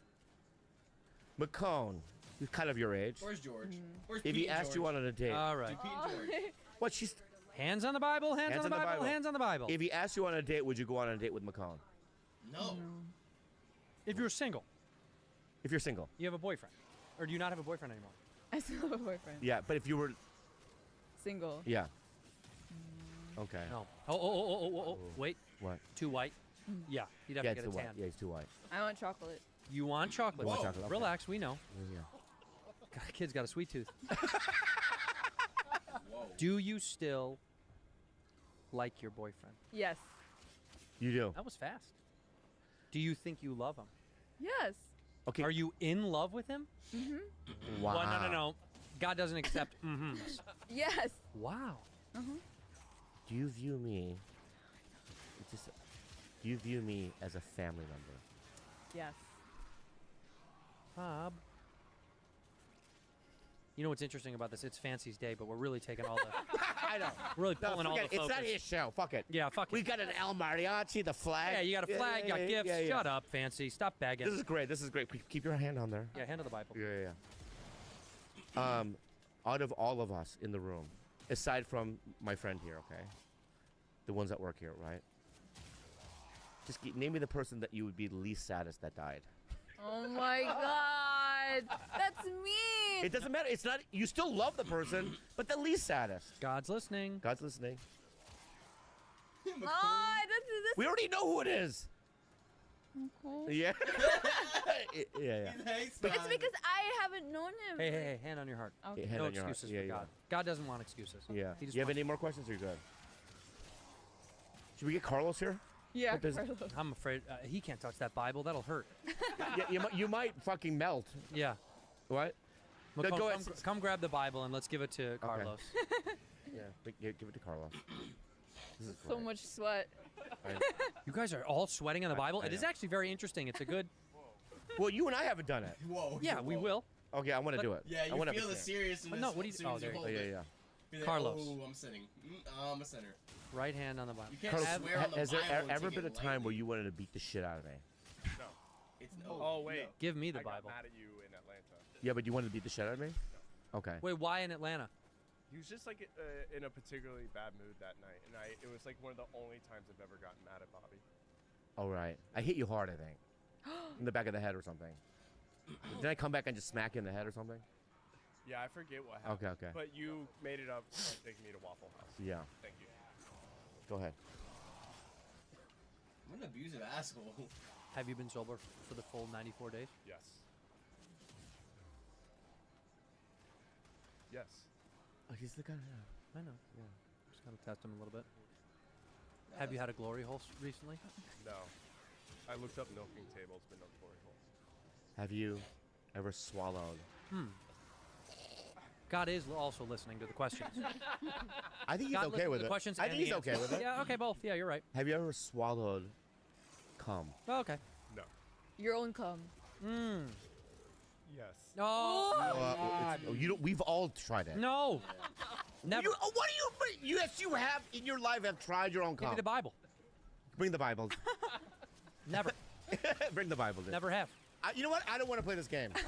McCone, he's kind of your age. Where's George? Where's If Pete he and asked you George? on a date, All right. Pete and George. what she's Hands on the Bible. Hands on the Bible. Hands on the Bible. if he asked you on a date, would you go on a date with McCone? No. If you're single, If you're single. you have a boyfriend, or do you not have a boyfriend anymore? I still have a boyfriend. Yeah, but if you were, Single. yeah. Okay. No. Oh. Wait. What? Too white. Yeah. You'd have Yeah, to it's get too a tan. white. Yeah, he's too white. I want chocolate. You want chocolate? You want chocolate, okay. Relax. We know. Yeah. God, kid's got a sweet tooth. Do you still like your boyfriend? Yes. You do. That was fast. Do you think you love him? Yes. Okay. Are you in love with him? Mm-hmm. Wow. Well, no. God doesn't accept mm-hms. Yes. Wow. Mm-hmm. Do you view me? Do you view me as a family member? Yes. Bob. You know what's interesting about this? It's Fancy's day, but we're really taking all the. I know. We're really No, pulling all the forget it. focus. It's not his show. Fuck it. Yeah, fuck We it. got an El Mariachi, the flag. Yeah, you got a flag, you got gifts. yeah. Shut up, Fancy. Stop begging. This is great. This is great. Keep your hand on there. Yeah, hand of the Bible. Yeah. Out of all of us in the room, aside from my friend here, okay, the ones that work here, right? Just name me the person that you would be the least saddest that died. Oh my God. That's mean. It doesn't matter. It's not. You still love the person, but the least saddest. God's listening. God's listening. That's We already know who it is. Okay. Yeah. yeah. It's because I haven't known him. Hey, hand on your heart. Okay. Hand No on your heart. excuses Yeah, for yeah. God. God doesn't want excuses. Yeah. He just You have wants- any more questions? Or you're good. Should we get Carlos here? Yeah. What does- Carlos. I'm afraid he can't touch that Bible. That'll hurt. Yeah, you might fucking melt. Yeah. What? No, McCone, go come, ahead. come grab the Bible and let's give it to Carlos. Yeah, give it to Carlos. This is So great. much sweat. You guys are all sweating on the Bible. I It is know. actually very interesting. It's a good. Well, you and I haven't done it. Whoa. Yeah, we will. Okay, I want to do it. Yeah, I you wanna feel the have a seriousness. No, what do you- as soon oh, as there you hold go. Yeah, it. yeah. Be like, Carlos. Oh, I'm sitting. I'm a sinner. Right hand on the Bible. You can't Carlos, swear on the has there Bible and ever take been a it time where lightly. you wanted to beat the shit out of me? No. It's Oh wait. Give me the I got Bible. mad at you in Atlanta. Yeah, but you wanted to beat the shit out of me? Okay. Wait, why in Atlanta? He was just like in a particularly bad mood that night, and it was like one of the only times I've ever gotten mad at Bobby. All right. I hit you hard, I think. In the back of the head or something. Did I come back and just smack you in the head or something? Yeah, I forget what happened. Okay. But you made it up by taking me to Waffle House. Yeah. Thank you. Go ahead. I'm an abusive asshole. Have you been sober for the full 94 days? Yes. Yes. Oh, he's the guy. I know. Yeah. Just gotta test him a little bit. Have you had a glory hole recently? No. I looked up milking tables, but no glory holes. Have you ever swallowed? God is also listening to the questions. I think he's God okay listens with to the it. questions I and think he's the okay answers. with it. Yeah, okay, both. Yeah, you're right. Have you ever swallowed cum? Oh, okay. No. Your own cum. Yes. No. You don't, we've all tried it. No. Never. What do you? Yes, you have in your life have tried your own Give me cum. the Bible. Bring the Bible. Never. Bring the Bible. Dude. Never have. You know what? I don't want to play this game. Wait.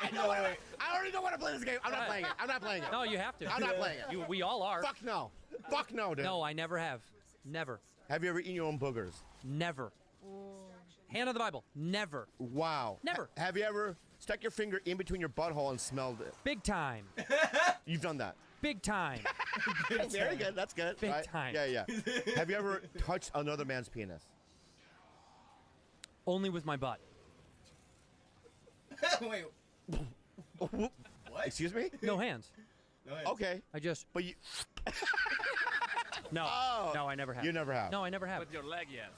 I already don't want to play this game. I'm not playing it. I'm not playing it. No, you have to. I'm not playing it. We all are. Fuck no. Fuck no, dude. No, I never have. Never. Have you ever eaten your own boogers? Never. Hand on the Bible. Never. Wow. Never. Have you ever stuck your finger in between your butthole and smelled it? Big time. You've done that. Big time. Very good. That's good. Big right? time. Yeah. Have you ever touched another man's penis? Only with my butt. Wait. What? Excuse me? No hands. No hands. Okay. I just. But you. No. Oh. No, I never have. You never have. No, I never have. With your leg, yes.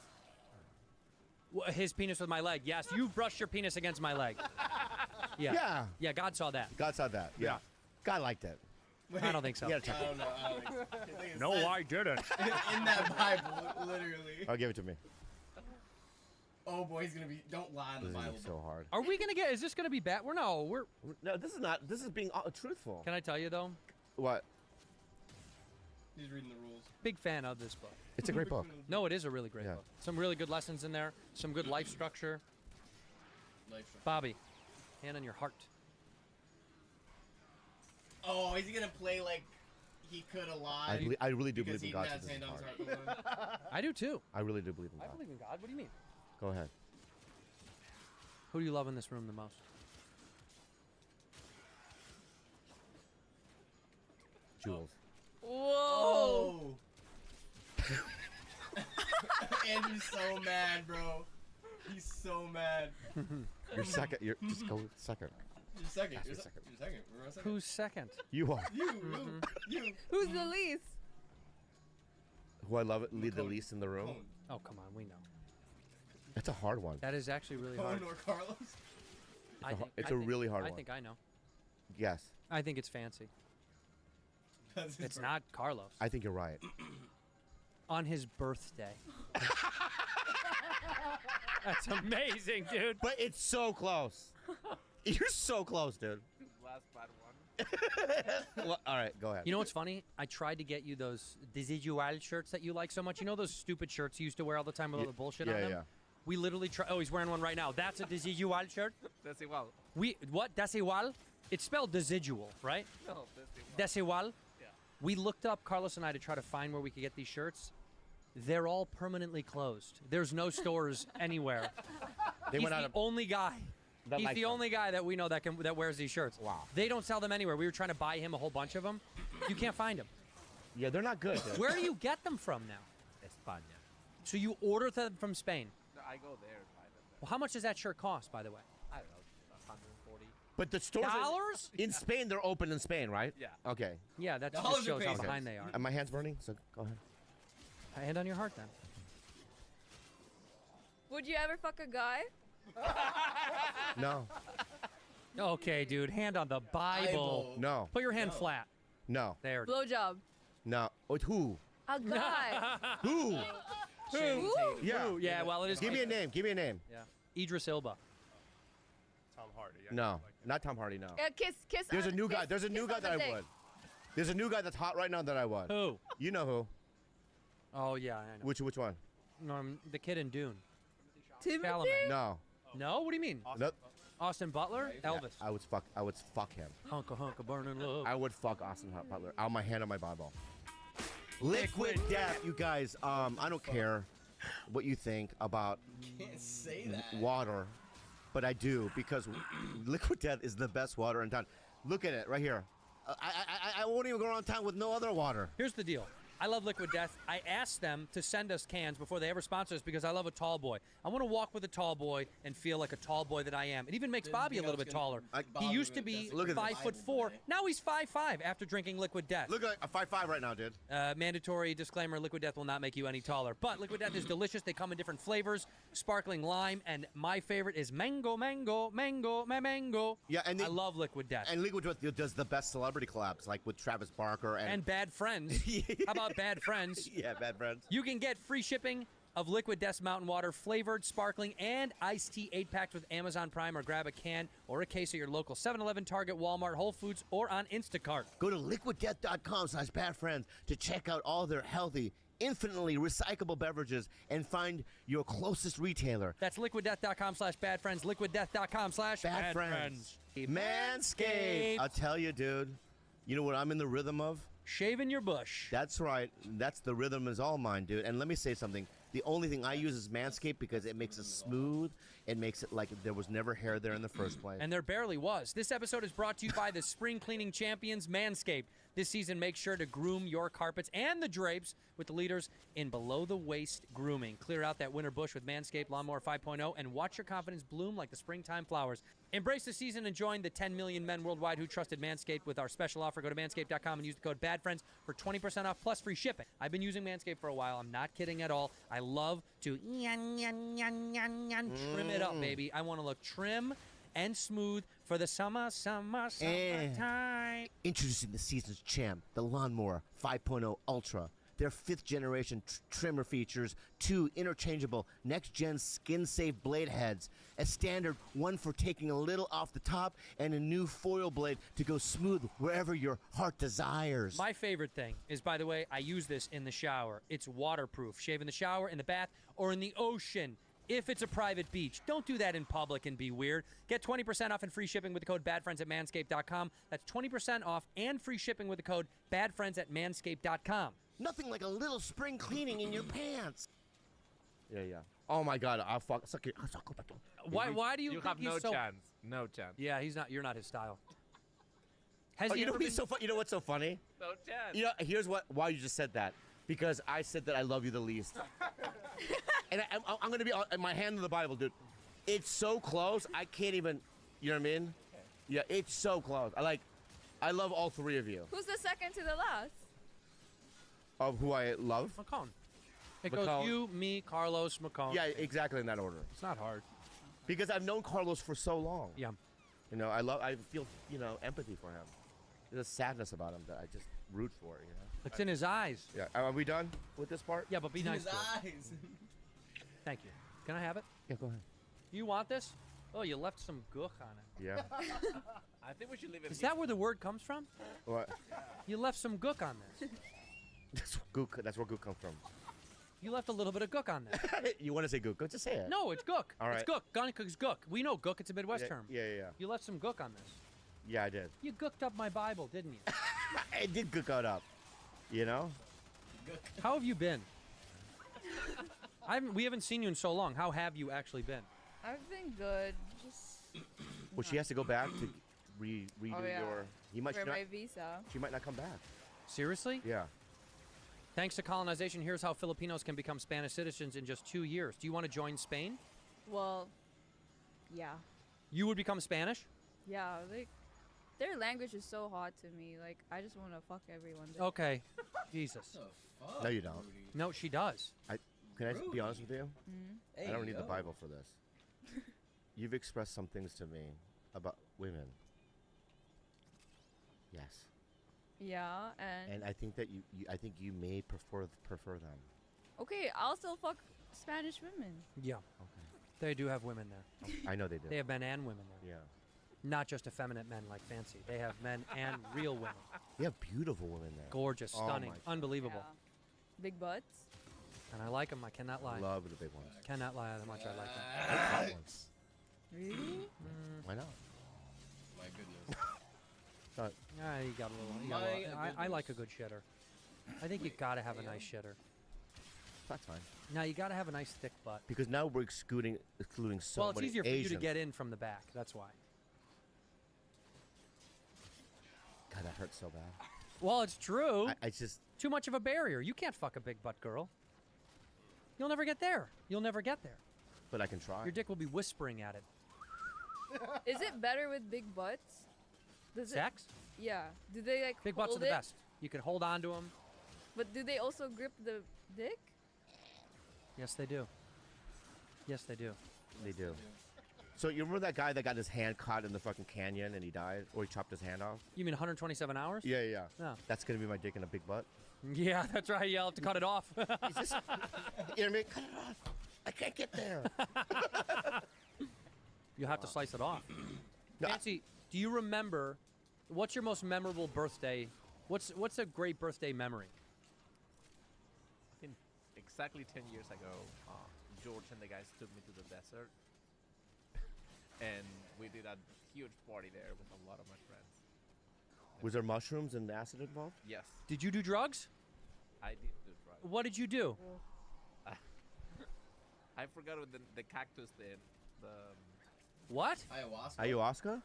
His penis with my leg. Yes, you brushed your penis against my leg. Yeah. Yeah. Yeah, God saw that. God saw that. Yeah. God liked it. Wait, I don't think so. You gotta check I it. don't know, Alex. No, I didn't. In that Bible, literally. Oh, give it to me. Oh boy, he's gonna be. Don't lie in This the is Bible. so hard. Are we gonna get? Is this gonna be bad? We're no. We're. No, this is not. This is being truthful. Can I tell you though? What? He's reading the rules. Big fan of this book. It's a great book. No, it is a really great Yeah. book. Some really good lessons in there. Some good life structure. Bobby, hand on your heart. Oh, is he gonna play like he could have lied? I really do because believe in he God. has so this hand is on his hard. heart the one. I do too. I really do believe in I God. believe in God. What do you mean? Go ahead. Who do you love in this room the most? Jules. Whoa. Andrew's so mad, bro. He's so mad. You're second. You're just go second. You're second. That's You're your second. second. You're second. We're on second. Who's second? You are. You. Who's the least? Who I love it. Lead the least in the room. Oh, come on. We know. That's a hard one. That is actually really hard. Cohen or Carlos? It's a really hard one. I think I know. Yes. I think it's fancy. That's his It's birth- not Carlos. I think you're right. On his birthday. That's amazing, dude. But it's so close. You're so close, dude. Last bad one. Well, all right, go ahead. You know what's funny? I tried to get you those Desidual shirts that you like so much. You know those stupid shirts you used to wear all the time with all the bullshit on them? Yeah. We literally try. Oh, he's wearing one right now. That's a Desidual shirt. That's igual. What? Desigual? It's spelled Desidual, right? No, that's igual. Desigual? Yeah. We looked up, Carlos and I, to try to find where we could get these shirts. They're all permanently closed. There's no stores anywhere. He's went out the of- only guy. that He's likes the them. only guy that we know that wears these shirts. Wow. They don't sell them anywhere. We were trying to buy him a whole bunch of them. You can't find them. Yeah, they're not good. Dude. Where do you get them from now? España. So you order them from Spain. No, I go there and buy them. Well, how much does that shirt cost, by the way? I don't know, 140. But the stores Dollars? in Spain, they're open in Spain, right? Yeah. Okay. Yeah, that Dollars just or shows how pesos? behind they are. And my hand's burning, so go ahead. Hand on your heart, then. Would you ever fuck a guy? No. Okay, dude. Hand on the Bible. No. Put your hand flat. No. There. Blowjob. No. With who? A guy. Who? Who? Yeah. Ooh, yeah, well, it is. Give me a name. Give me a name. Yeah. Idris Elba. Tom Hardy. No. Not Tom Hardy, no. Kiss. There's a new guy. kiss- There's a new kiss guy on that the I dick. would. There's a new guy that's hot right now that I would. Who? You know who? Oh, yeah, I know. Which one? The kid in Dune. Timothy? Chalamet. No. No? What do you mean? No. Austin Butler? Elvis. I would fuck him. Hunka burning love. I would fuck Austin Butler. On my hand on my Bible. Liquid death, you guys. I don't care what you think about Can't say that. water, but I do because liquid death is the best water in town. Look at it right here. I won't even go around town with no other water. Here's the deal. I love Liquid Death. I asked them to send us cans before they ever sponsor us because I love a tall boy. I want to walk with a tall boy and feel like a tall boy that I am. It even makes Bobby a little bit taller. He used to be Look at this. 5'4". Now he's 5'5" after drinking Liquid Death. Look at a 5'5" right now, dude. Mandatory disclaimer, Liquid Death will not make you any taller. But Liquid Death is delicious. They come in different flavors, sparkling lime, and my favorite is mango. Yeah, and I love Liquid Death. And Liquid Death does the best celebrity collabs, like with Travis Barker And Bad Friends. How about Bad Friends? Yeah, Bad Friends. You can get free shipping of Liquid Death Mountain Water, flavored, sparkling, and iced tea 8-packs with Amazon Prime, or grab a can or a case at your local 7-Eleven, Target, Walmart, Whole Foods, or on Instacart. Go to liquiddeath.com/badfriends to check out all their healthy, infinitely recyclable beverages and find your closest retailer. That's liquiddeath.com/badfriends, liquiddeath.com/badfriends. Manscaped. I'll tell you, dude. You know what I'm in the rhythm of? Shaving your bush. That's right. That's the rhythm is all mine, dude. And let me say something. The only thing I use is Manscaped because it makes it smooth. It makes it like there was never hair there in the first place. And there barely was. This episode is brought to you by the spring cleaning champions, Manscaped. This season, make sure to groom your carpets and the drapes with the leaders in below-the-waist grooming. Clear out that winter bush with Manscaped Lawnmower 5.0 and watch your confidence bloom like the springtime flowers. Embrace the season and join the 10 million men worldwide who trusted Manscaped with our special offer. Go to manscaped.com and use the code BADFRIENDS for 20% off plus free shipping. I've been using Manscaped for a while. I'm not kidding at all. I love to trim it up, baby. I want to look trim and smooth for the summertime. Introducing the season's champ, the Lawnmower 5.0 Ultra. Their 5th generation trimmer features 2 interchangeable next-gen skin-safe blade heads, a standard one for taking a little off the top, and a new foil blade to go smooth wherever your heart desires. My favorite thing is, by the way, I use this in the shower. It's waterproof. Shave in the shower, in the bath, or in the ocean. If it's a private beach, don't do that in public and be weird. Get 20% off and free shipping with the code BADFRIENDS at manscaped.com. That's 20% off and free shipping with the code BADFRIENDS at manscaped.com. Nothing like a little spring cleaning in your pants. Yeah. Oh my God, I'll fuck. Suck it. Why do you think have he's no so... chance. No chance. Yeah, he's not. You're not his style. Has Oh, he you know ever what's been... so funny? You know what's so funny? No chance. You know, here's why you just said that. Because I said that I love you the least. And I'm going to be on my hand on the Bible, dude. It's so close, I can't even, you know what I mean? Yeah, it's so close. I love all 3 of you. Who's the second to the last? Of who I love? Macone. It Macone. goes you, me, Carlos, Macone. Yeah, exactly in that order. It's not hard. Because I've known Carlos for so long. Yeah. You know, I feel, empathy for him. There's a sadness about him that I just root for, you know? It's in his eyes. Yeah, are we done with this part? Yeah, but be nice His to him. eyes. Thank you. Can I have it? Yeah, go ahead. You want this? Oh, you left some gook on it. Yeah. I think we should leave it. Is that where the word comes from? What? You left some gook on this. That's where gook comes from. You left a little bit of gook on this. You want to say gook? Go just say it. No, it's gook. All right. It's gook. Gunny Cook's gook. We know gook. It's a Midwest term. Yeah. You left some gook on this. Yeah, I did. You gooked up my Bible, didn't you? I did gook it up. You know? How have you been? We haven't seen you in so long. How have you actually been? I've been good. Just Well, she has to go back to redo Oh, yeah. your. for my visa. She might not come back. Seriously? Yeah. Thanks to colonization, here's how Filipinos can become Spanish citizens in just 2 years. Do you want to join Spain? Well, yeah. You would become Spanish? Yeah, like, their language is so hot to me. Like, I just want to fuck everyone. there. Okay. Jesus. No, you don't. No, she does. Can I be honest with you? Mhm. I don't need the Bible for this. You've expressed some things to me about women. Yes. Yeah, And I think that I think you may prefer them. Okay, I'll still fuck Spanish women. Yeah. Okay. They do have women there. I know they do. They have men and women there. Yeah. Not just effeminate men like Fancy. They have men and real women. They have beautiful women there. Gorgeous, Oh stunning, my God. unbelievable. Yeah. Big butts. And I like them. I cannot lie. Love the big ones. Cannot lie how much I like them. I like fat ones. Really? Why not? My goodness. You got a little. I like a good shitter. I think you gotta have a nice shitter. That's fine. Now you gotta have a nice thick butt. Because now we're excluding so Well, it's many easier for you to Asians. get in from the back. That's why. God, that hurts so bad. Well, it's true. I just Too much of a barrier. You can't fuck a big butt girl. You'll never get there. You'll never get there. But I can try. Your dick will be whispering at it. Is it better with big butts? Does Sex? Yeah. Do they like Big butts are hold the it? best. You can hold on to them. But do they also grip the dick? Yes, they do. Yes, they do. They do. So you remember that guy that got his hand caught in the fucking canyon and he died, or he chopped his hand off? You mean 127 hours? Yeah, yeah. No. That's gonna be my dick in a big butt. Yeah, that's right. You'll have to cut it off. You know what I mean? Cut it off. I can't get there. You have to slice it off. Nancy, do you remember? What's your most memorable birthday? What's a great birthday memory? I think exactly 10 years ago, George and the guys took me to the desert, and we did a huge party there with a lot of my friends. Was there mushrooms and acid involved? Yes. Did you do drugs? I did do drugs. What did you do? I forgot what the cactus thing. The What? Ayahuasca. Ayahuasca?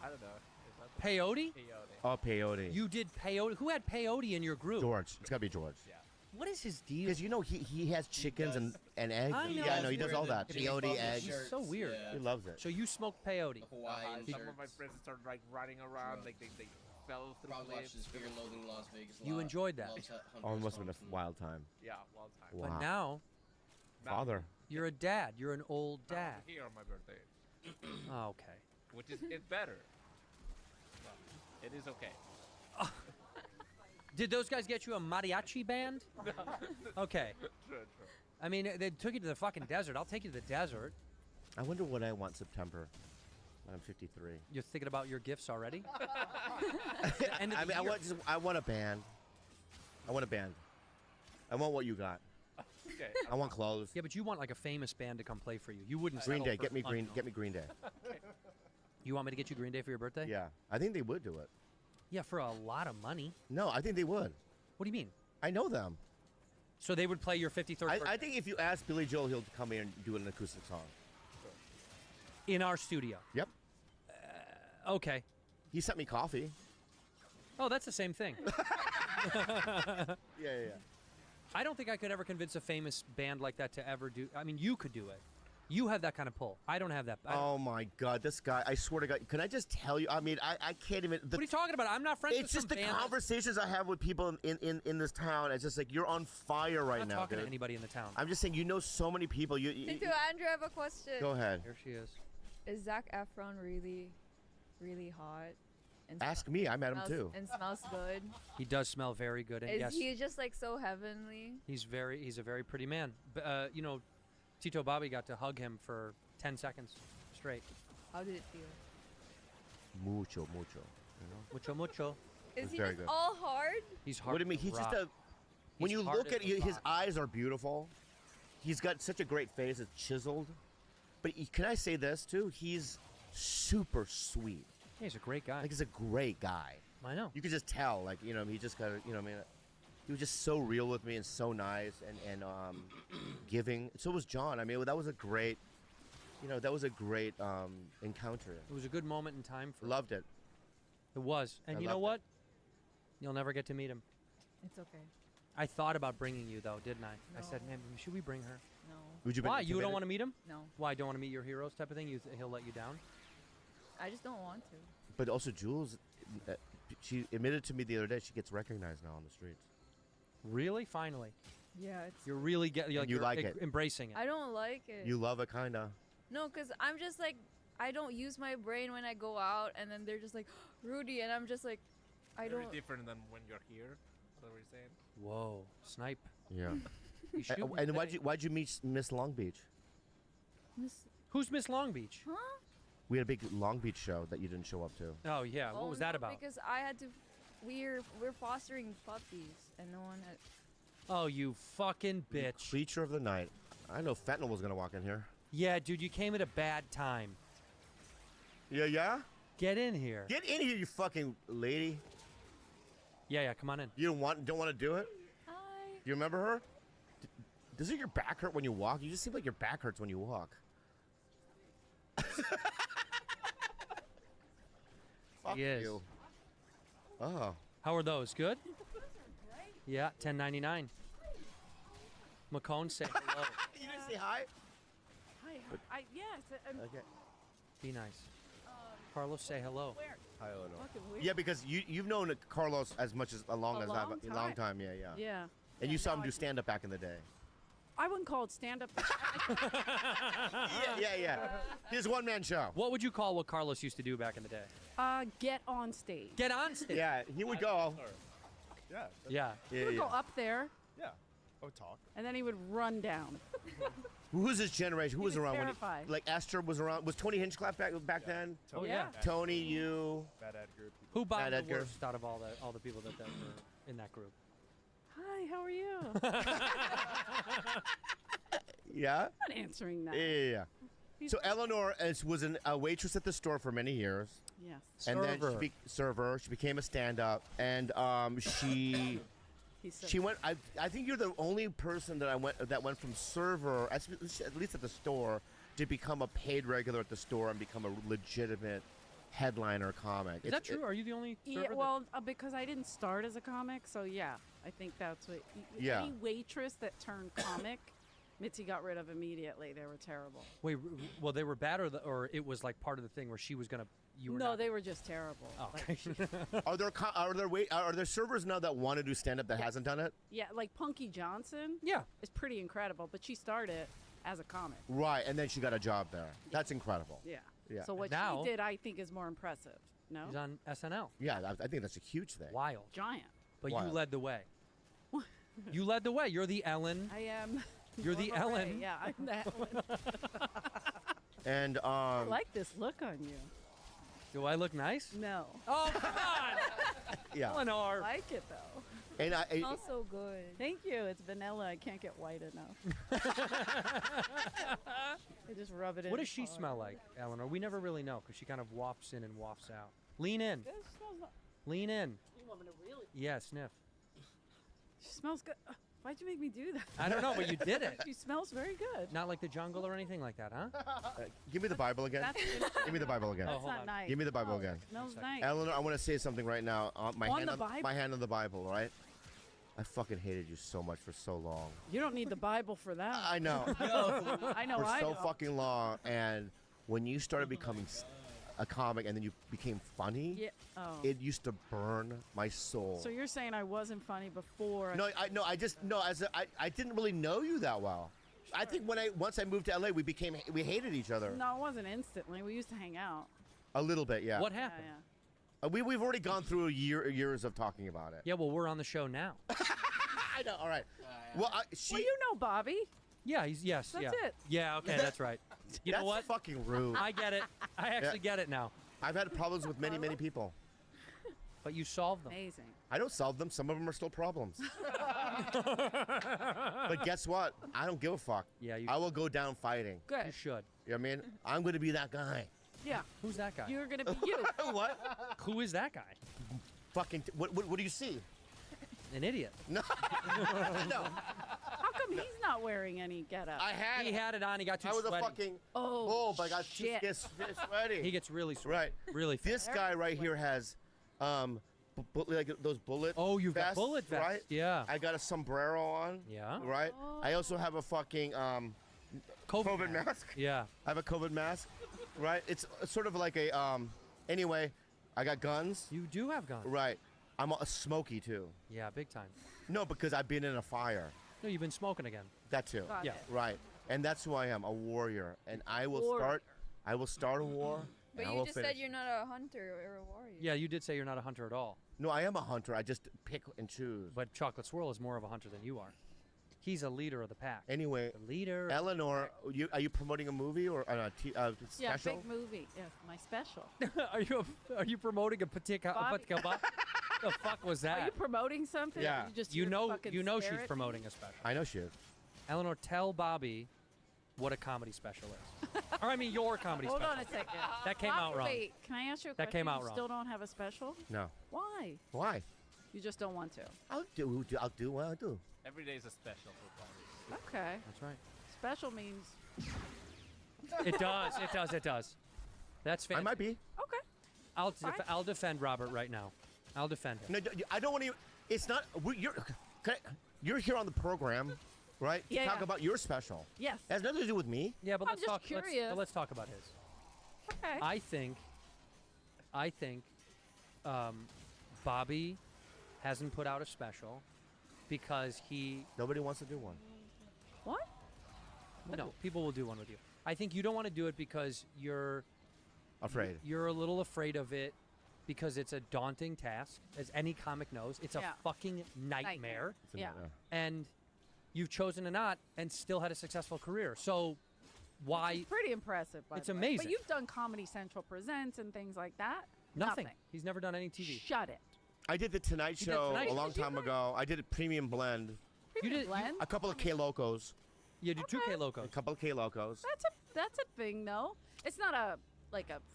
I don't know. Is that the Peyote? Peyote. Oh, peyote. You did peyote. Who had peyote in your group? George. It's gotta be George. Yeah. What is his deal? Because you know he has chickens and eggs. I know. Yeah, I know he does all that. Peyote eggs. He's so weird. He loves it. So you smoked peyote. Hawaiian Some of my shirts. friends started like running around, like they fell through Probably watched cliffs. this Fear and Loathing in Las Vegas. a You lot. enjoyed that. Loves Hunters Oh, it must have been Homes a wild time. Yeah, wild time. Wow. But now Father. you're a dad. You're an old Now I'm dad. here on my birthday, Oh, okay. which is it's better. Well, it is okay. Did those guys get you a mariachi band? Okay. True. I mean, they took you to the fucking desert. I'll take you to the desert. I wonder what I want September. I'm 53. You're thinking about your gifts already? End of I the mean, I year. want a band. I want a band. I want what you got. Okay. I want clothes. Yeah, but you want like a famous band to come play for you. You wouldn't. Green settle Day. for Get me Green. unknown. Get me Green Day. You want me to get you Green Day for your birthday? Yeah, I think they would do it. Yeah, for a lot of money. No, I think they would. What do you mean? I know them. So they would play your 53rd birthday I think if you ask Billy Joel, he'll come here and do an acoustic song. in our studio. Yep. Okay. He sent me coffee. Oh, that's the same thing. Yeah. I don't think I could ever convince a famous band like that to ever do. I mean, you could do it. You have that kind of pull. I don't have that. Oh my God, this guy! I swear to God, can I just tell you? I mean, I can't even. What are you talking about? I'm not friends with It's just some the band. conversations I have with people in this town. It's just like you're on fire right I'm not now, talking dude. to anybody in the town. I'm just saying, you know so many people. You Into Andrew, I have a question. go ahead. Here she is. Is Zac Efron really, really hot? And Ask me. I met him smells- too. And smells good. He does smell very good, and Is yes, he just like so heavenly? he's a very pretty man. You know, Tito Bobby got to hug him for 10 seconds straight. How did it feel? Mucho. You know. Mucho, mucho. Is It's he very just good. all hard? He's hard. What do you mean? He's just a. When He's you hard look as at you, a his rock. eyes are beautiful. He's got such a great face. It's chiseled. But can I say this too? He's super sweet. Yeah, he's a great guy. Like he's a great guy. I know. You could just tell. Like he just got. I mean, he was just so real with me and so nice and giving. So was John. I mean, that was a great. That was a great encounter. It was a good moment in time for. Loved it. It was, and I you know loved what? You'll never get to meet him. It's okay. I thought about bringing you though, didn't I? I said, No. man, should we bring her? No. Would you? Why? You don't want to meet him? No. Why? Don't want to meet your heroes type of thing? He'll let you down? I just don't want to. But also, Jules, she admitted to me the other day she gets recognized now on the streets. Really? Finally. Yeah, it's. You're really You like it. embracing it. I don't like it. You love it, kinda. No, because I'm just like, I don't use my brain when I go out, and then they're just like, Rudy, and I'm just like, I Very don't. different than when you're here. What were you saying? Whoa, snipe. Yeah. You shoot me, And buddy. why'd you meet Miss Long Beach? Who's Miss Long Beach? Huh? We had a big Long Beach show that you didn't show up to. Oh yeah, what was that about? Because I had to. We're fostering puppies, and no one had. Oh, you fucking bitch. Creature of the night. I know fentanyl was gonna walk in here. Yeah, dude, you came at a bad time. Yeah. Get in here. Get in here, you fucking lady. Yeah, come on in. You don't want to do it? Hi. You remember her? Doesn't your back hurt when you walk? You just seem like your back hurts when you walk. Fuck Yes. you. Oh. How are those? Good? Yeah, $10.99. McCone, say hello. You didn't say hi? Hi. Yes. Okay. Be nice. Carlos, say hello. Where? Hi, Eleanor. Fucking weird. Yeah, because you've known Carlos as much as A long a long time. Yeah. Yeah. And you Yeah, saw him now do I- stand up back in the day. I wouldn't call it stand-up. Yeah. His one-man show. What would you call what Carlos used to do back in the day? Get on stage. Get on stage. Yeah, he would go. Yeah. Yeah. He would go up there, Yeah. I would talk. and then he would run down. Who's his generation? Who was around terrified. when? Like Esther was around. Was Tony Hinchcliffe back then? Oh yeah. Tony, you. Bad Edgar. Who bombed Bad the Edgar. worst out of all the people that were in that group? Hi, how are you? Yeah. I'm not answering that. Yeah. So Eleanor was a waitress at the store for many years. Yes. And then she became a stand-up, and she went. I think you're the only person that went from server, at least at the store, to become a paid regular at the store and become a legitimate headliner comic. Is that true? Are you the only server? Yeah, well, because I didn't start as a comic, so yeah, I think that's what. Yeah. Any waitress that turned comic, Mitzi got rid of immediately. They were terrible. Wait, well, they were bad, or it was like part of the thing where she was gonna. You were No, not- they were just terrible. Oh, Like, okay. Are there servers now that want to do stand-up that hasn't done it? yeah, like Punky Johnson. Yeah, is pretty incredible, but she started as a comic. Right, and then she got a job there. That's incredible. Yeah. Yeah. So what Now- she did, I think, is more impressive. No. He's on SNL. Yeah, I think that's a huge thing. Wild. Giant. But Wild. you led the way. You led the way. You're the Ellen. I am. You're the Norma Ray. Ellen. Yeah, I'm the Ellen. And I like this look on you. Do I look nice? No. Oh, come on. Yeah. Eleanor. I like it though. And Smells so good. Thank you. It's vanilla. I can't get white enough. I just rub it in. What does she smell like, Eleanor? We never really know because she kind of wafts in and wafts out. Lean in. It smells not- Lean in. You want me to really? Yeah, sniff. She smells good. Why'd you make me do that? I don't know, but you did it. She smells very good. Not like the jungle or anything like that, huh? give me the Bible again. That's Give me the Bible again. Oh, That's hold not on. nice. Give me the Bible Oh, again. it smells nice. Eleanor, I want to say something right now. My On hand the on Bible? my hand on the Bible, right? I fucking hated you so much for so long. You don't need the Bible for that. I know. I know. For I so know. fucking long, and when you started becoming a comic, and then you became funny, Yeah. Oh. it used to burn my soul. So you're saying I wasn't funny before? I didn't really know you that well. I think once I moved to LA, we hated each other No, it wasn't instantly. We used to hang out. a little bit. Yeah. What happened? Yeah. We've already gone through years of talking about it. Yeah, well, we're on the show now. I know. All right. Well, Well, you know Bobby. Yeah, yes. That's yeah. it. Yeah, okay, that's right. You know what? That's fucking rude. I get it. I actually get it now. I've had problems with many people. But you solved them. Amazing. I don't solve them. Some of them are still problems. But guess what? I don't give a fuck. Yeah, I will go down fighting. Good. You should. You know what I mean? I'm going to be that guy. Yeah. Who's that guy? You're gonna be you. What? Who is that guy? Fucking. What do you see? An idiot. No. No. How come he's not wearing any getup? He had it on. He got too I was sweaty. a fucking. Oh, but I got too shit. sweaty. He gets really sweaty. Right. Really This fast. guy right here has, like those bullet. Oh, you've got vests, bullet vests. right? Yeah. I got a sombrero on. Yeah. Right. I also have a fucking COVID mask. Yeah. I have a COVID mask. Right. It's sort of like a Anyway, I got guns. You do have guns. Right. I'm a smoky too. Yeah, big time. No, because I've been in a fire. No, you've been smoking again. That too. Got Yeah. it. Right. And that's who I am, a warrior. And I will start a war. But and I you will just finish. said you're not a hunter or a warrior. Yeah, you did say you're not a hunter at all. No, I am a hunter. I just pick and choose. But Chocolate Swirl is more of a hunter than you are. He's a leader of the pack. Anyway, The leader. Eleanor, are you promoting a movie or a Yeah, special? big movie. Yeah, my special. are you promoting a particular? Bobby. The fuck was that? Are you promoting something? Yeah. You just You here to know, fucking you know stare she's at promoting me? a special. I know she is. Eleanor, tell Bobby what a comedy special is. Or I mean, your comedy Hold special. on a second. That came out wrong. Wait, can I ask you a That question? came out you wrong. still don't have a special? No. Why? Why? You just don't want to. I'll do what I do. Every day is a special for Bobby. Okay. That's right. Special means. It does. It does. It does. That's fantastic. I might be. Okay. I'll defend Robert right now. I'll defend him. No, I don't want to. It's not. You're here on the program, right? To Yeah, talk yeah. about your special. Yes. It has nothing to do with me. Yeah, but I'm let's just talk. curious. Let's talk about his. Okay. I think Bobby hasn't put out a special because he. Nobody wants to do one. What? No, people will do one with you. I think you don't want to do it because you're Afraid. You're a little afraid of it because it's a daunting task, as any comic knows. It's a fucking nightmare. It's a nightmare. And you've chosen to not and still had a successful career. So why? It's pretty impressive. By It's the way. amazing. But you've done Comedy Central Presents and things like that. Nothing. He's never done any TV. Shut it. I did the Tonight You did Show Tonight a Show. long time ago. I did a premium blend. Premium blend? A couple of K Locos. You do 2 K Locos. A couple of K Locos. That's a thing though. It's not a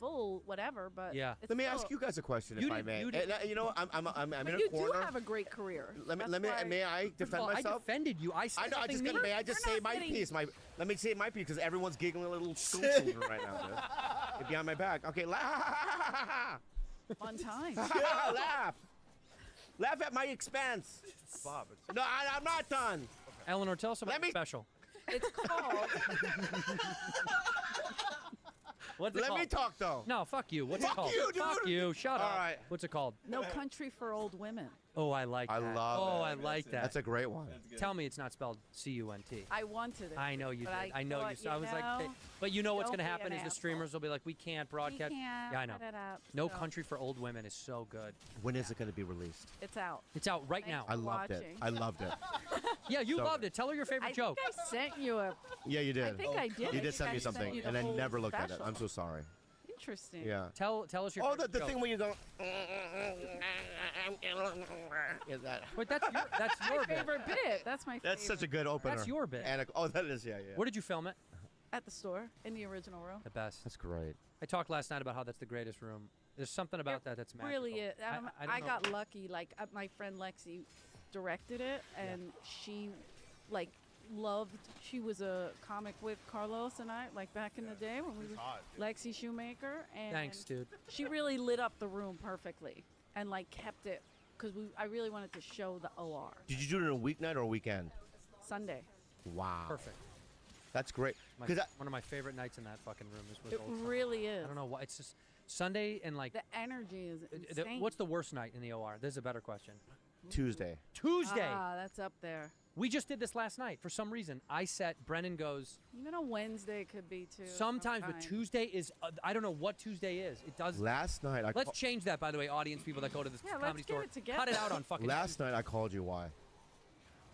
full whatever, but Yeah. It's Let me still- ask you guys a question, You if I did- may. you did- And, you know, I'm But in a you corner. do have a great career. Let me. That's why- May I defend Well, I myself? defended you. I said I know. I something just mean. gotta. May I just You're say not my getting- piece? Let me say my piece because everyone's giggling a little stupid right now. Dude. Get behind my back. Okay, laugh. Fun time. Laugh. Laugh at my expense. Bob, No, I'm not done. Eleanor, tell us about the special. It's called. What's it Let called? me talk though. No, fuck you. What's Fuck it called? you, dude. Fuck you. Shut up. All right. What's it called? No Country for Old Women. Oh, I like that. I love Oh, it. I like that. That's a great one. Tell me it's not spelled C-U-N-T. I wanted it. I know you but did. I know you. thought, So I was like, know, but you know what's don't going to be happen an is the asshole. streamers will be like, we can't broadcast. We can't Yeah, I know. put it up, No so- Country for Old Women is so good. When is it going to be released? It's out. It's out right Thanks now. I for loved it. watching. I loved it. Yeah, you So loved it. Tell her your favorite I joke. think I sent you a. Yeah, you did. I think I did. You I did think send I me sent something, you the and I whole never looked at it. special. I'm so sorry. Interesting. Yeah. Tell us your Oh, favorite the joke. thing when you go. Is that? But that's your My bit. favorite bit. That's my favorite. That's such a good opener. That's your bit. And oh, that is yeah. Where did you film it? At the store in the original room. The best. That's great. I talked last night about how that's the greatest room. There's something about that that's magical. Really is. I I don't got know. lucky. Like my friend Lexi directed it, and she like loved. She was a comic with Carlos and I, like back in the day when we were hot, Lexi Shoemaker. And Thanks, dude. She really lit up the room perfectly and like kept it because I really wanted to show the OR. Did you do it on a weeknight or a weekend? Sunday. Wow. Perfect. That's great. My- Because one of my favorite nights in that fucking room is with It Old Sun. really is. I don't know why. It's just Sunday and like. The energy is insane. What's the worst night in the OR? This is a better question. Tuesday. Tuesday. Ah, that's up there. We just did this last night. For some reason, I set. Brennan goes. Even a Wednesday could be too. Sometimes, but Tuesday is. I don't know what Tuesday is. It does. Last night I. Let's change that, by the way, audience people that go to this Yeah, comedy let's get store. it together. Cut it out on fucking. Last night I called you. Why?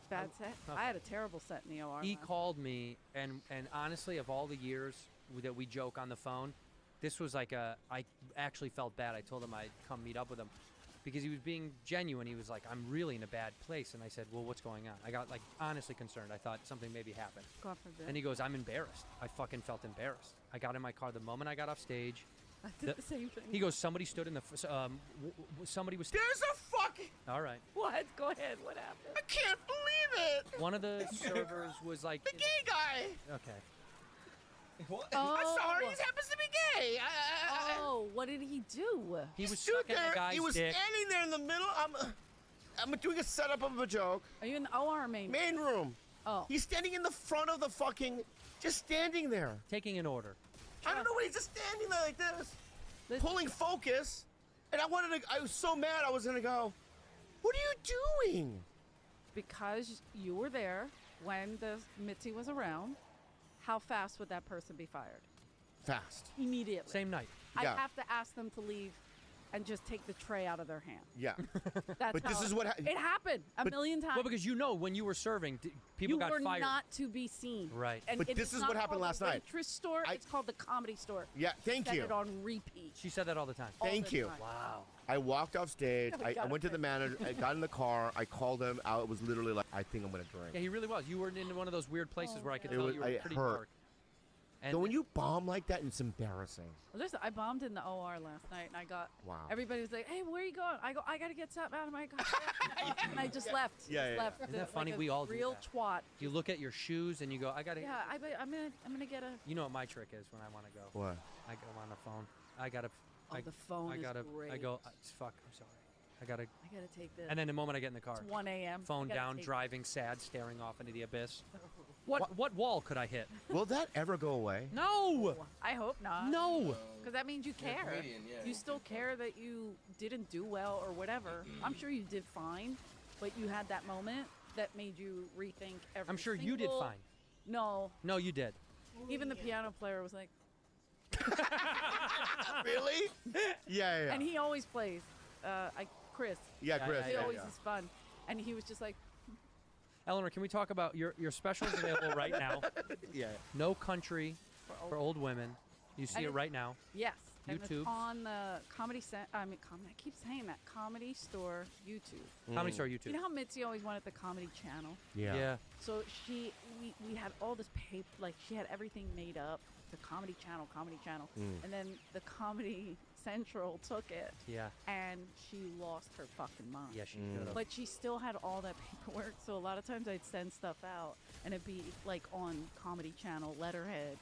Bad set. I had a terrible set in the OR. He last called me, and honestly, of all the years that we joke on the phone, this was like I actually felt bad. I told him I'd come meet up with him because he was being genuine. He was like, I'm really in a bad place. And I said, well, what's going on? I got like honestly concerned. I thought something maybe happened. God forbid. And he goes, I'm embarrassed. I fucking felt embarrassed. I got in my car the moment I got off stage. I did the same thing. He goes, somebody stood in the, somebody was. There's a fucking. All right. What? Go ahead. What happened? I can't believe it. One of the servers was like. The gay guy. Okay. Oh. I'm sorry. He happens to be gay. Oh, what did he do? He was stood sucking there. a guy's He was dick. standing there in the middle. I'm doing a setup of a joke. Are you in the OR main? Main room. Oh. He's standing in the front of the fucking. Just standing there. Taking an order. I don't know what he's just standing there like this, pulling focus, and I was so mad I was gonna go, what are you doing? Because you were there when the Mitzi was around. How fast would that person be fired? Fast. Immediately. Same night. I Yeah. have to ask them to leave and just take the tray out of their hand. Yeah. That's But this how is what it happened a million times. Well, because you know when you were serving, people you got were fired. not to be seen. Right. And But it this is not what happened called last the night. Waitress store. It's called the Comedy Store. Yeah, thank Set you. it on repeat. She said that all the time. Thank the you. time. Wow. I walked off stage. We I gotta went to the fix manager. I got in the car. I called him out. It was literally like, I think I'm gonna drink. Yeah, he really was. You were in one of those weird places where I could It tell was- you were it pretty hurt. dark. And So when you bomb like that, it's embarrassing. Listen, I bombed in the OR last night, and I got. Wow. Everybody was like, "Hey, where are you going?" I go, "I gotta get something out of my car," and I just left. Yeah, Just yeah, left. Isn't that like funny? a We all do real that. twat. you look at your shoes and you go, I gotta. Yeah, I'm gonna get a. You know what my trick is when I want to go? What? I go on the phone. I gotta. Oh, I, the phone I is gotta. I great. go. Fuck. I'm sorry. I gotta. I gotta take this. And then the moment I get in the car, It's 1 a.m. phone I gotta down, take driving, sad, staring off into the abyss. What wall could I hit? Will that ever go away? No. I hope not. No. Because that means you care. comedian, yeah. You still care that you didn't do well or whatever. I'm sure you did fine, but you had that moment that made you rethink every I'm sure you did single fine. No. No, you did. Even the piano player was like, Really? Yeah. and he always plays. Chris. Yeah, Chris. He yeah, always yeah. is fun, and he was just like, Eleanor, can we talk about your specials available right now? Yeah. No Country for Old Women. You see And it right now. yes, and YouTube. it's on the I keep saying that Comedy Store YouTube. Comedy Store YouTube. You know how Mitzi always wanted the Comedy Channel? Yeah. So we had all this paper, like she had everything made up. The Comedy Channel, and then the Comedy Central took it. Yeah. And she lost her fucking mind. Yeah, she should have. But she still had all that paperwork, so a lot of times I'd send stuff out, and it'd be like on Comedy Channel letterhead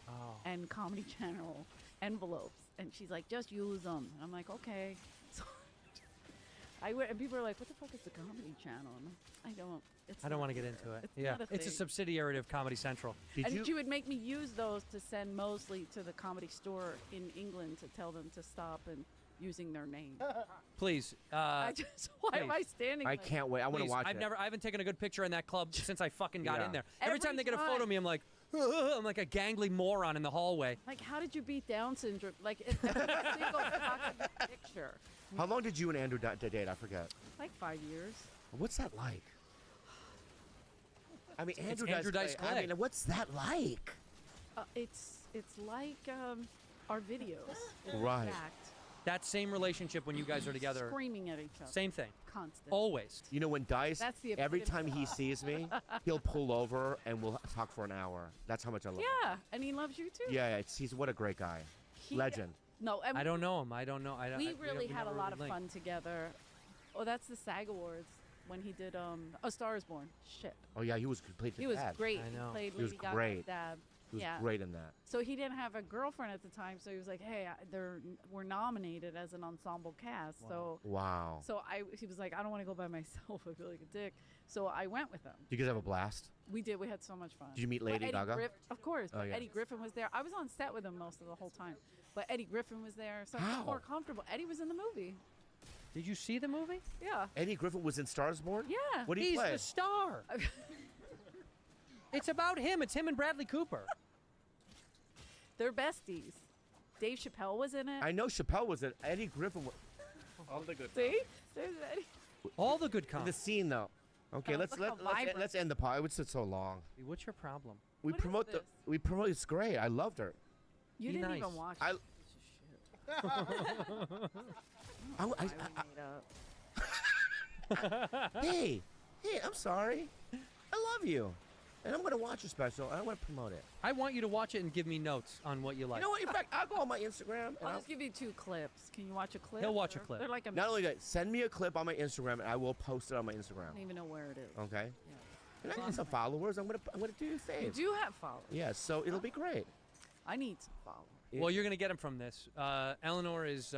and Comedy Channel envelopes, and she's like, "Just use them." And I'm like, "Okay." So I went, and people are like, "What the fuck is the Comedy Channel?" And I don't. I don't want to get into it. It's not a It's a thing. subsidiary of Comedy Central. And she would make me use those to send mostly to the Comedy Store in England to tell them to stop and using their name. Please. Why am I standing? I like can't wait. I want to Please, watch I it. haven't taken a good picture in that club since I fucking got Yeah. in there. Every time they get a photo of me, I'm like, I'm like a gangly moron in the hallway. Like, how did you beat Down syndrome? Like, it's every single fucking picture. How long did you and Andrew date? I forget. Like 5 years. What's that like? I mean, It's Andrew Andrew Dice Clay. Clay. I mean, what's that like? It's like our videos. Right. Fact. That same relationship when you guys are together. Screaming at each other. Same thing. Constant. Always. You know, when Dice, That's the every epitome time of he love. sees me, he'll pull over and we'll talk for an hour. That's how much I love him. Yeah, and he loves you too. Yeah, he's what a great guy. Legend. No, and I don't know him. I don't know. we really had a never lot of really fun linked. together. Oh, that's the SAG Awards when he did A Star Is Born. Shit. Oh yeah, he was complete. He was dad. great. I know. He played He was Lady Gaga's great. dad. He was yeah. great in that. So he didn't have a girlfriend at the time, so he was like, "Hey, we're nominated as an ensemble cast." So Wow. he was like, "I don't want to go by myself. I feel like a dick." So I went with him. Did you guys have a blast? We did. We had so much fun. Did you meet But Lady Eddie Gaga? Of course. Oh, But yeah. Eddie Griffin was there. I was on set with him most of the whole time. But Eddie Griffin was there, so I How? felt more comfortable. Eddie was in the movie. Did you see the movie? Yeah. Eddie Griffin was in Stars Born? Yeah. What did he He's play? the star. It's about him. It's him and Bradley Cooper. They're besties. Dave Chappelle was in it. I know Chappelle was in Eddie Griffin. All the good. See? There's Eddie. All the good The comments. scene though. Okay, Oh, let's look how let's vibrant. end the pod. It's so long. What's your problem? We What is promote this? It's great. I loved her. You Be didn't nice. even watch I- it. Hey, I'm sorry. I love you, and I'm gonna watch your special. And I want to promote it. I want you to watch it and give me notes on what you like. You know what? In fact, I'll go on my Instagram. And I'll just give you 2 clips. Can you watch a clip? He'll watch a They're- clip. They're like a not only that, send me a clip on my Instagram, and I will post it on my I Instagram. don't even know where it is. Okay. Yeah. And I need some followers. I'm gonna do you a You favor. do have followers. Yeah, so it'll be great. I need some followers. Well, you're going to get him from this. Eleanor is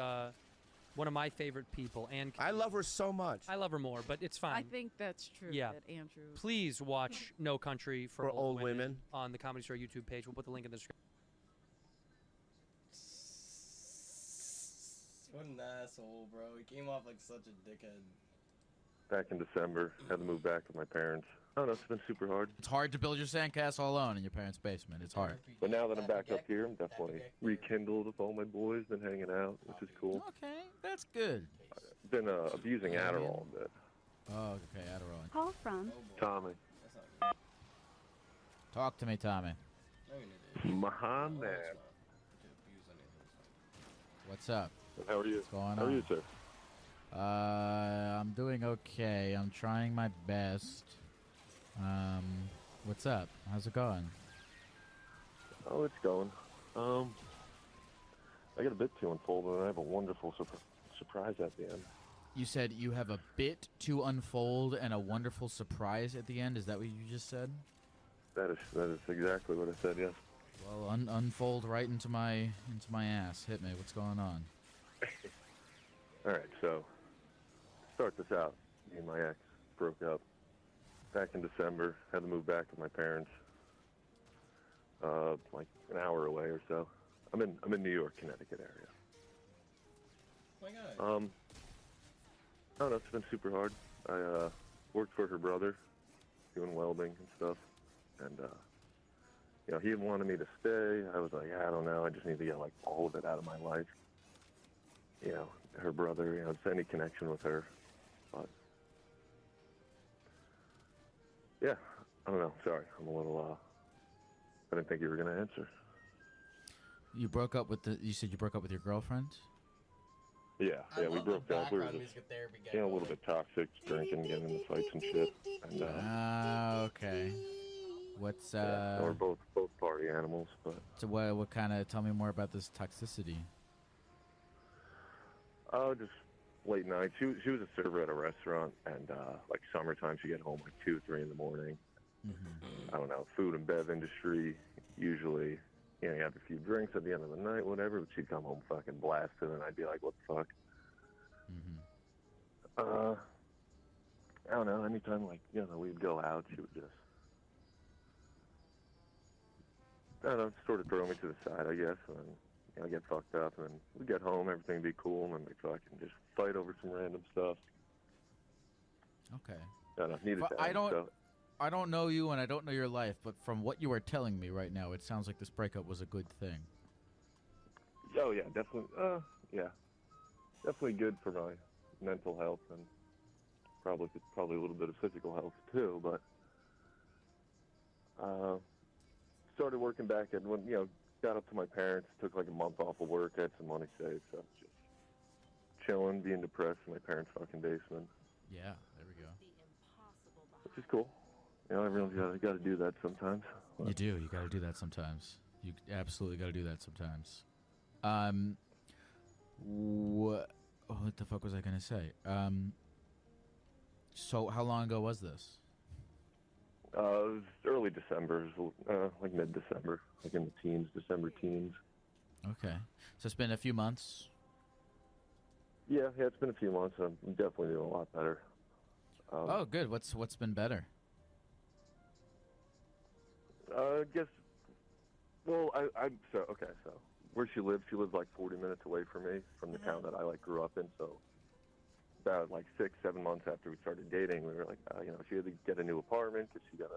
one of my favorite people. And I love her so much. I love her more, but it's fine. I think that's true. Yeah. That Andrew. Please watch No Country for For Old Old Women. on the Comedy Store YouTube page. We'll put the link in the description. What an asshole, bro. He came off like such a dickhead. Back in December, had to move back with my parents. I don't know, it's been super hard. It's hard to build your sandcastle alone in your parents' basement. It's hard. But now that I'm back up here, I'm definitely rekindled with all my boys, been hanging out, which is cool. Okay, that's good. Been abusing Adderall a bit. Oh, okay, Adderall. Call from. Tommy. Talk to me, Tommy. My man. What's up? How are you? What's going How are on? you, sir? I'm doing okay. I'm trying my best. What's up? How's it going? Oh, it's going. I got a bit to unfold, and I have a wonderful surprise at the end. You said you have a bit to unfold and a wonderful surprise at the end. Is that what you just said? That is exactly what I said, yes. Well, unfold right into my ass. Hit me. What's going on? All right, so start this out. Me and my ex broke up back in December. Had to move back with my parents, like an hour away or so. I'm in New York, Connecticut area. Oh my God. I don't know. It's been super hard. I worked for her brother, doing welding and stuff, and you know, he wanted me to stay. I was like, yeah, I don't know. I just need to get like all of it out of my life. You know, her brother, you know, just any connection with her. But yeah, I don't know. Sorry, I'm a little. I didn't think you were gonna answer. You broke up with you said you broke up with your girlfriend? Yeah, I yeah, we love the broke up. We were background just, music there, we get you know, a little bit toxic, drinking, getting into fights and shit. And Okay. What's yeah, we're both party animals, but So what kind of tell me more about this toxicity? just late night. She was a server at a restaurant, and like summertime, she get home like 2, 3 in the morning. I don't know, food and bev industry. Usually, you know, you have a few drinks at the end of the night, whatever. But she'd come home fucking blasted, and I'd be like, "What the fuck?" I don't know. Anytime like we'd go out, she would just, I don't know, sort of throw me to the side, I guess, and then get fucked up, and then we get home, everything be cool, and then we fucking just fight over some random stuff. Okay. I don't know, needed But to I don't know you and I don't know your life, but from what you are telling me right now, it sounds like this breakup was a good thing. Oh yeah, definitely. Yeah, definitely good for my mental health and probably a little bit of physical health too. But started working back and when got up to my parents, took like a month off of work, had some money saved, so just chilling, being depressed in my parents' fucking basement. Yeah, there we go. Which is cool. You know, everyone's got to do that sometimes. You do. You got to do that sometimes. You absolutely got to do that sometimes. What the fuck was I gonna say? So how long ago was this? It was early December, like mid-December, like in the teens, December teens. Okay, so it's been a few months. Yeah, it's been a few months. I'm definitely doing a lot better. Oh, good. What's been better? I guess. Well, so where she lives like 40 minutes away from me, from the town that I like grew up in. So about like 6, 7 months after we started dating, we were like, she had to get a new apartment because she got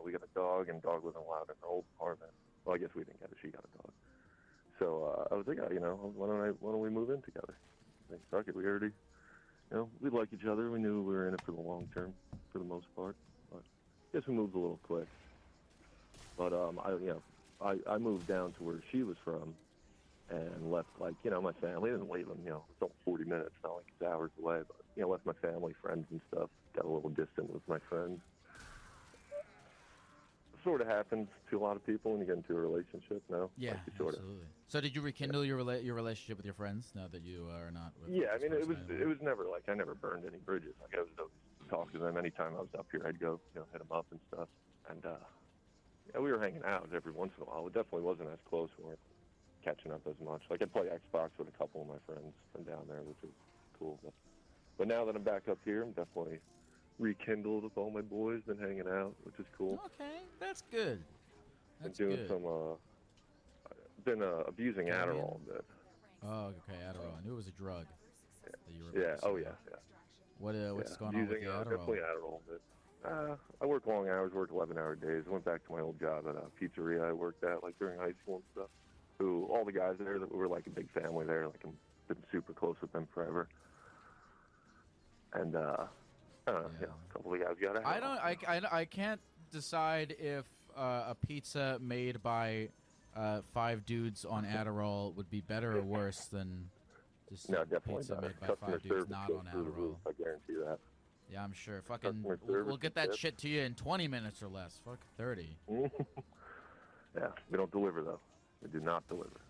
we got a dog, and dog wasn't allowed in her old apartment. Well, I guess we didn't get it. She got a dog. So I was like, why don't we move in together? Like, fuck it, we already, we like each other. We knew we were in it for the long term, for the most part. But I guess we moved a little quick. But I moved down to where she was from, and left like my family. Didn't leave them. It's only 40 minutes, not like it's hours away. But left my family, friends, and stuff. Got a little distant with my friends. Sort of happens to a lot of people when you get into a relationship. No. Yeah, like absolutely. So did you rekindle your relationship with your friends now that you are not with? Yeah, I mean this person it was never like I never burned any bridges. Like I was always talking to them. Anytime I was up here, I'd go hit them up and stuff. And we were hanging out every once in a while. It definitely wasn't as close. We weren't catching up as much. Like I'd play Xbox with a couple of my friends from down there, which was cool. But now that I'm back up here, I'm definitely rekindled with all my boys. Been hanging out, which is cool. Okay, that's good. That's been doing good. some. Been abusing Adderall a bit. Oh, okay, Adderall. I knew it was a drug. That you were Yeah. Oh yeah. What's going on with the Adderall? Definitely Adderall. But I work long hours, work 11-hour days. I went back to my old job at a pizzeria I worked at like during high school and stuff. Who all the guys there that were like a big family there. Like I've been super close with them forever. And I don't know, a couple of guys got out. I can't decide if a pizza made by 5 dudes on Adderall would be better or worse than just no, a definitely pizza better. made by Customer 5 dudes service not goes on through the roof, Adderall. I guarantee that. Yeah, I'm sure. Fucking, Customer we'll service get that tips. shit to you in 20 minutes or less. Fuck 30. Yeah, we don't deliver though. We do not deliver.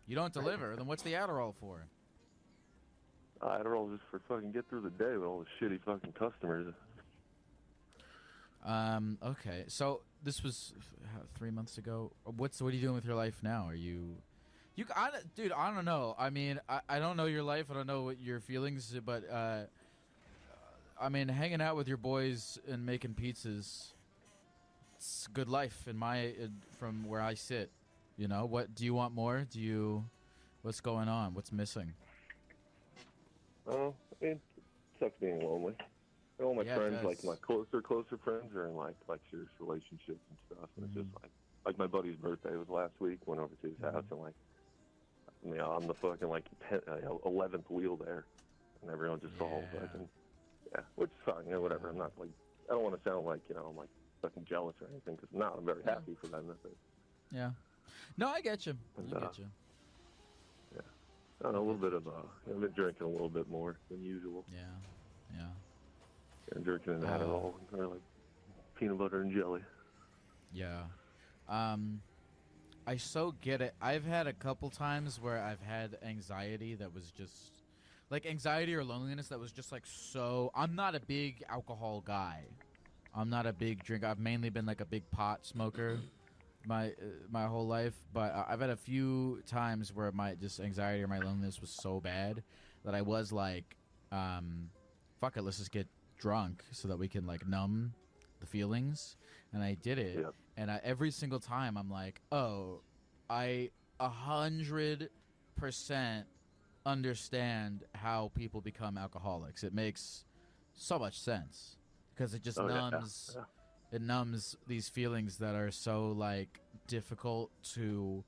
You don't deliver? Then what's the Adderall for? Adderall just for fucking get through the day with all the shitty fucking customers. Okay. So this was 3 months ago. What are you doing with your life now? Are you, dude? I don't know. I mean, I don't know your life. I don't know what your feelings, but I mean, hanging out with your boys and making pizzas. It's good life from where I sit. What do you want more? What's going on? What's missing? I mean, it sucks being lonely. All my friends, like my closer friends, are in like serious relationships and stuff. And it's just like like my buddy's birthday was last week. Went over to his house and like, you know, I'm the fucking like 11th wheel there, and everyone just all fucking which is fine. You know, whatever. I'm not like I don't want to sound like I'm like fucking jealous or anything because no, I'm very happy for them. Yeah. No, I get you. And, I get you. Yeah. I don't know, a little bit of I've been drinking a little bit more than usual. Yeah. Yeah. And drinking an Adderall or like peanut butter and jelly. Yeah. I so get it. I've had a couple times where I've had anxiety that was just like anxiety or loneliness that was just like so. I'm not a big alcohol guy. I'm not a big drinker. I've mainly been like a big pot smoker my whole life, but I've had a few times where my just anxiety or my loneliness was so bad that I was like, fuck it, let's just get drunk so that we can like numb the feelings. And I did it. Yep. And every single time I'm like, oh, I 100% understand how people become alcoholics. It makes so much sense because it just numbs it numbs these feelings that are so like difficult to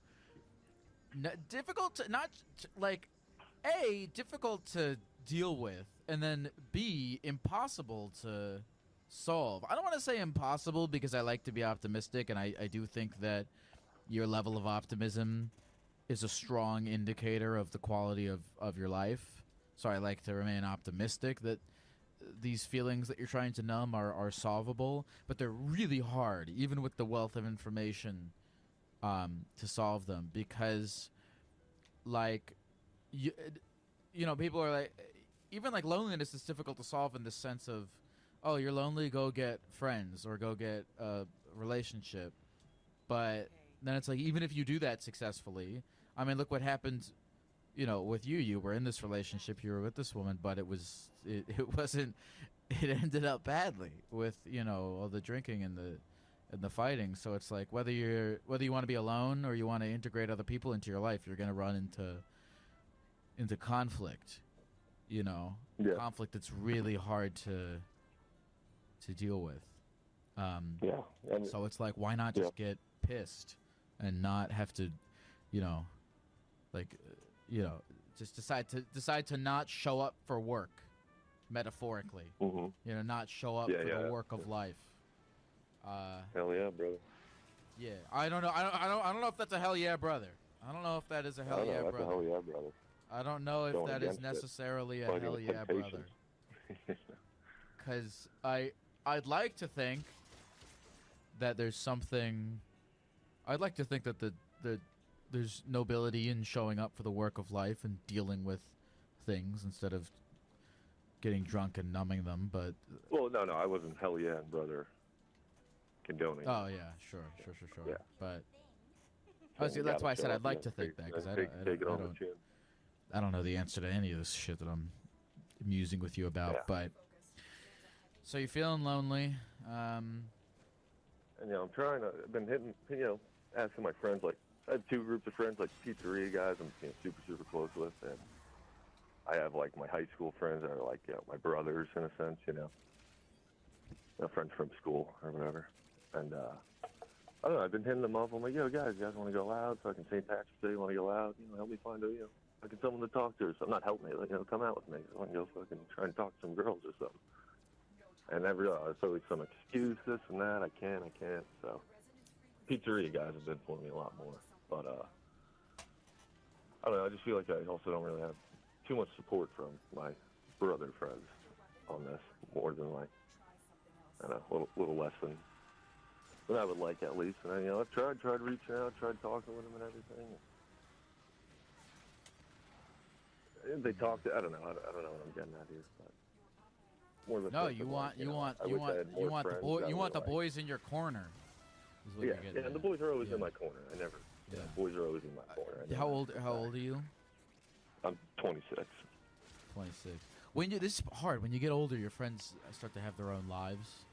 deal with, and then B, impossible to solve. I don't want to say impossible because I like to be optimistic, and I do think that your level of optimism is a strong indicator of the quality of your life. So I like to remain optimistic that these feelings that you're trying to numb are solvable, but they're really hard, even with the wealth of information to solve them, because like you know, people are like, even like loneliness is difficult to solve in the sense of, oh, you're lonely, go get friends or go get a relationship. But then it's like, even if you do that successfully, I mean, look what happened, you know, with you. You were in this relationship, you were with this woman, but it ended up badly with, you know, all the drinking and the fighting. So it's like, whether you want to be alone or you want to integrate other people into your life, you're going to run into conflict, you know, conflict that's really hard to deal with. So it's like, why not just get pissed and not have to, you know, like, you know, just decide to not show up for work, metaphorically. You know, not show up for the work of life. Hell yeah, brother. Yeah, I don't know. I don't know if that's a hell yeah, brother. I don't know if that is a hell yeah, that's brother. a hell yeah, brother. I don't know if Going that is against it. necessarily a Fighting hell the yeah, brother. temptations. Because I'd like to think that there's something. I'd like to think that there's nobility in showing up for the work of life and dealing with things instead of getting drunk and numbing them. But Well, no, I wasn't hell yeah, brother. Condoning. oh yeah, sure. Yeah. But honestly, that's why I said I'd like to think that, because I don't know the answer to any of this shit that I'm musing with you about. But so you're feeling lonely. And you know, I've been hitting, you know, asking my friends, like, I have two groups of friends, like pizzeria guys I'm, you know, super close with, and I have like my high school friends that are like, you know, my brothers in a sense, you know, friends from school or whatever. And I don't know, I've been hitting them up. I'm like, yo, guys, you guys want to go out? Fucking St. Patrick's Day, want to go out? You know, help me find a, you know, fucking someone to talk to. So I'm not helping me, like, you know, come out with me. I want to go fucking try and talk to some girls or something. And it's always some excuse, this and that. I can't. So pizzeria guys have been pulling me a lot more. But I don't know. I just feel like I also don't really have too much support from my brother friends on this, more than like, I don't know, a little less than I would like, at least. And you know, I've tried reaching out, tried talking with them and everything. And they talked. I don't know. I don't know what I'm getting at here. But more of a no, sense you of, want like, know, you want the boys in your corner. Is what you're getting and at. the boys are always in my corner. I never. Yeah. Boys are always in my corner. How old are you? I'm 26. 26. This is hard. When you get older, your friends start to have their own lives.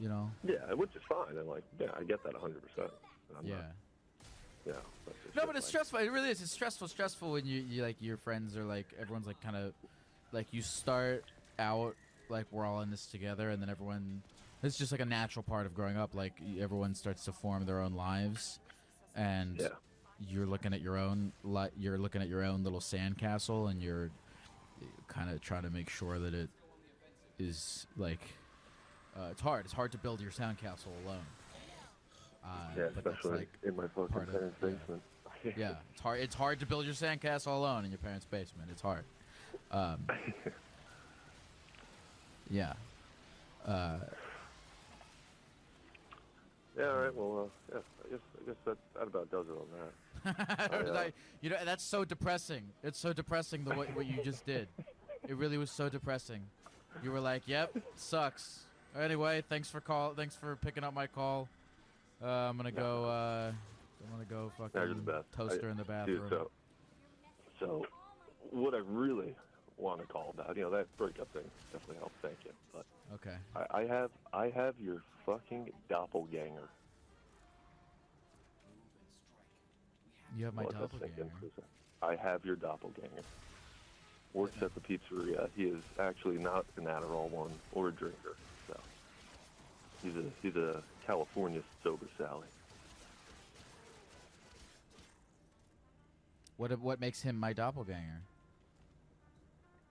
You know. Yeah, which is fine. And like, yeah, I get that 100%. Yeah. Yeah. No, but it's stressful. It really is. It's stressful when you like, your friends are like, everyone's like kind of like, you start out like, we're all in this together, and then everyone It's just like a natural part of growing up. Like everyone starts to form their own lives, and you're looking at your own little sandcastle, and you're kind of trying to make sure that it is like it's hard. It's hard to build your sandcastle alone. But that's, especially like, in my fucking part of- parents' basement. Yeah, it's hard. It's hard to build your sandcastle alone in your parents' basement. It's hard. Yeah. Yeah, all right. Well, yeah. I guess that about does it on that. You know, that's so depressing. It's so depressing what you just did. It really was so depressing. You were like, "Yep, sucks." Anyway, thanks for picking up my call. I'm gonna go fucking toaster in the bathroom. Dude, so what I really want to call about, that breakup thing definitely helped. Thank you. But okay, I have your fucking doppelganger. You have my Well, I was thinking, doppelganger. I have your doppelganger. Works at the pizzeria. He is actually not an Adderall one or a drinker. So he's a California sober Sally. What makes him my doppelganger?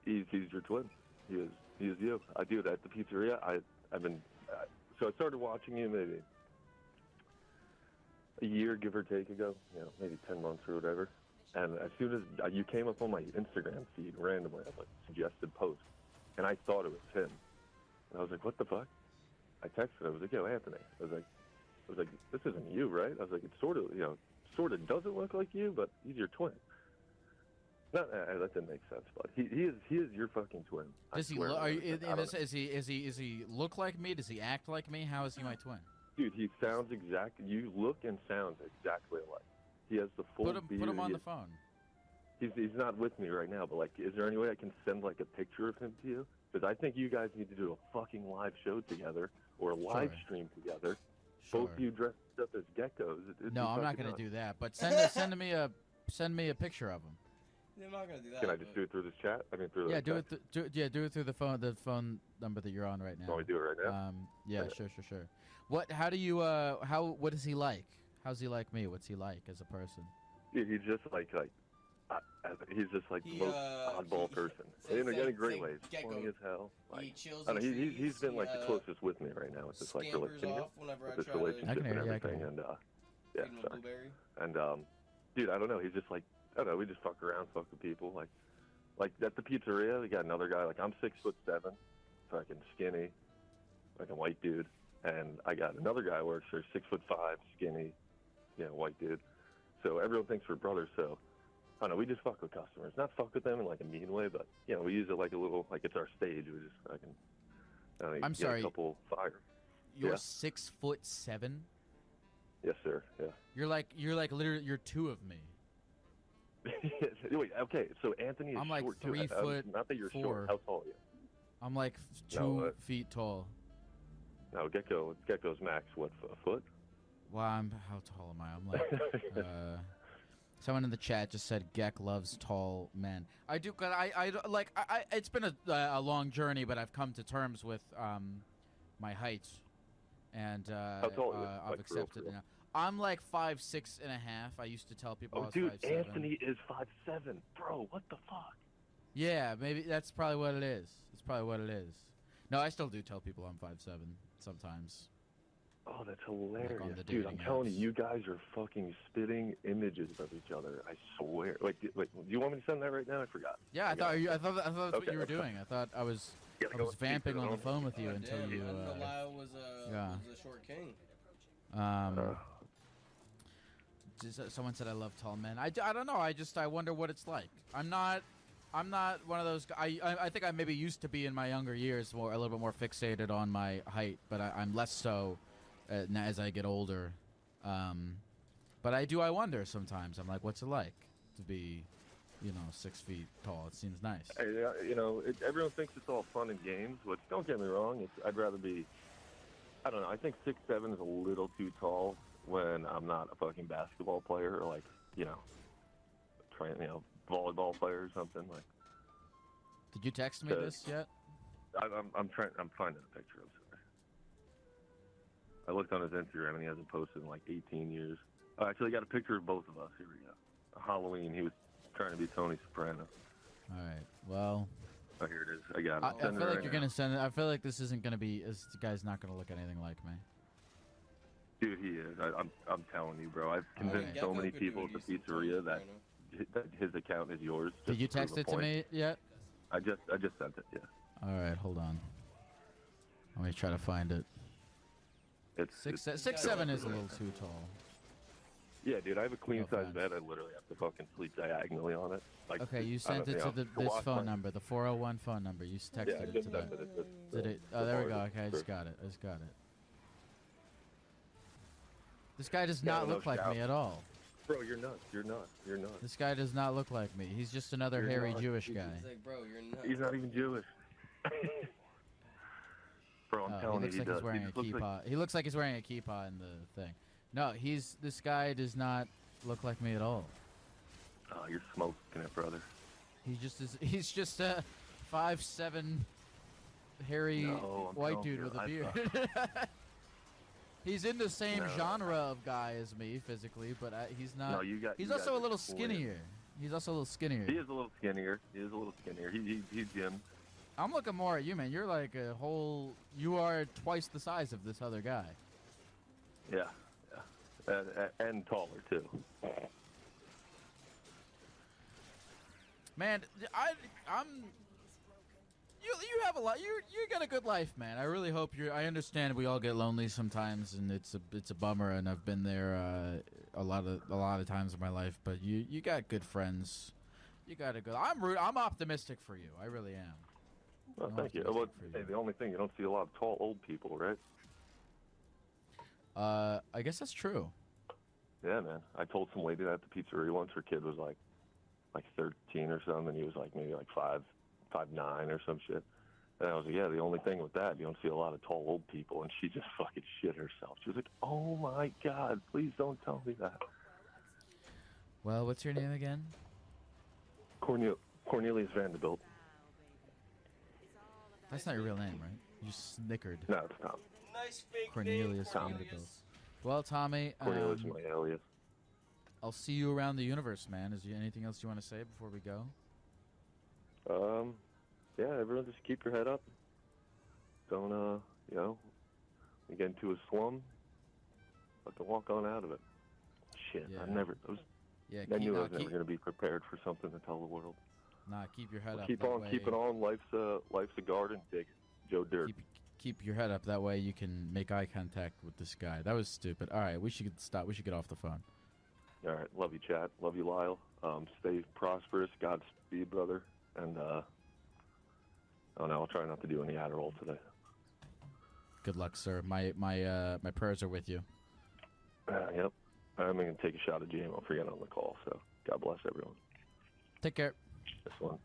He's your twin. He is you. I do that at the pizzeria. I've been so I started watching you maybe a year, give or take ago. Maybe 10 months or whatever. And as soon as you came up on my Instagram feed randomly, as like suggested post, and I thought it was him. And I was like, what the fuck? I texted him. I was like, yo, Anthony. I was like, this isn't you, right? I was like, it sort of doesn't look like you, but he's your twin. No, that didn't make sense, but he is your fucking twin. Does he is he look like me? Does he act like me? How is he my twin? Dude, he sounds you look and sound exactly alike. He has the full beard. Put him on the phone. He's not with me right now, but like, is there any way I can send like a picture of him to you? Because I think you guys need to do a fucking live show together or a live stream together. Sure. Both of you dressed up as geckos. No, I'm not gonna do that. But send me a picture of him. I'm not gonna do that. Can I just do it through this chat? I mean, through the do text? it. Do it through the phone number that you're on right now. Want me to do it right now? Yeah, Okay. sure. What is he like? How's he like me? What's he like as a person? He's just like he's just like the most oddball person. In a great way. He's funny as hell. Like, he chills I don't know, in trees, he's been like he, the closest with me right now. It's just like scampers off whenever I this try to relationship I can and hear you, I can everything. hear And feed him a blueberry. and dude, I don't know. He's just like, I don't know. We just fuck around, fuck with people. Like at the pizzeria, we got another guy. Like, I'm 6'7", fucking skinny, like a white dude, and I got another guy who works there, 6'5", skinny, white dude. So everyone thinks we're brothers. So I don't know. We just fuck with customers, not fuck with them in like a mean way, but we use it like a little, like it's our stage. We just fucking. I'm sorry. A couple fire. You're Yeah. 6'7". Yes, sir. Yeah. You're like literally you're two of me. Wait, okay, so Anthony is I'm like short 3 too. foot. Not that you're 4. short. How tall are you? I'm like 2 No, feet tall. No, Gecko's max, what, a foot? Well, how tall am I? I'm like, someone in the chat just said Geck loves tall men. I do, cause I it's been a long journey, but I've come to terms with my height, and How tall are you? I've Like, accepted for it real? now. I'm like 5'6.5". I used to tell people I Oh, was dude, 5'7". Anthony is 5'7". Bro, what the fuck? Yeah, maybe that's probably what it is. It's probably what it is. No, I still do tell people I'm 5'7" sometimes. Oh, that's hilarious. on the Dude, I'm dating telling apps. you guys are fucking spitting images of each other. I swear. Wait, do you want me to send that right now? I forgot. Yeah, I thought that's what Okay, you were that's fine. doing. I thought I was Yeah, I go was speak vamping to on the them. phone with you Oh, until damn, you. I didn't know Lyle was a short king. Someone said I love tall men. I don't know. I wonder what it's like. I'm not one of those. I think I maybe used to be in my younger years a little bit more fixated on my height, but I'm less so now as I get older. But I wonder sometimes. I'm like, what's it like to be, 6 feet tall? It seems nice. Hey, everyone thinks it's all fun and games, which, don't get me wrong, I'd rather be, I don't know, I think 6'7" is a little too tall when I'm not a fucking basketball player or like, volleyball player or something. Like, Did you text me this yet? I'm finding a picture of it. I looked on his Instagram and he hasn't posted in like 18 years. Oh, actually, I got a picture of both of us. Here we go. Halloween, he was trying to be Tony Soprano. All right. Well. Oh, here it is. I got it. I feel like you're gonna send it. I feel like this isn't gonna be. This guy's not gonna look anything like me. Dude, he is. I'm telling you, bro. I've convinced so many people at the pizzeria that his account is yours. Did you text it to me yet? I just sent it. Yeah. All right, hold on. Let me try to find it. It's 6'7" is a little too tall. Yeah, dude. I have a queen size bed. I literally have to fucking sleep diagonally on it. Like, Okay, you sent it to this phone number, the 401 phone number. You texted it to that. Did it? Oh, there we go. Okay, I just got it. This guy does not look like me at all. Bro, you're nuts. You're nuts. You're nuts. This guy does not look like me. He's just another hairy Jewish guy. He's like, bro, you're nuts. He's not even Jewish. Bro, I'm telling you, he does. He's wearing a kippah. He looks like he's wearing a kippah in the thing. No, this guy does not look like me at all. Oh, you're smoking it, brother. He's just a 5'7" hairy white dude with a beard. He's in the same genre of guy as me physically, but he's not. No, he's also a little skinnier. He's also a little skinnier. He is a little skinnier. He's Jim. I'm looking more at you, man. You're like a whole. You are twice the size of this other guy. Yeah. And taller too. Man, I'm. You have a lot. You got a good life, man. I really hope you're. I understand we all get lonely sometimes, and it's a bummer. And I've been there a lot of times in my life. But you got good friends. You got a good. I'm optimistic for you. I really am. Well, thank you. Well, hey, the only thing you don't see a lot of tall old people, right? I guess that's true. Yeah, man. I told some lady that at the pizzeria once. Her kid was like 13 or something, and he was like maybe like 5'9" or some shit. And I was like, yeah, the only thing with that, you don't see a lot of tall old people. And she just fucking shit herself. She was like, oh my God, please don't tell me that. Well, what's your name again? Cornelius Vanderbilt. That's not your real name, right? You snickered. No, it's Tom. Nice fake Cornelius Vanderbilt. Well, Tommy, Cornelius my alias. I'll see you around the universe, man. Is there anything else you want to say before we go? Yeah, everyone just keep your head up. Don't, you get into a slum, but to walk on out of it. Shit, Yeah. I knew I was never going to be prepared for something to tell the world. Nah, keep your head up. Keep that on way, keeping on. Life's a garden. Dig it. Joe Dirt. Keep your head up. That way you can make eye contact with this guy. That was stupid. All right, we should stop. We should get off the phone. All right, love you, Chad. Love you, Lyle. Stay prosperous. Godspeed, brother. And I'll try not to do any Adderall today. Good luck, sir. My prayers are with you. Yep. I'm going to take a shot of JMO. I'll forget on the call. So God bless everyone. Take care. This one.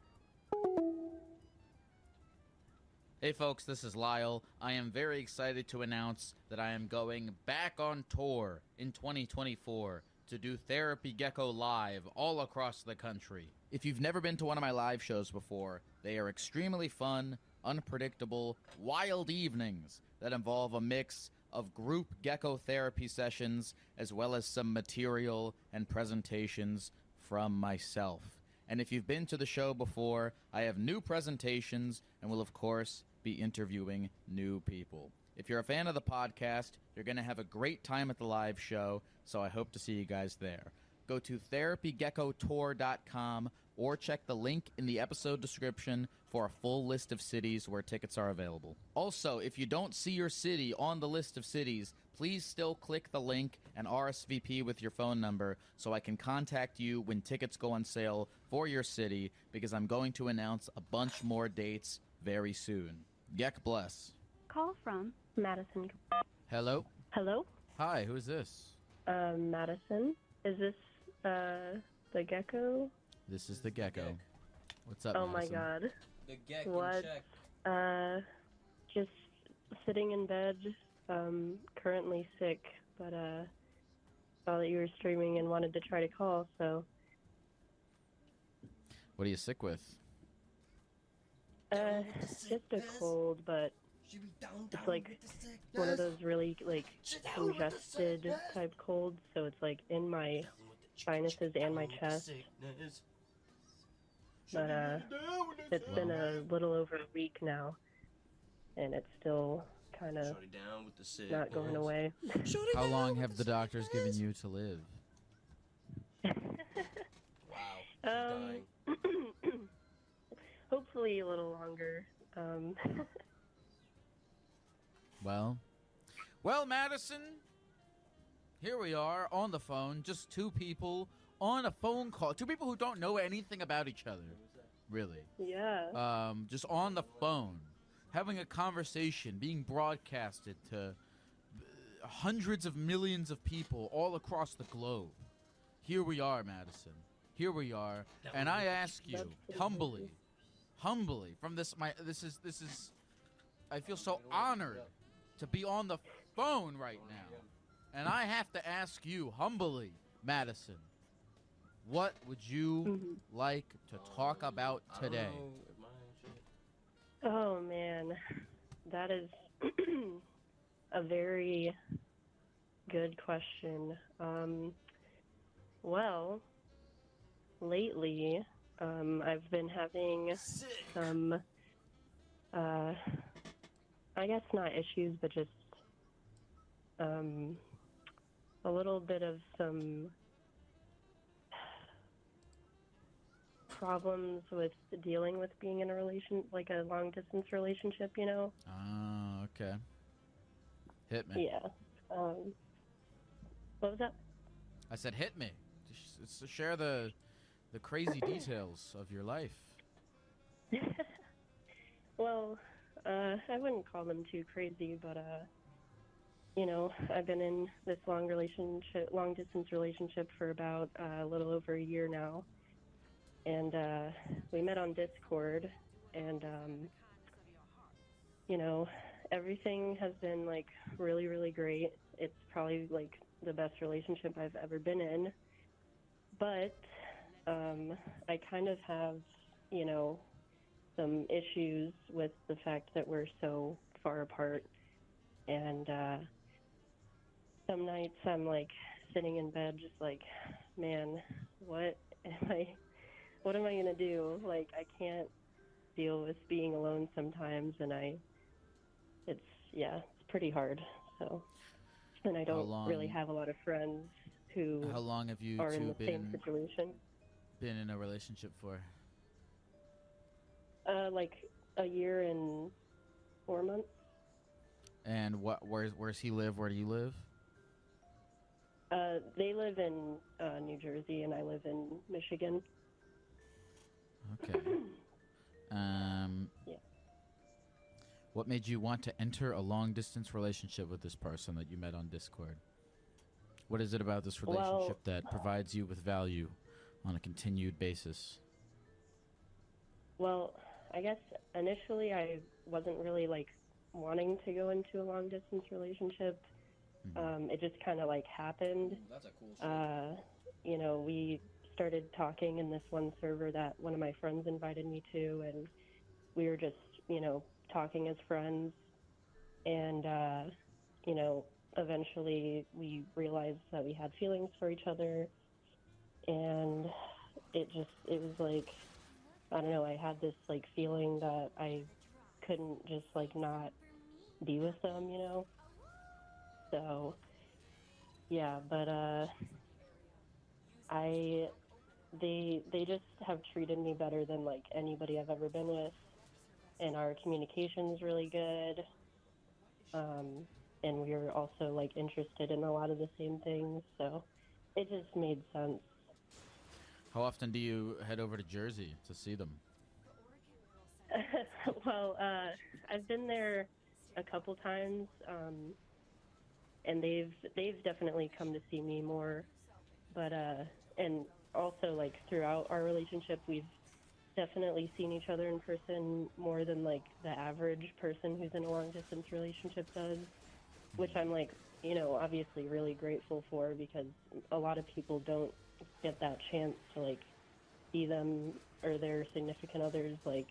Hey folks, this is Lyle. I am very excited to announce that I am going back on tour in 2024 to do Therapy Gecko live all across the country. If you've never been to one of my live shows before, they are extremely fun, unpredictable, wild evenings that involve a mix of group gecko therapy sessions as well as some material and presentations from myself. And if you've been to the show before, I have new presentations and will, of course, be interviewing new people. If you're a fan of the podcast, you're going to have a great time at the live show, so I hope to see you guys there. Go to therapygeckotour.com or check the link in the episode description for a full list of cities where tickets are available. Also, if you don't see your city on the list of cities, please still click the link and RSVP with your phone number so I can contact you when tickets go on sale for your city, because I'm going to announce a bunch more dates very soon. Gek bless. Call from Madison. Hello? Hello? Hi, who is this? Madison? Is this, the gecko? This is the gecko. What's up, Oh Madison? my god. The gecko What? check. Just sitting in bed, currently sick, but, saw that you were streaming and wanted to try to call, so. What are you sick with? Just a cold, but it's like one of those really like congested type colds, so it's like in my sinuses and my chest. But it's been a little over a week now, and it's still kind of not going away. How long have the doctors given you to live? Hopefully a little longer. Well, Madison, here we are on the phone, just two people on a phone call, two people who don't know anything about each other, really. Yeah. Just on the phone, having a conversation, being broadcasted to hundreds of millions of people all across the globe. Here we are, Madison. Here we are, and I ask you humbly, from this is, I feel so honored to be on the phone right now, and I have to ask you humbly, Madison, what would you like to talk about today? Oh man, that is a very good question. Well, lately, I've been having some, I guess not issues, but just a little bit of some problems with dealing with being in a like a long distance relationship, you know? Ah, okay. Hit me. Yeah. What was that? I said hit me. Just share the crazy details of your life. Well, I wouldn't call them too crazy, but you know, I've been in this long distance relationship for about a little over a year now. And we met on Discord, and you know, everything has been like really, really great. It's probably like the best relationship I've ever been in. But I kind of have, you know, some issues with the fact that we're so far apart. And some nights I'm like sitting in bed just like, man, what am I gonna do? Like, I can't deal with being alone sometimes, and it's pretty hard. So, and I don't really have a lot of friends who How long have you are in two the same situation. been in a relationship for? Like a year and 4 months. And where's he live? Where do you live? They live in New Jersey, and I live in Michigan. Okay. Yeah. What made you want to enter a long-distance relationship with this person that you met on Discord? What is it about this relationship that provides you with value on a continued basis? Well, I guess initially I wasn't really like wanting to go into a long-distance relationship. It just kind of like happened. That's a cool story. You know, we started talking in this one server that one of my friends invited me to, and we were just, you know, talking as friends. And, you know, eventually we realized that we had feelings for each other. And it was like, I don't know, I had this like feeling that I couldn't just like not be with them, you know? So, yeah, but, they just have treated me better than like anybody I've ever been with, and our communication's really good. And we were also like interested in a lot of the same things, so it just made sense. How often do you head over to Jersey to see them? Well, I've been there a couple times, and they've definitely come to see me more, but and also like throughout our relationship we've definitely seen each other in person more than like the average person who's in a long distance relationship does, which I'm like, you know, obviously really grateful for, because a lot of people don't get that chance to like see them or their significant others like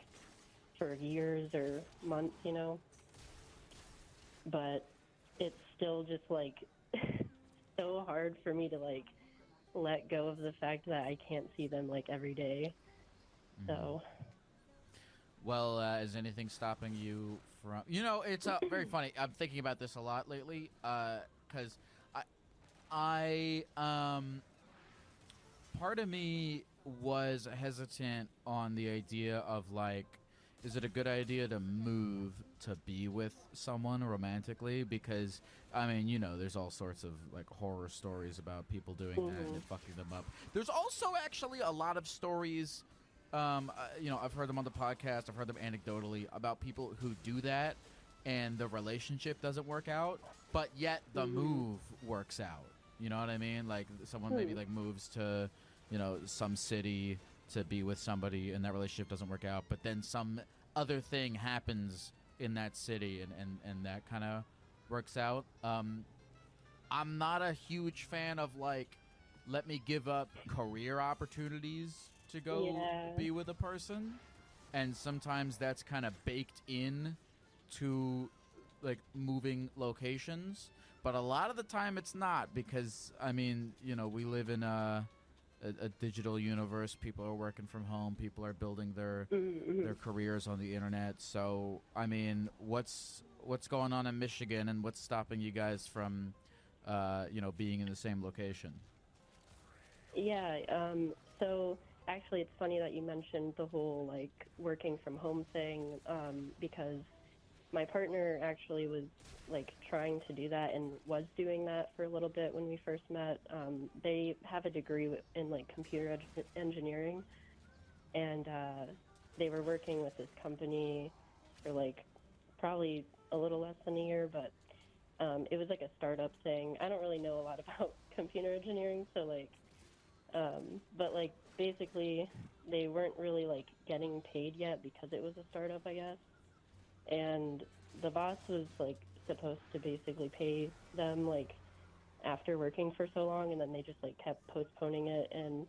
for years or months, you know. but it's still just like so hard for me to like let go of the fact that I can't see them like every day. So Well, is anything stopping you from? You know, it's very funny. I'm thinking about this a lot lately, because part of me was hesitant on the idea of like, is it a good idea to move to be with someone romantically? Because I mean, you know, there's all sorts of like horror stories about people doing that and it fucking them up. There's also actually a lot of stories. You know, I've heard them on the podcast. I've heard them anecdotally about people who do that, and the relationship doesn't work out, but yet the move works out. You know what I mean? Like someone maybe like moves to, you know, some city to be with somebody, and that relationship doesn't work out, but then some other thing happens in that city, and that kind of works out. I'm not a huge fan of like, let me give up career opportunities to go be with a person, and sometimes that's kind of baked in to like moving locations, but a lot of the time it's not, because I mean, you know, we live in a digital universe. People are working from home, people are building their careers on the internet. So I mean, what's going on in Michigan, and what's stopping you guys from you know, being in the same location? So actually, it's funny that you mentioned the whole like working from home thing, because my partner actually was like trying to do that and was doing that for a little bit when we first met. They have a degree in like computer engineering, and they were working with this company for like probably a little less than a year, but it was like a startup thing. I don't really know a lot about computer engineering, so like but like basically they weren't really like getting paid yet because it was a startup, I guess. And the boss was like supposed to basically pay them like after working for so long, and then they just like kept postponing it. And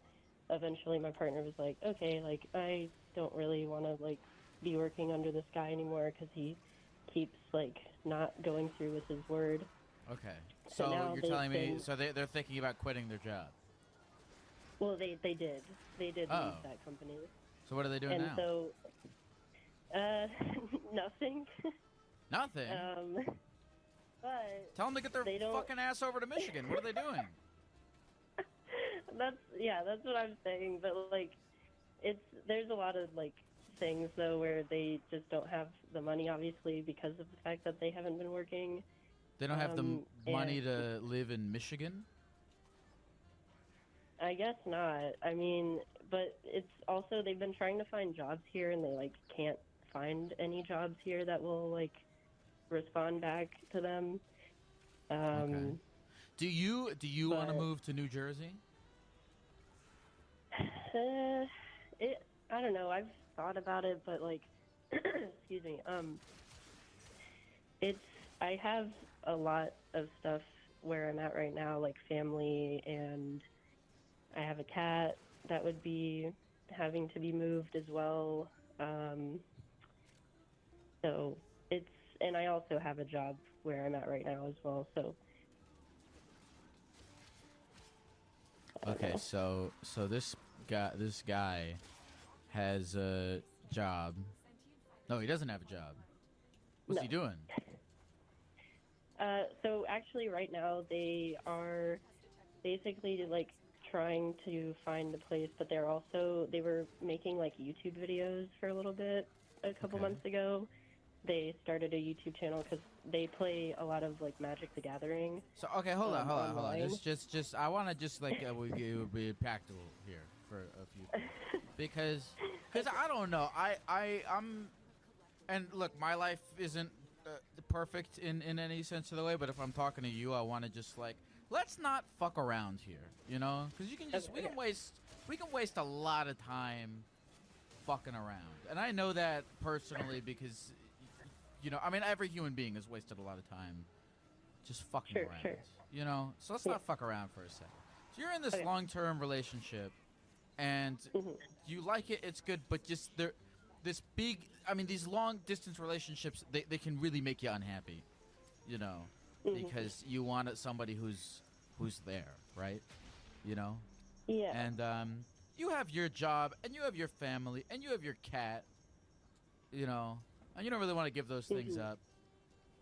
eventually my partner was like, okay, like I don't really want to like be working under this guy anymore because he keeps like not going through with his word. Okay, So so you're telling me, so they're thinking about quitting their job? Well, they did leave that company. So what are they doing and now? So nothing. Nothing? But tell them to get their fucking ass over to Michigan. What are they doing? That's what I'm saying. But like, there's a lot of like things though where they just don't have the money, obviously, because of the fact that they haven't been working. They don't have the money to live in Michigan? I guess not. I mean, but it's also, they've been trying to find jobs here, and they like can't find any jobs here that will like respond back to them. Okay. Do you want to move to New Jersey? I don't know. I've thought about it, but like, excuse me. I have a lot of stuff where I'm at right now, like family, and I have a cat that would be having to be moved as well. So and I also have a job where I'm at right now as well. So. Okay, so this guy has a job. No, he doesn't have a job. What's he doing? So actually right now they are basically like trying to find a place, but they were making like YouTube videos for a little bit a couple months ago. They started a YouTube channel because they play a lot of like Magic the Gathering. So okay, hold on. Just I want to just like we be practical here for a few because I don't know. I'm and look, my life isn't perfect in any sense of the way, but if I'm talking to you, I want to just like, let's not fuck around here, you know? Because you can just we can waste a lot of time fucking around, and I know that personally because, you know, I mean, every human being has wasted a lot of time just fucking around, you know? So let's not fuck around for a second. So you're in this long-term relationship, and you like it, it's good, but just these long-distance relationships, they can really make you unhappy. you know, Mhm. because you want somebody who's there, right? You know. Yeah. And you have your job, and you have your family, and you have your cat. You know, and you don't really want to give those things up.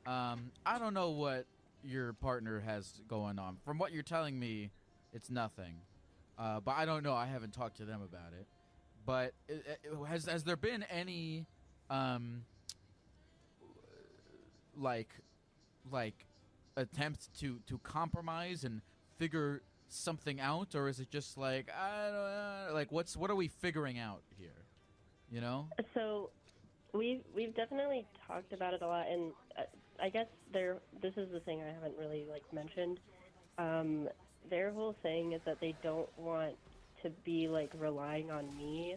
I don't know what your partner has going on. From what you're telling me, it's nothing. But I don't know. I haven't talked to them about it. But has there been any like attempt to compromise and figure something out, or is it just like I don't know, like what are we figuring out here? You know? So we've definitely talked about it a lot, and I guess this is the thing I haven't really like mentioned. Their whole thing is that they don't want to be like relying on me,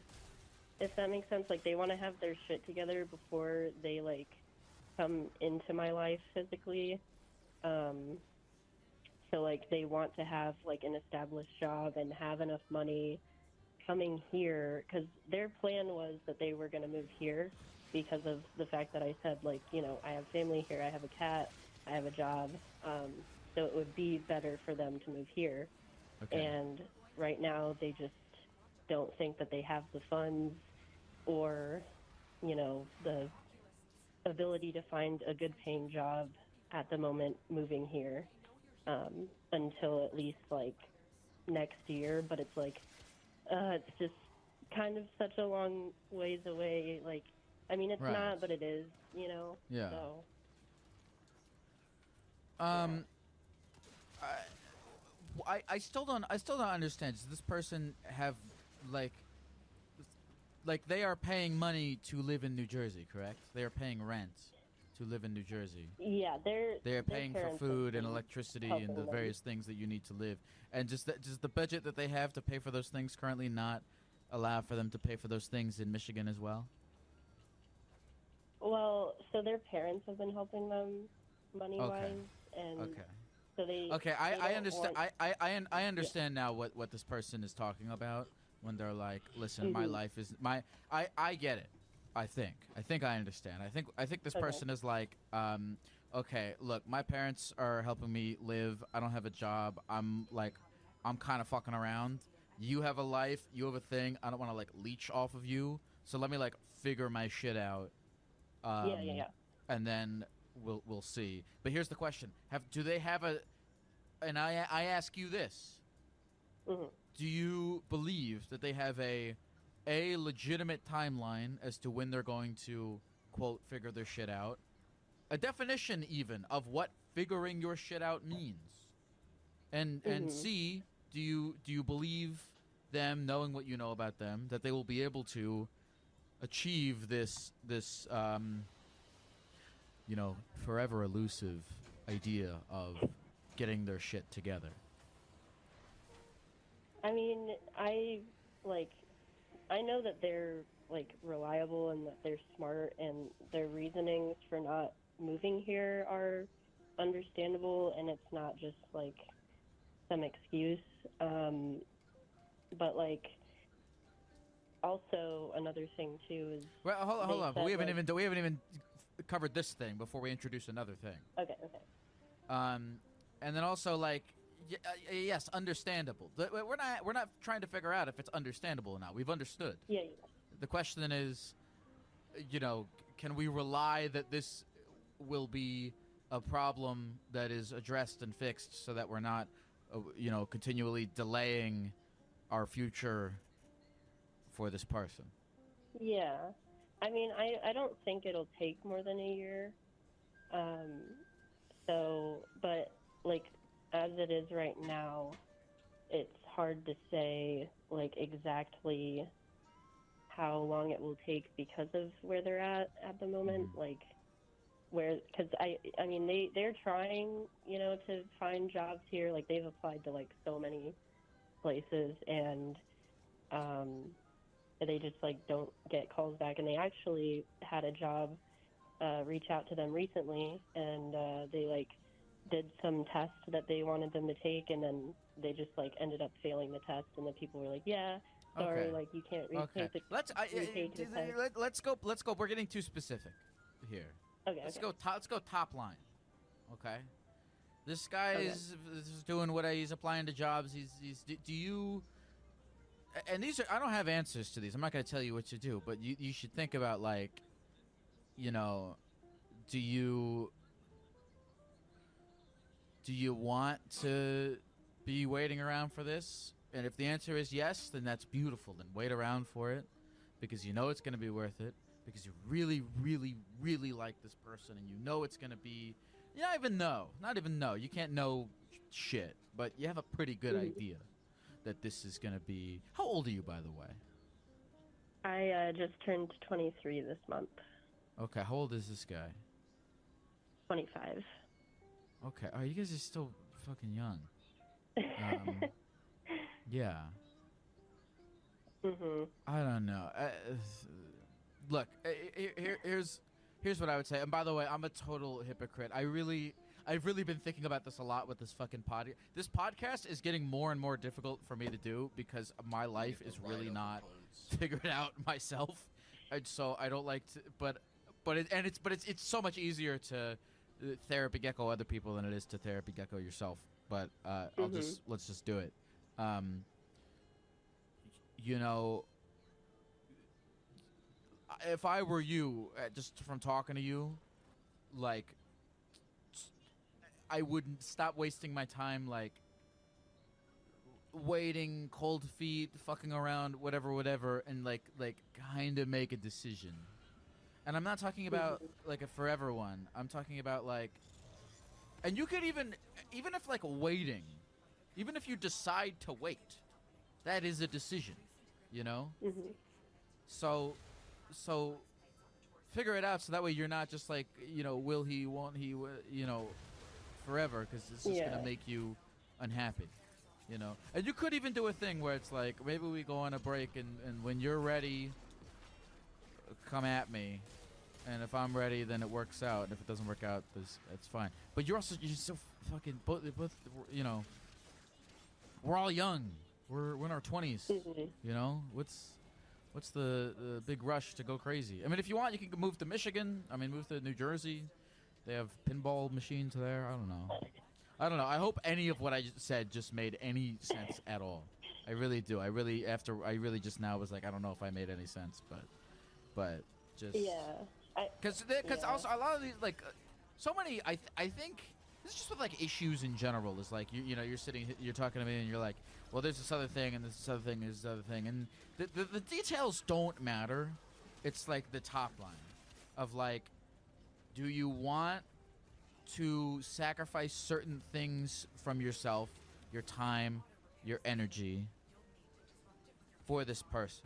if that makes sense. Like they want to have their shit together before they like come into my life physically. So like they want to have like an established job and have enough money coming here, because their plan was that they were going to move here because of the fact that I said, like, you know, I have family here, I have a cat, I have a job, so it would be better for them to move here. Okay. And right now they just don't think that they have the funds or, you know, the ability to find a good paying job at the moment moving here, until at least like next year. But it's like it's just kind of such a long ways away. Like, I mean, it's Right. not, but it is, you know. Yeah. So I still don't understand. Does this person have like they are paying money to live in New Jersey, correct? They are paying rent to live in New Jersey. yeah, They are their paying for parents food have and been electricity helping and the them. various things that you need to live. And does the budget that they have to pay for those things currently not allow for them to pay for those things in Michigan as well? Well, so their parents have been helping them money wise, and Okay. so they Okay, they I don't understand. want- I understand now what this person is talking about when they're like, "Listen, my Mhm. life is my." I get it. I think I understand. I think this Okay. person is like, okay, look, my parents are helping me live. I don't have a job. I'm kind of fucking around. You have a life. You have a thing. I don't want to like leech off of you. So let me like figure my shit out. Yeah. And then we'll see. But here's the question: do they have a? And I ask you this: Mhm. do you believe that they have a legitimate timeline as to when they're going to quote figure their shit out? A definition even of what figuring your shit out means. And Mhm. C, do you believe them, knowing what you know about them, that they will be able to achieve this you know, forever elusive idea of getting their shit together? I mean, I know that they're like reliable and that they're smart, and their reasonings for not moving here are understandable, and it's not just like some excuse. But like also another thing too is Well, hold they on. said, We haven't like- even covered this thing before we introduce another thing. Okay. And then also like, yes, understandable. We're not trying to figure out if it's understandable or not. We've understood. Yeah. The question is, you know, can we rely that this will be a problem that is addressed and fixed, so that we're not, you know, continually delaying our future for this person? Yeah. I mean, I don't think it'll take more than a year. So, but like as it is right now, it's hard to say like exactly how long it will take because of where they're at the moment. Like because I mean they're trying, you know, to find jobs here. Like they've applied to like so many places, and they just like don't get calls back. And they actually had a job reach out to them recently, and they like did some tests that they wanted them to take, and then they just like ended up failing the test, and the people were like, yeah, sorry, Okay. like you can't Okay. retake the retake the test. Let's go. We're getting too specific here. Okay. Let's go top line. Okay. This guy is doing what he's applying to jobs. Do you? And these are, I don't have answers to these. I'm not going to tell you what to do, but you should think about, like, you know, do you want to be waiting around for this? And if the answer is yes, then that's beautiful. Then wait around for it, because you know it's going to be worth it, because you really, really, really like this person, and you know it's going to be, you not even know. You can't know shit, but you have a pretty good idea that this is going to be. How old are you, by the way? I just turned 23 this month. Okay, how old is this guy? 25. Okay, oh, you guys are still fucking young. Yeah. I don't know. Look, here's what I would say. And by the way, I'm a total hypocrite. I've really been thinking about this a lot with this fucking podcast. This podcast is getting more and more difficult for me to do because my life is really not figured out myself, and so I don't like to. But it's so much easier to therapy gecko other people than it is to therapy gecko yourself. But let's just do it. You know, if I were you, just from talking to you, like, I wouldn't stop wasting my time, like, waiting, cold feet, fucking around, whatever, and like kind of make a decision. And I'm not talking about like a forever one. I'm talking about like, and you could even if like waiting, even if you decide to wait, that is a decision, you know. So figure it out so that way you're not just like, you know, will he, won't he, you know, forever, because it's just gonna make you unhappy, you know. And you could even do a thing where it's like, maybe we go on a break, and when you're ready, come at me, and if I'm ready, then it works out, and if it doesn't work out, it's fine. But you're so fucking both, you know, we're all young, we're in our 20s, you know. What's the big rush to go crazy? I mean, if you want, you can move to Michigan. I mean, move to New Jersey. They have pinball machines there. I don't know. I hope any of what I just said just made any sense at all. I really do. I really just now was like, I don't know if I made any sense, but just because also a lot of these, like, so many. I think this is just with like issues in general. Is like you know, you're talking to me and you're like, well, there's this other thing and this other thing, there's this other thing, and the details don't matter. It's like the top line of like, do you want to sacrifice certain things from yourself, your time, your energy, for this person?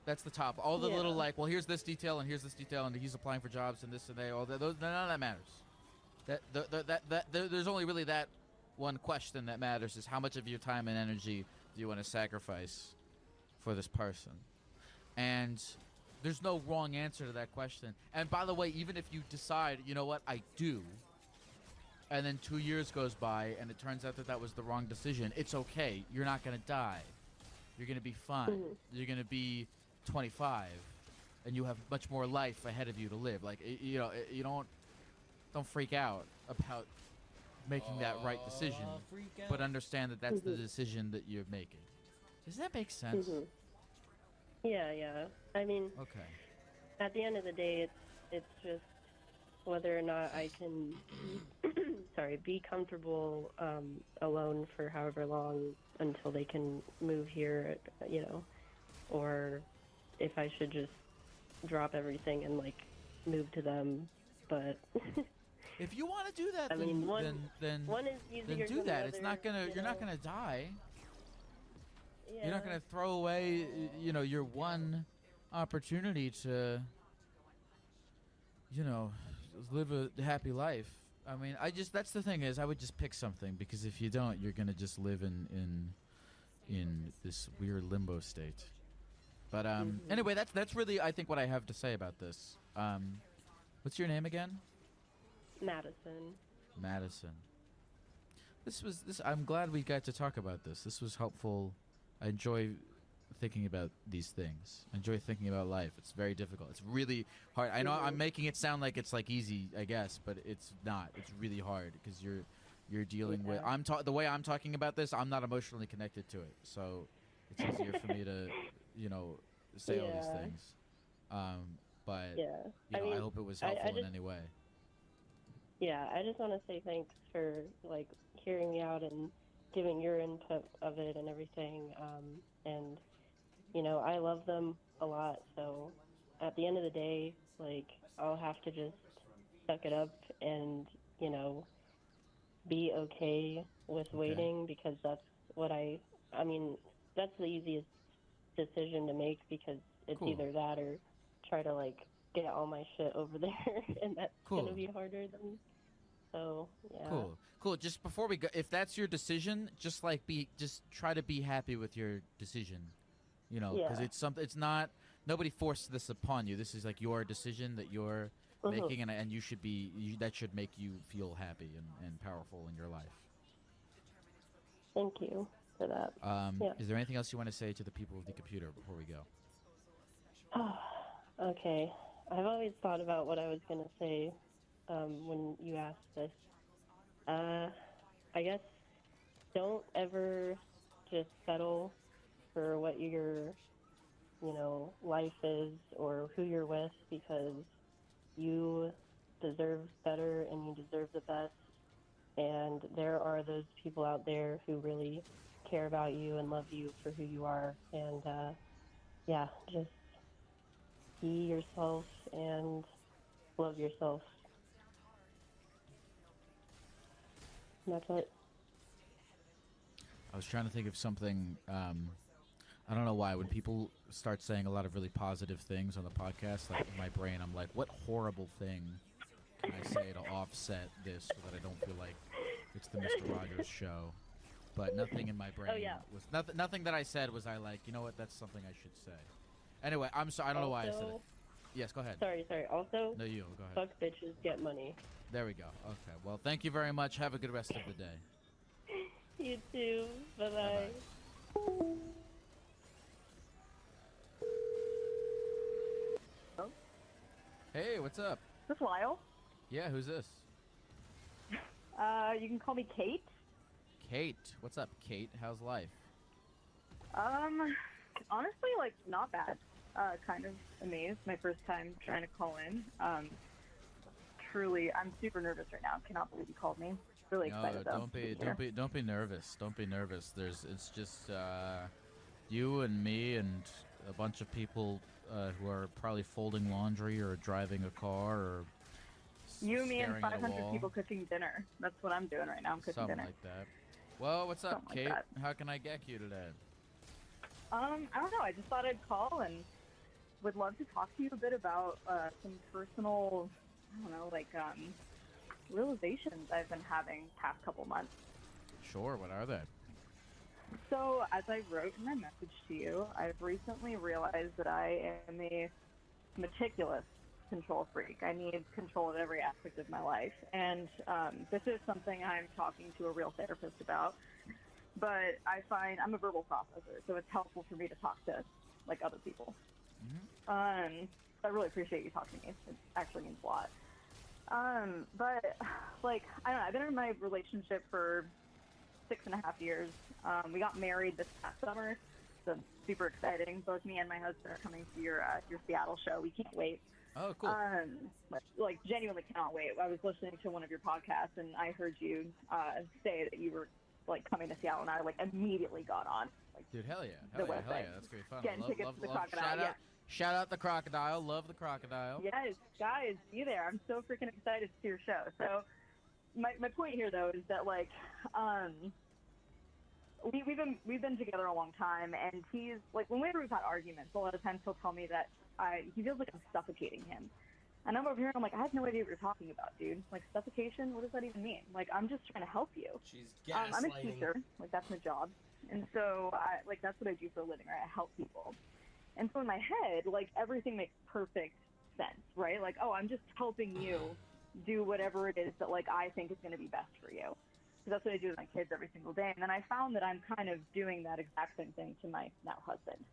That's the top. All the little like, well, here's this detail and here's this detail, and he's applying for jobs and this and that. All that, none of that matters. There's only really that one question that matters: is how much of your time and energy do you want to sacrifice for this person? And there's no wrong answer to that question. And by the way, even if you decide, you know what, I do, and then 2 years goes by and it turns out that was the wrong decision, it's okay. You're not going to die. You're going to be fine. You're going to be 25, and you have much more life ahead of you to live. Like, you know, you don't freak out about making that right decision, but understand that that's the decision that you're making. Does that make sense? Yeah. I mean, okay. At the end of the day, it's just whether or not I can, be comfortable alone for however long until they can move here, you know, or if I should just drop everything and like move to them. But if you want to do that, I mean, one is then easier do than that. the It's other, not gonna. You're not gonna die. Yeah. You're not gonna throw away, you know, your one opportunity to, you know, live a happy life. I mean, that's the thing is, I would just pick something, because if you don't, you're gonna just live in this weird limbo state. But anyway, that's really, I think, what I have to say about this. What's your name again? Madison. I'm glad we got to talk about this. This was helpful. I enjoy thinking about these things. Enjoy thinking about life. It's very difficult. It's really hard. I know I'm making it sound like it's like easy, I guess, but it's not. It's really hard because you're dealing with. The way I'm talking about this. I'm not emotionally connected to it, so it's easier for me to, say all these things. But I hope it was helpful in any way. Yeah, I just want to say thanks for like hearing me out and giving your input of it and everything. And I love them a lot. So at the end of the day, like I'll have to just suck it up and be okay with waiting because that's what I mean, that's the easiest decision to make because it's either that or try to like get all my shit over there and that's gonna be harder than Cool. Just before we go, if that's your decision, just try to be happy with your decision, because it's not, nobody forced this upon you. This is like your decision that you're making, and you should that should make you feel happy and powerful in your life. Thank you for that. Is there anything else you want to say to the people of the computer before we go? Okay. I've always thought about what I was going to say when you asked this. I guess don't ever just settle for what your, life is or who you're with because you deserve better and you deserve the best. And there are those people out there who really care about you and love you for who you are. And, just be yourself and love yourself. And that's it. I was trying to think of something. I don't know why. When people start saying a lot of really positive things on the podcast, like in my brain, I'm like, what horrible thing can I say to offset this so that I don't feel like it's the Mr. Rogers show? But nothing in my brain was nothing that I said was I like, you know what? That's something I should say. Anyway, I'm sorry. I don't know why I said it. Yes, go ahead. Sorry. Also, no, you go ahead. Fuck bitches, get money. There we go. Okay. Well, thank you very much. Have a good rest of the day. You too. Bye-bye. Hey, what's up? Is this Lyle? Yeah, who's this? You can call me Kate. Kate. What's up, Kate? How's life? Honestly, like, not bad. Kind of amazed. My first time trying to call in. Truly, I'm super nervous right now. Cannot believe you called me. Really excited though. Don't be nervous. Don't be nervous. It's just you and me and a bunch of people who are probably folding laundry or driving a car or you, me, and staring at a 500 wall. people cooking dinner. That's what I'm doing right now. I'm cooking Something dinner. like that. Well, what's up, Something Kate? like How can I get you today? I don't know. I just thought I'd call and would love to talk to you a bit about some personal, realizations I've been having past couple months. Sure. What are they? So, as I wrote in my message to you, I've recently realized that I am a meticulous control freak. I need control of every aspect of my life. And this is something I'm talking to a real therapist about. But I find I'm a verbal processor, so it's helpful for me to talk to, like, other people. I really appreciate you talking to me. It actually means a lot. But, like, I don't know. I've been in my relationship for 6.5 years. We got married this past summer, so super exciting. Both me and my husband are coming to your Seattle show. We can't wait. Oh, cool. Like, genuinely cannot wait. I was listening to one of your podcasts, and I heard you say that you were, like, coming to Seattle, and I, like, immediately got on. Like, dude, hell yeah. Hell yeah. That's great fun. Getting tickets to the Crocodile, Shout out the Crocodile. Love the Crocodile. Yes, guys, be there. I'm so freaking excited to see your show. So, my point here, though, is that, like, we've been together a long time, and he's, like, whenever we've had arguments, a lot of times he'll tell me that he feels like I'm suffocating him. And I'm over here, and I'm like, I have no idea what you're talking about, dude. Like, suffocation? What does that even mean? Like, I'm just trying to help you. She's I'm a gaslighting. teacher. Like, that's my job. And so, that's what I do for a living, right? I help people. And so in my head, like, everything makes perfect sense, right? Like, oh, I'm just helping you do whatever it is that, like, I think is going to be best for you. So that's what I do with my kids every single day. And then I found that I'm kind of doing that exact same thing to my now husband.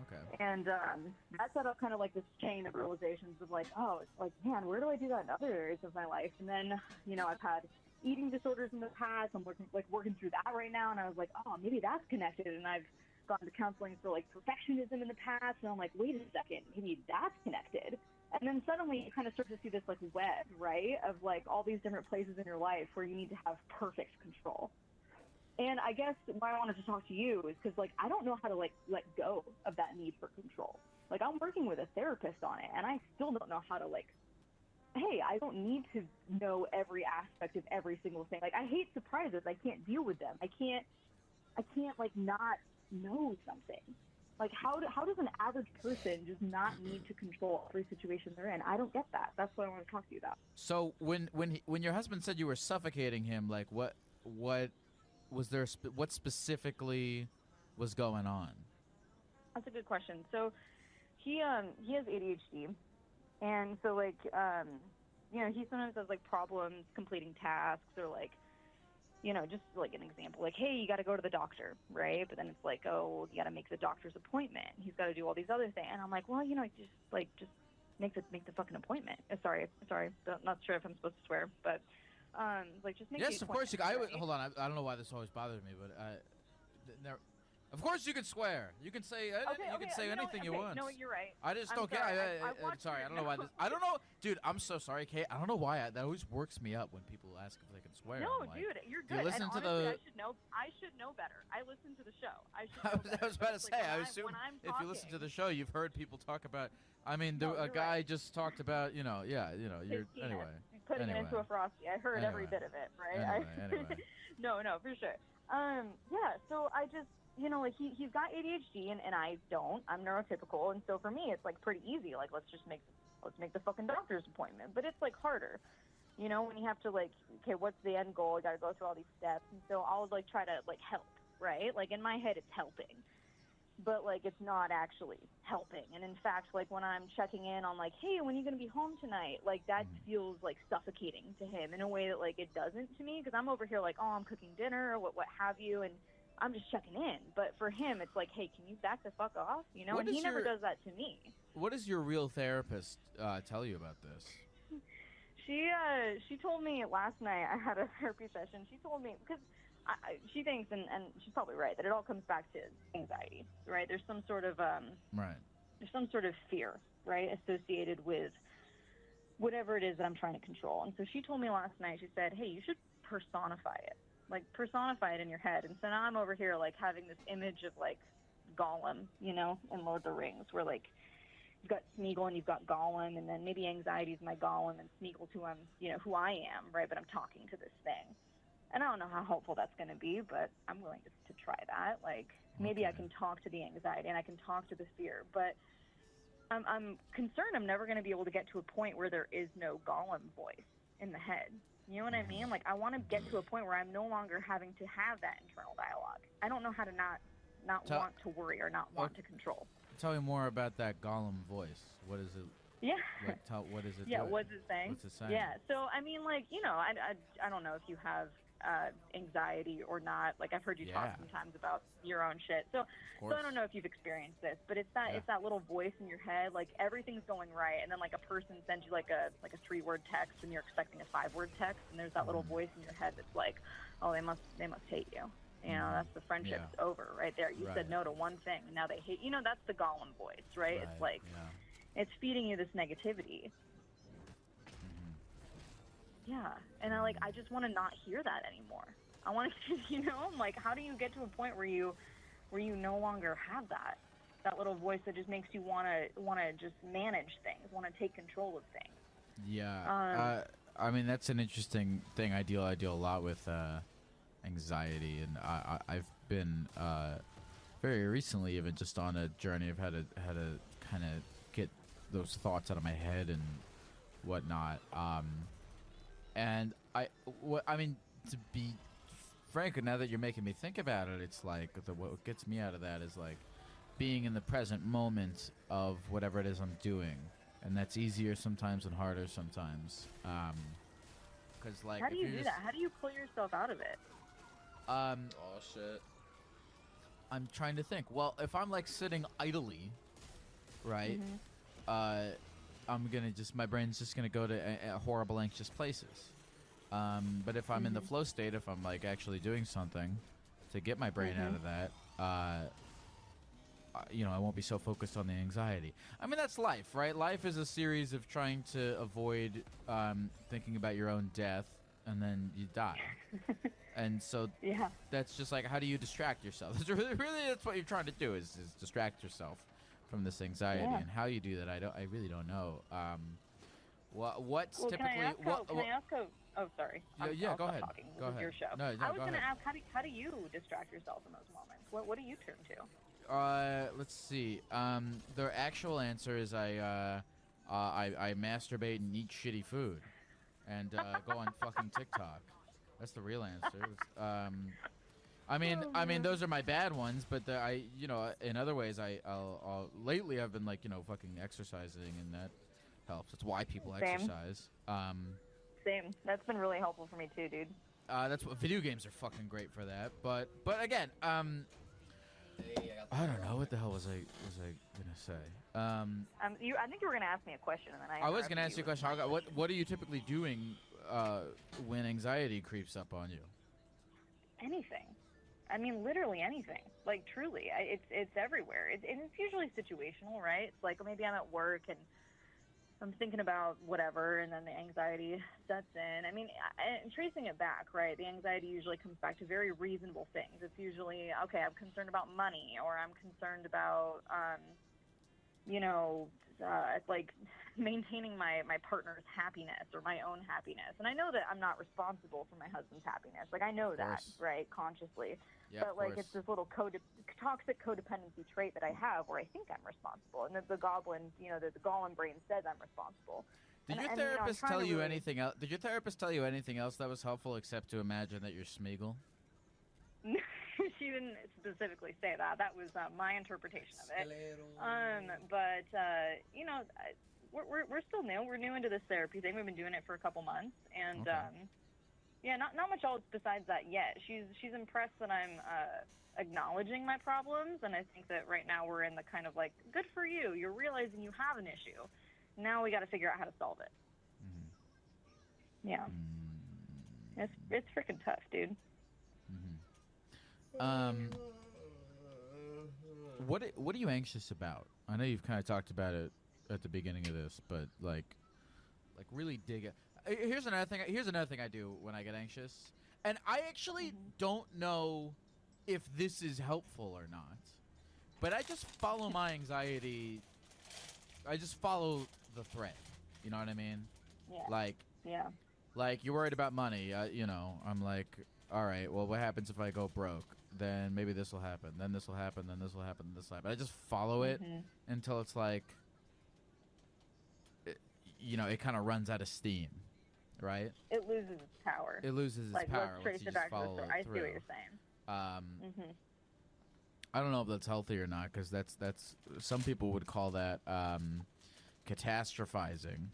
Okay. And that set up kind of like this chain of realizations of like, oh, it's like, man, where do I do that in other areas of my life? And then, you know, I've had eating disorders in the past. I'm working through that right now. And I was like, oh, maybe that's connected. And I've gone to counseling for like perfectionism in the past. And I'm like, wait a second, maybe that's connected. And then suddenly you kind of start to see this like web, right, of like all these different places in your life where you need to have perfect control. And I guess why I wanted to talk to you is because, like, I don't know how to, like, let go of that need for control. Like, I'm working with a therapist on it, and I still don't know how to, like, hey, I don't need to know every aspect of every single thing. Like, I hate surprises. I can't deal with them. I can't like, not know something. Like, how does an average person just not need to control every situation they're in? I don't get that. That's what I want to talk to you about. So when your husband said you were suffocating him, like what was there? What specifically was going on? That's a good question. So he has ADHD, and so like you know, he sometimes has like problems completing tasks, or like, you know, just like an example, like, hey, you got to go to the doctor, right? But then it's like, oh, you got to make the doctor's appointment. He's got to do all these other things, and I'm like, well, you know, just make the fucking appointment. Sorry, not sure if I'm supposed to swear, but like, just make. Yes, the of course you. appointment, right? Hold on. I don't know why this always bothered me, but of course you can swear. You can say anything you want. No, you're right. I just I'm don't get. sorry. Sorry, I don't know why this. I don't know, dude. I'm so sorry, Kate. I don't know why that always works me up when people ask if they can swear. No, I'm like, dude, you're do you good. listen and to honestly, the? I should know better. I listen to the show. I should know better. I was about to say. I Like, assume when I'm if you listen to talking- the show, you've heard people talk about. I mean, No, a you're guy right. just talked about. You're. his penis, Anyway. putting it into a frosty. I heard every bit of it, right? Anyway. No, for sure. Yeah. So I just, you know, like he's got ADHD and I don't. I'm neurotypical, and so for me, it's like pretty easy. Like, let's make the fucking doctor's appointment. But it's like harder, you know, when you have to like, okay, what's the end goal? I got to go through all these steps, and so I'll like try to like help, right? Like in my head, it's helping, but like it's not actually helping. And in fact, like when I'm checking in on like, hey, when are you gonna be home tonight? Like that feels like suffocating to him in a way that like it doesn't to me, because I'm over here like, oh, I'm cooking dinner or what have you, and I'm just checking in. But for him, it's like, hey, can you back the fuck off? You know, What and he is never your- does that to me. What does your real therapist tell you about this? She told me last night I had a therapy session. She told me, because she thinks, and she's probably right, that it all comes back to anxiety, right? There's some sort of Right. there's some sort of fear, right, associated with whatever it is that I'm trying to control. And so she told me last night, she said, hey, you should personify it. Like, personify it in your head. And so now I'm over here, like, having this image of, like, Gollum, you know, in Lord of the Rings, where, like, you've got Smeagol and you've got Gollum, and then maybe anxiety's my Gollum, and Smeagol's who I'm, you know, who I am, right? But I'm talking to this thing. And I don't know how helpful that's going to be, but I'm willing to try that. Like, maybe I can talk to the anxiety and I can talk to the fear, but I'm concerned I'm never going to be able to get to a point where there is no Gollum voice in the head. You know what I mean? Like, I want to get to a point where I'm no longer having to have that internal dialogue. I don't know how to not Tell- want to worry or not want to control. Tell me more about that Gollum voice. What is it? Yeah. Like, what is it? Yeah, doing? what's it saying? What's it saying? Yeah, so I mean, like, you know, I don't know if you have anxiety or not. Like, I've heard you talk Yeah. sometimes about your own shit. So I don't know if you've experienced this, but it's that little voice in your head. Like, everything's going right, and then like a person sends you like a 3-word text, and you're expecting a 5-word text, and there's that little voice in your head that's like, oh, they must hate you. You know, that's the friendship's over right there. You said no to one thing, and now they hate. You know, that's the Gollum voice, right? It's like, it's feeding you this negativity. Yeah, and I just want to not hear that anymore. I want to, you know, like, how do you get to a point where you no longer have that little voice that just makes you want to just manage things, want to take control of things? Yeah. I mean, that's an interesting thing. I deal a lot with anxiety, and I've been very recently even just on a journey. I've had to kind of get those thoughts out of my head and whatnot. And I mean, to be frank, now that you're making me think about it, it's like what gets me out of that is like being in the present moment of whatever it is I'm doing, and that's easier sometimes and harder sometimes. Because like, how do you do that? How do you pull yourself out of it? Oh shit. I'm trying to think. Well, if I'm like sitting idly, right? I'm gonna my brain's just gonna go to horrible, anxious places. But if I'm in the flow state, if I'm like actually doing something to get my brain out of that, I won't be so focused on the anxiety. I mean, that's life, right? Life is a series of trying to avoid thinking about your own death, and then you die. And so that's just like, how do you distract yourself? Really, that's what you're trying to do is distract yourself from this anxiety. And how you do that, I really don't know. What's typically? Can I ask oh, sorry. Yeah, go ahead. Talking. Go ahead. Your show. No, I was go going to ahead. ask, how do you distract yourself in those moments? What do you turn to? Let's see. The actual answer is I masturbate and eat shitty food, and go on fucking TikTok. That's the real answer. I mean, those are my bad ones, but in other ways, I'll lately I've been fucking exercising, and that helps. That's why people exercise. Same. That's been really helpful for me too, dude. That's what video games are fucking great for that. But again, I don't know what the hell was I gonna say. I think you were gonna ask me a question, and then I was gonna ask you a question. What are you typically doing when anxiety creeps up on you? Anything. I mean, literally anything. Like, truly, it's everywhere. It's usually situational, right? It's like maybe I'm at work and I'm thinking about whatever, and then the anxiety sets in. I mean, and tracing it back, right? The anxiety usually comes back to very reasonable things. It's usually, okay, I'm concerned about money, or I'm concerned about, like maintaining my partner's happiness or my own happiness. And I know that I'm not responsible for my husband's happiness. Like, I know that, right, consciously. Yeah, but like, it's this little toxic codependency trait that I have where I think I'm responsible, and that the goblin, the Gollum brain says I'm responsible. Did your therapist tell you anything else? Did your therapist tell you anything else that was helpful except to imagine that you're Smeagol? She didn't specifically say that. That was my interpretation of it. We're still new. We're new into this therapy thing. We've been doing it for a couple months, and not much else besides that yet. She's impressed that I'm acknowledging my problems, and I think that right now we're in the kind of like, good for you. You're realizing you have an issue. Now we got to figure out how to solve it. Yeah. It's freaking tough, dude. What are you anxious about? I know you've kind of talked about it at the beginning of this, but like really dig it. Here's another thing I do when I get anxious, and I actually don't know if this is helpful or not, but I just follow my anxiety. I just follow the thread. You know what I mean? Yeah. Like, you're worried about money. I'm like, all right, well, what happens if I go broke? Then maybe this will happen. Then this will happen. Then this will happen. Then this will happen. I just follow it until it's like, it kind of runs out of steam, right? It loses its power. It loses its power. Let's trace it back to the story. I see what you're saying. I don't know if that's healthy or not, because that's some people would call that catastrophizing,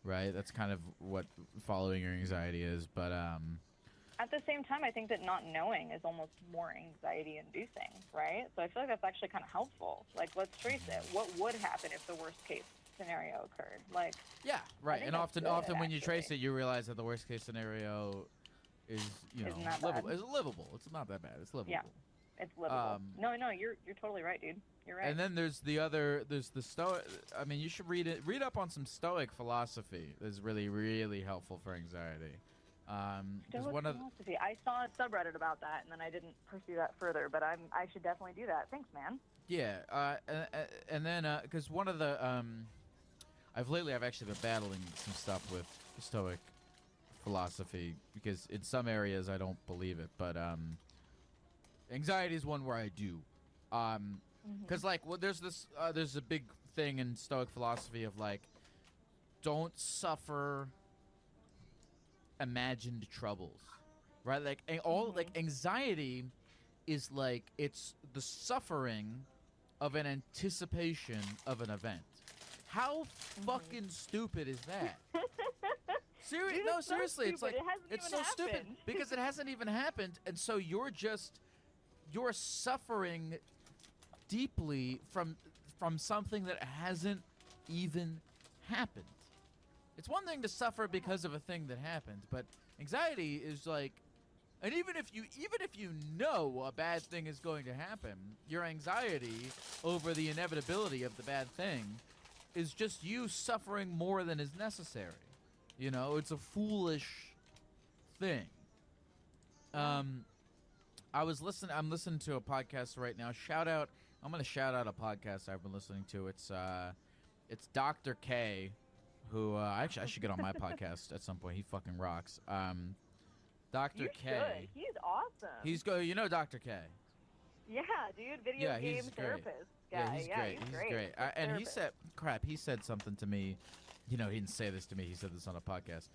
right? That's kind of what following your anxiety is, but at the same time, I think that not knowing is almost more anxiety-inducing, right? So I feel like that's actually kind of helpful. Like, let's trace it. What would happen if the worst-case scenario occurred? Like, yeah, right. And often when you trace it, you realize that the worst-case scenario is, livable. It's livable. It's not that bad. It's livable. Yeah, it's livable. No, you're totally right, dude. You're right. And then there's the Stoic. I mean, you should read up on some Stoic philosophy. That's really, really helpful for anxiety. Stoic philosophy. I saw a subreddit about that, and then I didn't pursue that further. But I should definitely do that. Thanks, man. Yeah, and then because one of the I've actually been battling some stuff with Stoic philosophy, because in some areas I don't believe it, but anxiety is one where I do. Because there's a big thing in Stoic philosophy of like, don't suffer imagined troubles, right? Like like anxiety is like, it's the suffering of an anticipation of an event. How fucking stupid is that? Seriously, it's like, it's so stupid because it hasn't even happened, and so you're just you're suffering deeply from something that hasn't even happened. It's one thing to suffer because of a thing that happened, but anxiety is like, and even if you know a bad thing is going to happen, your anxiety over the inevitability of the bad thing is just you suffering more than is necessary. You know, it's a foolish thing. I'm listening to a podcast right now. I'm going to shout out a podcast I've been listening to. It's Dr. K, who actually I should get on my podcast at some point. He fucking rocks. Dr. You K. should. He's awesome. You know Dr. K. Yeah, dude. Video game he's therapist guy. Yeah, he's great. He's He's great. And he said something to me. You know, he didn't say this to me. He said this on a podcast.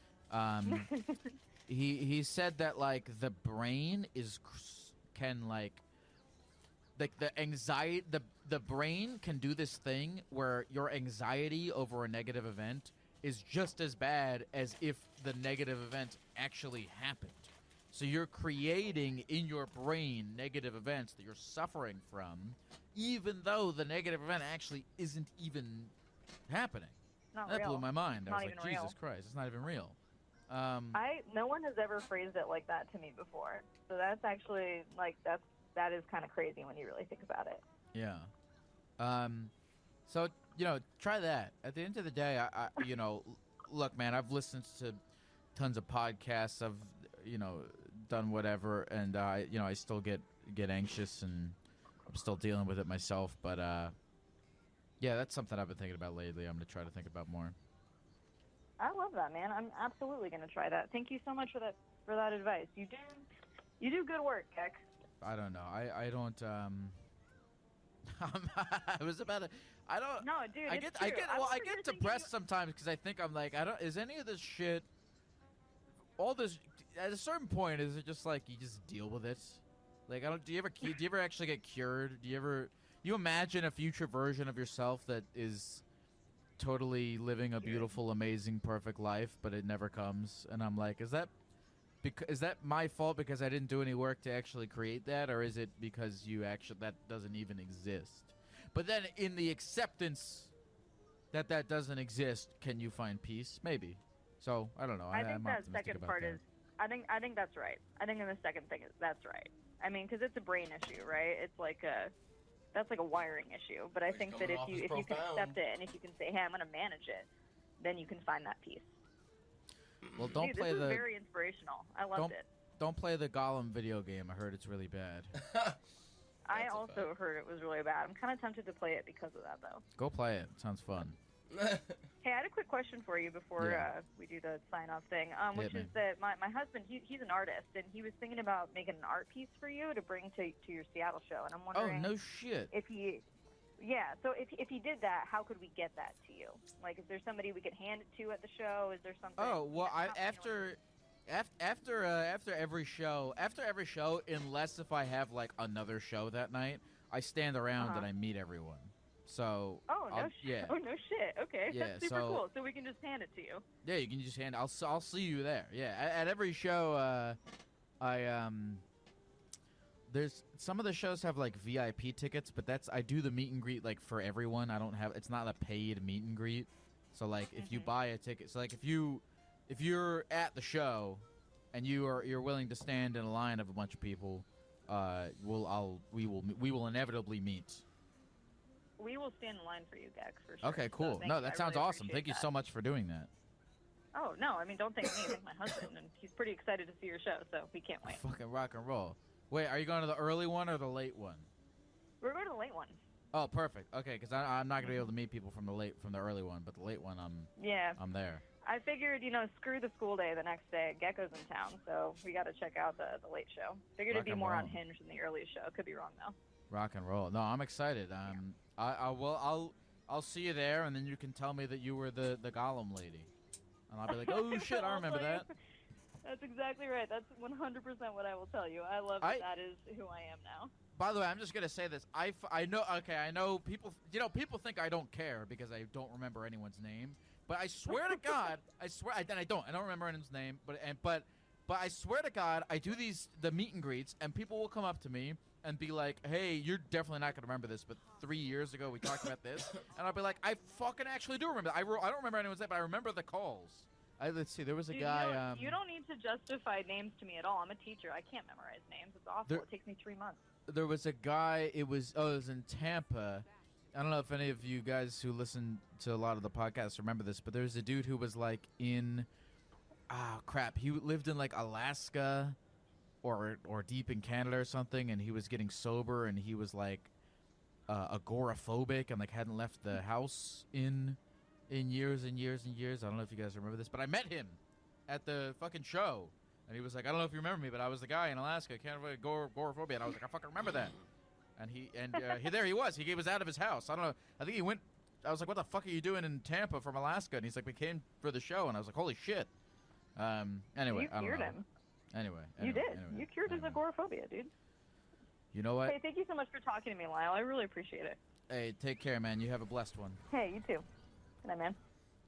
He said that like the brain can like the anxiety the brain can do this thing where your anxiety over a negative event is just as bad as if the negative event actually happened. So you're creating in your brain negative events that you're suffering from, even though the negative event actually isn't even happening. Not that real. blew my mind. It's I not was like, even real. Jesus Christ, it's not even real. No one has ever phrased it like that to me before. So that's actually that is kind of crazy when you really think about it. Yeah. So, you know, try that. At the end of the day, I you know, look, man, I've listened to tons of podcasts. I've, you know, done whatever, and you know, I still get anxious, and I'm still dealing with it myself. But yeah, that's something I've been thinking about lately. I'm gonna try to think about more. I love that, man. I'm absolutely gonna try that. Thank you so much for that advice. You do good work, Keck. I don't know. I don't. I was about to. I don't. No, dude. I it's get. true. I get. I'm Well, I over here get thinking depressed sometimes because I think I'm like, I don't. Is any of this shit? All this. At a certain point, is it just like you just deal with it? Like I don't. Do you ever actually get cured? Do you ever? You imagine a future version of yourself that is totally living a beautiful, amazing, perfect life, but it never comes. And I'm like, is that my fault because I didn't do any work to actually create that, or is it because that doesn't even exist? But then in the acceptance that doesn't exist, can you find peace? Maybe. So I don't know. I think I'm that optimistic second about part that. is. I think that's right. I think in the second thing that's right. I mean, because it's a brain issue, right? It's like that's like a wiring issue. But I think that if you can accept it and if you can say, hey, I'm gonna manage it, then you can find that peace. Well, don't Dude, play this the. was very inspirational. I loved it. Don't play the Gollum video game. I heard it's really bad. I also heard it was really bad. I'm kind of tempted to play it because of that, though. Go play it. Sounds fun. Hey, I had a quick question for you before Yeah. we do the sign-off thing, which Hit is me. that my husband, he's an artist, and he was thinking about making an art piece for you to bring to your Seattle show, and I'm Oh, wondering no shit. if he... Yeah, so if he did that, how could we get that to you? Like, is there somebody we could hand it to at the show? Is there something... Oh well, after every show, unless if I have like another show that night, I stand around and I meet everyone. So Oh, no yeah, Oh, no shit. Okay, Yeah, that's super so- cool. So we can just hand it to you. yeah, you can just hand. I'll see you there. Yeah, at every show, there's some of the shows have like VIP tickets, but I do the meet and greet like for everyone. It's not a paid meet and greet. So like if you buy a ticket, so like if you're at the show and you're willing to stand in a line of a bunch of people, we will inevitably meet. We will stand in line for you, Gex, for sure. Okay, So cool. thank No, you. that I sounds really awesome. appreciate Thank you that. so much for doing that. Oh, no, I mean, don't thank me. Thank my husband, and he's pretty excited to see your show, so we can't wait. Fucking rock and roll. Wait, are you going to the early one or the late one? We're going to the late one. Oh, perfect. Okay, because I'm not gonna be able to meet people from the early one, but the late one, Yeah. I'm there. I figured, screw the school day the next day. Gecko's in town, so we got to check out the late show. Figured it'd Rock be and more roll. unhinged than the early show. Could be wrong, though. Rock and roll. No, I'm excited. I'll see you there, and then you can tell me that you were the Gollum lady, and I'll be like, oh shit, I remember that. That's exactly right. That's 100% what I will tell you. I love that is who I am now. By the way, I'm just gonna say this. I know people. People think I don't care because I don't remember anyone's name. But I swear to God, I don't remember anyone's name. But But I swear to God, I do the meet and greets, and people will come up to me and be like, "Hey, you're definitely not gonna remember this, but 3 years ago we talked about this," and I'll be like, "I fucking actually do remember. I don't remember anyone's name, but I remember the calls." Let's see, there was a Dude, guy. You don't need to justify names to me at all. I'm a teacher. I can't memorize names. It's awful. It takes me 3 months. There was a guy. It was in Tampa. I don't know if any of you guys who listen to a lot of the podcasts remember this, but there's a dude who was like in. Crap. He lived in like Alaska or deep in Canada or something, and he was getting sober, and he was like agoraphobic and like hadn't left the house in years and years and years. I don't know if you guys remember this, but I met him at the fucking show, and he was like, "I don't know if you remember me, but I was the guy in Alaska, can't avoid agoraphobia," and I was like, "I fucking remember that." And there he was. He was out of his house. I don't know. I think he went. I was like, "What the fuck are you doing in Tampa from Alaska?" And he's like, "We came for the show," and I was like, "Holy shit." Anyway, You I don't cured know. him. Anyway, You did. anyway. You cured his agoraphobia, dude. You know what? Hey, thank you so much for talking to me, Lyle. I really appreciate it. Hey, take care, man. You have a blessed one. Hey, you too. Good night, man.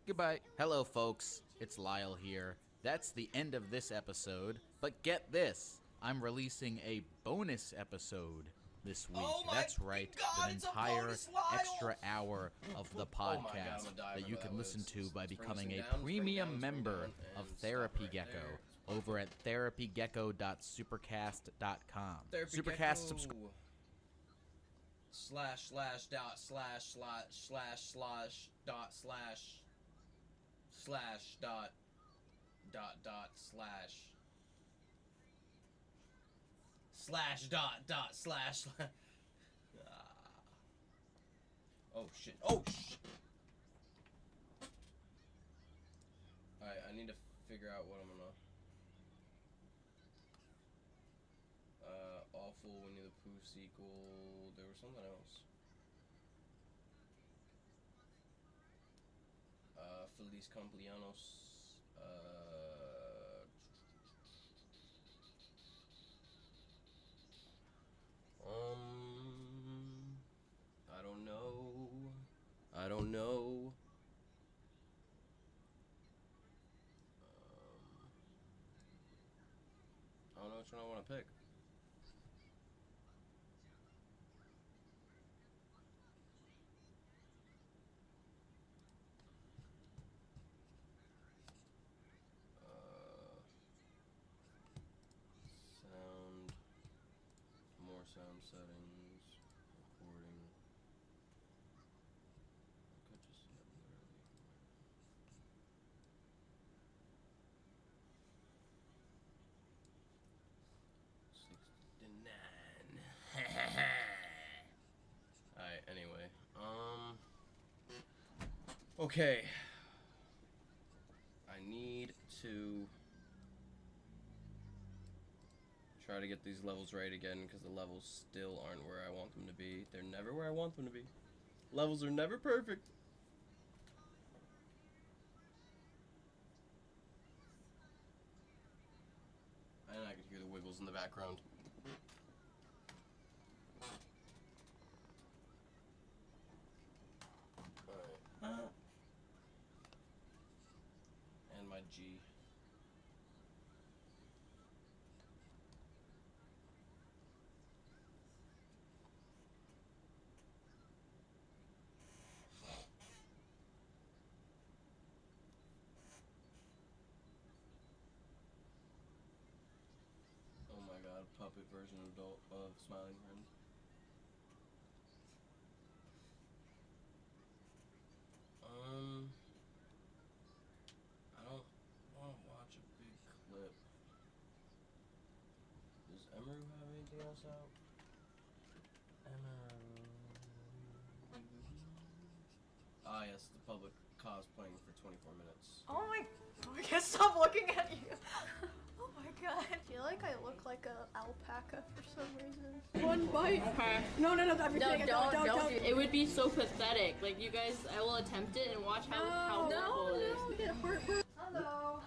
Goodbye. Hello, folks. It's Lyle here. That's the end of this episode. But get this. I'm releasing a bonus episode this week. That's right. An entire extra hour of the podcast that you can listen to by becoming a premium member of Therapy Gecko over at therapygecko.supercast.com. Supercast subscribe. ////////////// Oh shit. Oh shit. Alright, I need to figure out what I'm gonna. Awful Winnie the Pooh sequel. There was something else. Feliz Cumpleaños. I don't know. I don't know. I don't know which one I want to pick. Sound. More sound settings. Recording. I could just have literally. 69. Alright, anyway. Okay. I need to try to get these levels right again, because the levels still aren't where I want them to be. They're never where I want them to be. Levels are never perfect. And I can hear the wiggles in the background. Alright. And my G. Oh my god, puppet version of Smiling Friend. I don't want to watch a big clip. Does Emeru have anything else out? Ah yes, the public cosplaying for 24 minutes. Oh my, I can't stop looking at you. Oh my god. I feel like I look like a alpaca for some reason. One bite. No, everything. No, don't. It would be so pathetic. Like, you guys, I will attempt it and watch how horrible it is. Get hurt. Hello.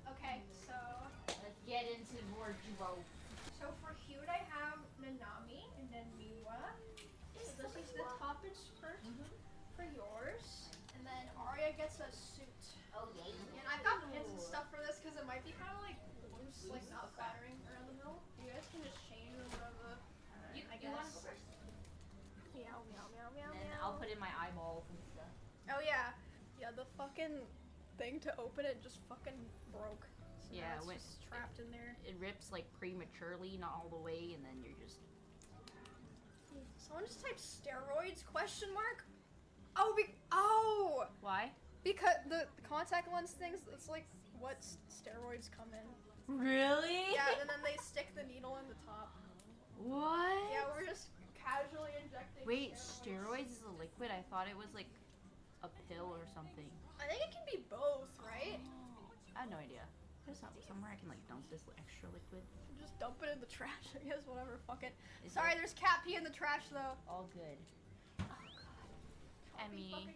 Okay, so Let's get into more growth. So for Hewd I have Nanami and then Miwa. So this is the top and skirt for yours. And then Arya gets a suit. Oh yay. And I've got pins and stuff for this because it might be kind of like just like not firing around the middle. You guys can just change or whatever. You I want to guess. go first? Meow meow meow meow And meow. I'll put in my eyeballs and stuff. Oh yeah, yeah. The fucking thing to open it just fucking broke. So Yeah, now it's when just trapped in there. It rips like prematurely, not all the way, and then you're just. Someone just typed steroids? Question mark. Oh. Why? Because the contact lens things. It's like what steroids come in. Really? Yeah, and then they stick the needle in the top. What? Yeah, we're just casually injecting. Wait, steroids is a liquid? I thought it was like a pill or something. I think it can be both, right? I had no idea. There's somewhere I can like dump this extra liquid. Just dump it in the trash, I guess. Whatever. Fuck it. Is Sorry, it- there's cat pee in the trash though. All good. Oh god. Emmy.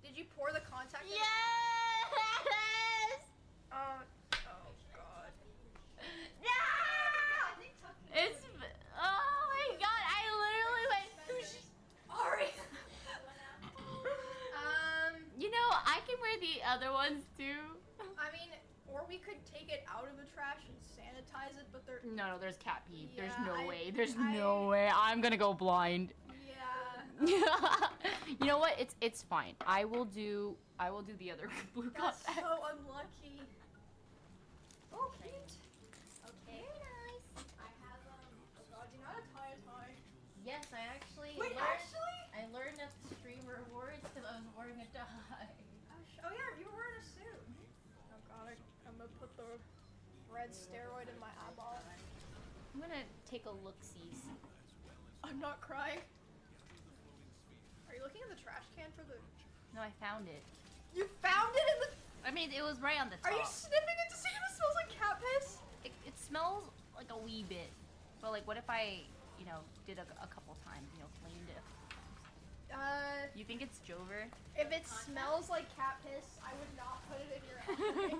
Did you pour the contact? Yes! Oh god. No! It's. Oh my god! I literally went. Ari. You know, I can wear the other ones too. I mean, or we could take it out of the trash and sanitize it, but they're. No, there's cat pee. Yeah, There's no way. There's no way. I'm gonna go blind. Yeah. You know what? It's fine. I will do the other blue That's contact. so unlucky. Oh, cute. Okay, nice. I have oh god, you know how to tie a tie? Yes, I actually Wait, learned. actually? I learned at the stream rewards because I was wearing a tie. Oh yeah, you were wearing a suit. Oh god, I'm gonna put the red steroid in my eyeball. I'm gonna take a look-see. I'm not crying. Are you looking at the trash can for the? No, I found it. You found it in the. I mean, it was right on the top. Are you sniffing it to see if it smells like cat piss? It smells like a wee bit, but like, what if I, did a couple times, cleaned it a couple times? You think it's Jover? If it smells like cat piss, I would not put it in your eye.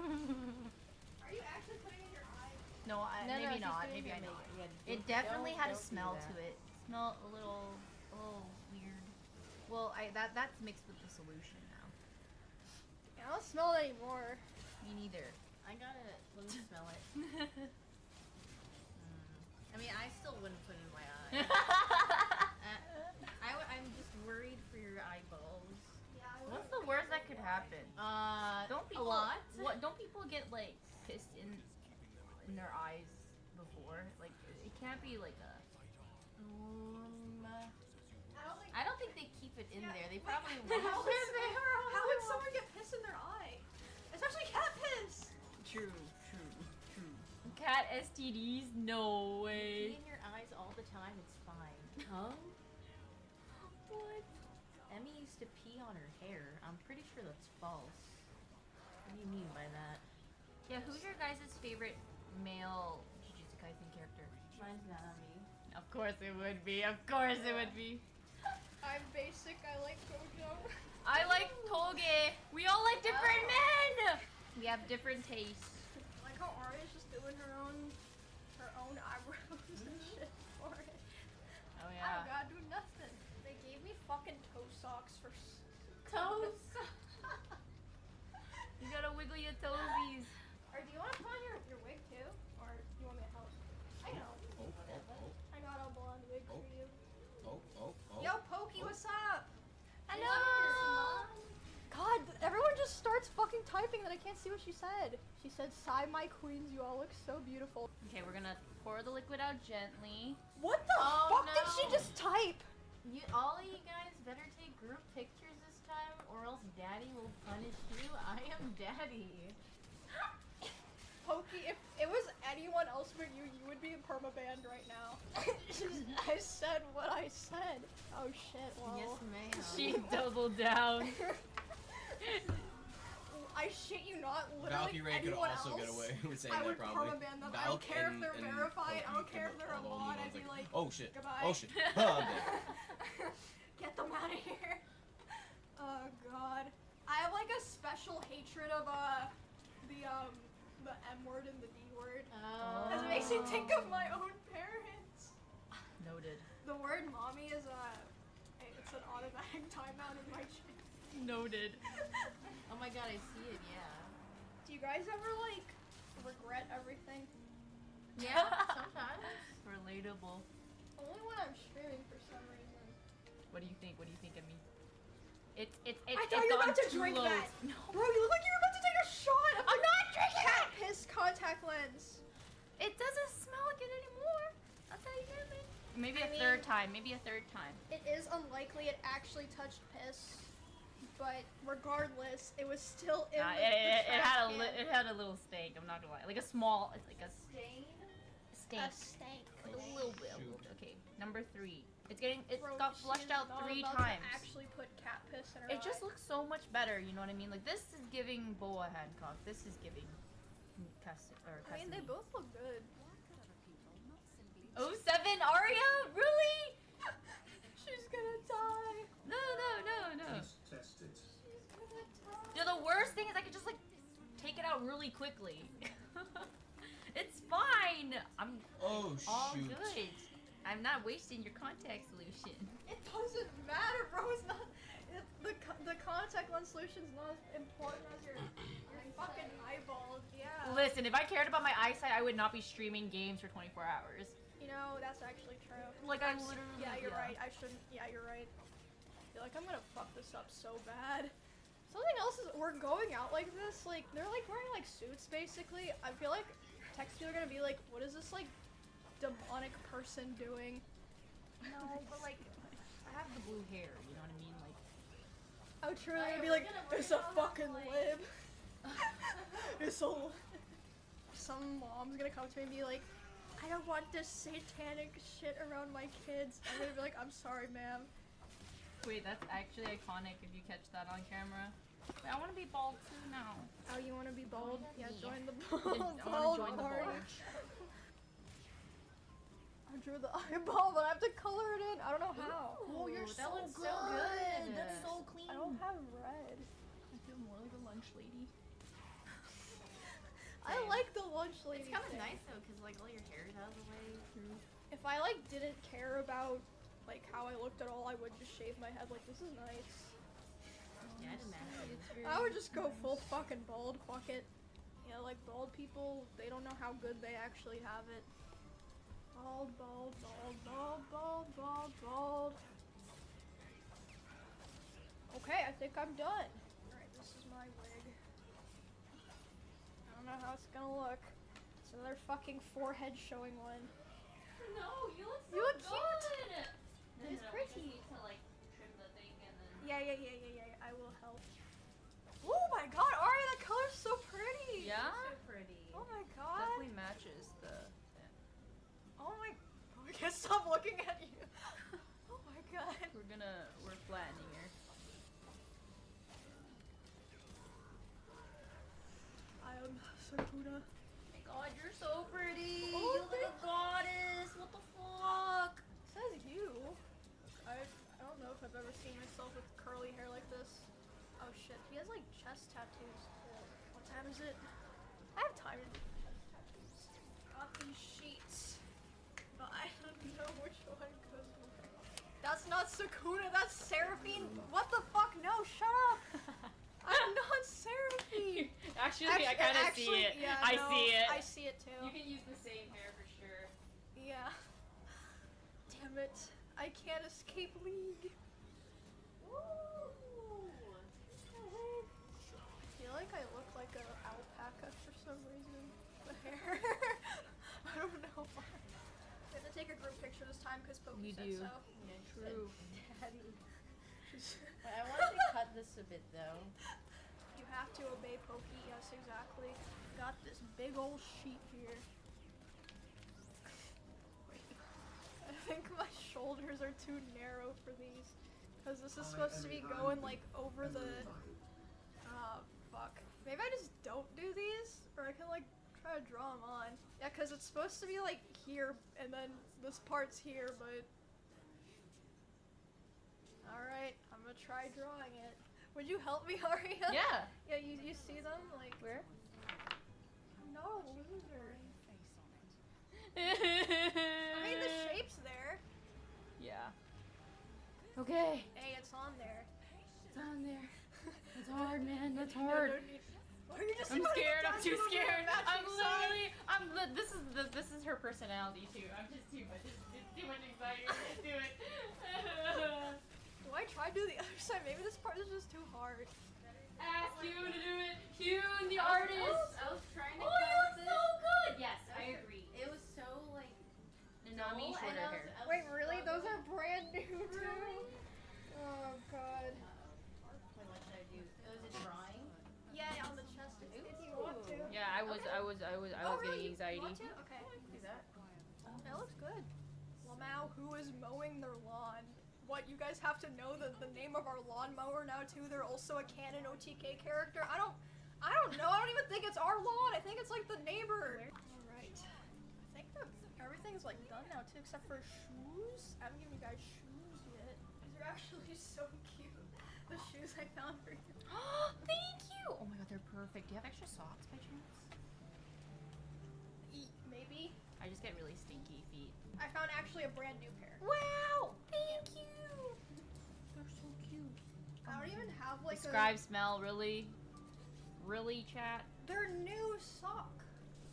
Are you actually putting it in your eye? No, maybe she's not. doing Maybe I it. know. Yeah, It definitely had a don't do smell that. to it. Smell a little weird. Well, that's mixed with the solution now. I don't smell it anymore. Me neither. Let me smell it. I mean, I still wouldn't put it in my eye. I'm just worried for your eyeballs. What's the worst that could happen? Don't people, a lot. What? Don't people get like pissed in their eyes before? Like, it can't be like a. I don't think they keep it in there. They probably How wash would, it. how would someone get piss in their eye? Especially cat piss. True. Cat STDs? No way. Pee in your eyes all the time, it's fine. Huh? What? Emmy used to pee on her hair. I'm pretty sure that's false. What do you mean by that? Yeah, who's your guys' favorite male Jujutsu Kaisen character? Mine's Nami. Of course it would be. Of course it would be. I'm basic. I like Gojo. I like Toge. We all like different men. We have different tastes. I like how Arya's just doing her own eyebrows and shit for it. Oh I yeah. don't gotta do nothing. They gave me fucking toe socks for Toes. You gotta wiggle your toesies. Or do you want to put on your wig too? Or do you want me to help? I know. I got a blonde wig for you. Yo, Pokey, what's up? Hello. God, everyone just starts fucking typing that I can't see what she said. She said, "Sigh, my queens, you all look so beautiful." Okay, we're gonna pour the liquid out gently. What the fuck did she just type? All of you guys better take group pictures this time, or else Daddy will punish you. I am Daddy. Pokey, if it was anyone else but you, you would be in permabanned right now. I said what I said. Oh shit, well. Yes, ma'am. She doubled down. I shit you not, literally Valkyrie could anyone also else, get away with saying I that would probably. permaban them. I don't care if they're verified, I don't care if they're a mod, I'd be like, oh shit, goodbye. oh shit, oh, I'm dead. Get them out of here. Oh god. I have like a special hatred of the M word and the D word. Because it makes me think of my own parents. Noted. The word mommy is it's an automatic timeout in my chat. Noted. Oh my god, I see it, yeah. Do you guys ever like regret everything? Yeah, sometimes. Relatable. Only when I'm streaming for some reason. What do you think? What do you think of me? I thought you were about to drink that. No. Bro, you look like you were about to take a shot of I'm not drinking cat it. piss contact lens. It doesn't smell like it anymore. I'll tell you that, man. Maybe a third time. Maybe a third time. It is unlikely it actually touched piss, but regardless, it was still in Nah, the it trash can. it had a little stank. I'm not gonna lie. Like a small, like a Stain? stank. A stank. Like a little bit. Okay, number 3. It Bro, got she flushed is out not 3 about to times. actually put cat piss in her It just eye. looks so much better. You know what I mean? Like this is giving Boa Hancock. This is giving I mean, they both look good. 07 Arya? Really? She's gonna die. No. She's gonna die. Yeah, the worst thing is I could just like take it out really quickly. It's fine. I'm Oh, all shoot. good. I'm not wasting your contact solution. It doesn't matter, bro. It's not. The contact lens solution's not as important as your fucking eyeballs. Yeah. Listen, if I cared about my eyesight, I would not be streaming games for 24 hours. You know, that's actually true. Like, I literally- Yeah, you're yeah. right. I shouldn't. Yeah, you're right. I feel like I'm gonna fuck this up so bad. Something else is we're going out like this. Like they're like wearing like suits basically. I feel like text people are gonna be like, what is this like demonic person doing? No, but like I have the blue hair. You know what I mean? Like. Oh, true. They're gonna be like, it's a fucking lib. It's a lib. Some mom's gonna come to me and be like, I don't want this satanic shit around my kids. I'm gonna be like, I'm sorry, ma'am. Wait, that's actually iconic if you catch that on camera. Wait, I want to be bald too now. Oh, you want to be bald? Yeah, join the I bald, want to bald join the party. bulge. I drew the eyeball, but I have to color it in. I don't know how. Ooh, you're that so looks good. so good. That's so clean. I don't have red. I feel more like a lunch lady. I like the lunch lady. It's kind of thing. nice though, cause like all your hair is out of the way. If I like didn't care about like how I looked at all, I would just shave my head. Like this is nice. Yeah, I'd imagine. It's very I would just go full fucking bald. Fuck it. Yeah, like bald people, they don't know how good they actually have it. Bald, bald, bald, bald, bald, bald, bald. Okay, I think I'm done. Alright, this is my wig. I don't know how it's gonna look. It's another fucking forehead showing one. No, you look so You look good. cute. It's pretty. To like trim the thing and then. Yeah. I will help. Oh my god, Aria, that color's so pretty. Yeah. So pretty. Oh my god. Definitely matches the. Oh my. I can't stop looking at you. Oh my god. We're flattening her. I am Sakuna. My God, you're so pretty. Oh, you look like a goddess. What the fuck? Says you. I don't know if I've ever seen myself with curly hair like this. Oh shit, he has like chest tattoos. What time is it? I have time to got these sheets. But I don't know which one goes where. That's not Sakuna, that's Seraphine. What the fuck? No, shut up. I'm not Seraphine. Actually, I kind of see it. Yeah, I no, see it. I see it too. You can use the same hair for sure. Yeah. Damn it. I can't escape League. I feel like I look like an alpaca for some reason. The hair. I don't know why. We have to take a group picture this time because Pokey said so. Yeah, true. Daddy. But I wanted to cut this a bit though. You have to obey Pokey, yes, exactly. Got this big old sheet here. Wait. I think my shoulders are too narrow for these. Because this is supposed to be going like over the... fuck. Maybe I just don't do these? Or I can like try to draw them on. Yeah, because it's supposed to be like here and then this part's here, but... Alright, I'm gonna try drawing it. Would you help me, Aria? Yeah. Yeah, you see them? Like... Where? I'm not a loser. I mean, the shape's there. Yeah. Okay. Hey, it's on there. It's on there. It's hard, man. That's No, hard. no need- You're just I'm about to scared. get I'm down too to the scared. I'm matching side. literally. This is her personality too. I'm just too much. It's too much anxiety. I can't do it. Do I try to do the other side? Maybe this part is just too hard. Ask you to do it. Hune, the artist. I was trying to Oh, you look so good. Yes, I agree. It was so like Nanami dull, shorter and I was- hair. I was Wait, really? Those are struggling. brand new too? Oh god. Wait, what should I do? It was a drawing. Yeah, on the chest if you want to. Yeah, I was really? getting anxiety. You want to? Okay. Do that. It looks good. Lamau, who is mowing their lawn? What, you guys have to know the name of our lawnmower now too? They're also a canon OTK character. I don't know. I don't even think it's our lawn. I think it's like the neighbor. Alright. I think that everything's like done now too, except for shoes. I haven't given you guys shoes yet. These are actually so cute. The shoes I found for you. Thank you. Oh my god, they're perfect. Do you have extra socks by chance? Maybe. I just get really stinky feet. I found actually a brand new pair. Wow! Thank you. They're so cute. I don't even have like Describe smell, really? Really, chat? They're new sock.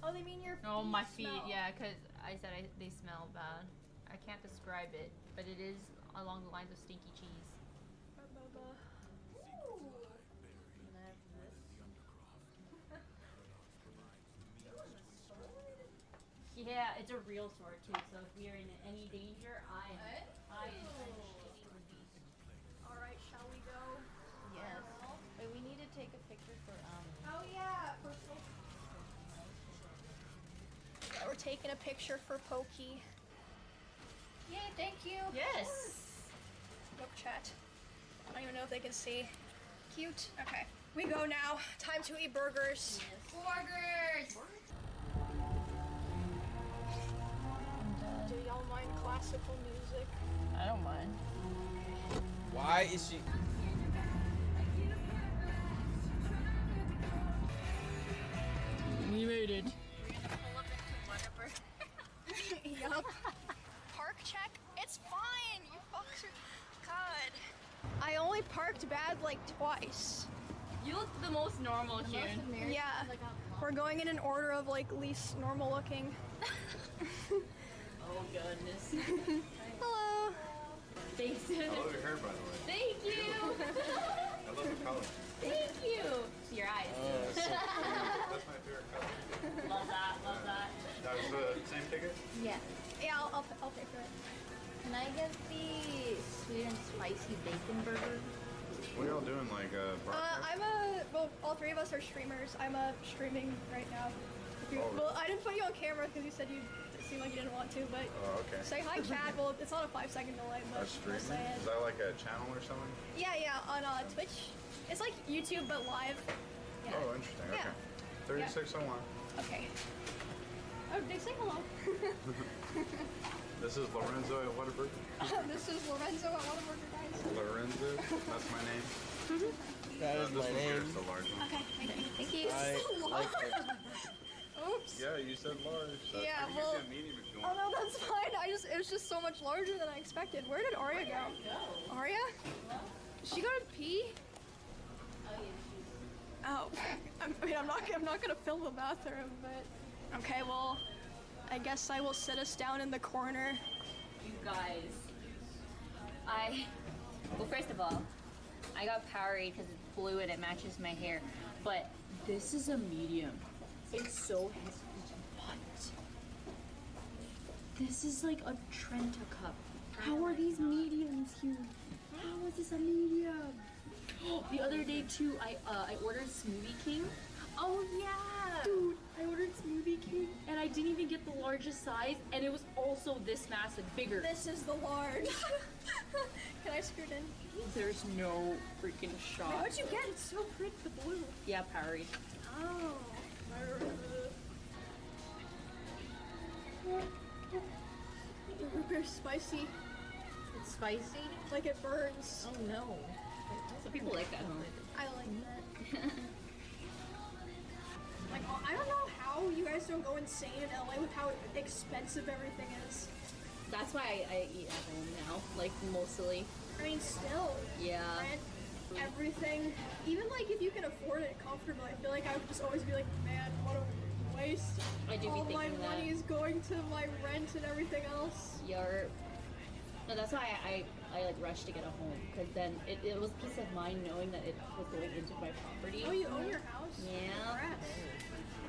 Oh, they mean your feet Oh, my feet, smell. yeah, because I said they smell bad. I can't describe it, but it is along the lines of stinky cheese. Yeah, it's a real sword too, so if we are in any danger, I intend shooting the beast. Alright, shall we go? Yes. Wait, we need to take a picture for Oh yeah, for yeah, we're taking a picture for Pokey. Yay, thank you. Yes. Nope, chat. I don't even know if they can see. Cute. Okay, we go now. Time to eat burgers. Burgers! Do y'all mind classical music? I don't mind. Why is she? We made it. Yup. Park check? It's fine. You fucks are God. I only parked bad like twice. You look the most normal, June. Yeah. We're going in an order of like least normal looking. Oh goodness. Hello. Thanks. I love your hair, by the way. Thank you. I love the color. Thank you. Your eyes. Oh, that's so cute. That's my favorite color. Love that. Love that. That was the same ticket? Yeah. Yeah, I'll pay for it. Can I get the sweet and spicy bacon burger? What are y'all doing? Like, well, all three of us are streamers. I'm streaming right now. Oh. Well, I didn't put you on camera because you said you seemed like you didn't want to, but Oh, okay. say hi, chat. Well, it's not a 5-second delay, but That's streaming? we'll say it. Is that like a channel or something? Yeah, on Twitch. It's like YouTube but live. Yeah. Oh, interesting. Yeah. Okay. 3601. Okay. Oh, they say hello. This is Lorenzo at Whataburger. This is Lorenzo at Whataburger, guys. Lorenzo? That's my name. That is this my one here name. is the large one. Okay, thank you. Thank you. I like it. Oops. Yeah, you said large. So Yeah, I can well. get you a medium if you Oh want. no, that's fine. It was just so much larger than I expected. Where did Arya go? Arya? She got to pee? Oh, I'm not gonna film the bathroom, but okay. Well, I guess I will sit us down in the corner. You guys. Well, first of all, I got Powerade because it's blue and it matches my hair. But this is a medium. It's so heavy. What? This is like a Trenta cup. How are these mediums here? How is this a medium? The other day too, I ordered Smoothie King. Oh yeah! Dude, I ordered Smoothie King and I didn't even get the largest size and it was also this massive, bigger. This is the large. Can I scoot in? There's no freaking shot. Wait, what'd you get? It's so pretty, the blue. Yeah, Powerade. Oh. The root beer's spicy. It's spicy? Like it burns. Oh no. Some people like that, huh? I like that. Like, I don't know how you guys don't go insane in LA with how expensive everything is. That's why I eat at home now, like mostly. I mean, still. Yeah. everything, even like if you can afford it comfortably, I feel like I would just always be like, man, what a waste. I do be All my thinking that. money is going to my rent and everything else. Yarp. No, that's why I like rushed to get a home, because then it was peace of mind knowing that it was going into my property. Oh, you own your house? Yeah. Congrats.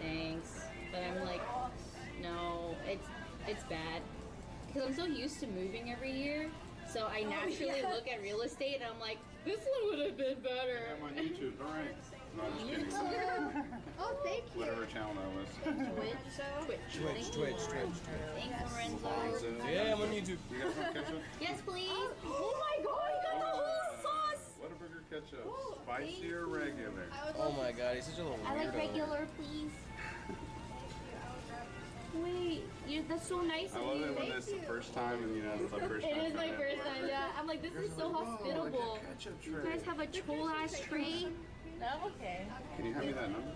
Thanks. But I'm like, no, it's bad. Because I'm so used to moving every year, so I naturally look at real estate and I'm like, this one would have been better. I'm on YouTube, alright. No, I'm just kidding. Oh, thank you. Whatever channel that was. Twitch. Thanks, Lorenzo. Yeah, I'm on YouTube. You guys want ketchup? Yes, please. Oh my god, you got the whole sauce. Whataburger ketchup. Spicy or regular? Oh my god, he's such a little weirdo. I like regular, please. Wait, that's so nice I of love you. it when it's the first time and it's the first time. It is my first time, yeah. I'm like, this is so hospitable. You guys have a troll ass tray. No, okay. Can you hand me that number?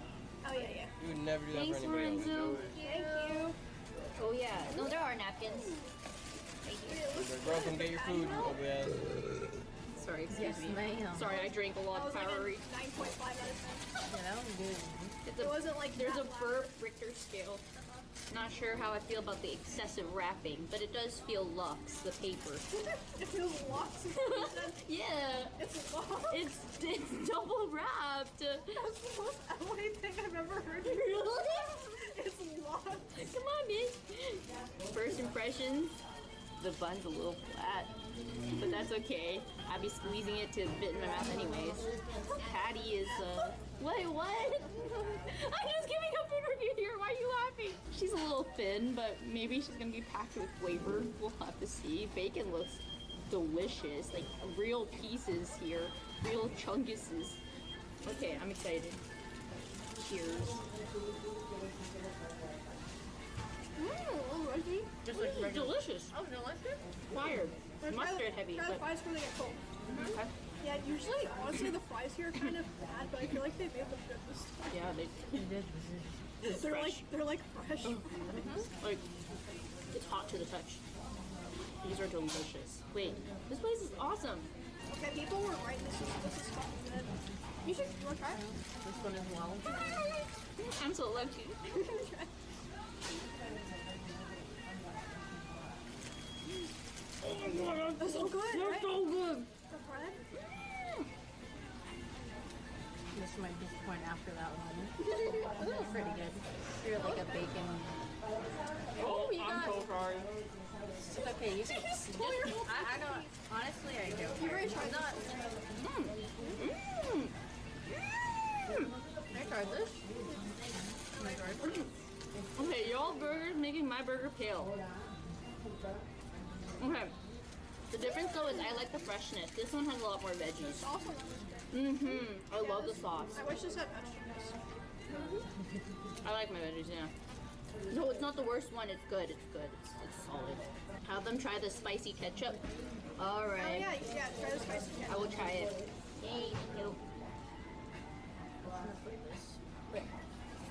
Oh, yeah. You would never do that Thanks, for anybody else. Lorenzo. Thank you. Oh yeah, no, there are napkins. Thank you. Bro, come get your food. Ugly ass. Sorry, excuse Yes, me. ma'am. Sorry, I drank a lot of That was Powerade. like a 9.5 out of 10. Yeah, that was good. It's It wasn't like there's that a burp Richter scale. Not sure how I feel about the excessive wrapping, but it does feel luxe, the paper. It feels lots. Yeah. It's lots. It's double wrapped. That's the most LA thing I've ever heard. Really? It's lots. Come on, man. First impressions, the bun's a little flat, but that's okay. I'll be squeezing it to fit in my mouth anyways. Patty is, wait, what? I'm just giving a food review here. Why are you laughing? She's a little thin, but maybe she's gonna be packed with flavor. We'll have to see. Bacon looks delicious. Like real pieces here. Real chunguses. Okay, I'm excited. Cheers. Just like regular. Delicious. Oh, delicious? Fire. Mustard heavy. Try the but- fries before they get cold. Okay. Yeah, usually, honestly, the fries here are kind of bad, but I feel like they made them good this time. Yeah, they did. They're like fresh fries. Like, it's hot to the touch. These are delicious. Wait, this place is awesome. Okay, people were right. This is fucking good. You want to try it? This one as well. I'm so lucky. Oh my god, that's so good. They're right? so good. The bread? This might disappoint after that one. That's pretty good. You're like a bacon. Oh, you I'm got. so sorry. It's okay. You can just. I don't. Honestly, I don't. You ready to try I'm not. Can I try this? Can I try this? Okay, y'all burgers making my burger pale. Okay. The difference though is I like the freshness. This one has a lot more veggies. Sauce on I love the sauce. I wish this had vegetables. I like my veggies, yeah. No, it's not the worst one. It's good. It's good. It's solid. Have them try the spicy ketchup. All Oh right. yeah, try the spicy ketchup. I will try it. Yay. Yo.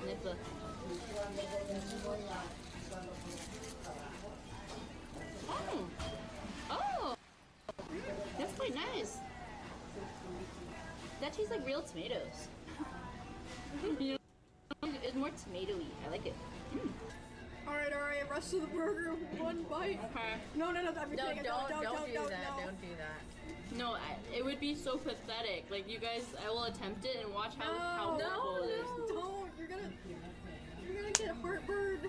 Sniff the. Oh! That's quite nice. That tastes like real tomatoes. You know, it's more tomatoey. I like it. Alright, rest of the burger, one bite. Okay. No, No, everything. don't do that. no. Don't do that. No, it would be so pathetic. Like you guys, I will attempt it and watch how horrible it is. Don't. You're gonna get heartburn.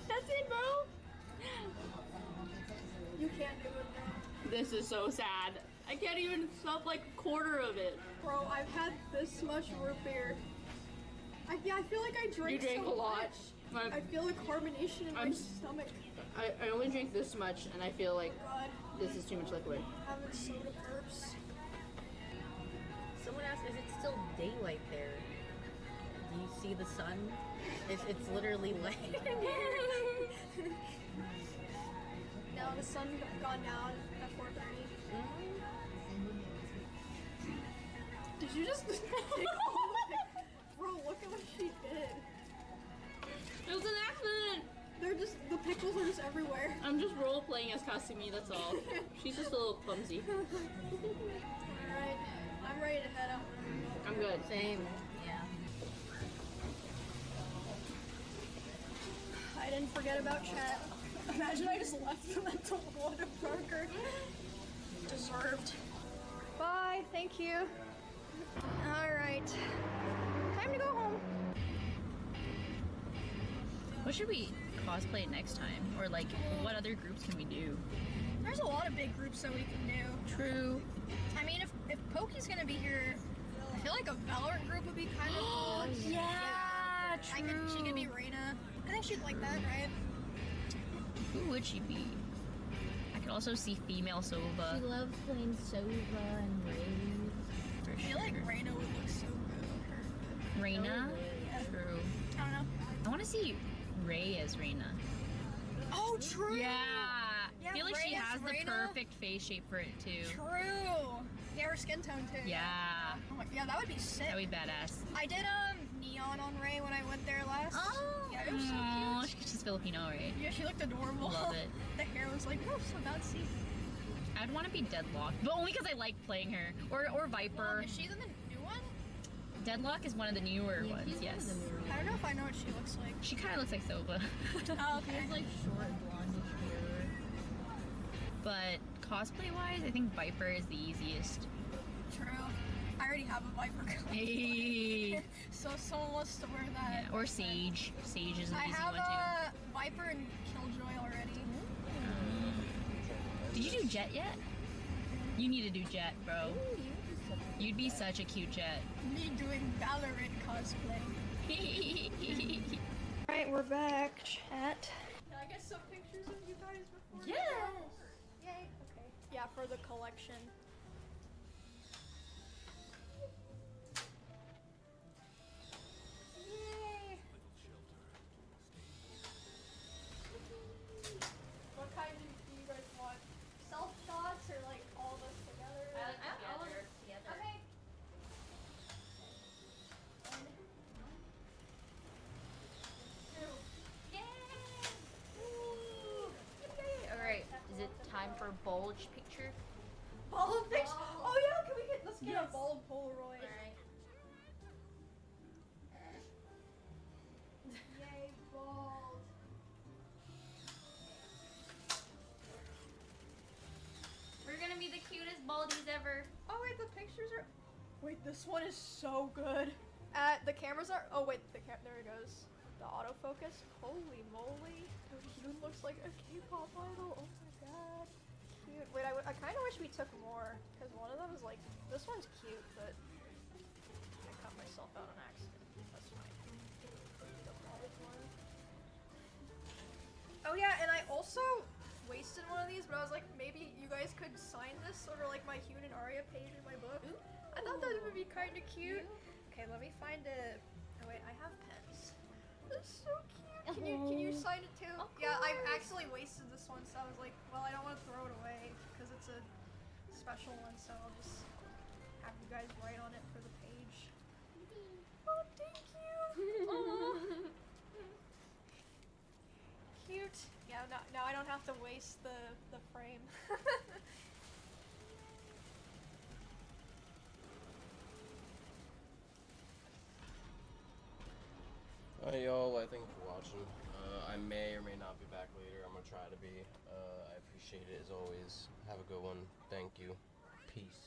That's it, bro. You can't do it, bro. This is so sad. I can't even stop like a quarter of it. Bro, I've had this much root beer. I feel like I drank You drank so a lot. much. I feel the carbonation in my stomach. I only drink this much, and I feel like God. this is too much liquid. Having soda burps. Someone asked, is it still daylight there? Do you see the sun? It's literally light. No, the sun gone down at 4:30. Did you just take all the Bro, look at what she did. It was an accident. The pickles are She's everywhere. I'm just role playing as Kasumi, that's all. She's just a little clumsy. Alright, I'm ready to head out. I'm good. Same. Yeah. I didn't forget about chat. Imagine I just left them at the Whataburger. Deserved. Bye, thank you. Alright. Time to go home. What should we cosplay next time? Or like, what other groups can we do? There's a lot of big groups that we can do. True. I mean, if Pokey's gonna be here, I feel like a Valorant group would be kind of cool. Yeah, true. She could be Reina. I think she'd like that, right? Who would she be? I could also see female Sova. She loves playing Sova and Ray. I feel like Reina would look so good on her. Reina? Yeah. True. I don't know. I want to see Ray as Reina. Oh, true! Yeah! Yeah, I feel like she Ray as has the Reina. perfect face shape for it too. True! Yeah, her skin tone too. Yeah. Oh my, yeah, that would be sick. That'd be badass. I did neon on Ray when I went there last. Oh! Yeah, it was so Aw, cute. she's Filipino, right? Yeah, she looked adorable. Love it. The hair was like, oh, so bouncy. I'd want to be Deadlock, but only because I like playing her. Or Viper. Well, is she the new one? Deadlock is one of the newer ones, yes. I don't know if I know what she looks like. She kind of looks like Sova. Oh, okay. She has like short blondish hair. But cosplay-wise, I think Viper is the easiest. True. I already have a Viper color. Hey. So someone wants to wear that. Yeah, or Sage. Sage is an I easy have one too. Viper and Killjoy already. Did you do Jet yet? You need to do Jet, bro. You'd be such a cute Jet. Me doing Valorant cosplay. Alright, we're back. Chat. Can I get some pictures of you guys before? Yes! Yay. Okay. Yeah, for the collection. Yay! What kind do you guys want? Self shots or like all of us together? All of us together. Okay. Alright, is it time for bulge picture? Bald picture? Oh yeah, let's get a bald Polaroid. Alright. Yay, bald. We're gonna be the cutest baldies ever. Oh wait, the pictures are. Wait, this one is so good. The cameras are. Oh wait, there it goes. The autofocus. Holy moly! He looks like a K-pop idol. Oh my god. Cute. Wait, I kind of wish we took more because one of them is like. This one's cute, but I cut myself out on accident. That's fine. The bald one. Oh yeah, and I also wasted one of these, but I was like, maybe you guys could sign this over like my Hyun and Arya page in my book. I thought that would be kind of cute. Okay, let me find it. Oh wait, I have pens. That's so cute. Can you sign it too? Yeah, I actually wasted this one, so I was like, well, I don't want to throw it away because it's a special one, so I'll just have you guys write on it for the page. Oh, thank you. Aw. Cute. Yeah, now I don't have to waste the frame. Alright, y'all, I thank you for watching. I may or may not be back later. I'm gonna try to be. I appreciate it as always. Have a good one. Thank you. Peace.